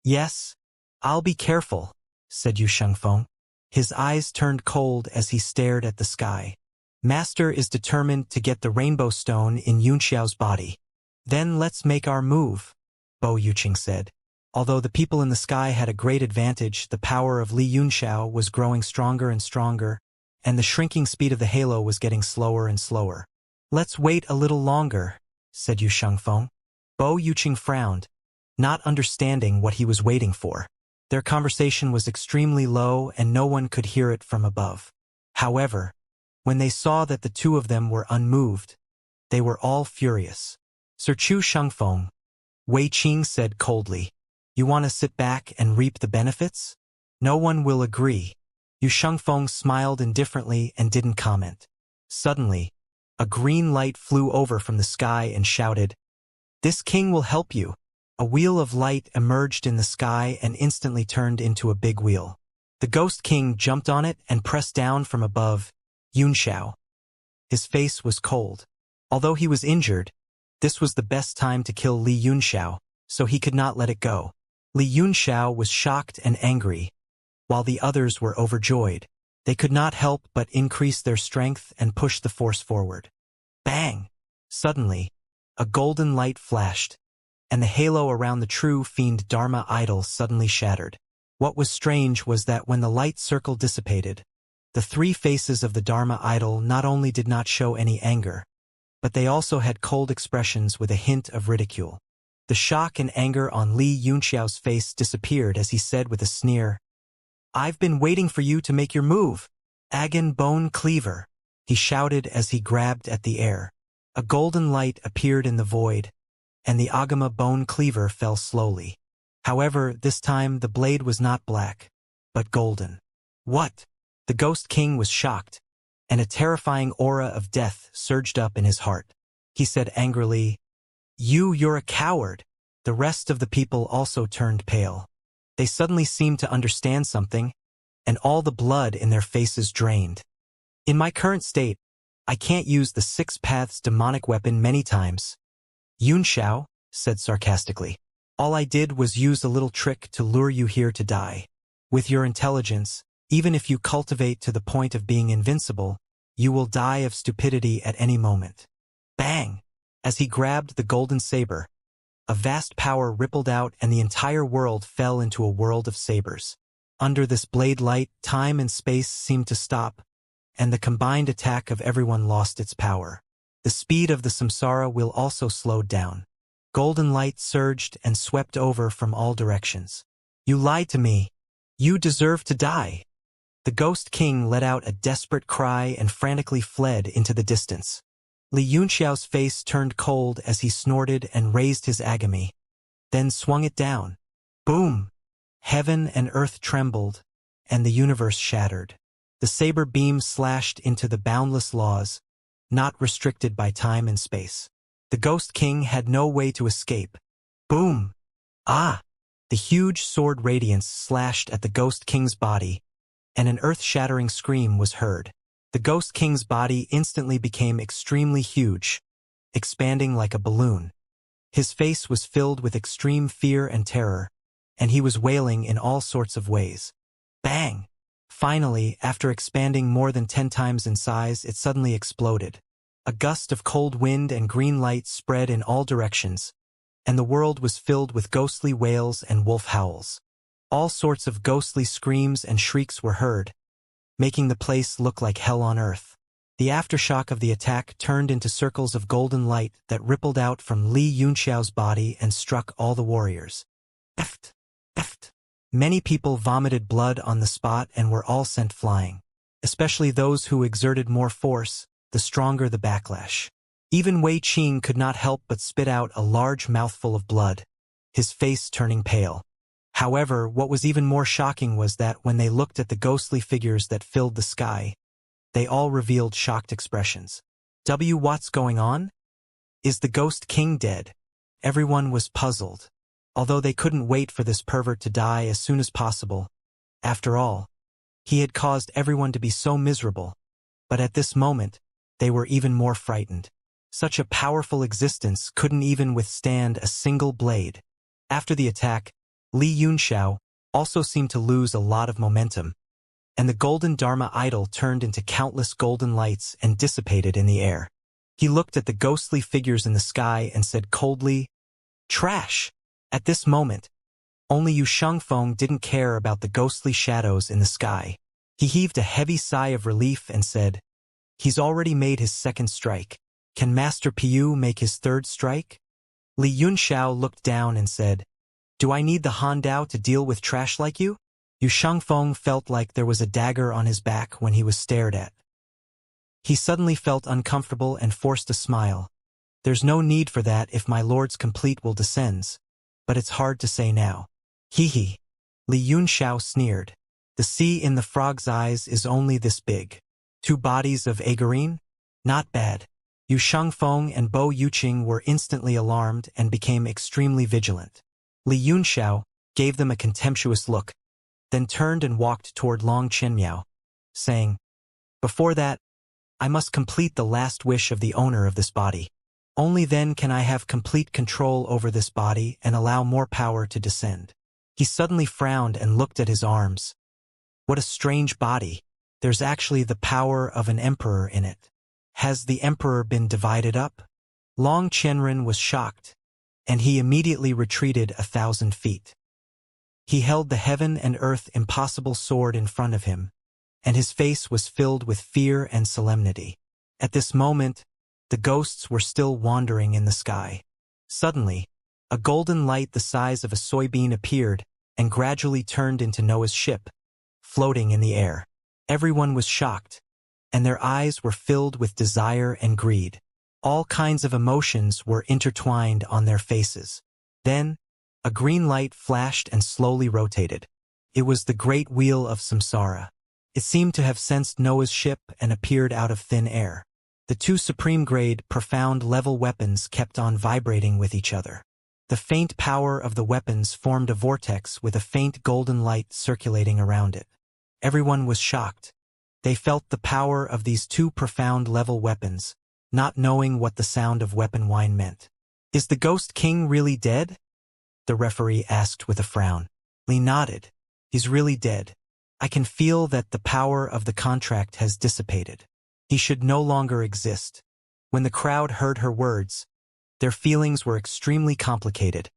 Yes, I'll be careful, said Yu Shengfeng. His eyes turned cold as he stared at the sky. Master is determined to get the rainbow stone in Yunxiao's body. Then let's make our move, Bo Yuqing said. Although the people in the sky had a great advantage, the power of Li Yunxiao was growing stronger and stronger, and the shrinking speed of the halo was getting slower and slower. Let's wait a little longer, said Yu Shengfeng. Bo Yuqing frowned, not understanding what he was waiting for. Their conversation was extremely low and no one could hear it from above. However, when they saw that the two of them were unmoved, they were all furious. Sir Chu Shengfeng, Wei Qing said coldly, You want to sit back and reap the benefits? No one will agree. Yu Shengfeng smiled indifferently and didn't comment. Suddenly, a green light flew over from the sky and shouted, This king will help you. A wheel of light emerged in the sky and instantly turned into a big wheel. The Ghost King jumped on it and pressed down from above, Yunxiao. His face was cold. Although he was injured, this was the best time to kill Li Yunxiao, so he could not let it go. Li Yunxiao was shocked and angry, while the others were overjoyed. They could not help but increase their strength and push the force forward. Bang! Suddenly, a golden light flashed, and the halo around the true fiend Dharma idol suddenly shattered. What was strange was that when the light circle dissipated, the three faces of the Dharma idol not only did not show any anger, but they also had cold expressions with a hint of ridicule. The shock and anger on Li Yunxiao's face disappeared as he said with a sneer, I've been waiting for you to make your move. Agon Bone Cleaver, he shouted as he grabbed at the air. A golden light appeared in the void, and the Agama Bone Cleaver fell slowly. However, this time the blade was not black, but golden. What? The Ghost King was shocked, and a terrifying aura of death surged up in his heart. He said angrily, You're a coward. The rest of the people also turned pale. They suddenly seemed to understand something, and all the blood in their faces drained. In my current state, I can't use the Six Paths demonic weapon many times. Yunxiao said sarcastically. All I did was use a little trick to lure you here to die. With your intelligence, even if you cultivate to the point of being invincible, you will die of stupidity at any moment. Bang! As he grabbed the golden saber, a vast power rippled out and the entire world fell into a world of sabers. Under this blade light, time and space seemed to stop, and the combined attack of everyone lost its power. The speed of the samsara wheel also slowed down. Golden light surged and swept over from all directions. You lied to me. You deserve to die. The Ghost King let out a desperate cry and frantically fled into the distance. Li Yunxiao's face turned cold as he snorted and raised his agami, then swung it down. Boom! Heaven and earth trembled, and the universe shattered. The saber beam slashed into the boundless laws, not restricted by time and space. The Ghost King had no way to escape. Boom! Ah! The huge sword radiance slashed at the Ghost King's body, and an earth-shattering scream was heard. The Ghost King's body instantly became extremely huge, expanding like a balloon. His face was filled with extreme fear and terror, and he was wailing in all sorts of ways. Bang! Finally, after expanding more than 10 times in size, it suddenly exploded. A gust of cold wind and green light spread in all directions, and the world was filled with ghostly wails and wolf howls. All sorts of ghostly screams and shrieks were heard, making the place look like hell on earth. The aftershock of the attack turned into circles of golden light that rippled out from Li Yunxiao's body and struck all the warriors. Eft! Eft! Many people vomited blood on the spot and were all sent flying. Especially those who exerted more force, the stronger the backlash. Even Wei Qing could not help but spit out a large mouthful of blood, his face turning pale. However, what was even more shocking was that when they looked at the ghostly figures that filled the sky, they all revealed shocked expressions. What's going on? Is the Ghost King dead? Everyone was puzzled, although they couldn't wait for this pervert to die as soon as possible. After all, he had caused everyone to be so miserable. But at this moment, they were even more frightened. Such a powerful existence couldn't even withstand a single blade. After the attack, Li Yunxiao also seemed to lose a lot of momentum, and the golden Dharma idol turned into countless golden lights and dissipated in the air. He looked at the ghostly figures in the sky and said coldly, "Trash!" At this moment, only Yu Shengfeng didn't care about the ghostly shadows in the sky. He heaved a heavy sigh of relief and said, "He's already made his second strike. Can Master Piyu make his third strike?" Li Yunxiao looked down and said, "Do I need the Han Dao to deal with trash like you?" Yu Shengfeng felt like there was a dagger on his back when he was stared at. He suddenly felt uncomfortable and forced a smile. "There's no need for that if my lord's complete will descends, but it's hard to say now." Hee. Li Yunxiao sneered. "The sea in the frog's eyes is only this big. 2 bodies of Agarine? Not bad." Yu Shengfeng and Bo Yuqing were instantly alarmed and became extremely vigilant. Li Yunxiao gave them a contemptuous look, then turned and walked toward Long Chenmiao, saying, "Before that, I must complete the last wish of the owner of this body. Only then can I have complete control over this body and allow more power to descend." He suddenly frowned and looked at his arms. What a strange body. There's actually the power of an emperor in it. Has the emperor been divided up? Long Chenren was shocked, and he immediately retreated 1,000 feet. He held the heaven and earth impossible sword in front of him, and his face was filled with fear and solemnity. At this moment, the ghosts were still wandering in the sky. Suddenly, a golden light the size of a soybean appeared and gradually turned into Noah's ship, floating in the air. Everyone was shocked, and their eyes were filled with desire and greed. All kinds of emotions were intertwined on their faces. Then, a green light flashed and slowly rotated. It was the great wheel of samsara. It seemed to have sensed Noah's ship and appeared out of thin air. The 2 supreme-grade, profound-level weapons kept on vibrating with each other. The faint power of the weapons formed a vortex with a faint golden light circulating around it. Everyone was shocked. They felt the power of these 2 profound-level weapons, not knowing what the sound of weapon wine meant. "Is the Ghost King really dead?" the referee asked with a frown. Li nodded. "He's really dead. I can feel that the power of the contract has dissipated. He should no longer exist." When the crowd heard her words, their feelings were extremely complicated,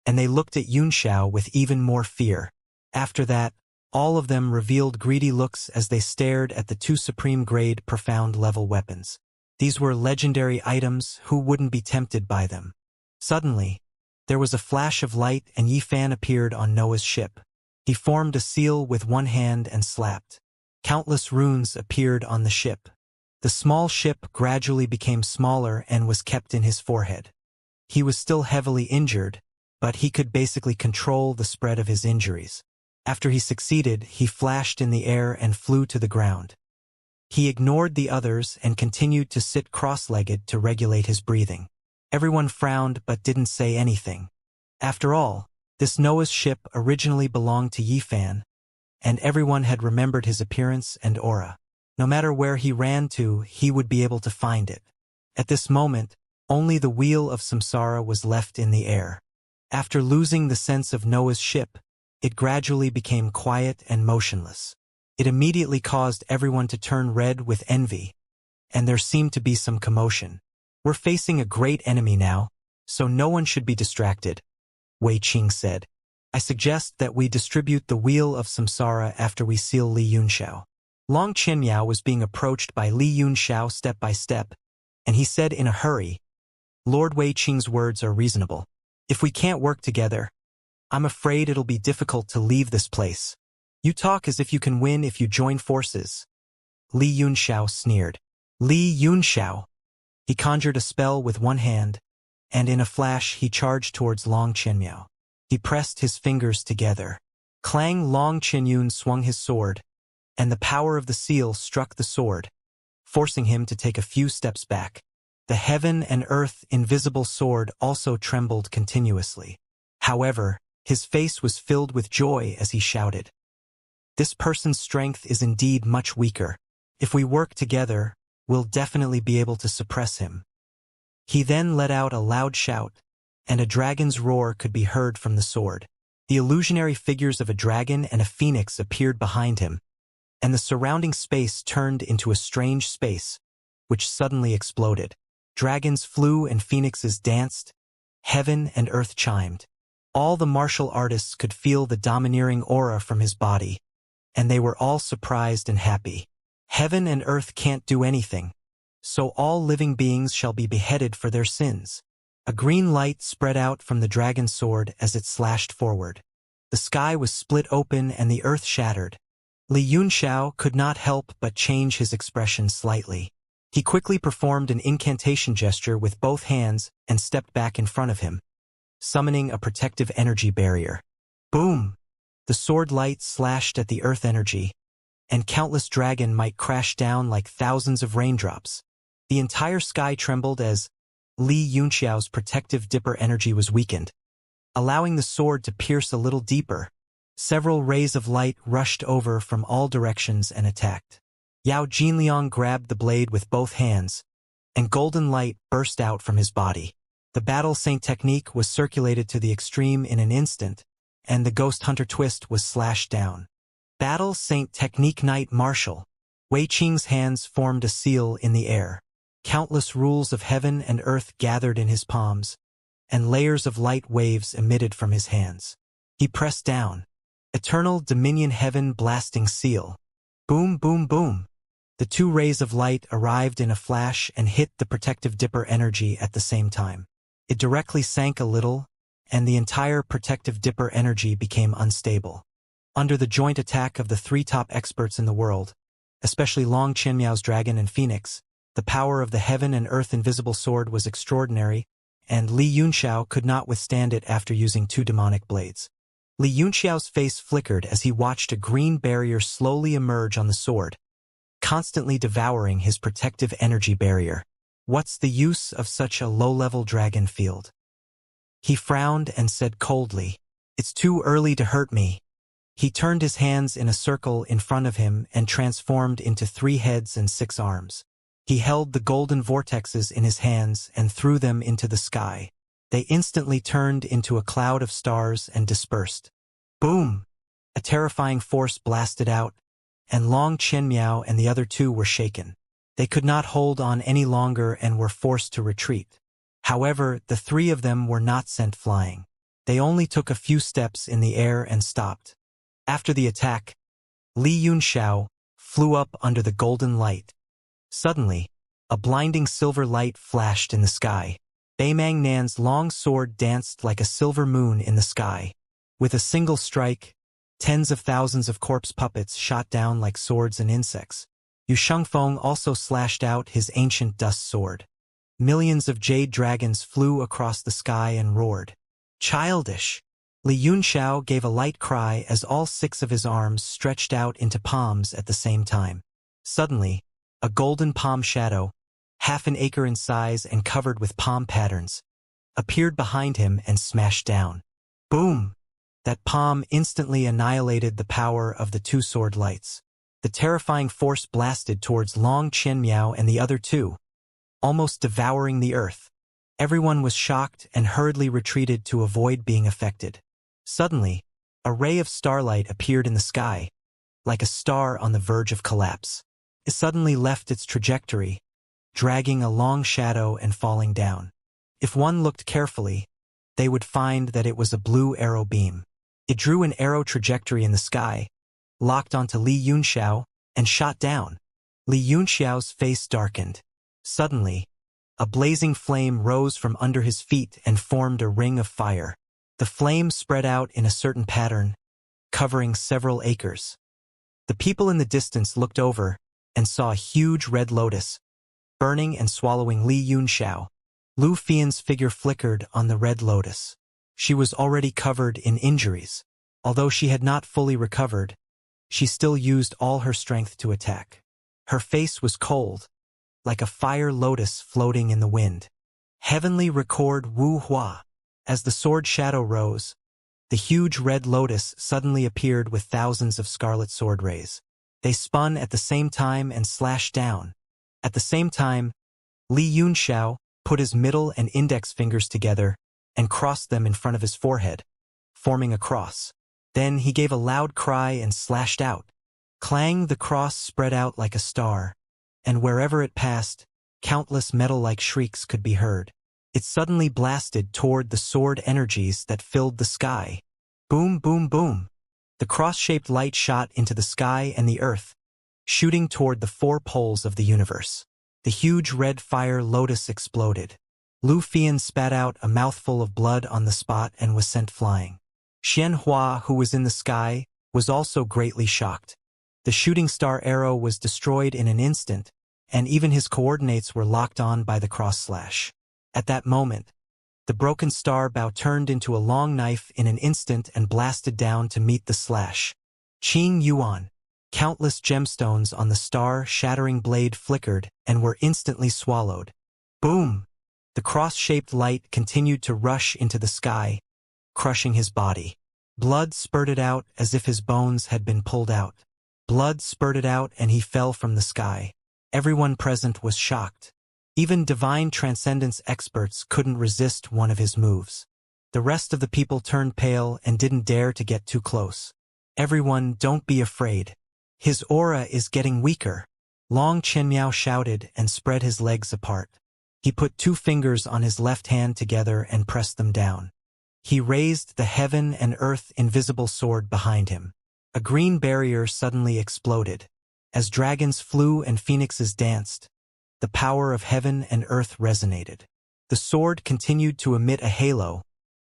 and they looked at Yunxiao with even more fear. After that, all of them revealed greedy looks as they stared at the 2 supreme-grade profound-level weapons. These were legendary items. Who wouldn't be tempted by them? Suddenly, there was a flash of light and Yi Fan appeared on Noah's ship. He formed a seal with one hand and slapped. Countless runes appeared on the ship. The small ship gradually became smaller and was kept in his forehead. He was still heavily injured, but he could basically control the spread of his injuries. After he succeeded, he flashed in the air and flew to the ground. He ignored the others and continued to sit cross-legged to regulate his breathing. Everyone frowned but didn't say anything. After all, this Noah's ship originally belonged to Yifan, and everyone had remembered his appearance and aura. No matter where he ran to, he would be able to find it. At this moment, only the wheel of samsara was left in the air. After losing the sense of Noah's ship, it gradually became quiet and motionless. It immediately caused everyone to turn red with envy, and there seemed to be some commotion. "We're facing a great enemy now, so no one should be distracted," Wei Qing said. "I suggest that we distribute the wheel of samsara after we seal Li Yunxiao." Long Qianmiao was being approached by Li Yunxiao step by step, and he said in a hurry, "Lord Wei Qing's words are reasonable. If we can't work together, I'm afraid it'll be difficult to leave this place. You talk as if you can win if you join forces." Li Yunxiao sneered. Li Yunxiao. He conjured a spell with one hand, and in a flash he charged towards Long Qianmiao. He pressed his fingers together. Clang! Long Qianyun swung his sword, and the power of the seal struck the sword, forcing him to take a few steps back. The heaven and earth invisible sword also trembled continuously. However, his face was filled with joy as he shouted, "This person's strength is indeed much weaker. If we work together, we'll definitely be able to suppress him." He then let out a loud shout, and a dragon's roar could be heard from the sword. The illusionary figures of a dragon and a phoenix appeared behind him, and the surrounding space turned into a strange space, which suddenly exploded. Dragons flew and phoenixes danced. Heaven and earth chimed. All the martial artists could feel the domineering aura from his body, and they were all surprised and happy. Heaven and earth can't do anything, so all living beings shall be beheaded for their sins. A green light spread out from the dragon's sword as it slashed forward. The sky was split open and the earth shattered. Li Yunxiao could not help but change his expression slightly. He quickly performed an incantation gesture with both hands and stepped back in front of him, summoning a protective energy barrier. Boom! The sword light slashed at the earth energy, and countless dragon might crash down like thousands of raindrops. The entire sky trembled as Li Yunxiao's protective dipper energy was weakened, allowing the sword to pierce a little deeper. Several rays of light rushed over from all directions and attacked. Yao Jinliang grabbed the blade with both hands, and golden light burst out from his body. The Battle Saint technique was circulated to the extreme in an instant, and the Ghost Hunter twist was slashed down. Battle Saint technique Knight Martial. Wei Qing's hands formed a seal in the air. Countless rules of heaven and earth gathered in his palms, and layers of light waves emitted from his hands. He pressed down. Eternal Dominion Heaven Blasting Seal. Boom, boom, boom. The two rays of light arrived in a flash and hit the protective dipper energy at the same time. It directly sank a little, and the entire protective dipper energy became unstable. Under the joint attack of the three top experts in the world, especially Long Qianmiao's dragon and phoenix, the power of the heaven and earth invisible sword was extraordinary, and Li Yunxiao could not withstand it after using two demonic blades. Li Yunxiao's face flickered as he watched a green barrier slowly emerge on the sword, constantly devouring his protective energy barrier. What's the use of such a low-level dragon field? He frowned and said coldly, "It's too early to hurt me." He turned his hands in a circle in front of him and transformed into 3 heads and 6 arms. He held the golden vortexes in his hands and threw them into the sky. They instantly turned into a cloud of stars and dispersed. Boom! A terrifying force blasted out, and Long Qianmiao and the other 2 were shaken. They could not hold on any longer and were forced to retreat. However, the 3 of them were not sent flying. They only took a few steps in the air and stopped. After the attack, Li Yunxiao flew up under the golden light. Suddenly, a blinding silver light flashed in the sky. Beimang Nan's long sword danced like a silver moon in the sky. With a single strike, tens of thousands of corpse puppets shot down like swords and insects. Yu Shengfeng also slashed out his ancient dust sword. Millions of jade dragons flew across the sky and roared. Childish! Li Yunxiao gave a light cry as all 6 of his arms stretched out into palms at the same time. Suddenly, a golden palm shadow, half an acre in size and covered with palm patterns, appeared behind him and smashed down. Boom! That palm instantly annihilated the power of the 2 sword lights. The terrifying force blasted towards Long Qianmiao and the other 2, almost devouring the earth. Everyone was shocked and hurriedly retreated to avoid being affected. Suddenly, a ray of starlight appeared in the sky, like a star on the verge of collapse. It suddenly left its trajectory, dragging a long shadow and falling down. If one looked carefully, they would find that it was a blue arrow beam. It drew an arrow trajectory in the sky, locked onto Li Yunxiao, and shot down. Li Yunxiao's face darkened. Suddenly, a blazing flame rose from under his feet and formed a ring of fire. The flame spread out in a certain pattern, covering several acres. The people in the distance looked over and saw a huge red lotus, burning and swallowing Li Yunxiao. Lu Fian's figure flickered on the red lotus. She was already covered in injuries. Although she had not fully recovered, she still used all her strength to attack. Her face was cold, like a fire lotus floating in the wind. Heavenly record Wu Hua. As the sword shadow rose, the huge red lotus suddenly appeared with thousands of scarlet sword rays. They spun at the same time and slashed down. At the same time, Li Yunxiao put his middle and index fingers together and crossed them in front of his forehead, forming a cross. Then he gave a loud cry and slashed out. Clang! The cross spread out like a star, and wherever it passed, countless metal-like shrieks could be heard. It suddenly blasted toward the sword energies that filled the sky. Boom, boom, boom! The cross-shaped light shot into the sky and the earth, shooting toward the 4 poles of the universe. The huge red fire lotus exploded. Lu Fian spat out a mouthful of blood on the spot and was sent flying. Xianxia, who was in the sky, was also greatly shocked. The shooting star arrow was destroyed in an instant, and even his coordinates were locked on by the cross-slash. At that moment, the broken star bow turned into a long knife in an instant and blasted down to meet the slash. Qing Yuan. Countless gemstones on the star-shattering blade flickered and were instantly swallowed. Boom! The cross-shaped light continued to rush into the sky, crushing his body. Blood spurted out as if his bones had been pulled out. Blood spurted out and he fell from the sky. Everyone present was shocked. Even divine transcendence experts couldn't resist one of his moves. The rest of the people turned pale and didn't dare to get too close. Everyone, don't be afraid. His aura is getting weaker. Long Qianmiao shouted and spread his legs apart. He put 2 fingers on his left hand together and pressed them down. He raised the heaven and earth invisible sword behind him. A green barrier suddenly exploded. As dragons flew and phoenixes danced, the power of heaven and earth resonated. The sword continued to emit a halo,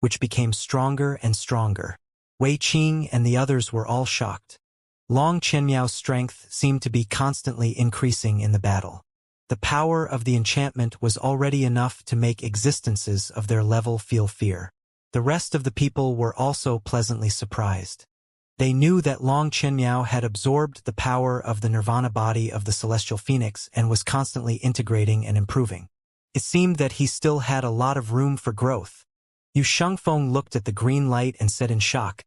which became stronger and stronger. Wei Qing and the others were all shocked. Long Qianmiao's strength seemed to be constantly increasing in the battle. The power of the enchantment was already enough to make existences of their level feel fear. The rest of the people were also pleasantly surprised. They knew that Long Qianmiao had absorbed the power of the nirvana body of the celestial phoenix and was constantly integrating and improving. It seemed that he still had a lot of room for growth. Yu Shengfeng looked at the green light and said in shock,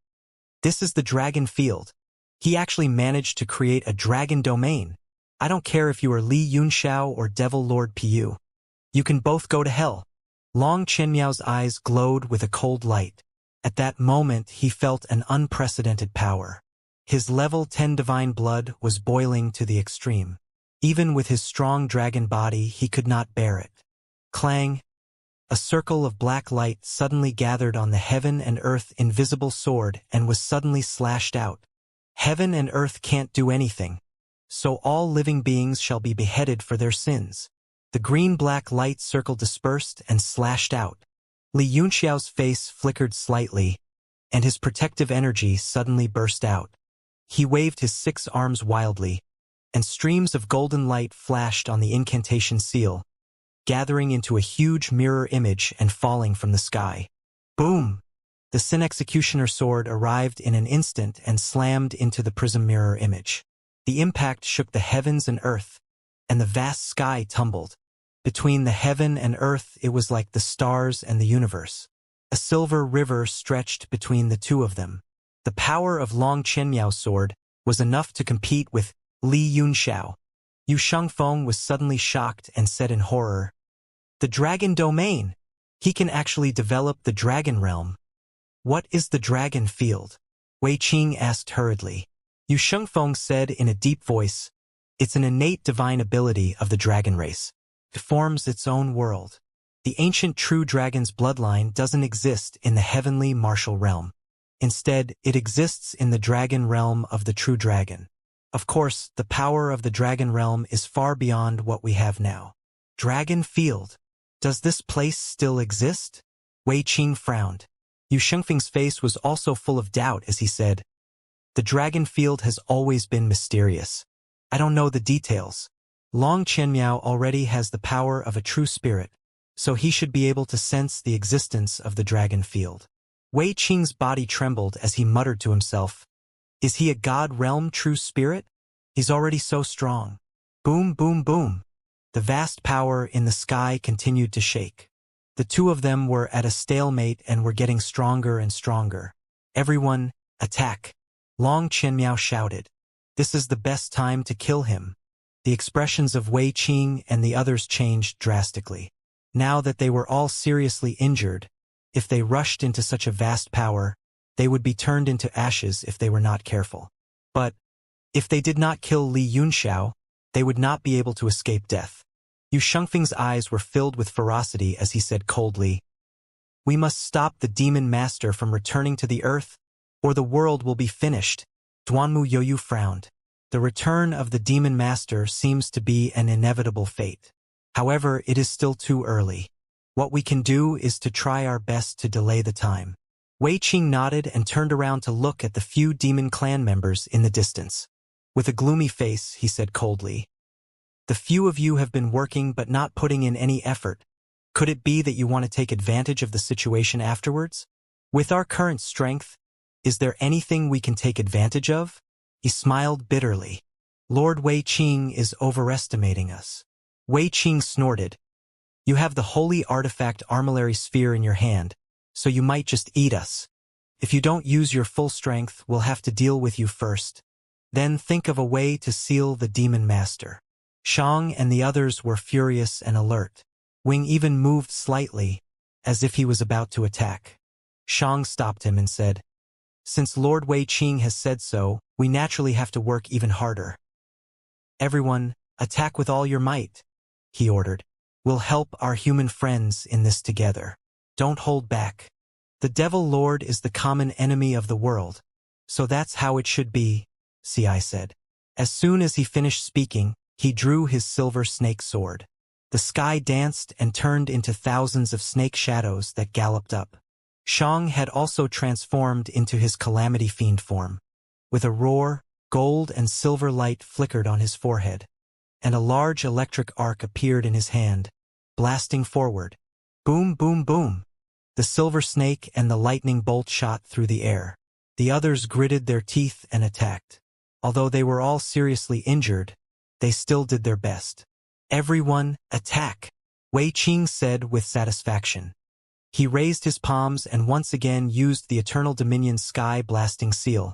"This is the dragon field. He actually managed to create a dragon domain. I don't care if you are Li Yunxiao or Devil Lord Pu. You can both go to hell." Long Qianmiao's eyes glowed with a cold light. At that moment he felt an unprecedented power. His level 10 divine blood was boiling to the extreme. Even with his strong dragon body he could not bear it. Clang! A circle of black light suddenly gathered on the heaven and earth invisible sword and was suddenly slashed out. Heaven and earth can't do anything, so all living beings shall be beheaded for their sins. The green-black light circle dispersed and slashed out. Li Yunxiao's face flickered slightly, and his protective energy suddenly burst out. He waved his 6 arms wildly, and streams of golden light flashed on the incantation seal, gathering into a huge mirror image and falling from the sky. Boom! The Sin Executioner sword arrived in an instant and slammed into the prism mirror image. The impact shook the heavens and earth, and the vast sky tumbled. Between the heaven and earth it was like the stars and the universe. A silver river stretched between the two of them. The power of Long Qianmiao's sword was enough to compete with Li Yunxiao. Yu Shengfeng was suddenly shocked and said in horror, "The dragon domain! He can actually develop the dragon realm." "What is the dragon field?" Wei Qing asked hurriedly. Yu Shengfeng said in a deep voice, "It's an innate divine ability of the dragon race. It forms its own world. The ancient true dragon's bloodline doesn't exist in the heavenly martial realm. Instead, it exists in the dragon realm of the true dragon. Of course, the power of the dragon realm is far beyond what we have now." Dragon field. Does this place still exist? Wei Qing frowned. Yu Shengfeng's face was also full of doubt as he said, "The dragon field has always been mysterious. I don't know the details. Long Qianmiao already has the power of a true spirit, so he should be able to sense the existence of the dragon field." Wei Qing's body trembled as he muttered to himself, "Is he a god realm true spirit? He's already so strong." Boom, boom, boom. The vast power in the sky continued to shake. The two of them were at a stalemate and were getting stronger and stronger. "Everyone, attack!" Long Qianmiao shouted. "This is the best time to kill him." The expressions of Wei Qing and the others changed drastically. Now that they were all seriously injured, if they rushed into such a vast power, they would be turned into ashes if they were not careful. But if they did not kill Li Yunxiao, they would not be able to escape death. Yu Shengfeng's eyes were filled with ferocity as he said coldly, "We must stop the demon master from returning to the earth, or the world will be finished." Duanmu Yoyu frowned. The return of the demon master seems to be an inevitable fate. However, it is still too early. What we can do is to try our best to delay the time. Wei Qing nodded and turned around to look at the few demon clan members in the distance. With a gloomy face, he said coldly, "The few of you have been working but not putting in any effort. Could it be that you want to take advantage of the situation afterwards? With our current strength, is there anything we can take advantage of?" He smiled bitterly. "Lord Wei Qing is overestimating us." Wei Qing snorted. "You have the holy artifact armillary sphere in your hand, so you might just eat us. If you don't use your full strength, we'll have to deal with you first. Then think of a way to seal the demon master." Shang and the others were furious and alert. Wing even moved slightly, as if he was about to attack. Shang stopped him and said, "Since Lord Wei Qing has said so, we naturally have to work even harder." "Everyone, attack with all your might," he ordered. "We'll help our human friends in this together. Don't hold back. The Devil Lord is the common enemy of the world, so that's how it should be," Ci said. As soon as he finished speaking, he drew his silver snake sword. The sky danced and turned into thousands of snake shadows that galloped up. Shang had also transformed into his calamity fiend form. With a roar, gold and silver light flickered on his forehead, and a large electric arc appeared in his hand, blasting forward. Boom, boom, boom. The silver snake and the lightning bolt shot through the air. The others gritted their teeth and attacked. Although they were all seriously injured, they still did their best. "Everyone, attack," Wei Qing said with satisfaction. He raised his palms and once again used the Eternal Dominion Sky Blasting Seal,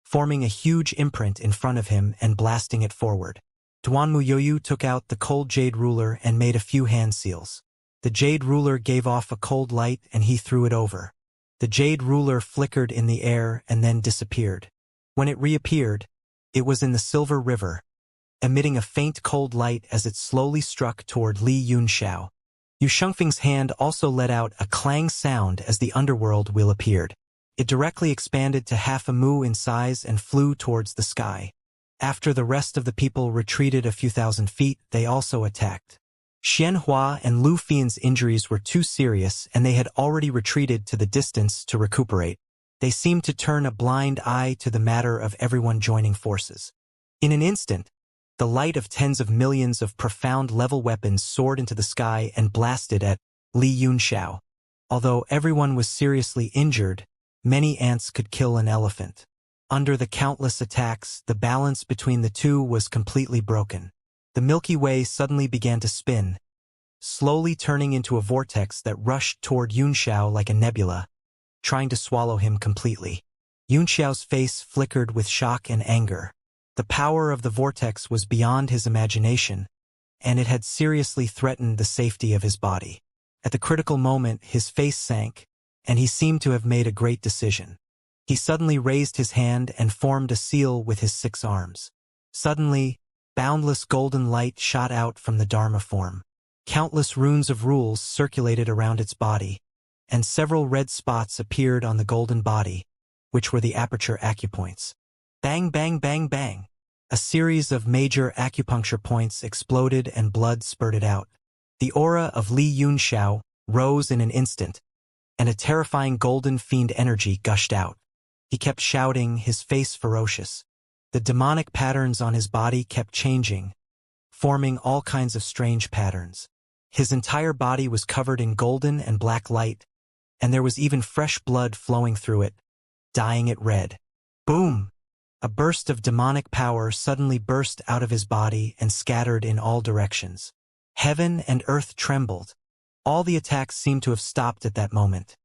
forming a huge imprint in front of him and blasting it forward. Duanmu Yoyu took out the cold jade ruler and made a few hand seals. The jade ruler gave off a cold light and he threw it over. The jade ruler flickered in the air and then disappeared. When it reappeared, it was in the Silver River, emitting a faint cold light as it slowly struck toward Li Yunxiao. Yu Shengfeng's hand also let out a clang sound as the underworld wheel appeared. It directly expanded to half a mu in size and flew towards the sky. After the rest of the people retreated a few thousand feet, they also attacked. Xianxia and Lu Fian's injuries were too serious and they had already retreated to the distance to recuperate. They seemed to turn a blind eye to the matter of everyone joining forces. In an instant, The light of tens of millions of profound-level weapons soared into the sky and blasted at Li Yunxiao. Although everyone was seriously injured, many ants could kill an elephant. Under the countless attacks, the balance between the two was completely broken. The Milky Way suddenly began to spin, slowly turning into a vortex that rushed toward Yunxiao like a nebula, trying to swallow him completely. Yunxiao's face flickered with shock and anger. The power of the vortex was beyond his imagination, and it had seriously threatened the safety of his body. At the critical moment, his face sank, and he seemed to have made a great decision. He suddenly raised his hand and formed a seal with his 6 arms. Suddenly, boundless golden light shot out from the Dharma form. Countless runes of rules circulated around its body, and several red spots appeared on the golden body, which were the aperture acupoints. Bang, bang, bang, bang. A series of major acupuncture points exploded and blood spurted out. The aura of Li Yunxiao rose in an instant, and a terrifying golden fiend energy gushed out. He kept shouting, his face ferocious. The demonic patterns on his body kept changing, forming all kinds of strange patterns. His entire body was covered in golden and black light, and there was even fresh blood flowing through it, dyeing it red. Boom! A burst of demonic power suddenly burst out of his body and scattered in all directions. Heaven and earth trembled. All the attacks seemed to have stopped at that moment.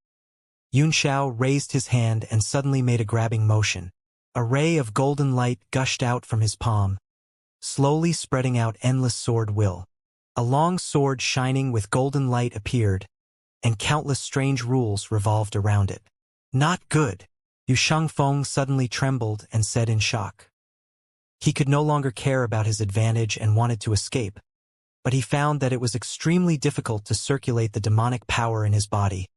Yunxiao raised his hand and suddenly made a grabbing motion. A ray of golden light gushed out from his palm, slowly spreading out endless sword will. A long sword shining with golden light appeared, and countless strange rules revolved around it. Not good. Yu Shengfeng suddenly trembled and said in shock. He could no longer care about his advantage and wanted to escape, but he found that it was extremely difficult to circulate the demonic power in his body,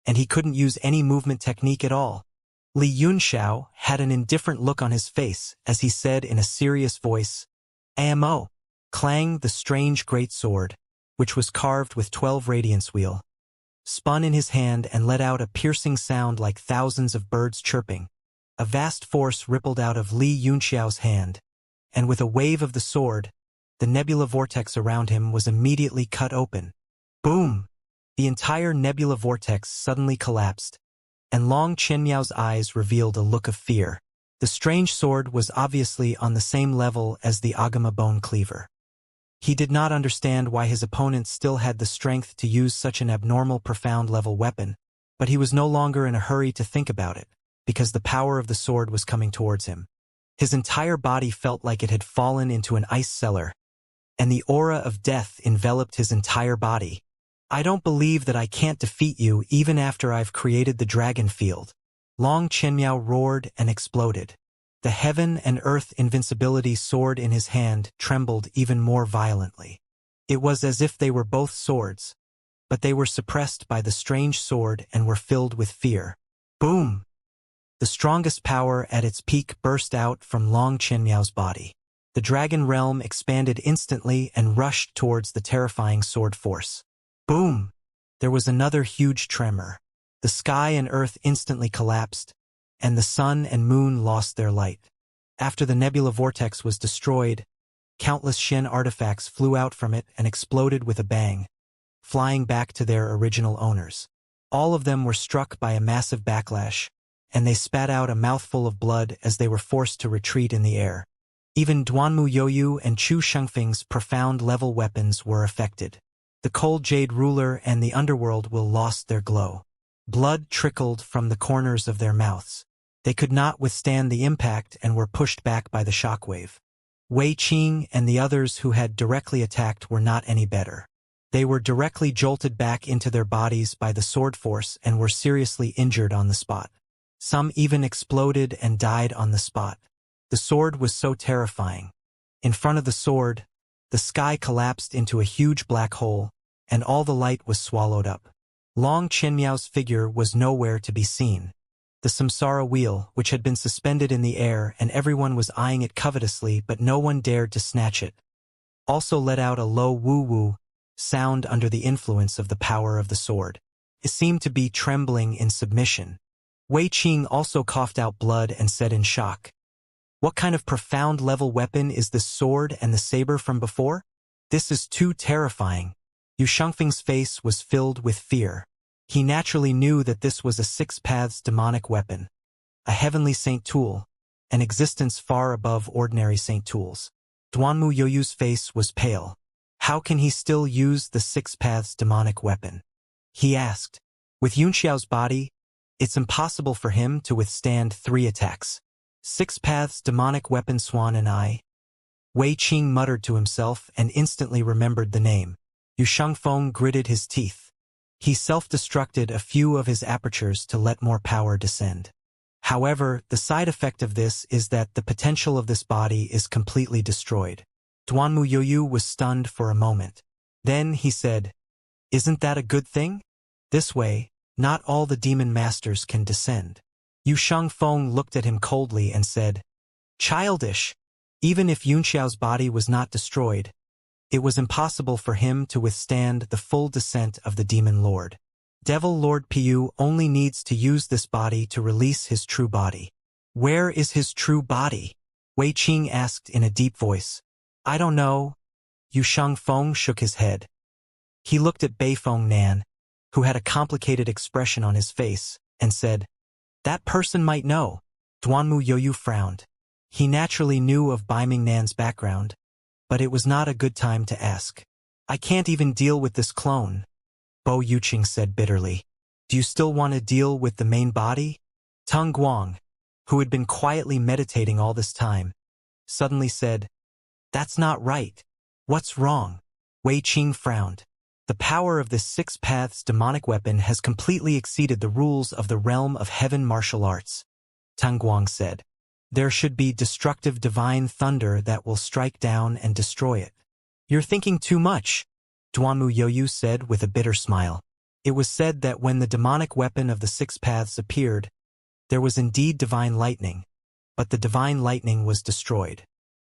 and he couldn't use any movement technique at all. Li Yunxiao had an indifferent look on his face as he said in a serious voice, "Amo." Clang, the strange great sword, which was carved with 12 radiance wheel, spun in his hand and let out a piercing sound like thousands of birds chirping. A vast force rippled out of Li Yunxiao's hand, and with a wave of the sword, the nebula vortex around him was immediately cut open. Boom! The entire nebula vortex suddenly collapsed, and Long Chenmiao's eyes revealed a look of fear. The strange sword was obviously on the same level as the Agama bone cleaver. He did not understand why his opponent still had the strength to use such an abnormal profound-level weapon, but he was no longer in a hurry to think about it, because the power of the sword was coming towards him. His entire body felt like it had fallen into an ice cellar, and the aura of death enveloped his entire body. "I don't believe that I can't defeat you even after I've created the dragon field." Long Chenmiao roared and exploded. The heaven and earth invincibility sword in his hand trembled even more violently. It was as if they were both swords, but they were suppressed by the strange sword and were filled with fear. Boom! The strongest power at its peak burst out from Long Chenmiao's body. The dragon realm expanded instantly and rushed towards the terrifying sword force. Boom! There was another huge tremor. The sky and earth instantly collapsed, and the sun and moon lost their light. After the nebula vortex was destroyed, countless Shen artifacts flew out from it and exploded with a bang, flying back to their original owners. All of them were struck by a massive backlash, and they spat out a mouthful of blood as they were forced to retreat in the air. Even Duanmu Youyu and Chu Shengfeng's profound-level weapons were affected. The Cold Jade Ruler and the Underworld will lost their glow. Blood trickled from the corners of their mouths. They could not withstand the impact and were pushed back by the shockwave. Wei Qing and the others who had directly attacked were not any better. They were directly jolted back into their bodies by the sword force and were seriously injured on the spot. Some even exploded and died on the spot. The sword was so terrifying. In front of the sword, the sky collapsed into a huge black hole, and all the light was swallowed up. Long Chenmiao's figure was nowhere to be seen. The samsara wheel, which had been suspended in the air and everyone was eyeing it covetously but no one dared to snatch it, also let out a low woo-woo sound under the influence of the power of the sword. It seemed to be trembling in submission. Wei Qing also coughed out blood and said in shock, What kind of profound level weapon is this sword and the saber from before? This is too terrifying. Yu Shengfeng's face was filled with fear. He naturally knew that this was a Six Paths demonic weapon, a heavenly saint tool, an existence far above ordinary saint tools. Duanmu Yoyu's face was pale. How can he still use the Six Paths demonic weapon? He asked. With Yunxiao's body, it's impossible for him to withstand 3 attacks. Six Paths demonic weapon Swan and I. Wei Qing muttered to himself and instantly remembered the name. Yu Shengfeng gritted his teeth. He self-destructed a few of his apertures to let more power descend. However, the side effect of this is that the potential of this body is completely destroyed. Duanmu Yoyu was stunned for a moment. Then he said, "Isn't that a good thing? This way, not all the demon masters can descend." Yu Shengfeng looked at him coldly and said, "Childish. Even if Yunxiao's body was not destroyed, it was impossible for him to withstand the full descent of the Demon Lord. Devil Lord Piyu only needs to use this body to release his true body." "Where is his true body?" Wei Qing asked in a deep voice. "I don't know." Yu Shengfeng shook his head. He looked at Beifeng Nan, who had a complicated expression on his face, and said, "That person might know." Duanmu Yoyu frowned. He naturally knew of Beiming Nan's background, but it was not a good time to ask. "I can't even deal with this clone," Bo Yuqing said bitterly. "Do you still want to deal with the main body?" Tung Guang, who had been quietly meditating all this time, suddenly said, "That's not right. What's wrong?" Wei Qing frowned. "The power of this Six Paths demonic weapon has completely exceeded the rules of the realm of heaven martial arts," Tung Guang said. "There should be destructive divine thunder that will strike down and destroy it." "You're thinking too much," Duanmu Yoyu said with a bitter smile. It was said that when the demonic weapon of the Six Paths appeared, there was indeed divine lightning, but the divine lightning was destroyed.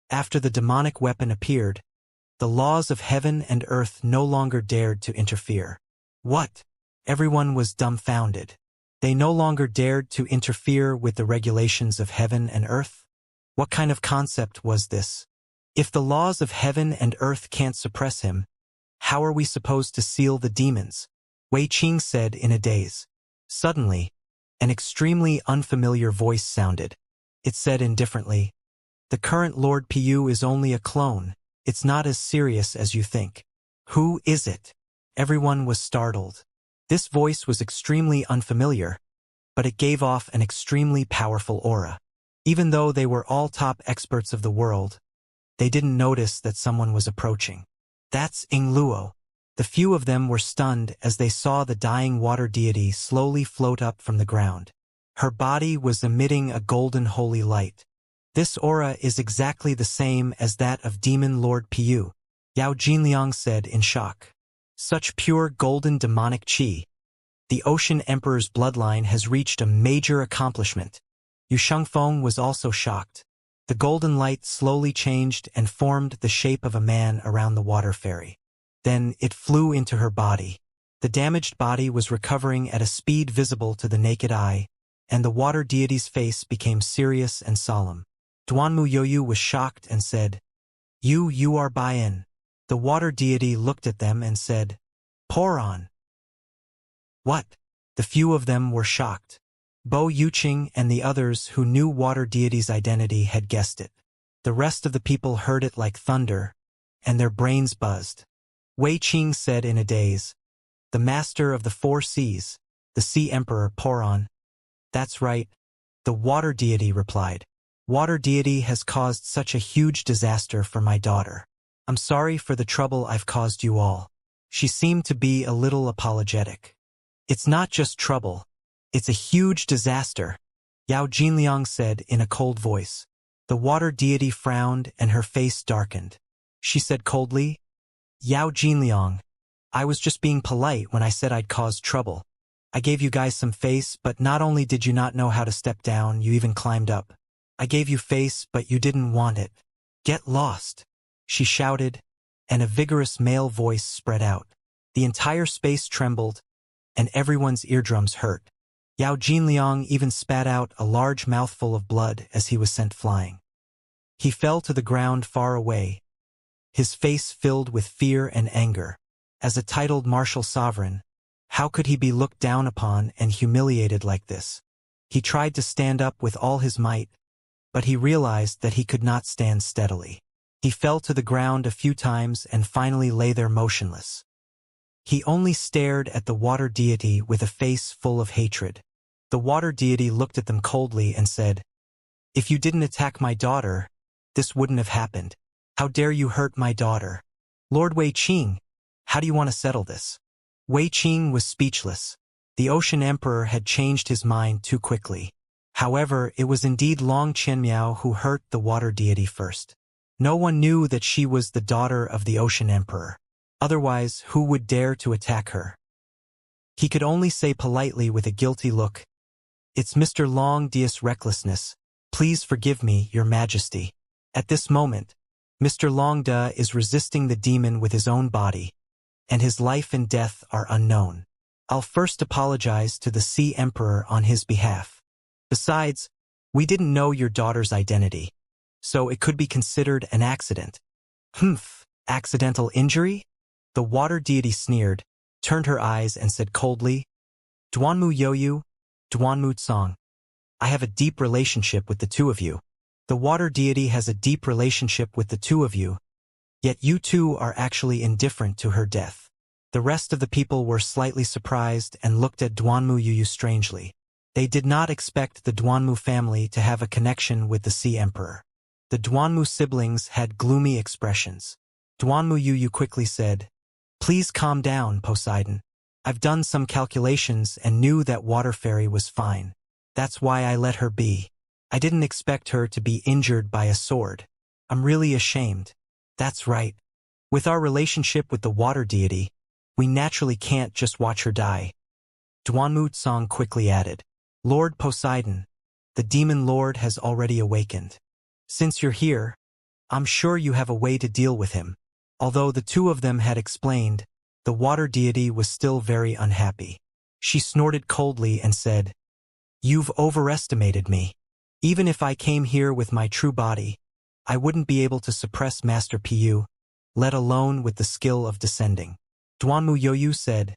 After the demonic weapon appeared, the laws of heaven and earth no longer dared to interfere. What? Everyone was dumbfounded. They no longer dared to interfere with the regulations of heaven and earth? What kind of concept was this? If the laws of heaven and earth can't suppress him, how are we supposed to seal the demons? Wei Qing said in a daze. Suddenly, an extremely unfamiliar voice sounded. It said indifferently, "The current Lord Piyu is only a clone. It's not as serious as you think." "Who is it?" Everyone was startled. This voice was extremely unfamiliar, but it gave off an extremely powerful aura. Even though they were all top experts of the world, they didn't notice that someone was approaching. "That's Ing Luo." The few of them were stunned as they saw the dying water deity slowly float up from the ground. Her body was emitting a golden holy light. "This aura is exactly the same as that of Demon Lord Piyu," Yao Jinliang said in shock. "Such pure golden demonic qi. The Ocean Emperor's bloodline has reached a major accomplishment." Yu Shengfeng was also shocked. The golden light slowly changed and formed the shape of a man around the water fairy. Then it flew into her body. The damaged body was recovering at a speed visible to the naked eye, and the water deity's face became serious and solemn. Duanmu Yoyu was shocked and said, You are Bayan." The water deity looked at them and said, "Pour on." "What?" The few of them were shocked. Bo Yuqing and the others who knew water deity's identity had guessed it. The rest of the people heard it like thunder, and their brains buzzed. Wei Qing said in a daze, "The master of the 4 seas, the Sea Emperor Poron." "That's right," the water deity replied. "Water deity has caused such a huge disaster for my daughter. I'm sorry for the trouble I've caused you all." She seemed to be a little apologetic. "It's not just trouble. It's a huge disaster," Yao Jinliang said in a cold voice. The water deity frowned and her face darkened. She said coldly, "Yao Jinliang, I was just being polite when I said I'd caused trouble. I gave you guys some face, but not only did you not know how to step down, you even climbed up. I gave you face, but you didn't want it. Get lost," she shouted, and a vigorous male voice spread out. The entire space trembled, and everyone's eardrums hurt. Yao Jinliang even spat out a large mouthful of blood as he was sent flying. He fell to the ground far away, his face filled with fear and anger. As a titled martial sovereign, how could he be looked down upon and humiliated like this? He tried to stand up with all his might, but he realized that he could not stand steadily. He fell to the ground a few times and finally lay there motionless. He only stared at the water deity with a face full of hatred. The water deity looked at them coldly and said, "If you didn't attack my daughter, this wouldn't have happened. How dare you hurt my daughter? Lord Wei Qing, how do you want to settle this?" Wei Qing was speechless. The Ocean Emperor had changed his mind too quickly. However, it was indeed Long Qianmiao who hurt the water deity first. No one knew that she was the daughter of the Ocean Emperor. Otherwise, who would dare to attack her? He could only say politely with a guilty look, "It's Mr. Long Dia's recklessness. Please forgive me, Your Majesty." At this moment, Mr. Long Da is resisting the demon with his own body, and his life and death are unknown. I'll first apologize to the Sea Emperor on his behalf. Besides, we didn't know your daughter's identity, so it could be considered an accident. Humph, accidental injury? The water deity sneered, turned her eyes and said coldly, "Duanmu Yoyu, Duanmu Tsong. I have a deep relationship with the two of you. The water deity has a deep relationship with the two of you, yet you two are actually indifferent to her death." The rest of the people were slightly surprised and looked at Duanmu Yuyu strangely. They did not expect the Duanmu family to have a connection with the Sea Emperor. The Duanmu siblings had gloomy expressions. Duanmu Yuyu quickly said, "Please calm down, Poseidon. I've done some calculations and knew that Water Fairy was fine. That's why I let her be. I didn't expect her to be injured by a sword. I'm really ashamed. That's right. With our relationship with the water deity, we naturally can't just watch her die." Duanmu Tsong quickly added, "Lord Poseidon, the demon lord has already awakened. Since you're here, I'm sure you have a way to deal with him." Although the two of them had explained, the water deity was still very unhappy. She snorted coldly and said, "You've overestimated me. Even if I came here with my true body, I wouldn't be able to suppress Master Pu, let alone with the skill of descending." Duanmu Yoyu said,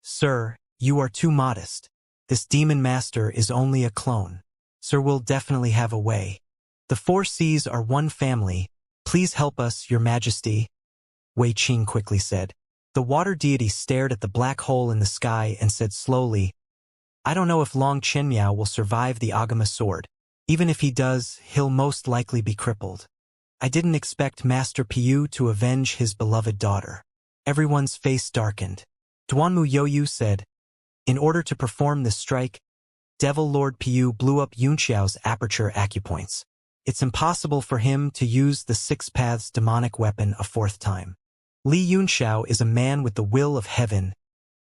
"Sir, you are too modest. This demon master is only a clone. Sir will definitely have a way. The four seas are one family. Please help us, Your Majesty," Wei Qing quickly said. The water deity stared at the black hole in the sky and said slowly, "I don't know if Long Qianmiao will survive the Agama sword. Even if he does, he'll most likely be crippled. I didn't expect Master Pu to avenge his beloved daughter." Everyone's face darkened. Duanmu Yoyu said, "In order to perform this strike, Devil Lord Pu blew up Yunxiao's aperture acupoints. It's impossible for him to use the Six Paths demonic weapon a fourth time. Li Yunxiao is a man with the will of heaven,"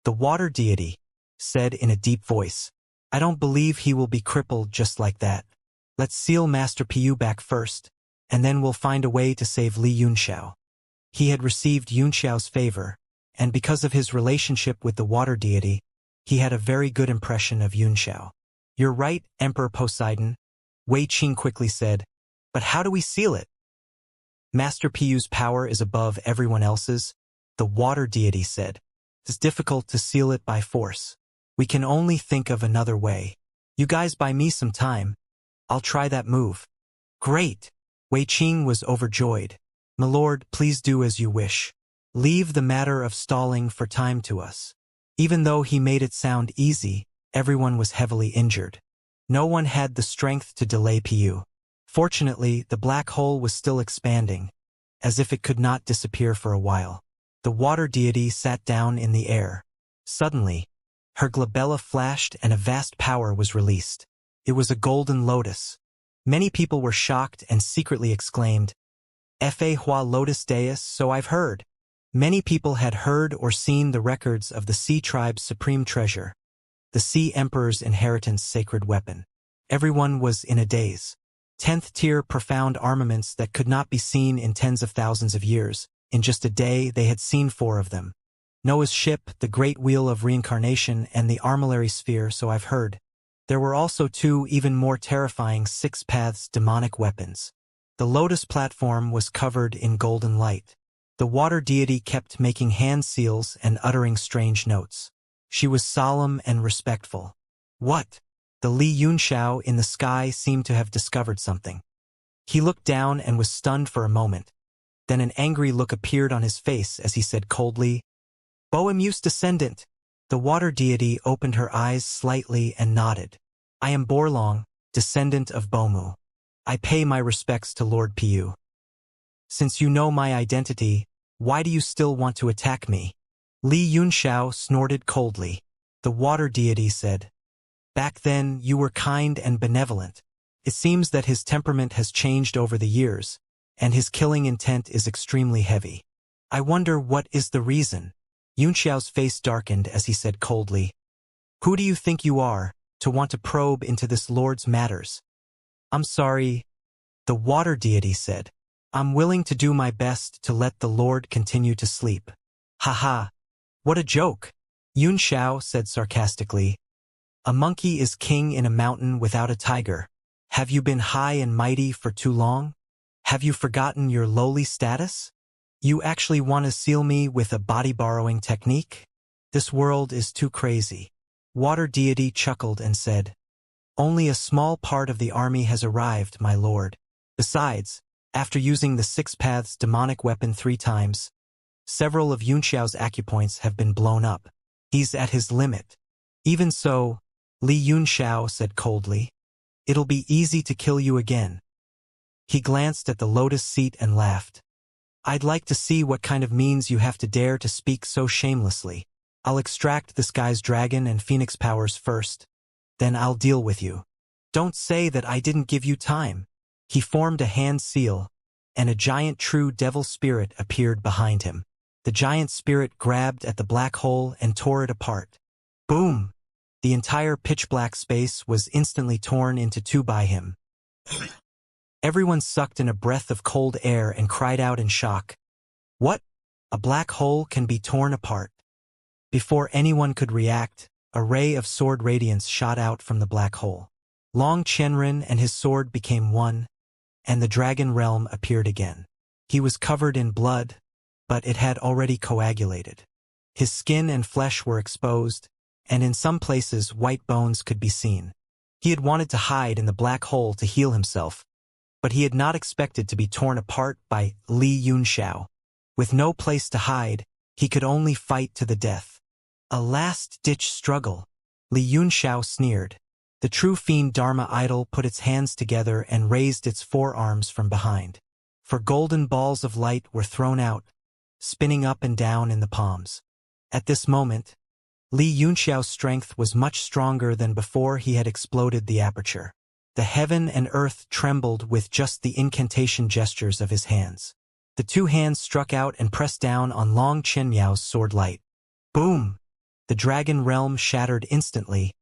the water deity said in a deep voice. "I don't believe he will be crippled just like that. Let's seal Master Pu back first, and then we'll find a way to save Li Yunxiao." He had received Yunxiao's favor, and because of his relationship with the water deity, he had a very good impression of Yunxiao. "You're right, Emperor Poseidon," Wei Qing quickly said, "but how do we seal it?" "Master Pu's power is above everyone else's," the water deity said. "It's difficult to seal it by force. We can only think of another way. You guys buy me some time. I'll try that move." "Great!" Wei Qing was overjoyed. "My lord, please do as you wish. Leave the matter of stalling for time to us." Even though he made it sound easy, everyone was heavily injured. No one had the strength to delay Pu. Fortunately, the black hole was still expanding, as if it could not disappear for a while. The water deity sat down in the air. Suddenly, her glabella flashed and a vast power was released. It was a golden lotus. Many people were shocked and secretly exclaimed, "Fa Hua Lotus Deus, so I've heard." Many people had heard or seen the records of the Sea Tribe's supreme treasure, the Sea Emperor's inheritance sacred weapon. Everyone was in a daze. 10th-tier profound armaments that could not be seen in tens of thousands of years. In just a day, they had seen 4 of them. Noah's ship, the Great Wheel of Reincarnation, and the Armillary Sphere, so I've heard. There were also 2 even more terrifying Six Paths demonic weapons. The lotus platform was covered in golden light. The water deity kept making hand seals and uttering strange notes. She was solemn and respectful. What? The Li Yunxiao in the sky seemed to have discovered something. He looked down and was stunned for a moment. Then an angry look appeared on his face as he said coldly, "Bohemuse descendant." The water deity opened her eyes slightly and nodded. "I am Borlong, descendant of Bomu. I pay my respects to Lord Piu. Since you know my identity, why do you still want to attack me?" Li Yunxiao snorted coldly. The water deity said, "Back then you were kind and benevolent. It seems that his temperament has changed over the years, and his killing intent is extremely heavy. I wonder what is the reason." Yunxiao's face darkened as he said coldly, "Who do you think you are, to want to probe into this lord's matters?" "I'm sorry," the water deity said. "I'm willing to do my best to let the lord continue to sleep." "Haha, what a joke," Yunxiao said sarcastically. "A monkey is king in a mountain without a tiger. Have you been high and mighty for too long? Have you forgotten your lowly status? You actually want to seal me with a body-borrowing technique? This world is too crazy." Water deity chuckled and said, "Only a small part of the army has arrived, my lord. Besides, after using the Six Paths demonic weapon 3 times, several of Yunxiao's acupoints have been blown up. He's at his limit." "Even so," Li Yunxiao said coldly, "it'll be easy to kill you again." He glanced at the lotus seat and laughed. "I'd like to see what kind of means you have to dare to speak so shamelessly. I'll extract this guy's dragon and phoenix powers first. Then I'll deal with you. Don't say that I didn't give you time." He formed a hand seal, and a giant true devil spirit appeared behind him. The giant spirit grabbed at the black hole and tore it apart. Boom! The entire pitch-black space was instantly torn into 2 by him. Everyone sucked in a breath of cold air and cried out in shock. "What? A black hole can be torn apart?" Before anyone could react, a ray of sword radiance shot out from the black hole. Long Qianren and his sword became one, and the dragon realm appeared again. He was covered in blood, but it had already coagulated. His skin and flesh were exposed, and in some places white bones could be seen. He had wanted to hide in the black hole to heal himself, but he had not expected to be torn apart by Li Yunxiao. With no place to hide, he could only fight to the death. A last-ditch struggle, Li Yunxiao sneered. The true fiend Dharma idol put its hands together and raised its forearms from behind. For golden balls of light were thrown out, spinning up and down in the palms. At this moment, Li Yunxiao's strength was much stronger than before he had exploded the aperture. The heaven and earth trembled with just the incantation gestures of his hands. The 2 hands struck out and pressed down on Long Qianmiao's sword light. Boom! The dragon realm shattered instantly,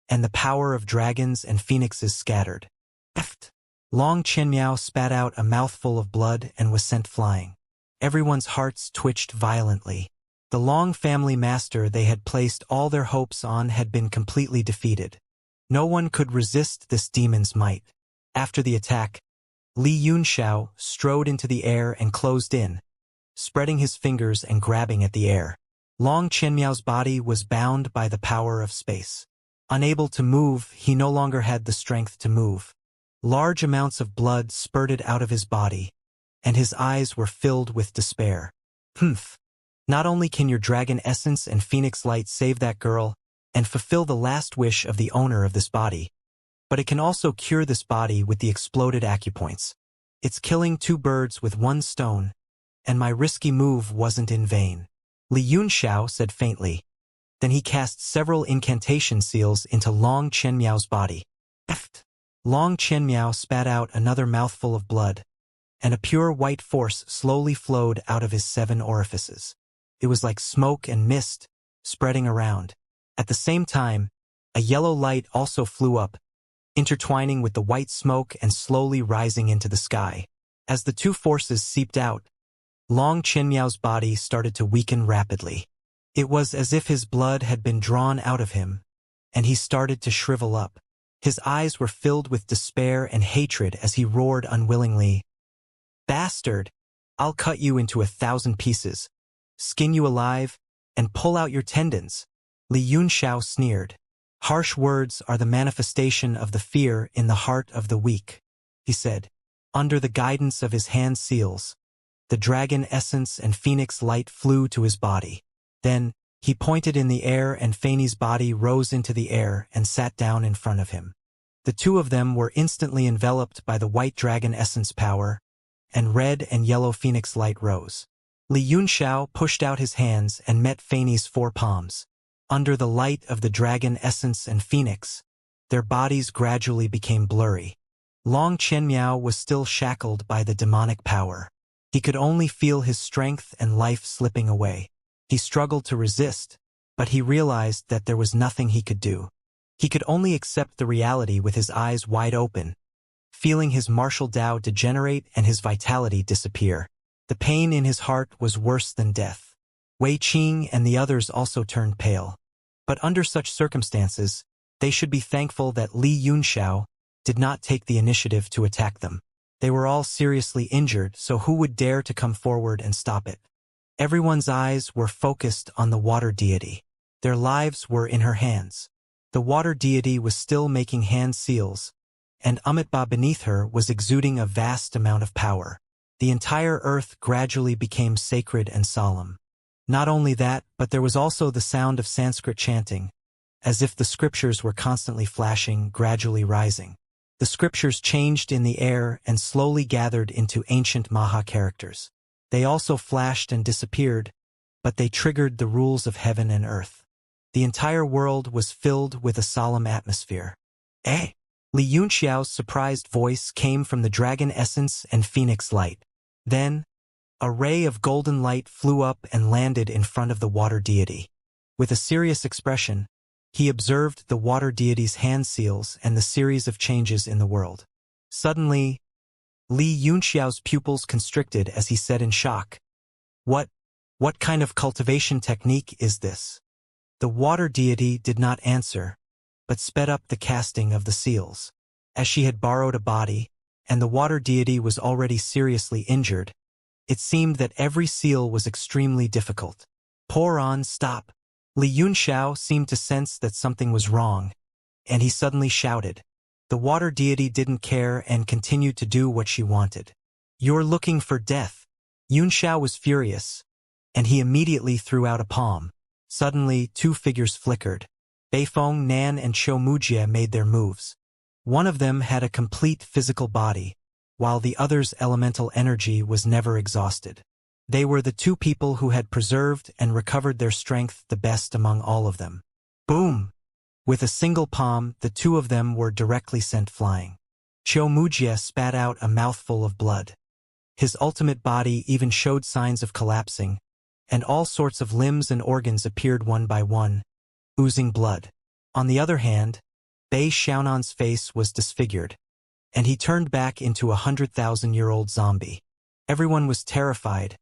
and the power of dragons and phoenixes scattered. Eft! Long Qianmiao spat out a mouthful of blood and was sent flying. Everyone's hearts twitched violently. The Long family master they had placed all their hopes on had been completely defeated. No one could resist this demon's might. After the attack, Li Yunxiao strode into the air and closed in, spreading his fingers and grabbing at the air. Long Qianmiao's body was bound by the power of space. Unable to move, he no longer had the strength to move. Large amounts of blood spurted out of his body, and his eyes were filled with despair. "Humph! Not only can your dragon essence and phoenix light save that girl and fulfill the last wish of the owner of this body, but it can also cure this body with the exploded acupoints. It's killing 2 birds with 1 stone, and my risky move wasn't in vain." Li Yunxiao said faintly. Then he cast several incantation seals into Long Qianmiao's body. Eft! Long Qianmiao spat out another mouthful of blood, and a pure white force slowly flowed out of his 7 orifices. It was like smoke and mist spreading around. At the same time, a yellow light also flew up, intertwining with the white smoke and slowly rising into the sky. As the 2 forces seeped out, Long Qianmiao's body started to weaken rapidly. It was as if his blood had been drawn out of him, and he started to shrivel up. His eyes were filled with despair and hatred as he roared unwillingly, Bastard! I'll cut you into 1,000 pieces, skin you alive, and pull out your tendons. Li Yunxiao sneered. Harsh words are the manifestation of the fear in the heart of the weak, he said. Under the guidance of his hand seals, the dragon essence and phoenix light flew to his body. Then, he pointed in the air and Fanny's body rose into the air and sat down in front of him. The two of them were instantly enveloped by the white dragon essence power, and red and yellow phoenix light rose. Li Yunxiao pushed out his hands and met Fanny's 4 palms. Under the light of the dragon essence and phoenix, their bodies gradually became blurry. Long Chenmiao was still shackled by the demonic power. He could only feel his strength and life slipping away. He struggled to resist, but he realized that there was nothing he could do. He could only accept the reality with his eyes wide open, feeling his martial Tao degenerate and his vitality disappear. The pain in his heart was worse than death. Wei Qing and the others also turned pale. But under such circumstances, they should be thankful that Li Yunxiao did not take the initiative to attack them. They were all seriously injured, so who would dare to come forward and stop it? Everyone's eyes were focused on the water deity. Their lives were in her hands. The water deity was still making hand seals, and Amitabha beneath her was exuding a vast amount of power. The entire earth gradually became sacred and solemn. Not only that, but there was also the sound of Sanskrit chanting, as if the scriptures were constantly flashing, gradually rising. The scriptures changed in the air and slowly gathered into ancient Maha characters. They also flashed and disappeared, but they triggered the rules of heaven and earth. The entire world was filled with a solemn atmosphere. Eh? Li Yunxiao's surprised voice came from the dragon essence and phoenix light. Then, a ray of golden light flew up and landed in front of the water deity. With a serious expression, he observed the water deity's hand seals and the series of changes in the world. Suddenly, Li Yunxiao's pupils constricted as he said in shock, What kind of cultivation technique is this? The water deity did not answer, but sped up the casting of the seals. As she had borrowed a body, and the water deity was already seriously injured, it seemed that every seal was extremely difficult. Pour on, stop. Li Yunxiao seemed to sense that something was wrong, and he suddenly shouted. The water deity didn't care and continued to do what she wanted. You're looking for death. Yunxiao was furious, and he immediately threw out a palm. Suddenly, 2 figures flickered. Beifeng Nan and Qiu Mujie made their moves. One of them had a complete physical body, while the other's elemental energy was never exhausted. They were the 2 people who had preserved and recovered their strength the best among all of them. Boom! With a single palm, the 2 of them were directly sent flying. Qiu Mujie spat out a mouthful of blood. His ultimate body even showed signs of collapsing, and all sorts of limbs and organs appeared one by one, oozing blood. On the other hand, Bei Xiaonan's face was disfigured, and he turned back into a 100,000-year-old zombie. Everyone was terrified,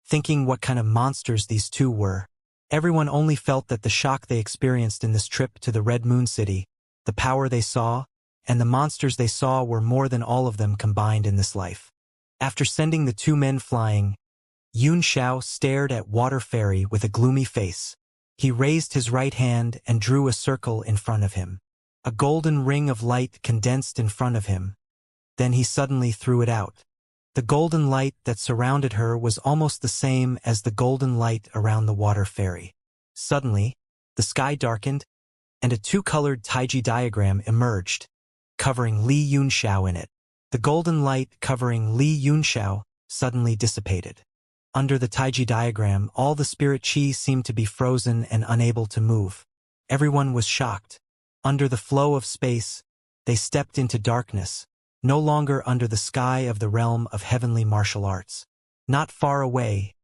thinking what kind of monsters these 2 were. Everyone only felt that the shock they experienced in this trip to the Red Moon City, the power they saw, and the monsters they saw were more than all of them combined in this life. After sending the 2 men flying, Yunxiao stared at Water Fairy with a gloomy face. He raised his right hand and drew a circle in front of him. A golden ring of light condensed in front of him. Then he suddenly threw it out. The golden light that surrounded her was almost the same as the golden light around the Water Fairy. Suddenly, the sky darkened, and a 2-colored Taiji diagram emerged, covering Li Yunxiao in it. The golden light covering Li Yunxiao suddenly dissipated. Under the Taiji diagram, all the spirit chi seemed to be frozen and unable to move. Everyone was shocked. Under the flow of space, they stepped into darkness, no longer under the sky of the realm of heavenly martial arts. Not far away,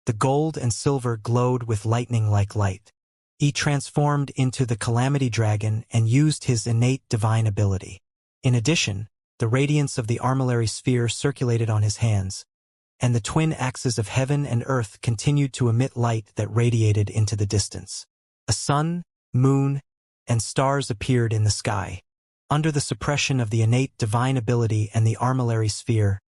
the gold and silver glowed with lightning-like light. He transformed into the Calamity Dragon and used his innate divine ability. In addition, the radiance of the armillary sphere circulated on his hands, and the twin axes of heaven and earth continued to emit light that radiated into the distance. A sun, moon, and stars appeared in the sky. Under the suppression of the innate divine ability and the armillary sphere,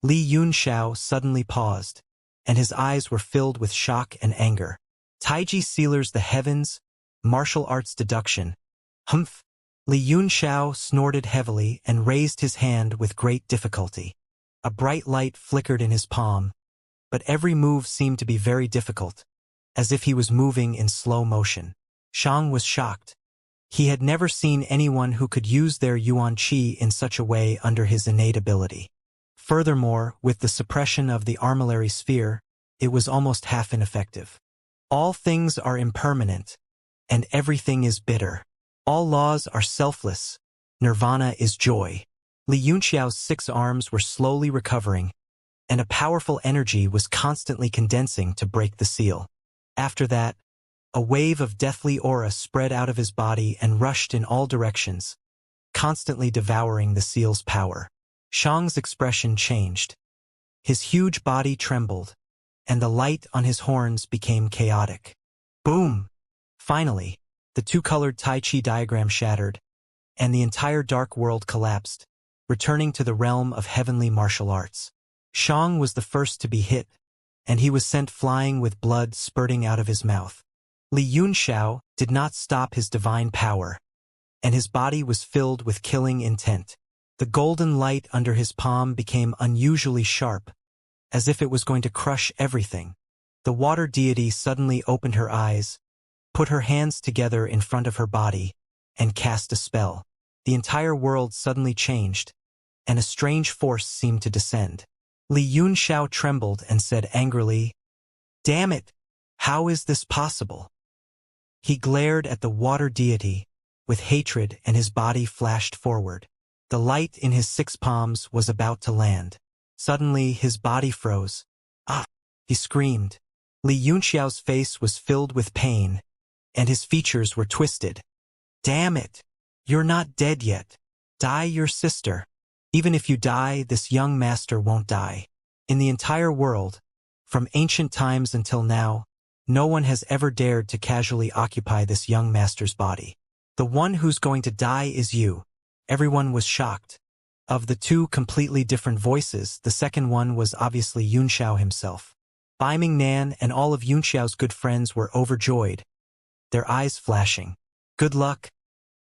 Li Yunxiao suddenly paused, and his eyes were filled with shock and anger. Taiji sealers the heavens, martial arts deduction. Humph! Li Yunxiao snorted heavily and raised his hand with great difficulty. A bright light flickered in his palm, but every move seemed to be very difficult, as if he was moving in slow motion. Shang was shocked. He had never seen anyone who could use their yuan qi in such a way under his innate ability. Furthermore, with the suppression of the armillary sphere, it was almost half ineffective. All things are impermanent, and everything is bitter. All laws are selfless. Nirvana is joy. Li Yunxiao's 6 arms were slowly recovering, and a powerful energy was constantly condensing to break the seal. After that, a wave of deathly aura spread out of his body and rushed in all directions, constantly devouring the seal's power. Shang's expression changed. His huge body trembled, and the light on his horns became chaotic. Boom! Finally, the 2-colored Tai Chi diagram shattered, and the entire dark world collapsed, returning to the realm of heavenly martial arts. Shang was the first to be hit, and he was sent flying with blood spurting out of his mouth. Li Yunxiao did not stop his divine power, and his body was filled with killing intent. The golden light under his palm became unusually sharp, as if it was going to crush everything. The water deity suddenly opened her eyes, put her hands together in front of her body, and cast a spell. The entire world suddenly changed, and a strange force seemed to descend. Li Yunxiao trembled and said angrily, "Damn it! How is this possible?" He glared at the water deity with hatred, and his body flashed forward. The light in his 6 palms was about to land. Suddenly, his body froze. "Ah!" he screamed. Li Yunxiao's face was filled with pain, and his features were twisted. "Damn it! You're not dead yet. Die your sister. Even if you die, this young master won't die." In the entire world, from ancient times until now, no one has ever dared to casually occupy this young master's body. "The one who's going to die is you." Everyone was shocked. Of the 2 completely different voices, the second one was obviously Yunxiao himself. Bai Mingnan and all of Yunxiao's good friends were overjoyed, their eyes flashing. "Good luck."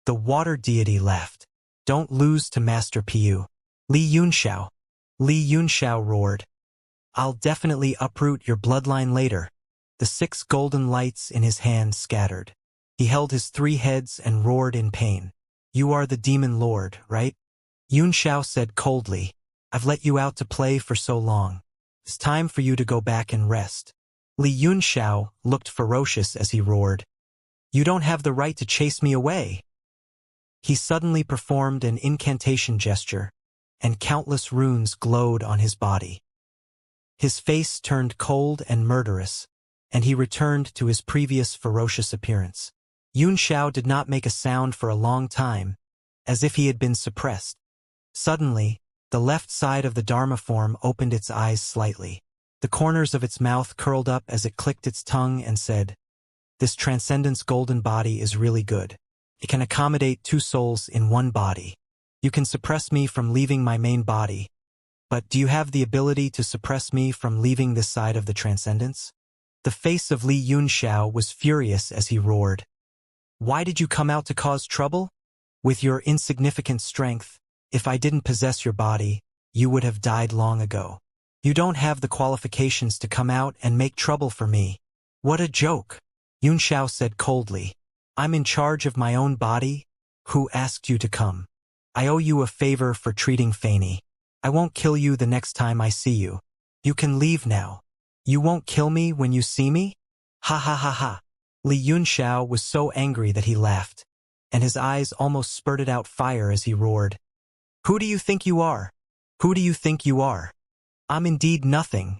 The water deity laughed. "Don't lose to Master Piu." Li Yunxiao. Li Yunxiao roared. "I'll definitely uproot your bloodline later." The 6 golden lights in his hand scattered. He held his 3 heads and roared in pain. "You are the demon lord, right?" Yunxiao said coldly. "I've let you out to play for so long. It's time for you to go back and rest." Li Yunxiao looked ferocious as he roared. "You don't have the right to chase me away." He suddenly performed an incantation gesture, and countless runes glowed on his body. His face turned cold and murderous, and he returned to his previous ferocious appearance. Yunxiao did not make a sound for a long time, as if he had been suppressed. Suddenly, the left side of the Dharma form opened its eyes slightly. The corners of its mouth curled up as it clicked its tongue and said, "This Transcendence golden body is really good. It can accommodate 2 souls in 1 body. You can suppress me from leaving my main body, but do you have the ability to suppress me from leaving this side of the Transcendence?" The face of Li Yunxiao was furious as he roared. "Why did you come out to cause trouble? With your insignificant strength, if I didn't possess your body, you would have died long ago. You don't have the qualifications to come out and make trouble for me." "What a joke," Yunxiao said coldly. "I'm in charge of my own body. Who asked you to come? I owe you a favor for treating Feini. I won't kill you the next time I see you. You can leave now. You won't kill me when you see me?" "Ha ha ha ha." Li Yunxiao was so angry that he laughed, and his eyes almost spurted out fire as he roared. "Who do you think you are? Who do you think you are?" "I'm indeed nothing,"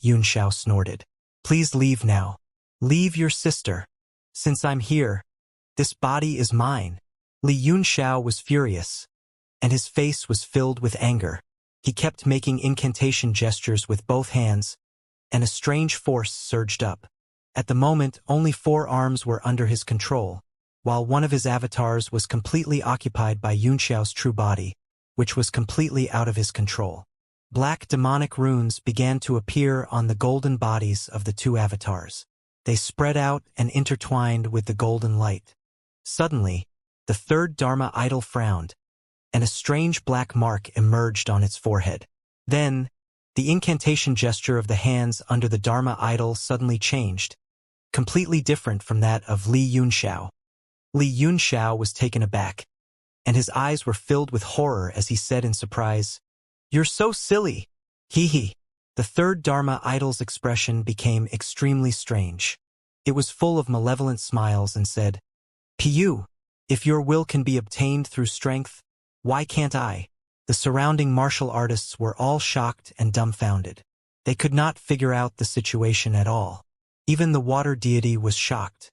Yunxiao snorted. "Please leave now. Leave your sister. Since I'm here, this body is mine." Li Yunxiao was furious, and his face was filled with anger. He kept making incantation gestures with both hands, and a strange force surged up. At the moment, only 4 arms were under his control, while one of his avatars was completely occupied by Yunxiao's true body, which was completely out of his control. Black demonic runes began to appear on the golden bodies of the two avatars. They spread out and intertwined with the golden light. Suddenly, the third Dharma idol frowned, and a strange black mark emerged on its forehead. Then, the incantation gesture of the hands under the Dharma idol suddenly changed, completely different from that of Li Yunxiao. Li Yunxiao was taken aback, and his eyes were filled with horror as he said in surprise, "You're so silly! Hee hee." The third Dharma idol's expression became extremely strange. It was full of malevolent smiles and said, "Pu, if your will can be obtained through strength, why can't I?" The surrounding martial artists were all shocked and dumbfounded. They could not figure out the situation at all. Even the water deity was shocked.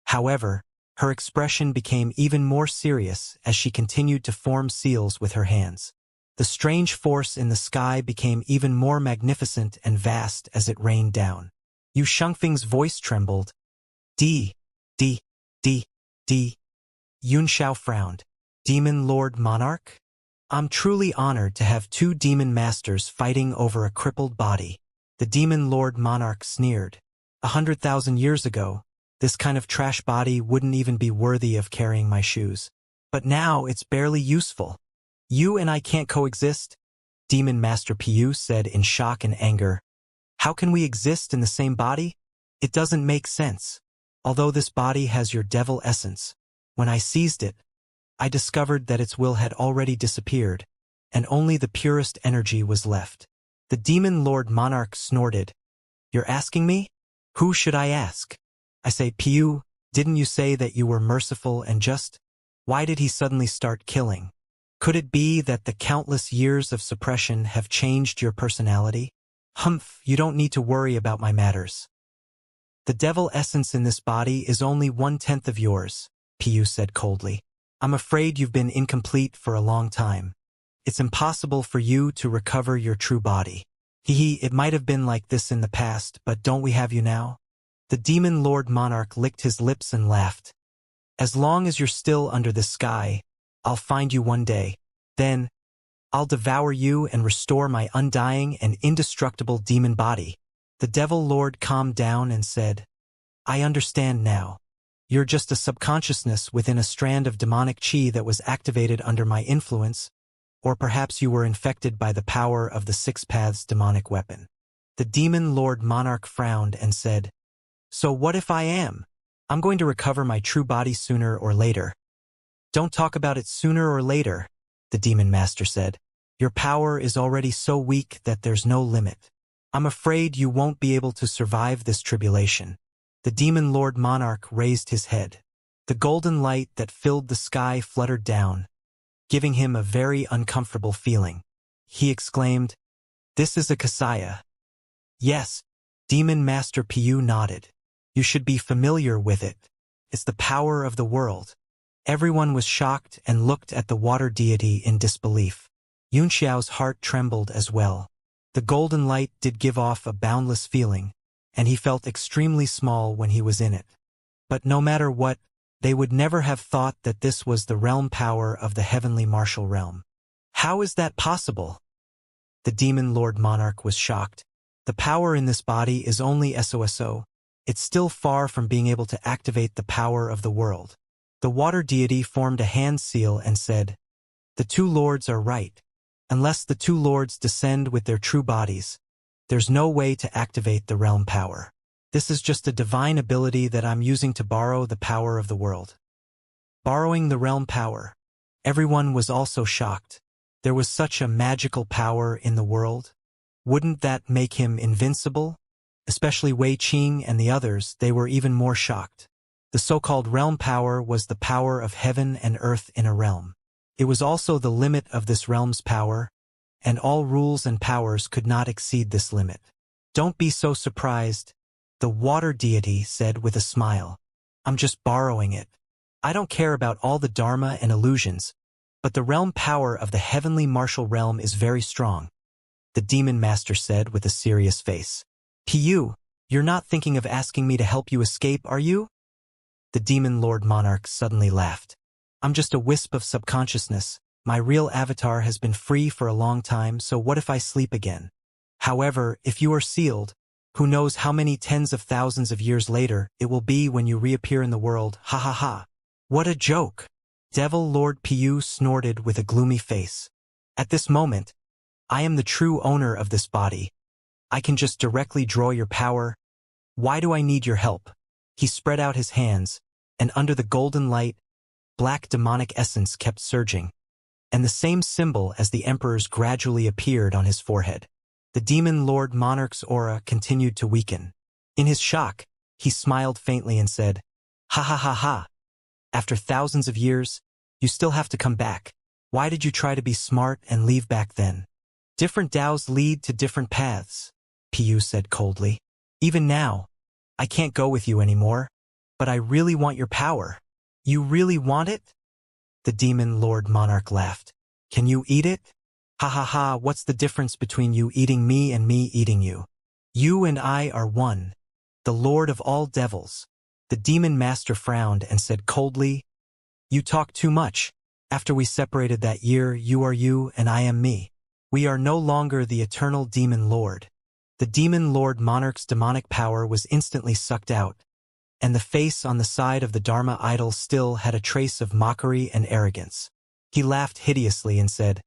However, her expression became even more serious as she continued to form seals with her hands. The strange force in the sky became even more magnificent and vast as it rained down. Yu Shengfeng's voice trembled. D. Yunxiao frowned. Demon Lord Monarch? I'm truly honored to have two demon masters fighting over a crippled body. The Demon Lord Monarch sneered. 100,000 years ago, this kind of trash body wouldn't even be worthy of carrying my shoes. But now it's barely useful. You and I can't coexist? Demon Master Pu said in shock and anger. How can we exist in the same body? It doesn't make sense. Although this body has your devil essence, when I seized it, I discovered that its will had already disappeared, and only the purest energy was left. The Demon Lord Monarch snorted. You're asking me? Who should I ask? I say, Pu, didn't you say that you were merciful and just? Why did he suddenly start killing? Could it be that the countless years of suppression have changed your personality? Humph, you don't need to worry about my matters. The devil essence in this body is only 1/10 of yours, Pu said coldly. I'm afraid you've been incomplete for a long time. It's impossible for you to recover your true body. It might have been like this in the past, but don't we have you now? The Demon Lord Monarch licked his lips and laughed. As long as you're still under the sky, I'll find you one day. Then, I'll devour you and restore my undying and indestructible demon body. The Devil Lord calmed down and said, I understand now. You're just a subconsciousness within a strand of demonic chi that was activated under my influence, or perhaps you were infected by the power of the Six Paths demonic weapon. The Demon Lord Monarch frowned and said, So what if I am? I'm going to recover my true body sooner or later. Don't talk about it sooner or later, the Demon Master said. Your power is already so weak that there's no limit. I'm afraid you won't be able to survive this tribulation. The Demon Lord Monarch raised his head. The golden light that filled the sky fluttered down, giving him a very uncomfortable feeling. He exclaimed, This is a Xianxia. Yes, Demon Master Pu nodded. You should be familiar with it. It's the power of the world. Everyone was shocked and looked at the water deity in disbelief. Yunxiao's heart trembled as well. The golden light did give off a boundless feeling, and he felt extremely small when he was in it. But no matter what, they would never have thought that this was the realm power of the heavenly martial realm. How is that possible? The Demon Lord Monarch was shocked. The power in this body is only SOSO. It's still far from being able to activate the power of the world. The water deity formed a hand seal and said, The two lords are right. Unless the two lords descend with their true bodies, there's no way to activate the realm power. This is just a divine ability that I'm using to borrow the power of the world. Borrowing the realm power. Everyone was also shocked. There was such a magical power in the world. Wouldn't that make him invincible? Especially Wei Qing and the others, they were even more shocked. The so-called realm power was the power of heaven and earth in a realm. It was also the limit of this realm's power, and all rules and powers could not exceed this limit. Don't be so surprised, the water deity said with a smile. I'm just borrowing it. I don't care about all the dharma and illusions, but the realm power of the heavenly martial realm is very strong, the Demon Master said with a serious face. Pu, you're not thinking of asking me to help you escape, are you? The Demon Lord Monarch suddenly laughed. I'm just a wisp of subconsciousness. My real avatar has been free for a long time, so what if I sleep again? However, if you are sealed, who knows how many tens of thousands of years later it will be when you reappear in the world, ha ha ha. What a joke! Devil Lord Pu snorted with a gloomy face. At this moment, I am the true owner of this body. I can just directly draw your power. Why do I need your help? He spread out his hands, and under the golden light, black demonic essence kept surging, and the same symbol as the Emperor's gradually appeared on his forehead. The Demon Lord Monarch's aura continued to weaken. In his shock, he smiled faintly and said, "Ha ha ha ha. After thousands of years, you still have to come back. Why did you try to be smart and leave back then?" "Different Daos lead to different paths," Pu said coldly. "Even now, I can't go with you anymore, but I really want your power." "You really want it?" The Demon Lord Monarch laughed. "Can you eat it?" "Ha ha ha, what's the difference between you eating me and me eating you? You and I are one, the Lord of all devils." The Demon Master frowned and said coldly, "You talk too much. After we separated that year, you are you and I am me. We are no longer the eternal Demon Lord." The Demon Lord Monarch's demonic power was instantly sucked out, and the face on the side of the Dharma idol still had a trace of mockery and arrogance. He laughed hideously and said,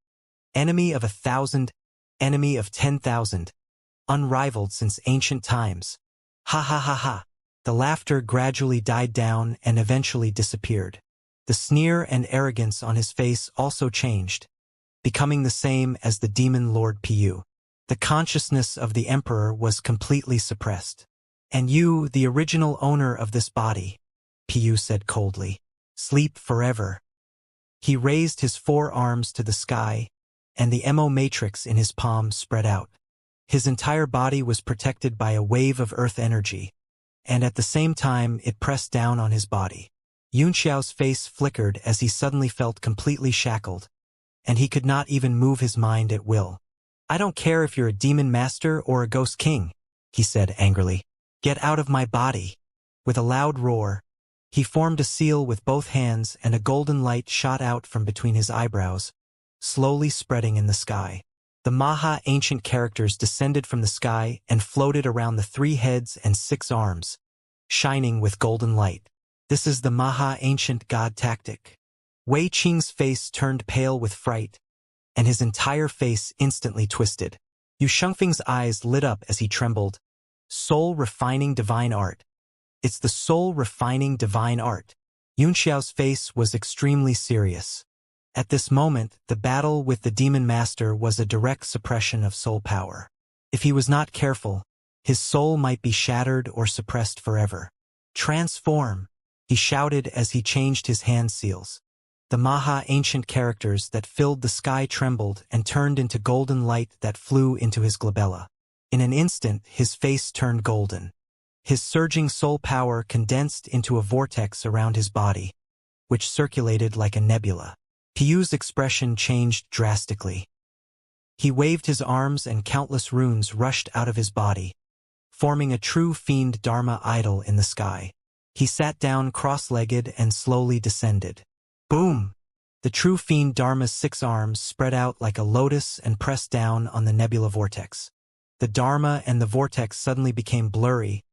"Enemy of 1,000, enemy of 10,000, unrivaled since ancient times. Ha ha ha ha." The laughter gradually died down and eventually disappeared. The sneer and arrogance on his face also changed, becoming the same as the Demon Lord Pu. The consciousness of the Emperor was completely suppressed. "And you, the original owner of this body," Pu said coldly, "sleep forever." He raised his 4 arms to the sky, and the Mo matrix in his palm spread out. His entire body was protected by a wave of earth energy, and at the same time it pressed down on his body. Xianxia's face flickered as he suddenly felt completely shackled, and he could not even move his mind at will. "I don't care if you're a demon master or a ghost king," he said angrily. "Get out of my body." With a loud roar, he formed a seal with both hands, and a golden light shot out from between his eyebrows, slowly spreading in the sky. The Maha ancient characters descended from the sky and floated around the 3 heads and 6 arms, shining with golden light. "This is the Maha ancient god tactic." Wei Qing's face turned pale with fright, and his entire face instantly twisted. Yu Shengfeng's eyes lit up as he trembled. "Soul refining divine art. It's the soul refining divine art." Yun Xiao's face was extremely serious. At this moment, the battle with the Demon Master was a direct suppression of soul power. If he was not careful, his soul might be shattered or suppressed forever. "Transform!" he shouted as he changed his hand seals. The Maha ancient characters that filled the sky trembled and turned into golden light that flew into his glabella. In an instant, his face turned golden. His surging soul power condensed into a vortex around his body, which circulated like a nebula. Pu's expression changed drastically. He waved his arms and countless runes rushed out of his body, forming a true fiend Dharma idol in the sky. He sat down cross-legged and slowly descended. Boom! The true fiend Dharma's 6 arms spread out like a lotus and pressed down on the nebula vortex. The Dharma and the vortex suddenly became blurry,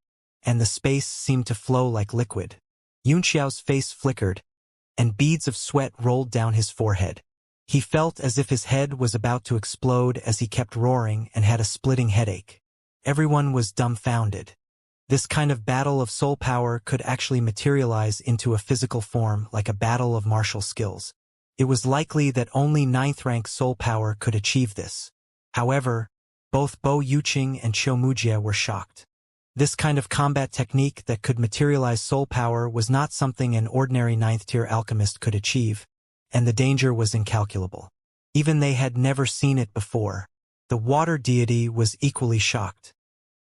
and the space seemed to flow like liquid. Yun Xiao's face flickered, and beads of sweat rolled down his forehead. He felt as if his head was about to explode as he kept roaring and had a splitting headache. Everyone was dumbfounded. This kind of battle of soul power could actually materialize into a physical form like a battle of martial skills. It was likely that only 9th rank soul power could achieve this. However, both Bo Yuqing and Qiu Mujie were shocked. This kind of combat technique that could materialize soul power was not something an ordinary 9th-tier alchemist could achieve, and the danger was incalculable. Even they had never seen it before. The water deity was equally shocked.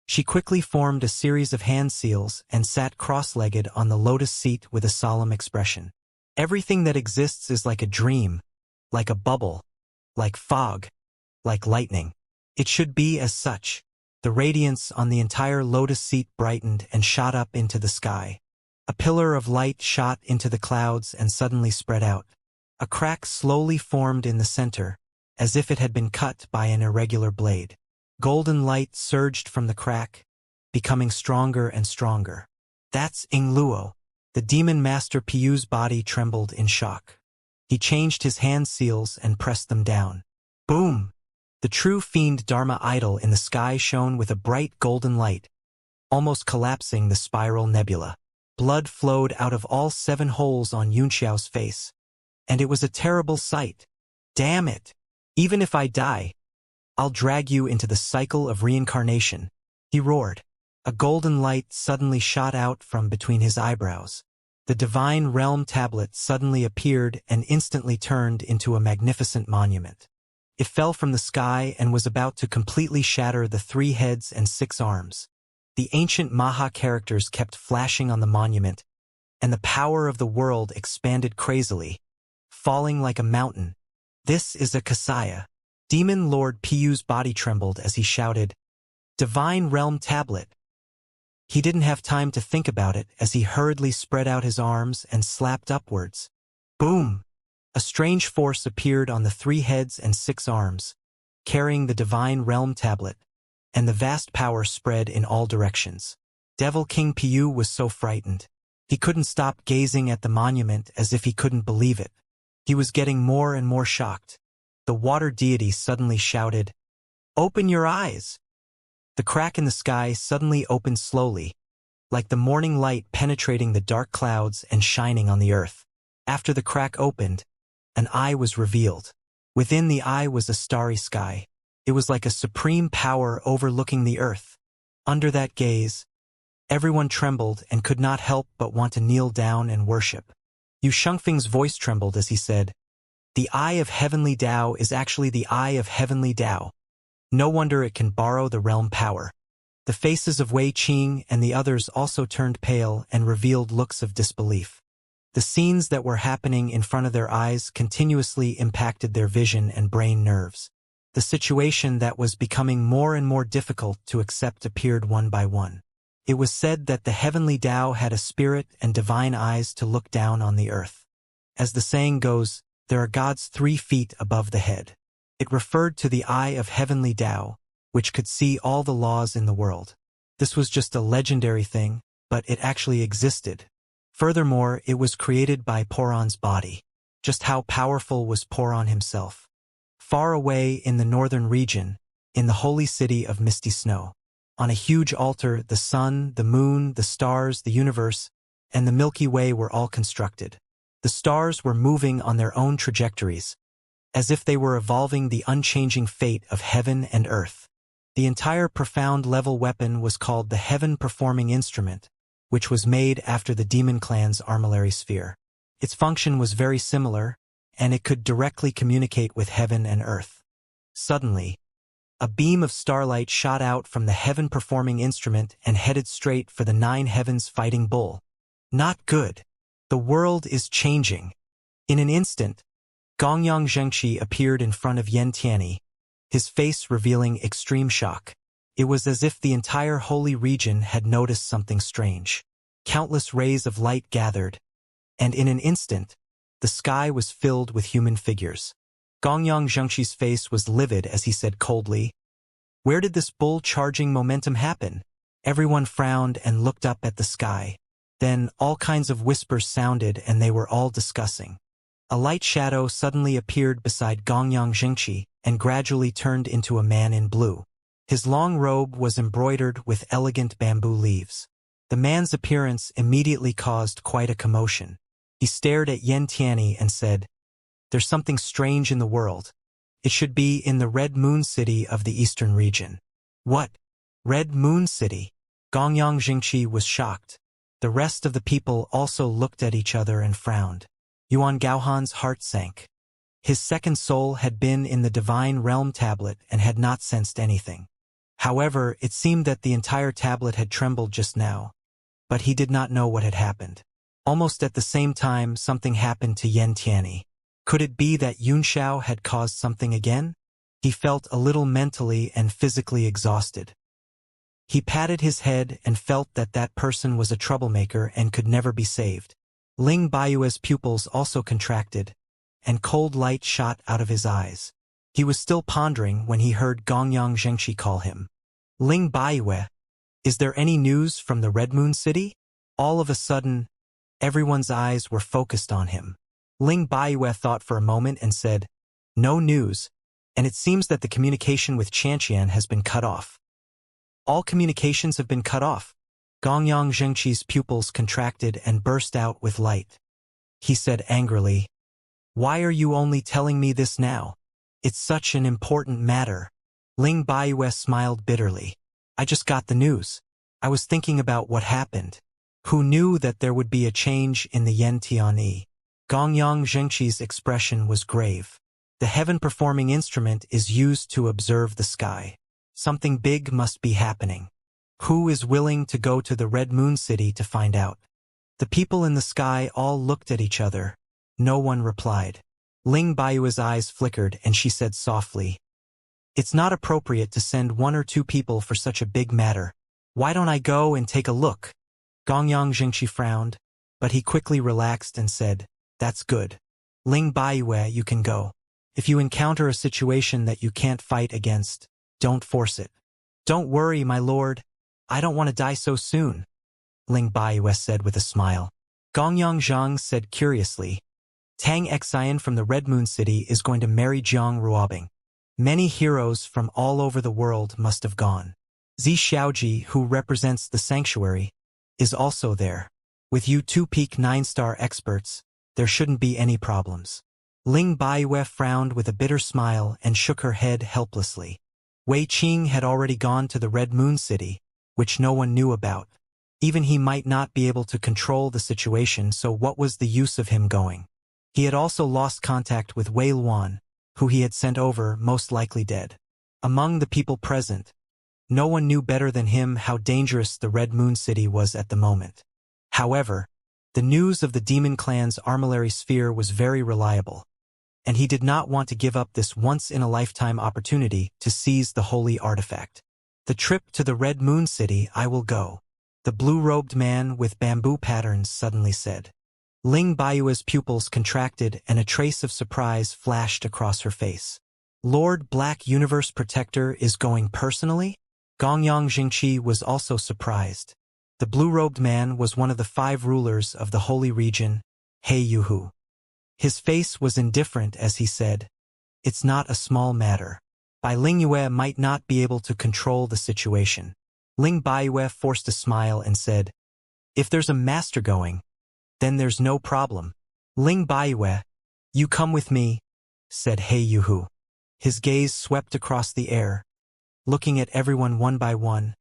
She quickly formed a series of hand seals and sat cross-legged on the lotus seat with a solemn expression. "Everything that exists is like a dream, like a bubble, like fog, like lightning. It should be as such." The radiance on the entire lotus seat brightened and shot up into the sky. A pillar of light shot into the clouds and suddenly spread out. A crack slowly formed in the center, as if it had been cut by an irregular blade. Golden light surged from the crack, becoming stronger and stronger. That's Ingluo. The demon master Piu's body trembled in shock. He changed his hand seals and pressed them down. Boom! The true fiend Dharma idol in the sky shone with a bright golden light, almost collapsing the spiral nebula. Blood flowed out of all 7 holes on Yunxiao's face. And it was a terrible sight. Damn it! Even if I die, I'll drag you into the cycle of reincarnation, he roared. A golden light suddenly shot out from between his eyebrows. The divine realm tablet suddenly appeared and instantly turned into a magnificent monument. It fell from the sky and was about to completely shatter the 3 heads and 6 arms. The ancient Maha characters kept flashing on the monument, and the power of the world expanded crazily, falling like a mountain. This is a Kasaya. Demon Lord Piu's body trembled as he shouted, "Divine Realm Tablet!" He didn't have time to think about it as he hurriedly spread out his arms and slapped upwards. Boom! A strange force appeared on the 3 heads and 6 arms, carrying the Divine Realm Tablet, and the vast power spread in all directions. Devil King Piu was so frightened. He couldn't stop gazing at the monument as if he couldn't believe it. He was getting more and more shocked. The water deity suddenly shouted, "Open your eyes!" The crack in the sky suddenly opened slowly, like the morning light penetrating the dark clouds and shining on the earth. After the crack opened, an eye was revealed. Within the eye was a starry sky. It was like a supreme power overlooking the earth. Under that gaze, everyone trembled and could not help but want to kneel down and worship. Yu Shengfeng's voice trembled as he said, "The Eye of Heavenly Tao is actually the Eye of Heavenly Tao. No wonder it can borrow the realm power." The faces of Wei Qing and the others also turned pale and revealed looks of disbelief. The scenes that were happening in front of their eyes continuously impacted their vision and brain nerves. The situation that was becoming more and more difficult to accept appeared one by one. It was said that the heavenly Tao had a spirit and divine eyes to look down on the earth. As the saying goes, there are gods 3 feet above the head. It referred to the Eye of Heavenly Tao, which could see all the laws in the world. This was just a legendary thing, but it actually existed. Furthermore, it was created by Poron's body. Just how powerful was Poron himself? Far away in the northern region, in the holy city of Misty Snow, on a huge altar, the sun, the moon, the stars, the universe, and the Milky Way were all constructed. The stars were moving on their own trajectories, as if they were evolving the unchanging fate of heaven and earth. The entire profound level weapon was called the Heaven Performing Instrument, which was made after the Demon Clan's armillary sphere. Its function was very similar, and it could directly communicate with heaven and earth. Suddenly, a beam of starlight shot out from the Heaven Performing Instrument and headed straight for the 9 heavens fighting bull. Not good. The world is changing. In an instant, Gongyang Zhengxi appeared in front of Yen Tianyi, his face revealing extreme shock. It was as if the entire holy region had noticed something strange. Countless rays of light gathered, and in an instant, the sky was filled with human figures. Gongyang Zhengxi's face was livid as he said coldly, "Where did this bull-charging momentum happen?" Everyone frowned and looked up at the sky. Then all kinds of whispers sounded and they were all discussing. A light shadow suddenly appeared beside Gongyang Zhengxi and gradually turned into a man in blue. His long robe was embroidered with elegant bamboo leaves. The man's appearance immediately caused quite a commotion. He stared at Yen Tianyi and said, "There's something strange in the world. It should be in the Red Moon City of the Eastern region." "What? Red Moon City?" Gongyang Zhengxi was shocked. The rest of the people also looked at each other and frowned. Yuan Gaohan's heart sank. His second soul had been in the Divine Realm Tablet and had not sensed anything. However, it seemed that the entire tablet had trembled just now, but he did not know what had happened. Almost at the same time, something happened to Yen Tianyi. Could it be that Yunxiao had caused something again? He felt a little mentally and physically exhausted. He patted his head and felt that that person was a troublemaker and could never be saved. Ling Baiyue's pupils also contracted, and cold light shot out of his eyes. He was still pondering when he heard Gongyang Zhengxi call him. Ling Baiyue, is there any news from the Red Moon City? All of a sudden, everyone's eyes were focused on him. Ling Baiyue thought for a moment and said, no news, and it seems that the communication with Xianxia has been cut off. All communications have been cut off. Gongyang Zhengqi's pupils contracted and burst out with light. He said angrily, why are you only telling me this now? It's such an important matter. Ling Baiyue smiled bitterly. I just got the news. I was thinking about what happened. Who knew that there would be a change in the Yen Tianyi? Gongyang Zhengqi's expression was grave. The heaven-performing instrument is used to observe the sky. Something big must be happening. Who is willing to go to the Red Moon City to find out? The people in the sky all looked at each other. No one replied. Ling Baiyue's eyes flickered and she said softly, it's not appropriate to send 1 or 2 people for such a big matter. Why don't I go and take a look? Gongyang Zhengqi frowned, but he quickly relaxed and said, that's good. Ling Baiyue, you can go. If you encounter a situation that you can't fight against, don't force it. Don't worry, my lord. I don't want to die so soon, Ling Baiyue said with a smile. Gongyang Zhang said curiously, Tang Xian from the Red Moon City is going to marry Jiang Ruobing. Many heroes from all over the world must have gone. Zi Xiaoji, who represents the sanctuary, is also there. With you 2 peak 9-star experts, there shouldn't be any problems. Ling Baiyue frowned with a bitter smile and shook her head helplessly. Wei Qing had already gone to the Red Moon City, which no one knew about. Even he might not be able to control the situation, so what was the use of him going? He had also lost contact with Wei Luan, who he had sent over, most likely dead. Among the people present, no one knew better than him how dangerous the Red Moon City was at the moment. However, the news of the Demon Clan's armillary sphere was very reliable, and he did not want to give up this once-in-a-lifetime opportunity to seize the holy artifact. The trip to the Red Moon City, I will go, the blue-robed man with bamboo patterns suddenly said. Ling Baiyue's pupils contracted and a trace of surprise flashed across her face. Lord Black Universe Protector is going personally? Gongyang Zhengqi was also surprised. The blue-robed man was one of the 5 rulers of the holy region, Heiyuhu. His face was indifferent as he said, it's not a small matter. Bai Lingyue might not be able to control the situation. Ling Baiyue forced a smile and said, if there's a master going, then there's no problem. Ling Baiyue, you come with me, said Heiyuhu. His gaze swept across the air, looking at everyone one by one,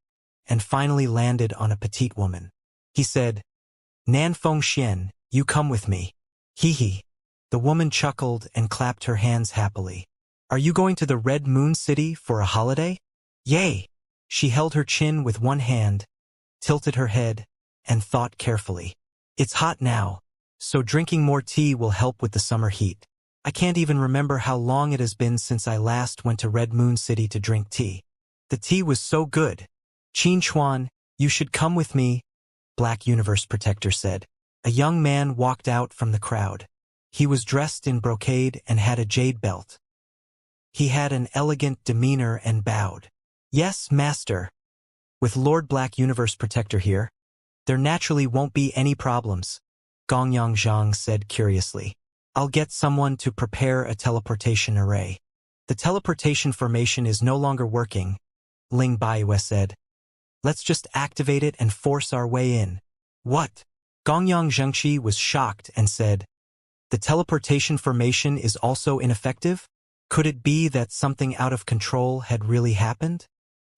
and finally landed on a petite woman. He said, Nan Fengxian, you come with me. Hee hee. The woman chuckled and clapped her hands happily. Are you going to the Red Moon City for a holiday? Yay! She held her chin with one hand, tilted her head, and thought carefully. It's hot now, so drinking more tea will help with the summer heat. I can't even remember how long it has been since I last went to Red Moon City to drink tea. The tea was so good. Qin Chuan, you should come with me, Black Universe Protector said. A young man walked out from the crowd. He was dressed in brocade and had a jade belt. He had an elegant demeanor and bowed. Yes, master. With Lord Black Universe Protector here, there naturally won't be any problems, Gongyang Zhang said curiously. I'll get someone to prepare a teleportation array. The teleportation formation is no longer working, Ling Baiyue said. Let's just activate it and force our way in. What? Gongyang Zhengqi was shocked and said, the teleportation formation is also ineffective? Could it be that something out of control had really happened?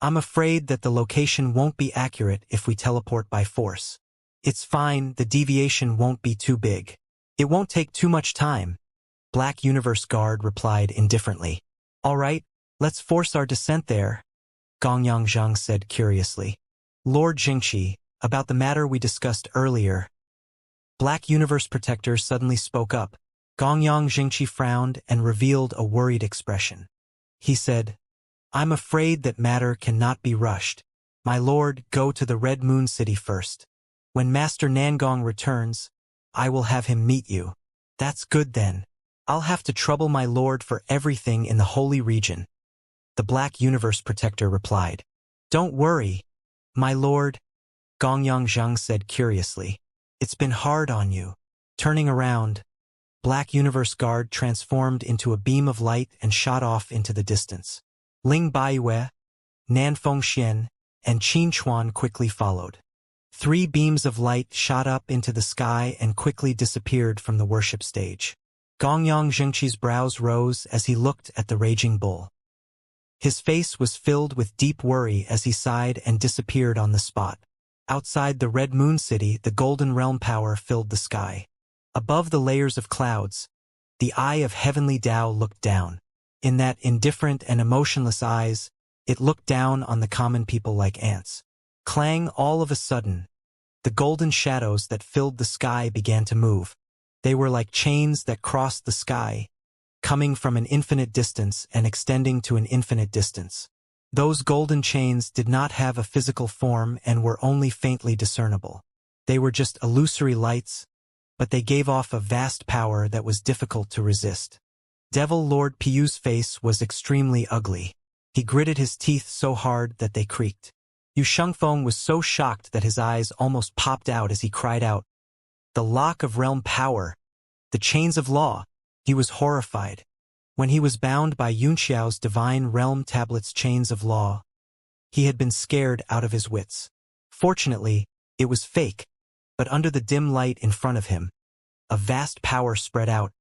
I'm afraid that the location won't be accurate if we teleport by force. It's fine, the deviation won't be too big. It won't take too much time, Black Universe Guard replied indifferently. All right, let's force our descent there, Gongyang Zhang said curiously. Lord Jingqi, about the matter we discussed earlier. Black Universe Protector suddenly spoke up. Gongyang Jingqi frowned and revealed a worried expression. He said, I'm afraid that matter cannot be rushed. My lord, go to the Red Moon City first. When Master Nangong returns, I will have him meet you. That's good then. I'll have to trouble my lord for everything in the holy region. The Black Universe Protector replied. Don't worry, my lord, Gongyang Zhang said curiously. It's been hard on you. Turning around, Black Universe Guard transformed into a beam of light and shot off into the distance. Ling Baiyue, Nanfeng Xian, and Qin Chuan quickly followed. 3 beams of light shot up into the sky and quickly disappeared from the worship stage. Gongyang Zhengqi's brows rose as he looked at the raging bull. His face was filled with deep worry as he sighed and disappeared on the spot. Outside the Red Moon City, the Golden Realm power filled the sky. Above the layers of clouds, the eye of heavenly Tao looked down. In that indifferent and emotionless eyes, it looked down on the common people like ants. Clang, all of a sudden, the golden shadows that filled the sky began to move. They were like chains that crossed the sky, coming from an infinite distance and extending to an infinite distance. Those golden chains did not have a physical form and were only faintly discernible. They were just illusory lights, but they gave off a vast power that was difficult to resist. Devil Lord Piyu's face was extremely ugly. He gritted his teeth so hard that they creaked. Yu Shengfeng was so shocked that his eyes almost popped out as he cried out, "The lock of realm power! The chains of law!" He was horrified. When he was bound by Yunxiao's divine realm tablet's chains of law, he had been scared out of his wits. Fortunately, it was fake, but under the dim light in front of him, a vast power spread out,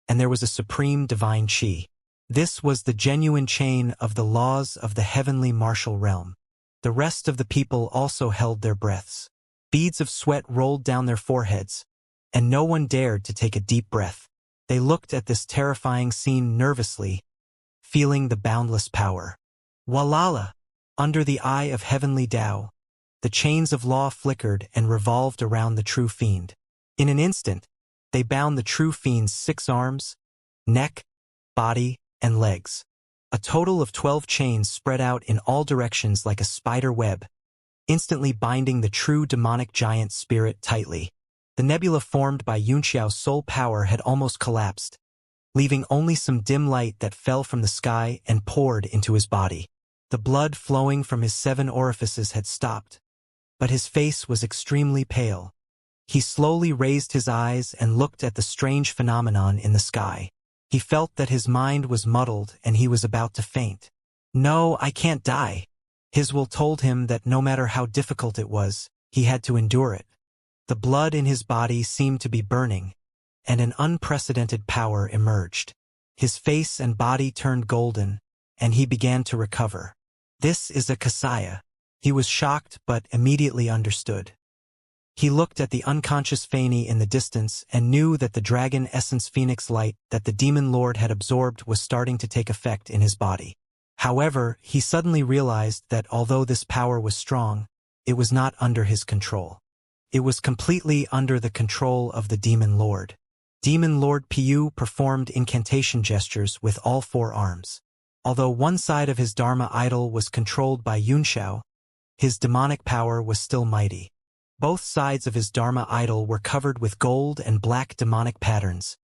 and there was a supreme divine qi. This was the genuine chain of the laws of the heavenly martial realm. The rest of the people also held their breaths. Beads of sweat rolled down their foreheads, and no one dared to take a deep breath. They looked at this terrifying scene nervously, feeling the boundless power. Walala! Under the eye of heavenly Tao, the chains of law flickered and revolved around the true fiend. In an instant, they bound the true fiend's 6 arms, neck, body, and legs. A total of 12 chains spread out in all directions like a spider web, instantly binding the true demonic giant spirit tightly. The nebula formed by Yunxiao's soul power had almost collapsed, leaving only some dim light that fell from the sky and poured into his body. The blood flowing from his 7 orifices had stopped, but his face was extremely pale. He slowly raised his eyes and looked at the strange phenomenon in the sky. He felt that his mind was muddled and he was about to faint. "No, I can't die." His will told him that no matter how difficult it was, he had to endure it. The blood in his body seemed to be burning, and an unprecedented power emerged. His face and body turned golden, and he began to recover. "This is a Xianxia." He was shocked but immediately understood. He looked at the unconscious Feini in the distance and knew that the dragon essence phoenix light that the demon lord had absorbed was starting to take effect in his body. However, he suddenly realized that although this power was strong, it was not under his control. It was completely under the control of the demon lord. Demon Lord Piyu performed incantation gestures with all 4 arms. Although one side of his Dharma idol was controlled by Yunxiao, his demonic power was still mighty. Both sides of his Dharma idol were covered with gold and black demonic patterns,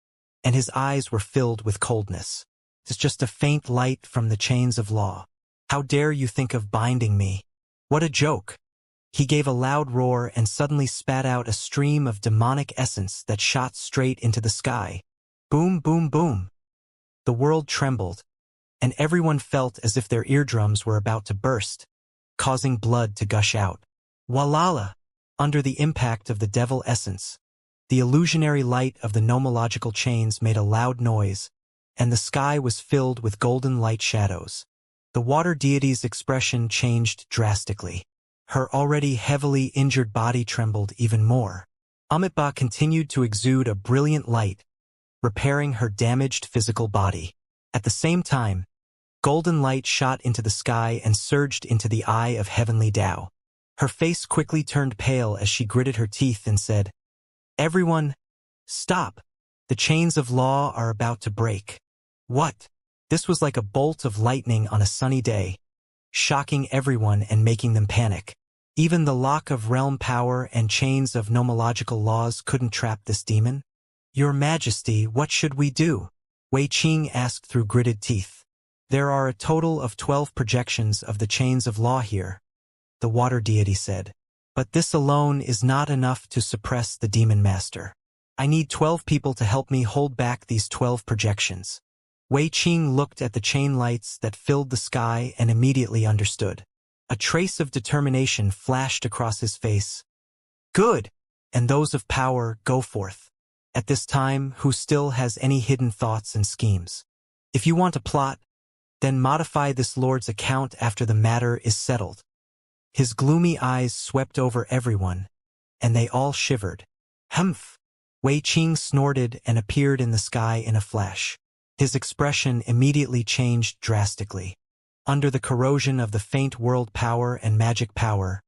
and his eyes were filled with coldness. "It's just a faint light from the chains of law. How dare you think of binding me? What a joke!" He gave a loud roar and suddenly spat out a stream of demonic essence that shot straight into the sky. Boom, boom, boom. The world trembled, and everyone felt as if their eardrums were about to burst, causing blood to gush out. Walala! Under the impact of the devil essence, the illusionary light of the nomological chains made a loud noise, and the sky was filled with golden light shadows. The water deity's expression changed drastically. Her already heavily injured body trembled even more. Amitba continued to exude a brilliant light, repairing her damaged physical body. At the same time, golden light shot into the sky and surged into the eye of heavenly Tao. Her face quickly turned pale as she gritted her teeth and said, "Everyone, stop! The chains of law are about to break." What? This was like a bolt of lightning on a sunny day, shocking everyone and making them panic. Even the lock of realm power and chains of nomological laws couldn't trap this demon. "Your Majesty, what should we do?" Wei Qing asked through gritted teeth. There are a total of 12 projections of the chains of law here, the water deity said. But this alone is not enough to suppress the demon master. I need 12 people to help me hold back these 12 projections. Wei Qing looked at the chain lights that filled the sky and immediately understood. A trace of determination flashed across his face. Good! And those of power, go forth. At this time, who still has any hidden thoughts and schemes? If you want a plot, then modify this lord's account after the matter is settled. His gloomy eyes swept over everyone, and they all shivered. Humph! Wei Qing snorted and appeared in the sky in a flash. His expression immediately changed drastically. Under the corrosion of the faint world power and magic power,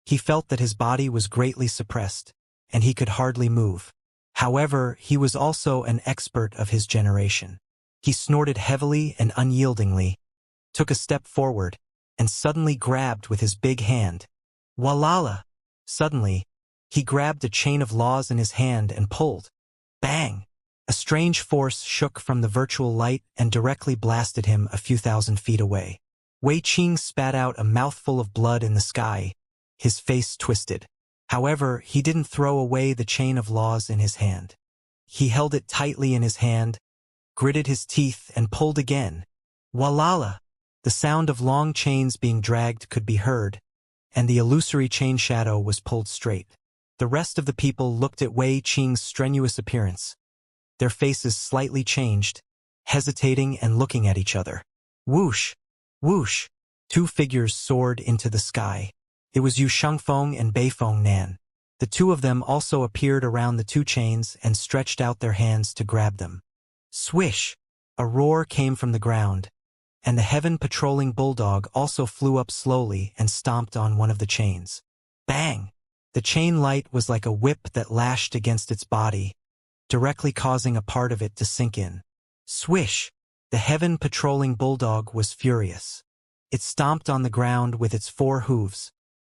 he felt that his body was greatly suppressed, and he could hardly move. However, he was also an expert of his generation. He snorted heavily and unyieldingly, took a step forward, and suddenly grabbed with his big hand. Walala! Suddenly, he grabbed a chain of laws in his hand and pulled. Bang! A strange force shook from the virtual light and directly blasted him a few thousand feet away. Wei Qing spat out a mouthful of blood in the sky, his face twisted. However, he didn't throw away the chain of laws in his hand. He held it tightly in his hand, gritted his teeth, and pulled again. Walala! The sound of long chains being dragged could be heard, and the illusory chain shadow was pulled straight. The rest of the people looked at Wei Qing's strenuous appearance. Their faces slightly changed, hesitating and looking at each other. Whoosh! Whoosh! Two figures soared into the sky. It was Yu Shengfeng and Beifeng Nan. The two of them also appeared around the two chains and stretched out their hands to grab them. Swish! A roar came from the ground, and the heaven-patrolling bulldog also flew up slowly and stomped on one of the chains. Bang! The chain light was like a whip that lashed against its body, directly causing a part of it to sink in. Swish! The heaven-patrolling bulldog was furious. It stomped on the ground with its 4 hooves,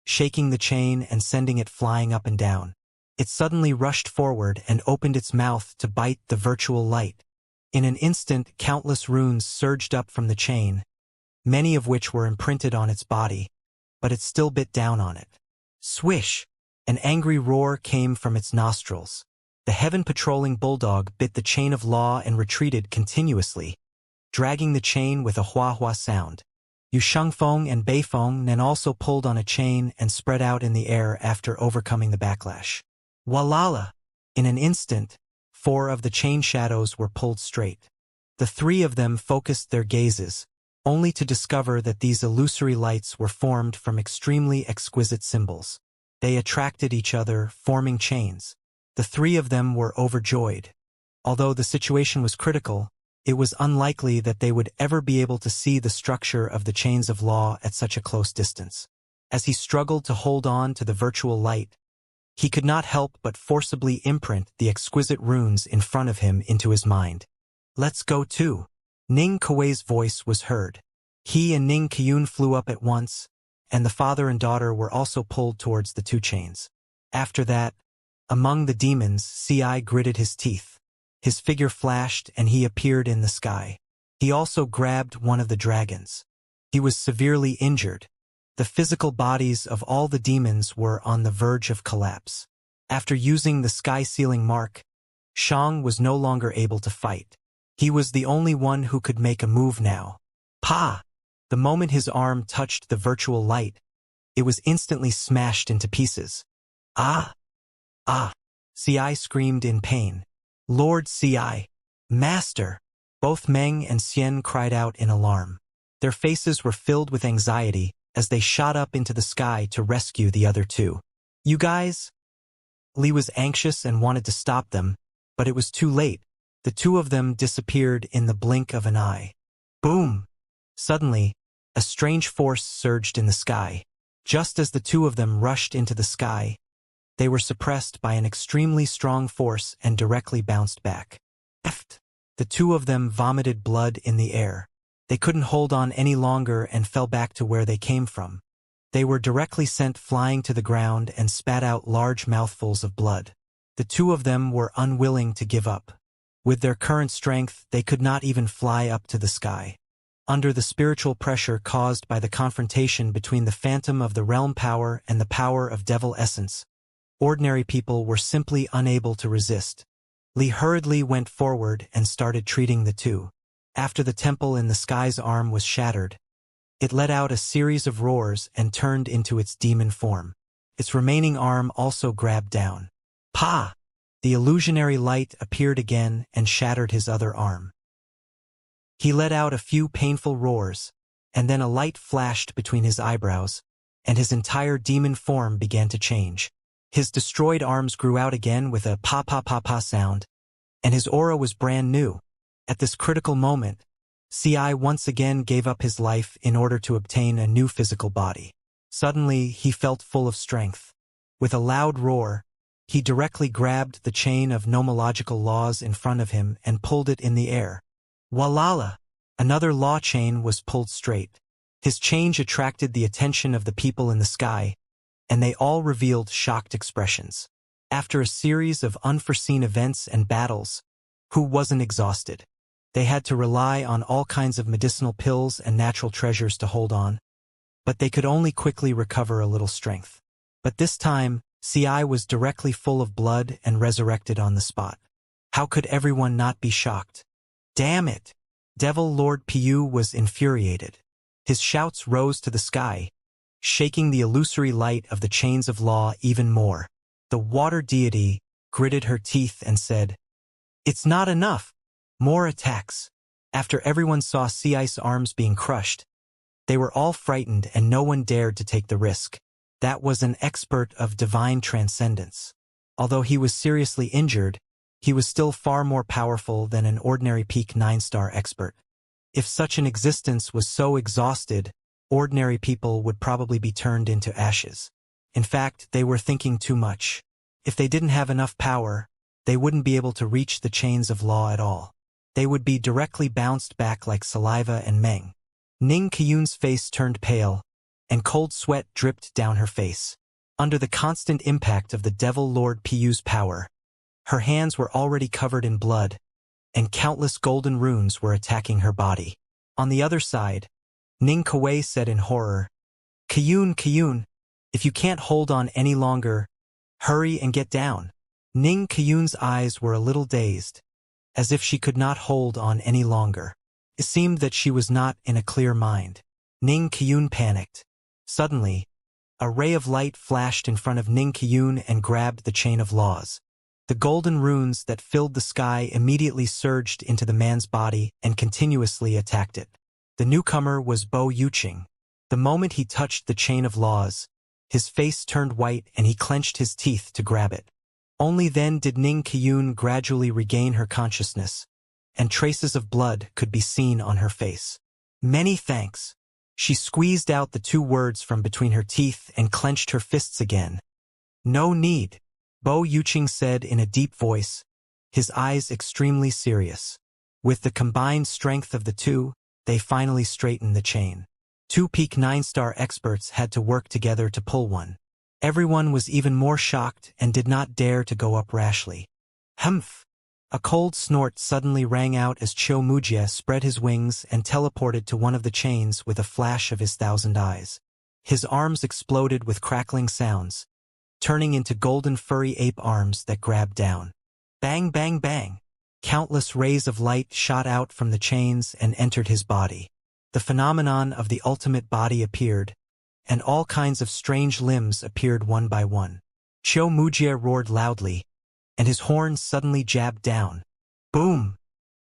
shaking the chain and sending it flying up and down. It suddenly rushed forward and opened its mouth to bite the virtual light. In an instant, countless runes surged up from the chain, many of which were imprinted on its body, but it still bit down on it. Swish! An angry roar came from its nostrils. The heaven-patrolling bulldog bit the chain of law and retreated continuously, dragging the chain with a hua-hua sound. Yu Shengfeng and Beifeng Nan also pulled on a chain and spread out in the air after overcoming the backlash. Walala! In an instant, 4 of the chain shadows were pulled straight. The 3 of them focused their gazes, only to discover that these illusory lights were formed from extremely exquisite symbols. They attracted each other, forming chains. The 3 of them were overjoyed. Although the situation was critical, it was unlikely that they would ever be able to see the structure of the chains of law at such a close distance. As he struggled to hold on to the virtual light, he could not help but forcibly imprint the exquisite runes in front of him into his mind. Let's go too. Ning Kuei's voice was heard. He and Ning Qiyun flew up at once, and the father and daughter were also pulled towards the 2 chains. After that, among the demons, Ci gritted his teeth. His figure flashed and he appeared in the sky. He also grabbed one of the dragons. He was severely injured. The physical bodies of all the demons were on the verge of collapse. After using the sky-sealing mark, Shang was no longer able to fight. He was the only one who could make a move now. Pa! The moment his arm touched the virtual light, it was instantly smashed into pieces. Ah! Ah! Ci screamed in pain. Lord Ci! Master! Both Meng and Xian cried out in alarm. Their faces were filled with anxiety as they shot up into the sky to rescue the other 2. You guys? Li was anxious and wanted to stop them, but it was too late. The 2 of them disappeared in the blink of an eye. Boom! Suddenly, a strange force surged in the sky. Just as the 2 of them rushed into the sky, they were suppressed by an extremely strong force and directly bounced back. Eft! The 2 of them vomited blood in the air. They couldn't hold on any longer and fell back to where they came from. They were directly sent flying to the ground and spat out large mouthfuls of blood. The 2 of them were unwilling to give up. With their current strength, they could not even fly up to the sky. Under the spiritual pressure caused by the confrontation between the phantom of the realm power and the power of devil essence, ordinary people were simply unable to resist. Li hurriedly went forward and started treating the two. After the temple in the sky's arm was shattered, it let out a series of roars and turned into its demon form. Its remaining arm also grabbed down. Pa! The illusionary light appeared again and shattered his other arm. He let out a few painful roars, and then a light flashed between his eyebrows, and his entire demon form began to change. His destroyed arms grew out again with a pa-pa-pa-pa sound, and his aura was brand new. At this critical moment, Ci once again gave up his life in order to obtain a new physical body. Suddenly, he felt full of strength. With a loud roar, he directly grabbed the chain of nomological laws in front of him and pulled it in the air. Walala! Another law chain was pulled straight. His change attracted the attention of the people in the sky, and they all revealed shocked expressions. After a series of unforeseen events and battles, who wasn't exhausted? They had to rely on all kinds of medicinal pills and natural treasures to hold on, but they could only quickly recover a little strength. But this time, Ci was directly full of blood and resurrected on the spot. How could everyone not be shocked? Damn it! Devil Lord Pu was infuriated. His shouts rose to the sky, shaking the illusory light of the chains of law even more. The water deity gritted her teeth and said, "It's not enough! More attacks!" After everyone saw Ci's arms being crushed, they were all frightened and no one dared to take the risk. That was an expert of divine transcendence. Although he was seriously injured, he was still far more powerful than an ordinary peak 9-star expert. If such an existence was so exhausted, ordinary people would probably be turned into ashes. In fact, they were thinking too much. If they didn't have enough power, they wouldn't be able to reach the chains of law at all. They would be directly bounced back like saliva and meng. Ning Qiyun's face turned pale, and cold sweat dripped down her face. Under the constant impact of the Devil Lord Pu's power, her hands were already covered in blood, and countless golden runes were attacking her body. On the other side, Ning Kuei said in horror, Qiyun, if you can't hold on any longer, hurry and get down." Ning Qiyun's eyes were a little dazed, as if she could not hold on any longer. It seemed that she was not in a clear mind. Ning Qiyun panicked. Suddenly, a ray of light flashed in front of Ning Qiyun and grabbed the chain of laws. The golden runes that filled the sky immediately surged into the man's body and continuously attacked it. The newcomer was Bo Yuqing. The moment he touched the chain of laws, his face turned white and he clenched his teeth to grab it. Only then did Ning Qiyun gradually regain her consciousness, and traces of blood could be seen on her face. "Many thanks." She squeezed out the two words from between her teeth and clenched her fists again. "No need," Bo Yuqing said in a deep voice, his eyes extremely serious. With the combined strength of the two, they finally straightened the chain. Two peak 9-star experts had to work together to pull one. Everyone was even more shocked and did not dare to go up rashly. Humph! A cold snort suddenly rang out as Cho Mujia spread his wings and teleported to one of the chains with a flash of his 1,000 eyes. His arms exploded with crackling sounds, turning into golden furry ape arms that grabbed down. Bang, bang, bang! Countless rays of light shot out from the chains and entered his body. The phenomenon of the ultimate body appeared, and all kinds of strange limbs appeared one by one. Cho Mujia roared loudly, and his horns suddenly jabbed down. Boom!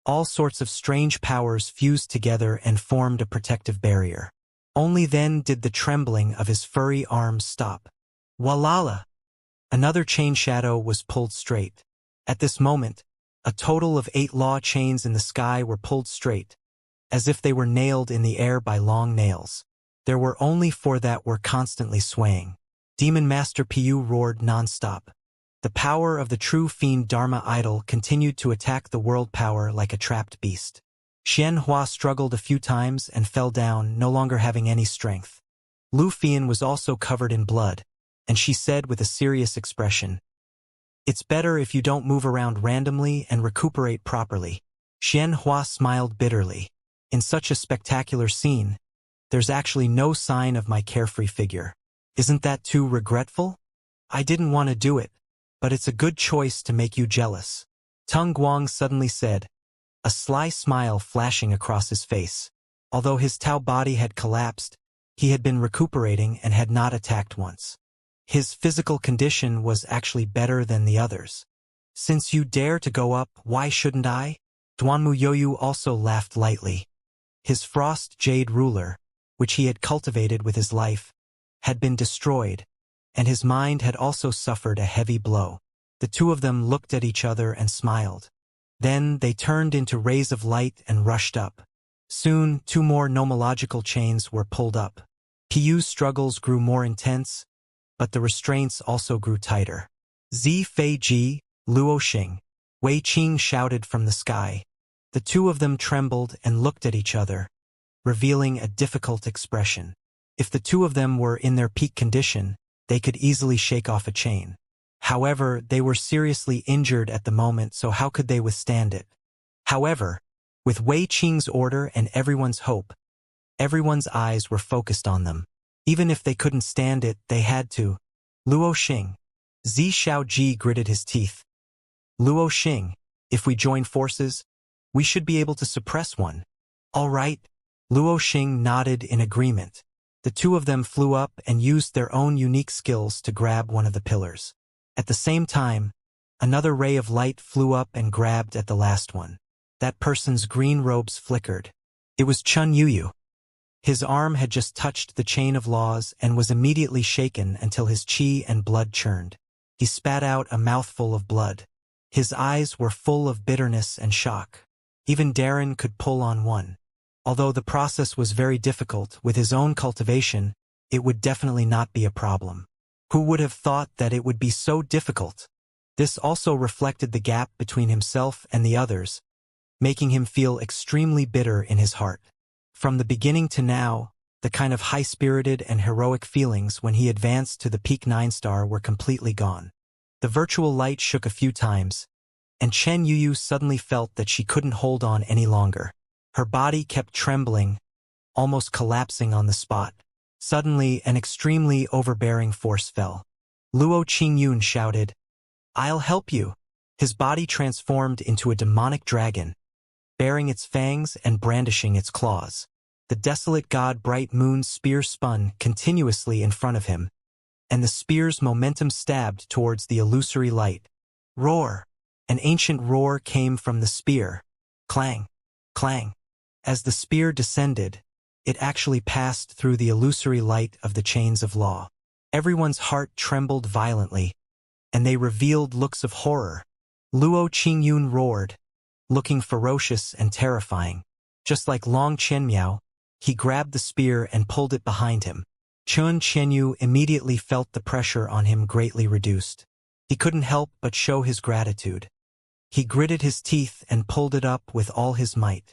All sorts of strange powers fused together and formed a protective barrier. Only then did the trembling of his furry arms stop. Walala! Another chain shadow was pulled straight. At this moment, a total of 8 law chains in the sky were pulled straight, as if they were nailed in the air by long nails. There were only 4 that were constantly swaying. Demon Master Pu roared non-stop. The power of the true fiend Dharma idol continued to attack the world power like a trapped beast. Xianxia struggled a few times and fell down, no longer having any strength. Lu Fian was also covered in blood, and she said with a serious expression, It's better if you don't move around randomly and recuperate properly. Xianxia smiled bitterly. In such a spectacular scene, there's actually no sign of my carefree figure. Isn't that too regretful? I didn't want to do it, but it's a good choice to make you jealous. Tung Guang suddenly said, a sly smile flashing across his face. Although his Tao body had collapsed, he had been recuperating and had not attacked once. His physical condition was actually better than the others. Since you dare to go up, why shouldn't I? Duanmu Yoyu also laughed lightly. His frost jade ruler, which he had cultivated with his life, had been destroyed, and his mind had also suffered a heavy blow. The two of them looked at each other and smiled. Then they turned into rays of light and rushed up. Soon, 2 more nomological chains were pulled up. Piyu's struggles grew more intense, but the restraints also grew tighter. Zi Fei Ji, Luo Xing, Wei Qing shouted from the sky. The two of them trembled and looked at each other, revealing a difficult expression. If the two of them were in their peak condition, they could easily shake off a chain. However, they were seriously injured at the moment, so how could they withstand it? However, with Wei Qing's order and everyone's hope, everyone's eyes were focused on them. Even if they couldn't stand it, they had to. Luo Xing. Zi Shaoji gritted his teeth. Luo Xing, if we join forces, we should be able to suppress one. All right. Luo Xing nodded in agreement. The two of them flew up and used their own unique skills to grab one of the pillars. At the same time, another ray of light flew up and grabbed at the last one. That person's green robes flickered. It was Chun Yuyu. His arm had just touched the chain of laws and was immediately shaken until his chi and blood churned. He spat out a mouthful of blood. His eyes were full of bitterness and shock. Even Darren could pull on one. Although the process was very difficult, with his own cultivation, it would definitely not be a problem. Who would have thought that it would be so difficult? This also reflected the gap between himself and the others, making him feel extremely bitter in his heart. From the beginning to now, the kind of high-spirited and heroic feelings when he advanced to the peak 9-star were completely gone. The virtual light shook a few times, and Chen Yuyu suddenly felt that she couldn't hold on any longer. Her body kept trembling, almost collapsing on the spot. Suddenly, an extremely overbearing force fell. Luo Qingyun shouted, "I'll help you." His body transformed into a demonic dragon, baring its fangs and brandishing its claws. The desolate god Bright Moon's spear spun continuously in front of him, and the spear's momentum stabbed towards the illusory light. Roar! An ancient roar came from the spear. Clang! Clang! As the spear descended, it actually passed through the illusory light of the chains of law. Everyone's heart trembled violently, and they revealed looks of horror. Luo Qingyun roared, looking ferocious and terrifying. Just like Long Qianmiao, he grabbed the spear and pulled it behind him. Chun Qianyu immediately felt the pressure on him greatly reduced. He couldn't help but show his gratitude. He gritted his teeth and pulled it up with all his might.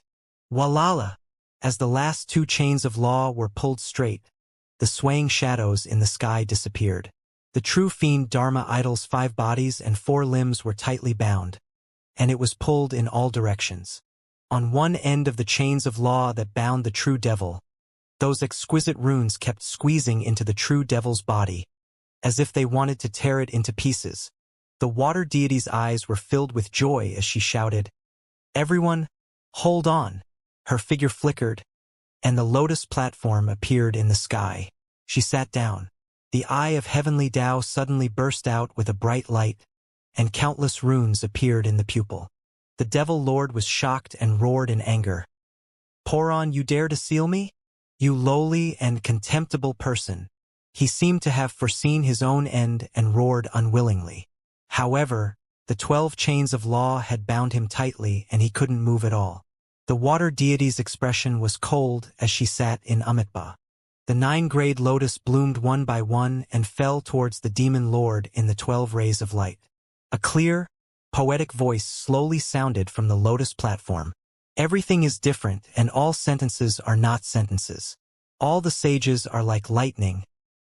Walala! As the last 2 chains of law were pulled straight, the swaying shadows in the sky disappeared. The true fiend Dharma idol's 5 bodies and 4 limbs were tightly bound, and it was pulled in all directions. On one end of the chains of law that bound the true devil, those exquisite runes kept squeezing into the true devil's body, as if they wanted to tear it into pieces. The water deity's eyes were filled with joy as she shouted, "Everyone, hold on!" Her figure flickered, and the lotus platform appeared in the sky. She sat down. The eye of heavenly Tao suddenly burst out with a bright light, and countless runes appeared in the pupil. The Devil Lord was shocked and roared in anger. "Poron, you dare to seal me? You lowly and contemptible person." He seemed to have foreseen his own end and roared unwillingly. However, the 12 chains of law had bound him tightly and he couldn't move at all. The water deity's expression was cold as she sat in Amitabha. The 9-grade lotus bloomed one by one and fell towards the demon lord in the 12 rays of light. A clear, poetic voice slowly sounded from the lotus platform. "Everything is different and all sentences are not sentences. All the sages are like lightning,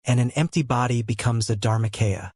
and an empty body becomes a dharmakaya.